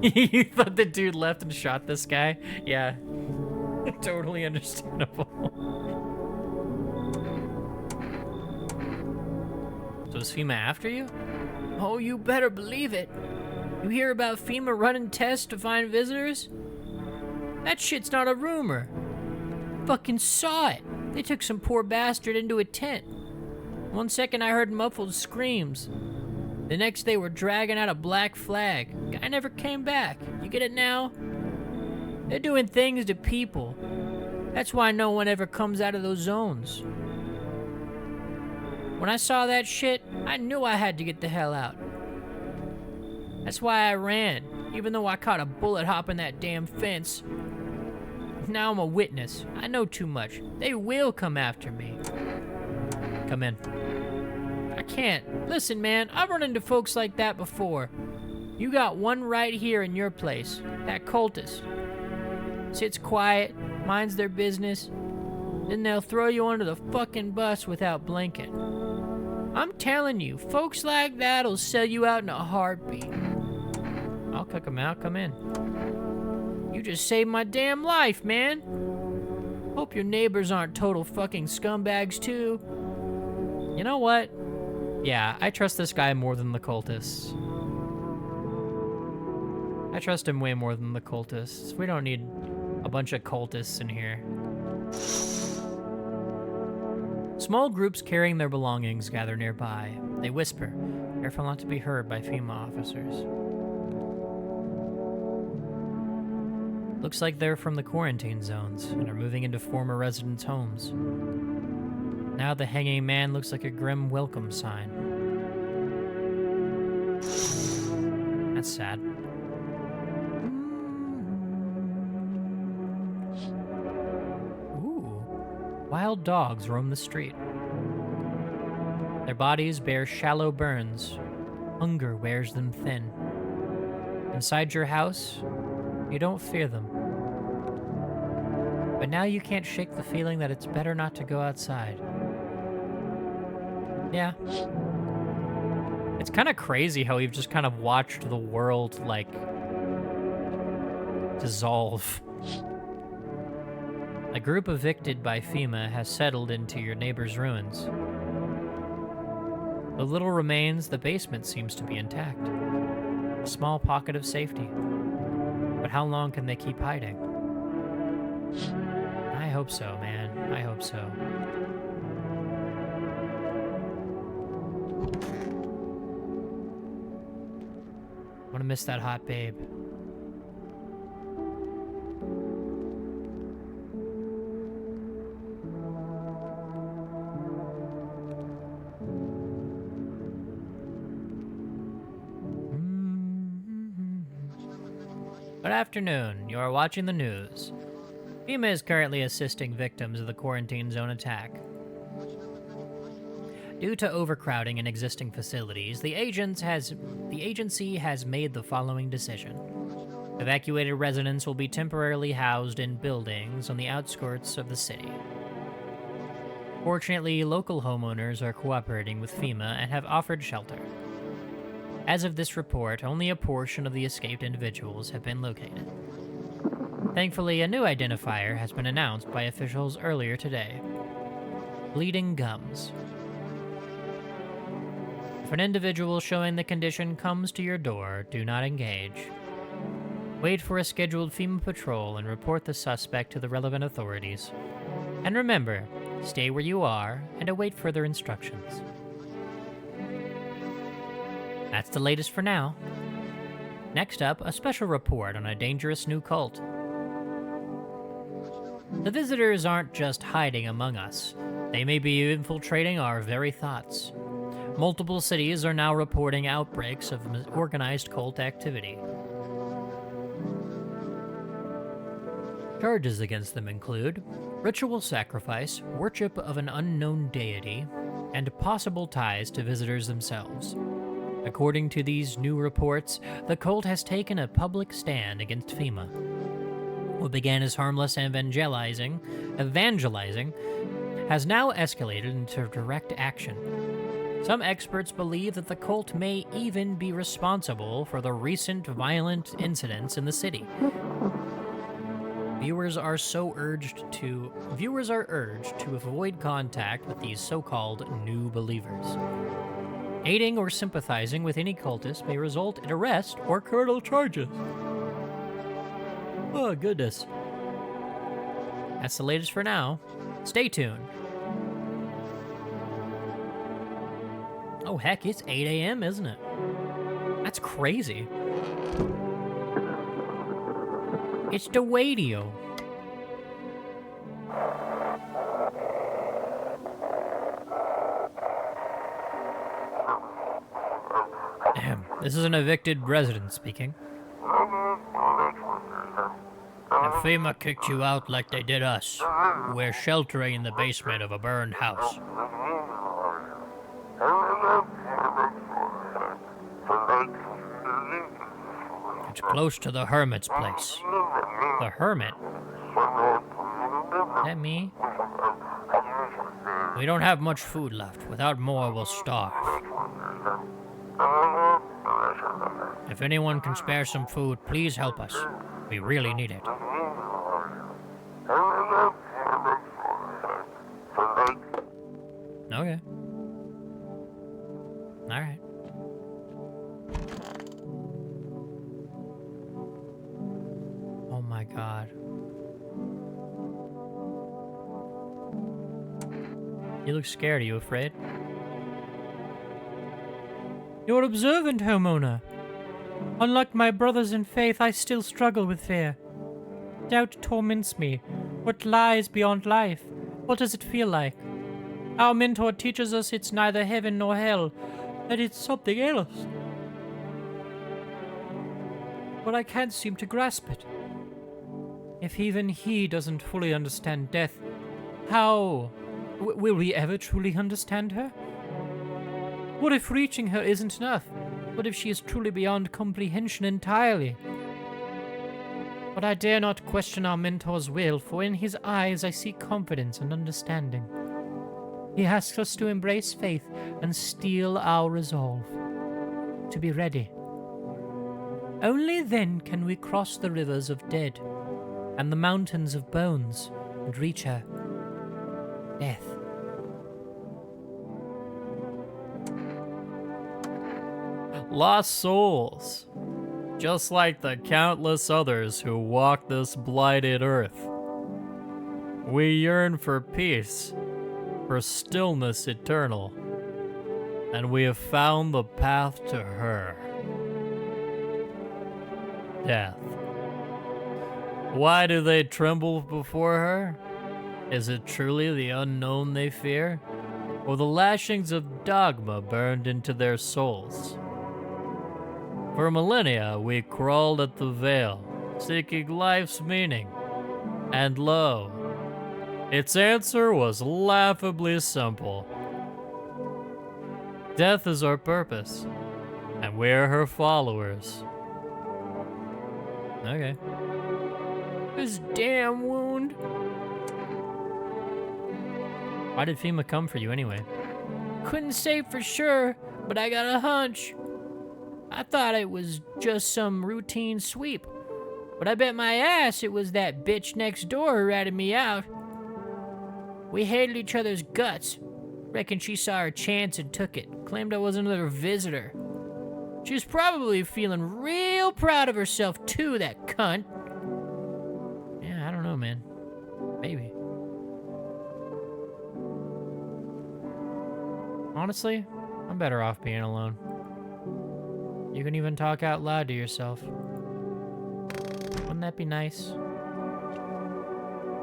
You thought the dude left and shot this guy? Yeah. Totally understandable. So is FEMA after you? Oh, you better believe it. You hear about FEMA running tests to find visitors? That shit's not a rumor. Fucking saw it. They took some poor bastard into a tent. 1 second I heard muffled screams. The next they were dragging out a black flag. Guy never came back. You get it now? They're doing things to people. That's why no one ever comes out of those zones. When I saw that shit, I knew I had to get the hell out. That's why I ran, even though I caught a bullet hopping that damn fence. Now I'm a witness. I know too much. They will come after me. Come in. I can't. Listen, man, I've run into folks like that before. You got one right here in your place. That cultist. Sits quiet, minds their business. Then they'll throw you under the fucking bus without blinking. I'm telling you, folks like that'll sell you out in a heartbeat. I'll cook them out. Come in. You just saved my damn life, man. Hope your neighbors aren't total fucking scumbags, too. You know what? Yeah, I trust this guy more than the cultists. I trust him way more than the cultists. We don't need a bunch of cultists in here. Small groups carrying their belongings gather nearby. They whisper, careful not to be heard by FEMA officers. Looks like they're from the quarantine zones and are moving into former residents' homes. Now the hanging man looks like a grim welcome sign. That's sad. Ooh. Wild dogs roam the street. Their bodies bear shallow burns. Hunger wears them thin. Inside your house, you don't fear them. But now you can't shake the feeling that it's better not to go outside. Yeah. It's kind of crazy how we've just kind of watched the world, like, dissolve. A group evicted by FEMA has settled into your neighbor's ruins. The little remains, the basement seems to be intact. A small pocket of safety. But how long can they keep hiding? I hope so, man. I hope so. I'm gonna miss that hot babe. Good afternoon. You are watching the news. FEMA is currently assisting victims of the quarantine zone attack. Due to overcrowding in existing facilities, the agency has made the following decision. Evacuated residents will be temporarily housed in buildings on the outskirts of the city. Fortunately, local homeowners are cooperating with FEMA and have offered shelter. As of this report, only a portion of the escaped individuals have been located. Thankfully, a new identifier has been announced by officials earlier today. Bleeding gums. If an individual showing the condition comes to your door, do not engage. Wait for a scheduled FEMA patrol and report the suspect to the relevant authorities. And remember, stay where you are and await further instructions. That's the latest for now. Next up, a special report on a dangerous new cult. The visitors aren't just hiding among us. They may be infiltrating our very thoughts. Multiple cities are now reporting outbreaks of organized cult activity. Charges against them include ritual sacrifice, worship of an unknown deity, and possible ties to visitors themselves. According to these new reports, the cult has taken a public stand against FEMA. What began as harmless evangelizing has now escalated into direct action. Some experts believe that the cult may even be responsible for the recent violent incidents in the city. Viewers are urged to avoid contact with these so-called new believers. Aiding or sympathizing with any cultist may result in arrest or criminal charges. Oh, goodness. That's the latest for now. Stay tuned. Oh, heck, it's 8 a.m., isn't it? That's crazy. It's the radio. This is an evicted resident speaking. If FEMA kicked you out like they did us, we're sheltering in the basement of a burned house. It's close to the hermit's place. The hermit? Is that me? We don't have much food left. Without more, we'll starve. If anyone can spare some food, please help us. We really need it. Okay. Alright. Oh my god. You look scared. Are you afraid? You're observant, homeowner. Unlike my brothers in faith, I still struggle with fear. Doubt torments me. What lies beyond life? What does it feel like? Our mentor teaches us it's neither heaven nor hell, that it's something else. But I can't seem to grasp it. If even he doesn't fully understand death, how will we ever truly understand her? What if reaching her isn't enough? What if she is truly beyond comprehension entirely? But I dare not question our mentor's will, for in his eyes I see confidence and understanding. He asks us to embrace faith and steel our resolve, to be ready. Only then can we cross the rivers of dead and the mountains of bones and reach her. Death. Lost souls, just like the countless others who walk this blighted earth. We yearn for peace, for stillness eternal, and we have found the path to her. Death. Why do they tremble before her? Is it truly the unknown they fear, or the lashings of dogma burned into their souls? For millennia we crawled at the veil, seeking life's meaning, and lo, its answer was laughably simple. Death is our purpose, and we're her followers. Okay. This damn wound. Why did FEMA come for you anyway? Couldn't say for sure, but I got a hunch. I thought it was just some routine sweep, but I bet my ass it was that bitch next door who ratted me out. We hated each other's guts. Reckon she saw her chance and took it. Claimed I was another visitor. She was probably feeling real proud of herself too, that cunt. Yeah, I don't know, man. Maybe. Honestly, I'm better off being alone. You can even talk out loud to yourself. Wouldn't that be nice?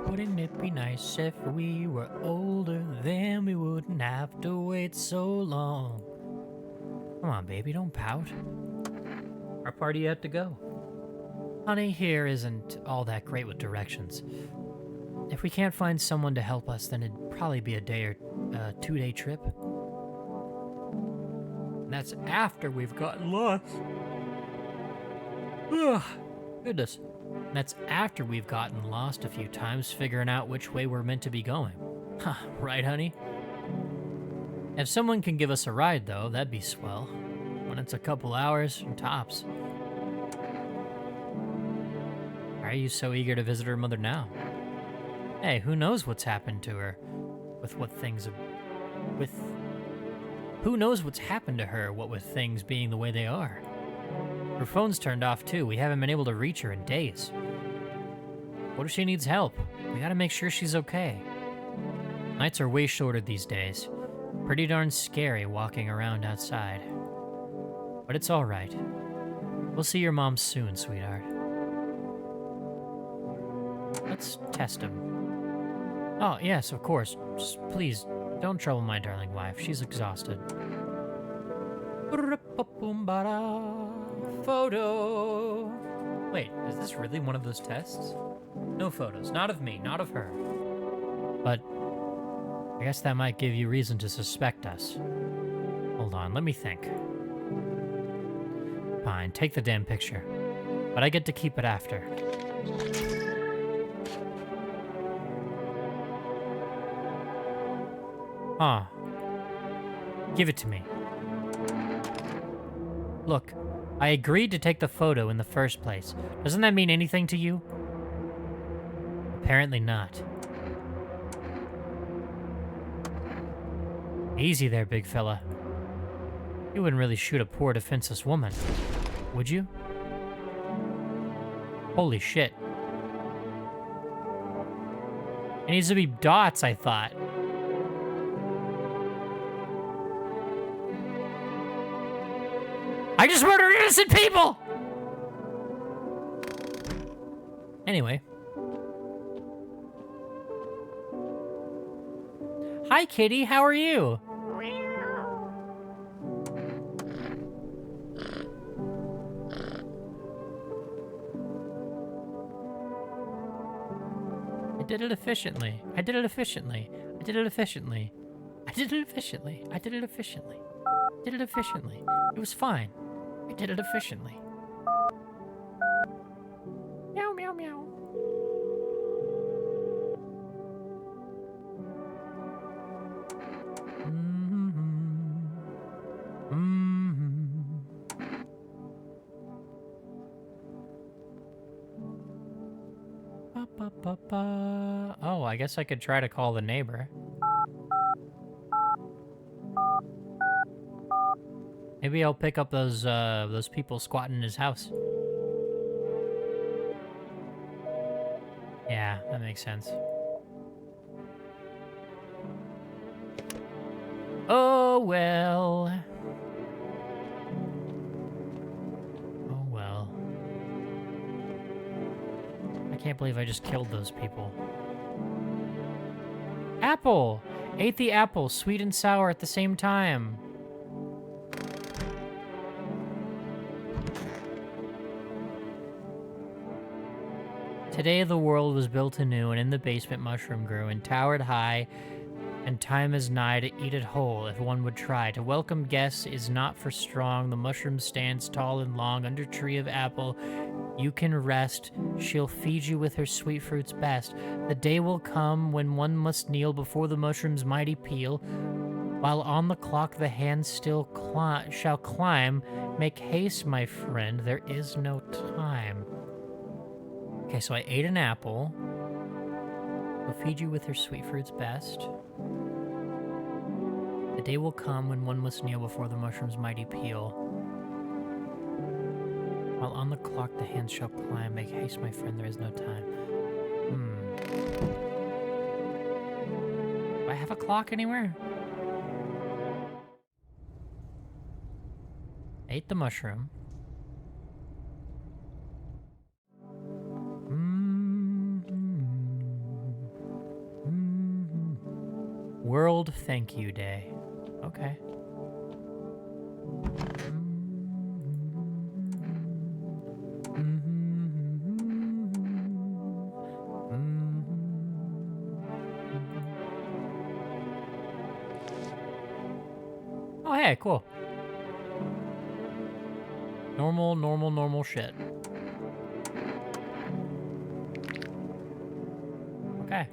Wouldn't it be nice if we were older, then we wouldn't have to wait so long? Come on, baby, don't pout. Our party yet to go. Honey here isn't all that great with directions. If we can't find someone to help us, then it'd probably be a day or 2-day trip. And that's after we've gotten lost. Ugh, goodness. And that's after we've gotten lost a few times, figuring out which way we're meant to be going. Huh, right, honey? If someone can give us a ride, though, that'd be swell. When it's a couple hours, tops. Why are you so eager to visit her mother now? Hey, who knows what's happened to her? Who knows what's happened to her, what with things being the way they are? Her phone's turned off, too. We haven't been able to reach her in days. What if she needs help? We gotta make sure she's okay. Nights are way shorter these days. Pretty darn scary walking around outside. But it's alright. We'll see your mom soon, sweetheart. Let's test him. Oh, yes, of course. Just please, don't trouble my darling wife. She's exhausted. Photo. Wait, is this really one of those tests? No photos. Not of me, not of her. But I guess that might give you reason to suspect us. Hold on, let me think. Fine, take the damn picture. But I get to keep it after. Huh. Give it to me. Look, I agreed to take the photo in the first place. Doesn't that mean anything to you? Apparently not. Easy there, big fella. You wouldn't really shoot a poor defenseless woman, would you? Holy shit. It needs to be dots, I thought. I just murdered innocent people! Anyway, Hi, kitty. How are you? I did it efficiently. I did it efficiently. I did it efficiently. I did it efficiently. I did it efficiently. I did it efficiently. It was fine. I did it efficiently. Meow, meow, meow. Oh, I guess I could try to call the neighbor. Maybe I'll pick up those people squatting in his house. Yeah, that makes sense. Oh well. Oh well. I can't believe I just killed those people. Apple! Ate the apple, sweet and sour at the same time. Today the world was built anew, and in the basement mushroom grew, and towered high, and time is nigh to eat it whole, if one would try. To welcome guests is not for strong, the mushroom stands tall and long, under tree of apple you can rest, she'll feed you with her sweet fruits best. The day will come when one must kneel before the mushroom's mighty peel, while on the clock the hand still shall climb. Make haste, my friend, there is no time. Okay, so I ate an apple. She'll feed you with her sweet fruits best. The day will come when one must kneel before the mushroom's mighty peel. While on the clock the hands shall climb. Make haste, my friend, there is no time. Do I have a clock anywhere? I ate the mushroom. World Thank You Day. Okay. Oh, hey, cool. Normal shit. Okay.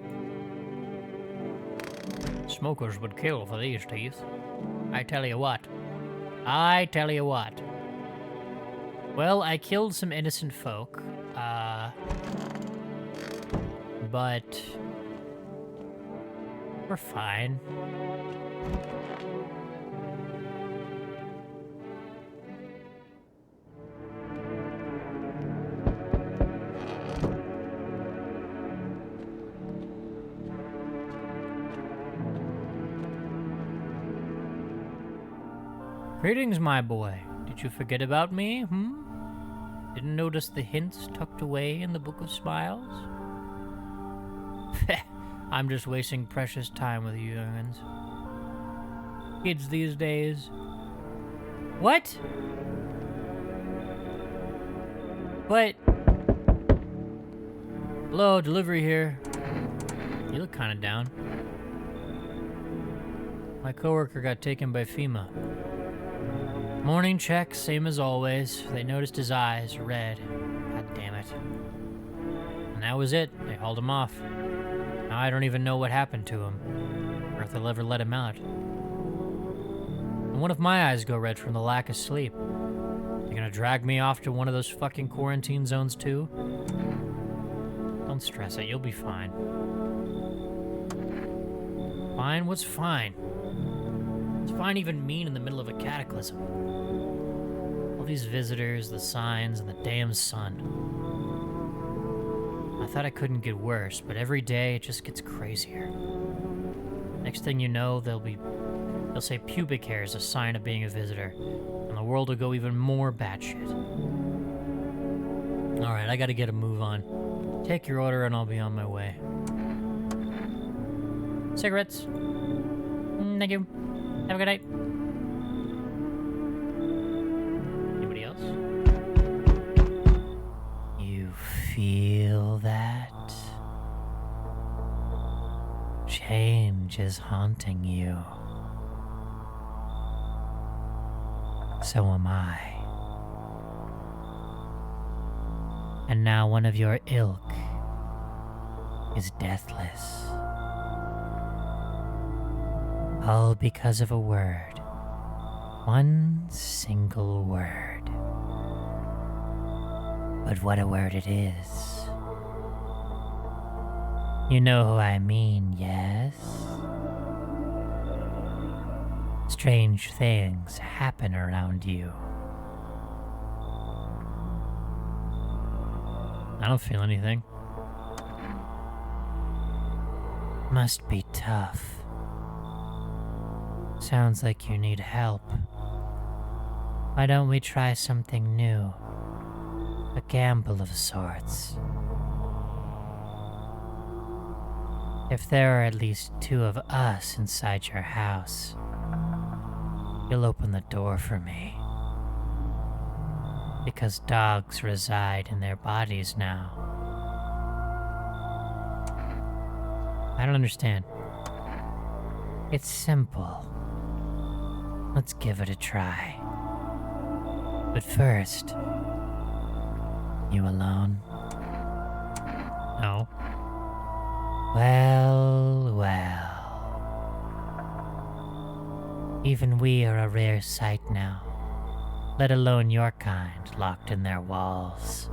Smokers would kill for these teeth. I tell you what. I tell you what. Well, I killed some innocent folk. But we're fine. Greetings, my boy. Did you forget about me, Didn't notice the hints tucked away in the Book of Smiles? I'm just wasting precious time with you young'uns. Kids these days. What? What? Hello, delivery here. You look kinda down. My coworker got taken by FEMA. Morning check, same as always. They noticed his eyes, red. God damn it. And that was it. They hauled him off. Now I don't even know what happened to him, or if they'll ever let him out. And what if my eyes go red from the lack of sleep? You gonna drag me off to one of those fucking quarantine zones too? Don't stress it, you'll be fine. Fine? What's fine? What's fine even mean in the middle of a cataclysm? All these visitors, the signs, and the damn sun. I thought it couldn't get worse, but every day it just gets crazier. Next thing you know, they'll say pubic hair is a sign of being a visitor, and the world will go even more batshit. Alright, I gotta get a move on. Take your order and I'll be on my way. Cigarettes. Thank you. Have a good night. Anybody else? You feel that? Change is haunting you. So am I. And now one of your ilk is deathless. All because of a word. One single word. But what a word it is. You know who I mean, yes? Strange things happen around you. I don't feel anything. Must be tough. Sounds like you need help. Why don't we try something new? A gamble of sorts. If there are at least 2 of us inside your house, you'll open the door for me. Because dogs reside in their bodies now. I don't understand. It's simple. Let's give it a try. But first, you alone? No. Well, well. Even we are a rare sight now, let alone your kind locked in their walls.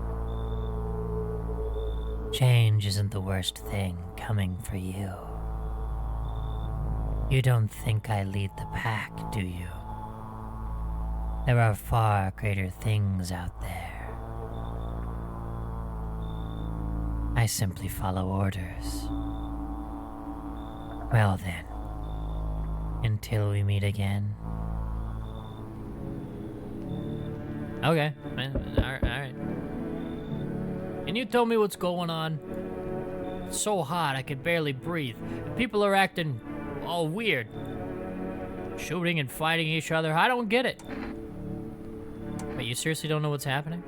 Change isn't the worst thing coming for you. You don't think I lead the pack, do you? There are far greater things out there. I simply follow orders. Well then, until we meet again. Okay, alright. Can you tell me what's going on? It's so hot I could barely breathe. People are acting all weird. Shooting and fighting each other. I don't get it. Wait, you seriously don't know what's happening?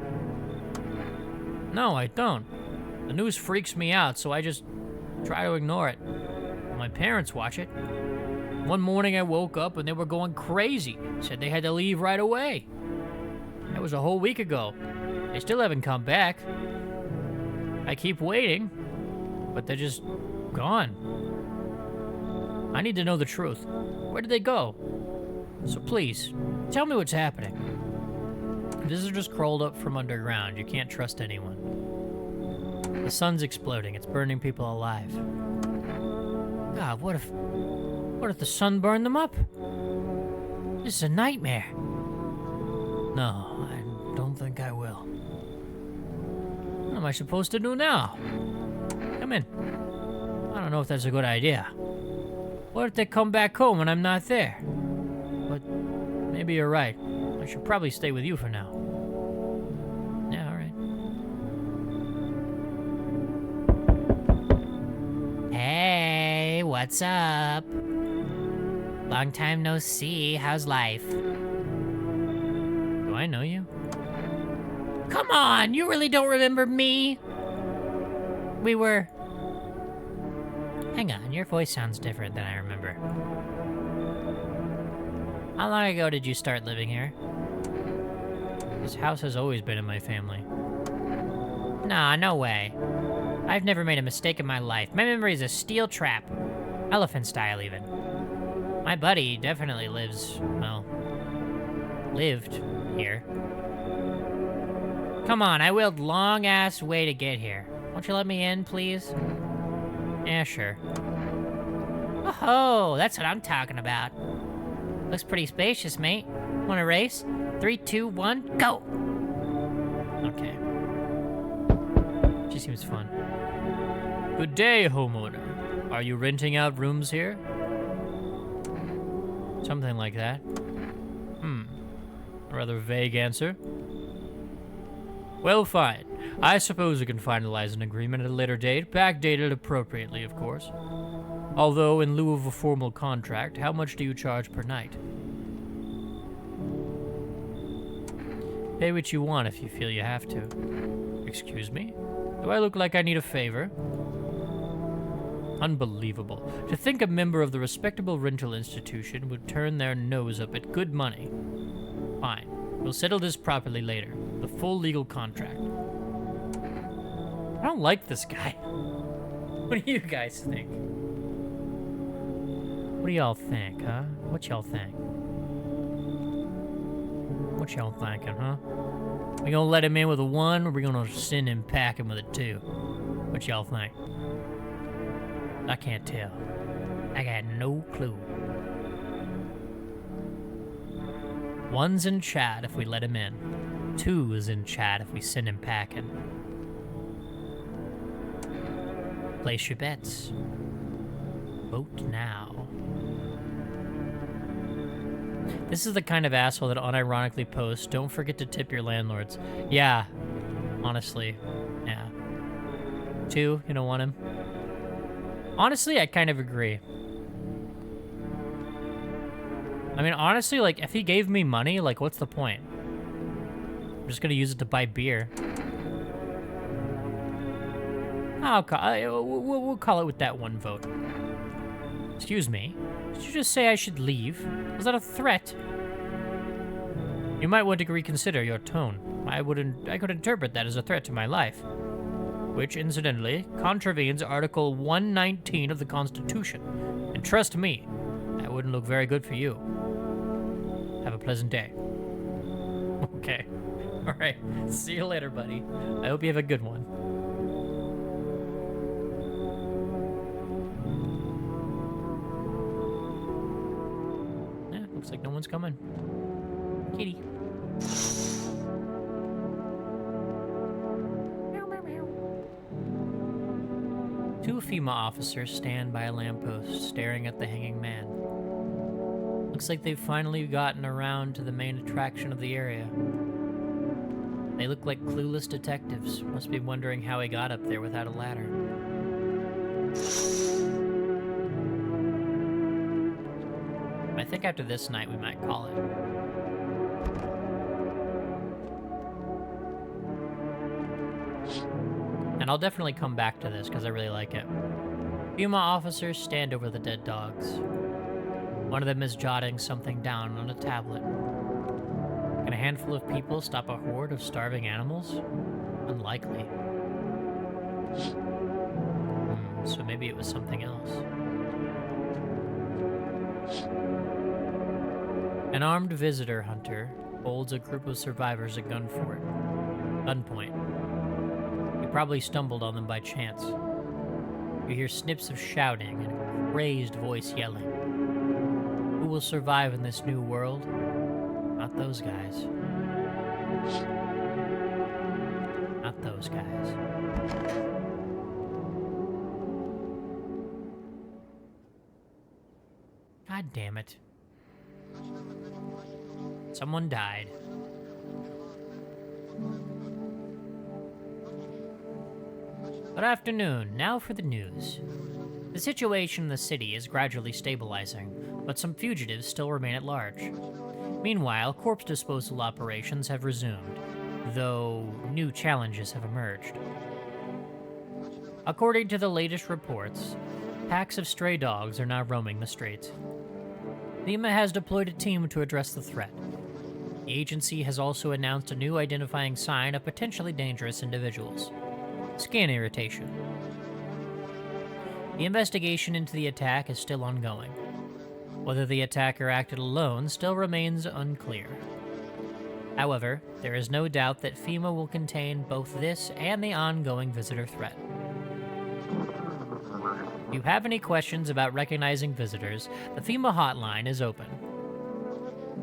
No, I don't. The news freaks me out, so I just try to ignore it. My parents watch it. One morning I woke up and they were going crazy. Said they had to leave right away. That was a whole week ago. They still haven't come back. I keep waiting, but they're just gone. I need to know the truth. Where did they go? So please, tell me what's happening. This is just crawled up from underground. You can't trust anyone. The sun's exploding. It's burning people alive. God, what if the sun burned them up? This is a nightmare. No, I don't think I will. What am I supposed to do now? Come in. I don't know if that's a good idea. What if they come back home and I'm not there? But maybe you're right. I should probably stay with you for now. Yeah, alright. Hey, what's up? Long time no see, how's life? Do I know you? Come on, you really don't remember me? We were... Hang on, your voice sounds different than I remember. How long ago did you start living here? This house has always been in my family. Nah, no way. I've never made a mistake in my life. My memory is a steel trap. Elephant style, even. My buddy definitely lives, well, lived here. Come on, I wheeled long-ass way to get here. Won't you let me in, please? Yeah, sure. Oh, that's what I'm talking about. Looks pretty spacious, mate. Want to race? 3, 2, 1, go! Okay. She seems fun. Good day, homeowner. Are you renting out rooms here? Something like that. A rather vague answer. Well, fine. I suppose we can finalize an agreement at a later date, backdated appropriately, of course. Although, in lieu of a formal contract, how much do you charge per night? Pay what you want if you feel you have to. Excuse me? Do I look like I need a favor? Unbelievable. To think a member of the respectable rental institution would turn their nose up at good money. Fine. We'll settle this properly later. The full legal contract. I don't like this guy. What do you guys think? What do y'all think, huh? What y'all think? What y'all thinking, huh? We gonna let him in with a 1, or we gonna send him packing with a 2? What y'all think? I can't tell. I got no clue. 1's in chat if we let him in. 2 is in chat if we send him packing. Place your bets. Vote now. This is the kind of asshole that unironically posts, "Don't forget to tip your landlords." Yeah, honestly, yeah. 2, you don't want him? Honestly, I kind of agree. I mean, honestly, like, if he gave me money, like, what's the point? I'm just gonna use it to buy beer. We'll call it with that 1 vote. Excuse me, did you just say I should leave? Was that a threat? You might want to reconsider your tone. I could interpret that as a threat to my life. Which, incidentally, contravenes Article 119 of the Constitution. And trust me, that wouldn't look very good for you. Have a pleasant day. Okay. Alright. See you later, buddy. I hope you have a good one. Yeah, looks like no one's coming. Kitty. Two FEMA officers stand by a lamppost, staring at the hanging man. Looks like they've finally gotten around to the main attraction of the area. They look like clueless detectives, must be wondering how he got up there without a ladder. I think after this night we might call it. And I'll definitely come back to this because I really like it. FEMA officers stand over the dead dogs. One of them is jotting something down on a tablet. Can a handful of people stop a horde of starving animals? Unlikely. So maybe it was something else. An armed visitor hunter holds a group of survivors at gunpoint. He probably stumbled on them by chance. You hear snips of shouting and a crazed voice yelling. Who will survive in this new world? Not those guys. Not those guys. God damn it. Someone died. Good afternoon. Now for the news. The situation in the city is gradually stabilizing, but some fugitives still remain at large. Meanwhile, corpse disposal operations have resumed, though new challenges have emerged. According to the latest reports, packs of stray dogs are now roaming the streets. FEMA has deployed a team to address the threat. The agency has also announced a new identifying sign of potentially dangerous individuals: skin irritation. The investigation into the attack is still ongoing. Whether the attacker acted alone still remains unclear. However, there is no doubt that FEMA will contain both this and the ongoing visitor threat. If you have any questions about recognizing visitors, the FEMA hotline is open.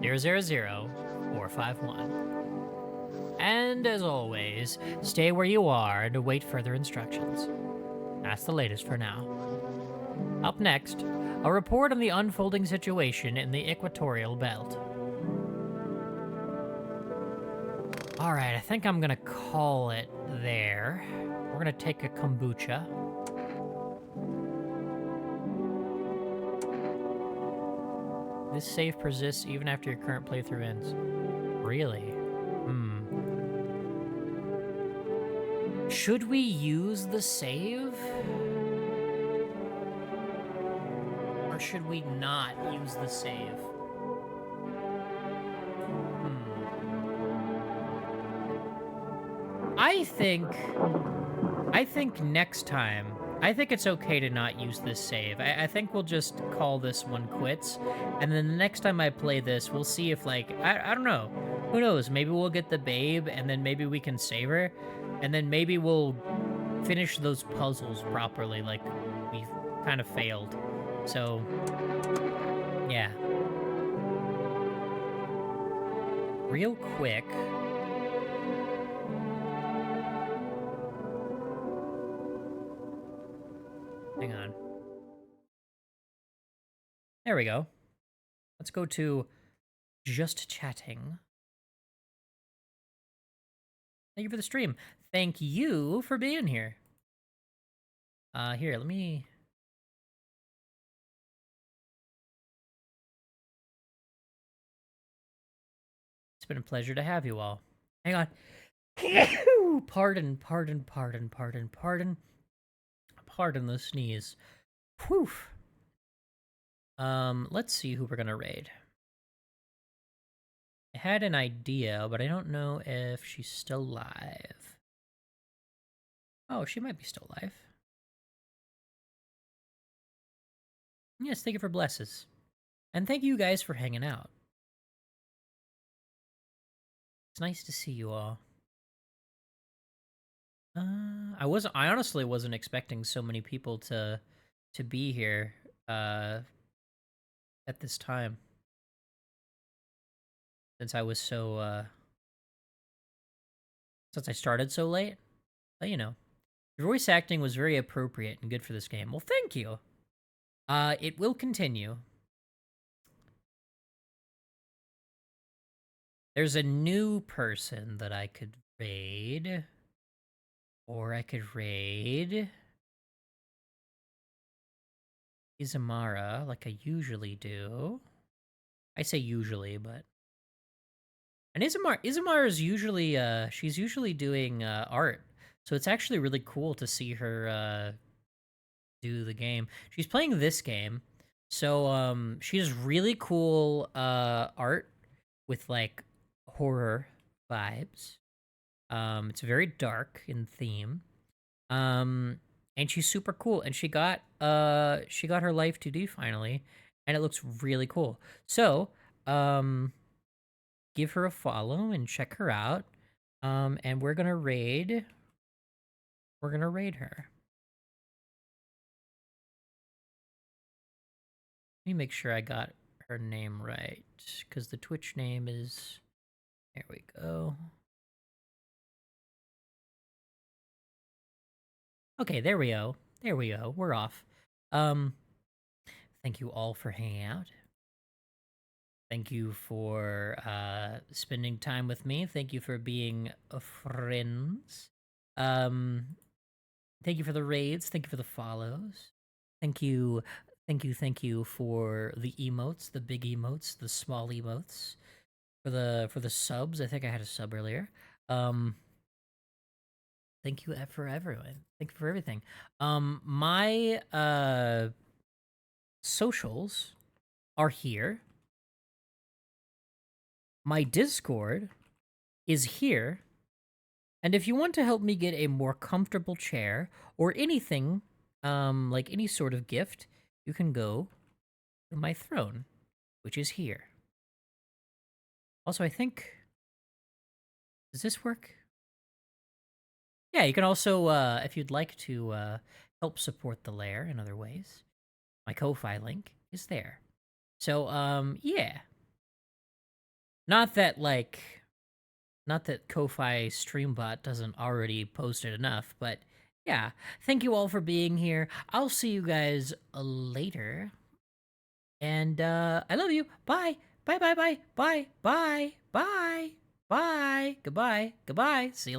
000-451. And as always, stay where you are and await further instructions. That's the latest for now. Up next, a report on the unfolding situation in the equatorial belt. Alright, I think I'm gonna call it there. We're gonna take a kombucha. This save persists even after your current playthrough ends. Really? Should we use the save? Or should we not use the save? I think next time, I think it's okay to not use this save. I think we'll just call this one quits. And then the next time I play this, we'll see if, like, I don't know. Who knows? Maybe we'll get the babe, and then maybe we can save her. And then maybe we'll finish those puzzles properly, like we kind of failed. So, yeah. Real quick. Hang on. There we go. Let's go to just chatting. Thank you for the stream. Thank you for being here. Here, let me... It's been a pleasure to have you all. Hang on. Pardon the sneeze. Whew. Let's see who we're gonna raid. I had an idea, but I don't know if she's still live. Oh, she might be still live. Yes, thank you for blesses. And thank you guys for hanging out. It's nice to see you all. I honestly wasn't expecting so many people to be here at this time. Since I was so since I started so late. But you know, your voice acting was very appropriate and good for this game. Well, thank you. It will continue. There's a new person that I could raid. Or I could raid Izamara, like I usually do. I say usually, but... And Izamara is usually, she's usually doing art. So it's actually really cool to see her do the game. She's playing this game. So she has really cool art with, like, horror vibes. It's very dark in theme. And she's super cool. And she got her Life 2D finally, and it looks really cool. So, give her a follow and check her out. And we're gonna raid her. Let me make sure I got her name right, because the Twitch name is... There we go. Okay, there we go. There we go. We're off. Thank you all for hanging out. Thank you for spending time with me. Thank you for being friends. Thank you for the raids. Thank you for the follows. Thank you for the emotes, the big emotes, the small emotes. For the subs. I think I had a sub earlier. Thank you for everyone. Thank you for everything. My socials are here. My Discord is here. And if you want to help me get a more comfortable chair or anything, like any sort of gift, you can go to my throne, which is here. Also, I think... Does this work? Yeah, you can also, if you'd like to help support the lair in other ways, my Ko-Fi link is there. So, yeah. Not that Ko-Fi Streambot doesn't already post it enough, but yeah. Thank you all for being here. I'll see you guys later. And, I love you. Bye. Bye, bye, bye, bye, bye, bye, bye, goodbye, goodbye. See you later.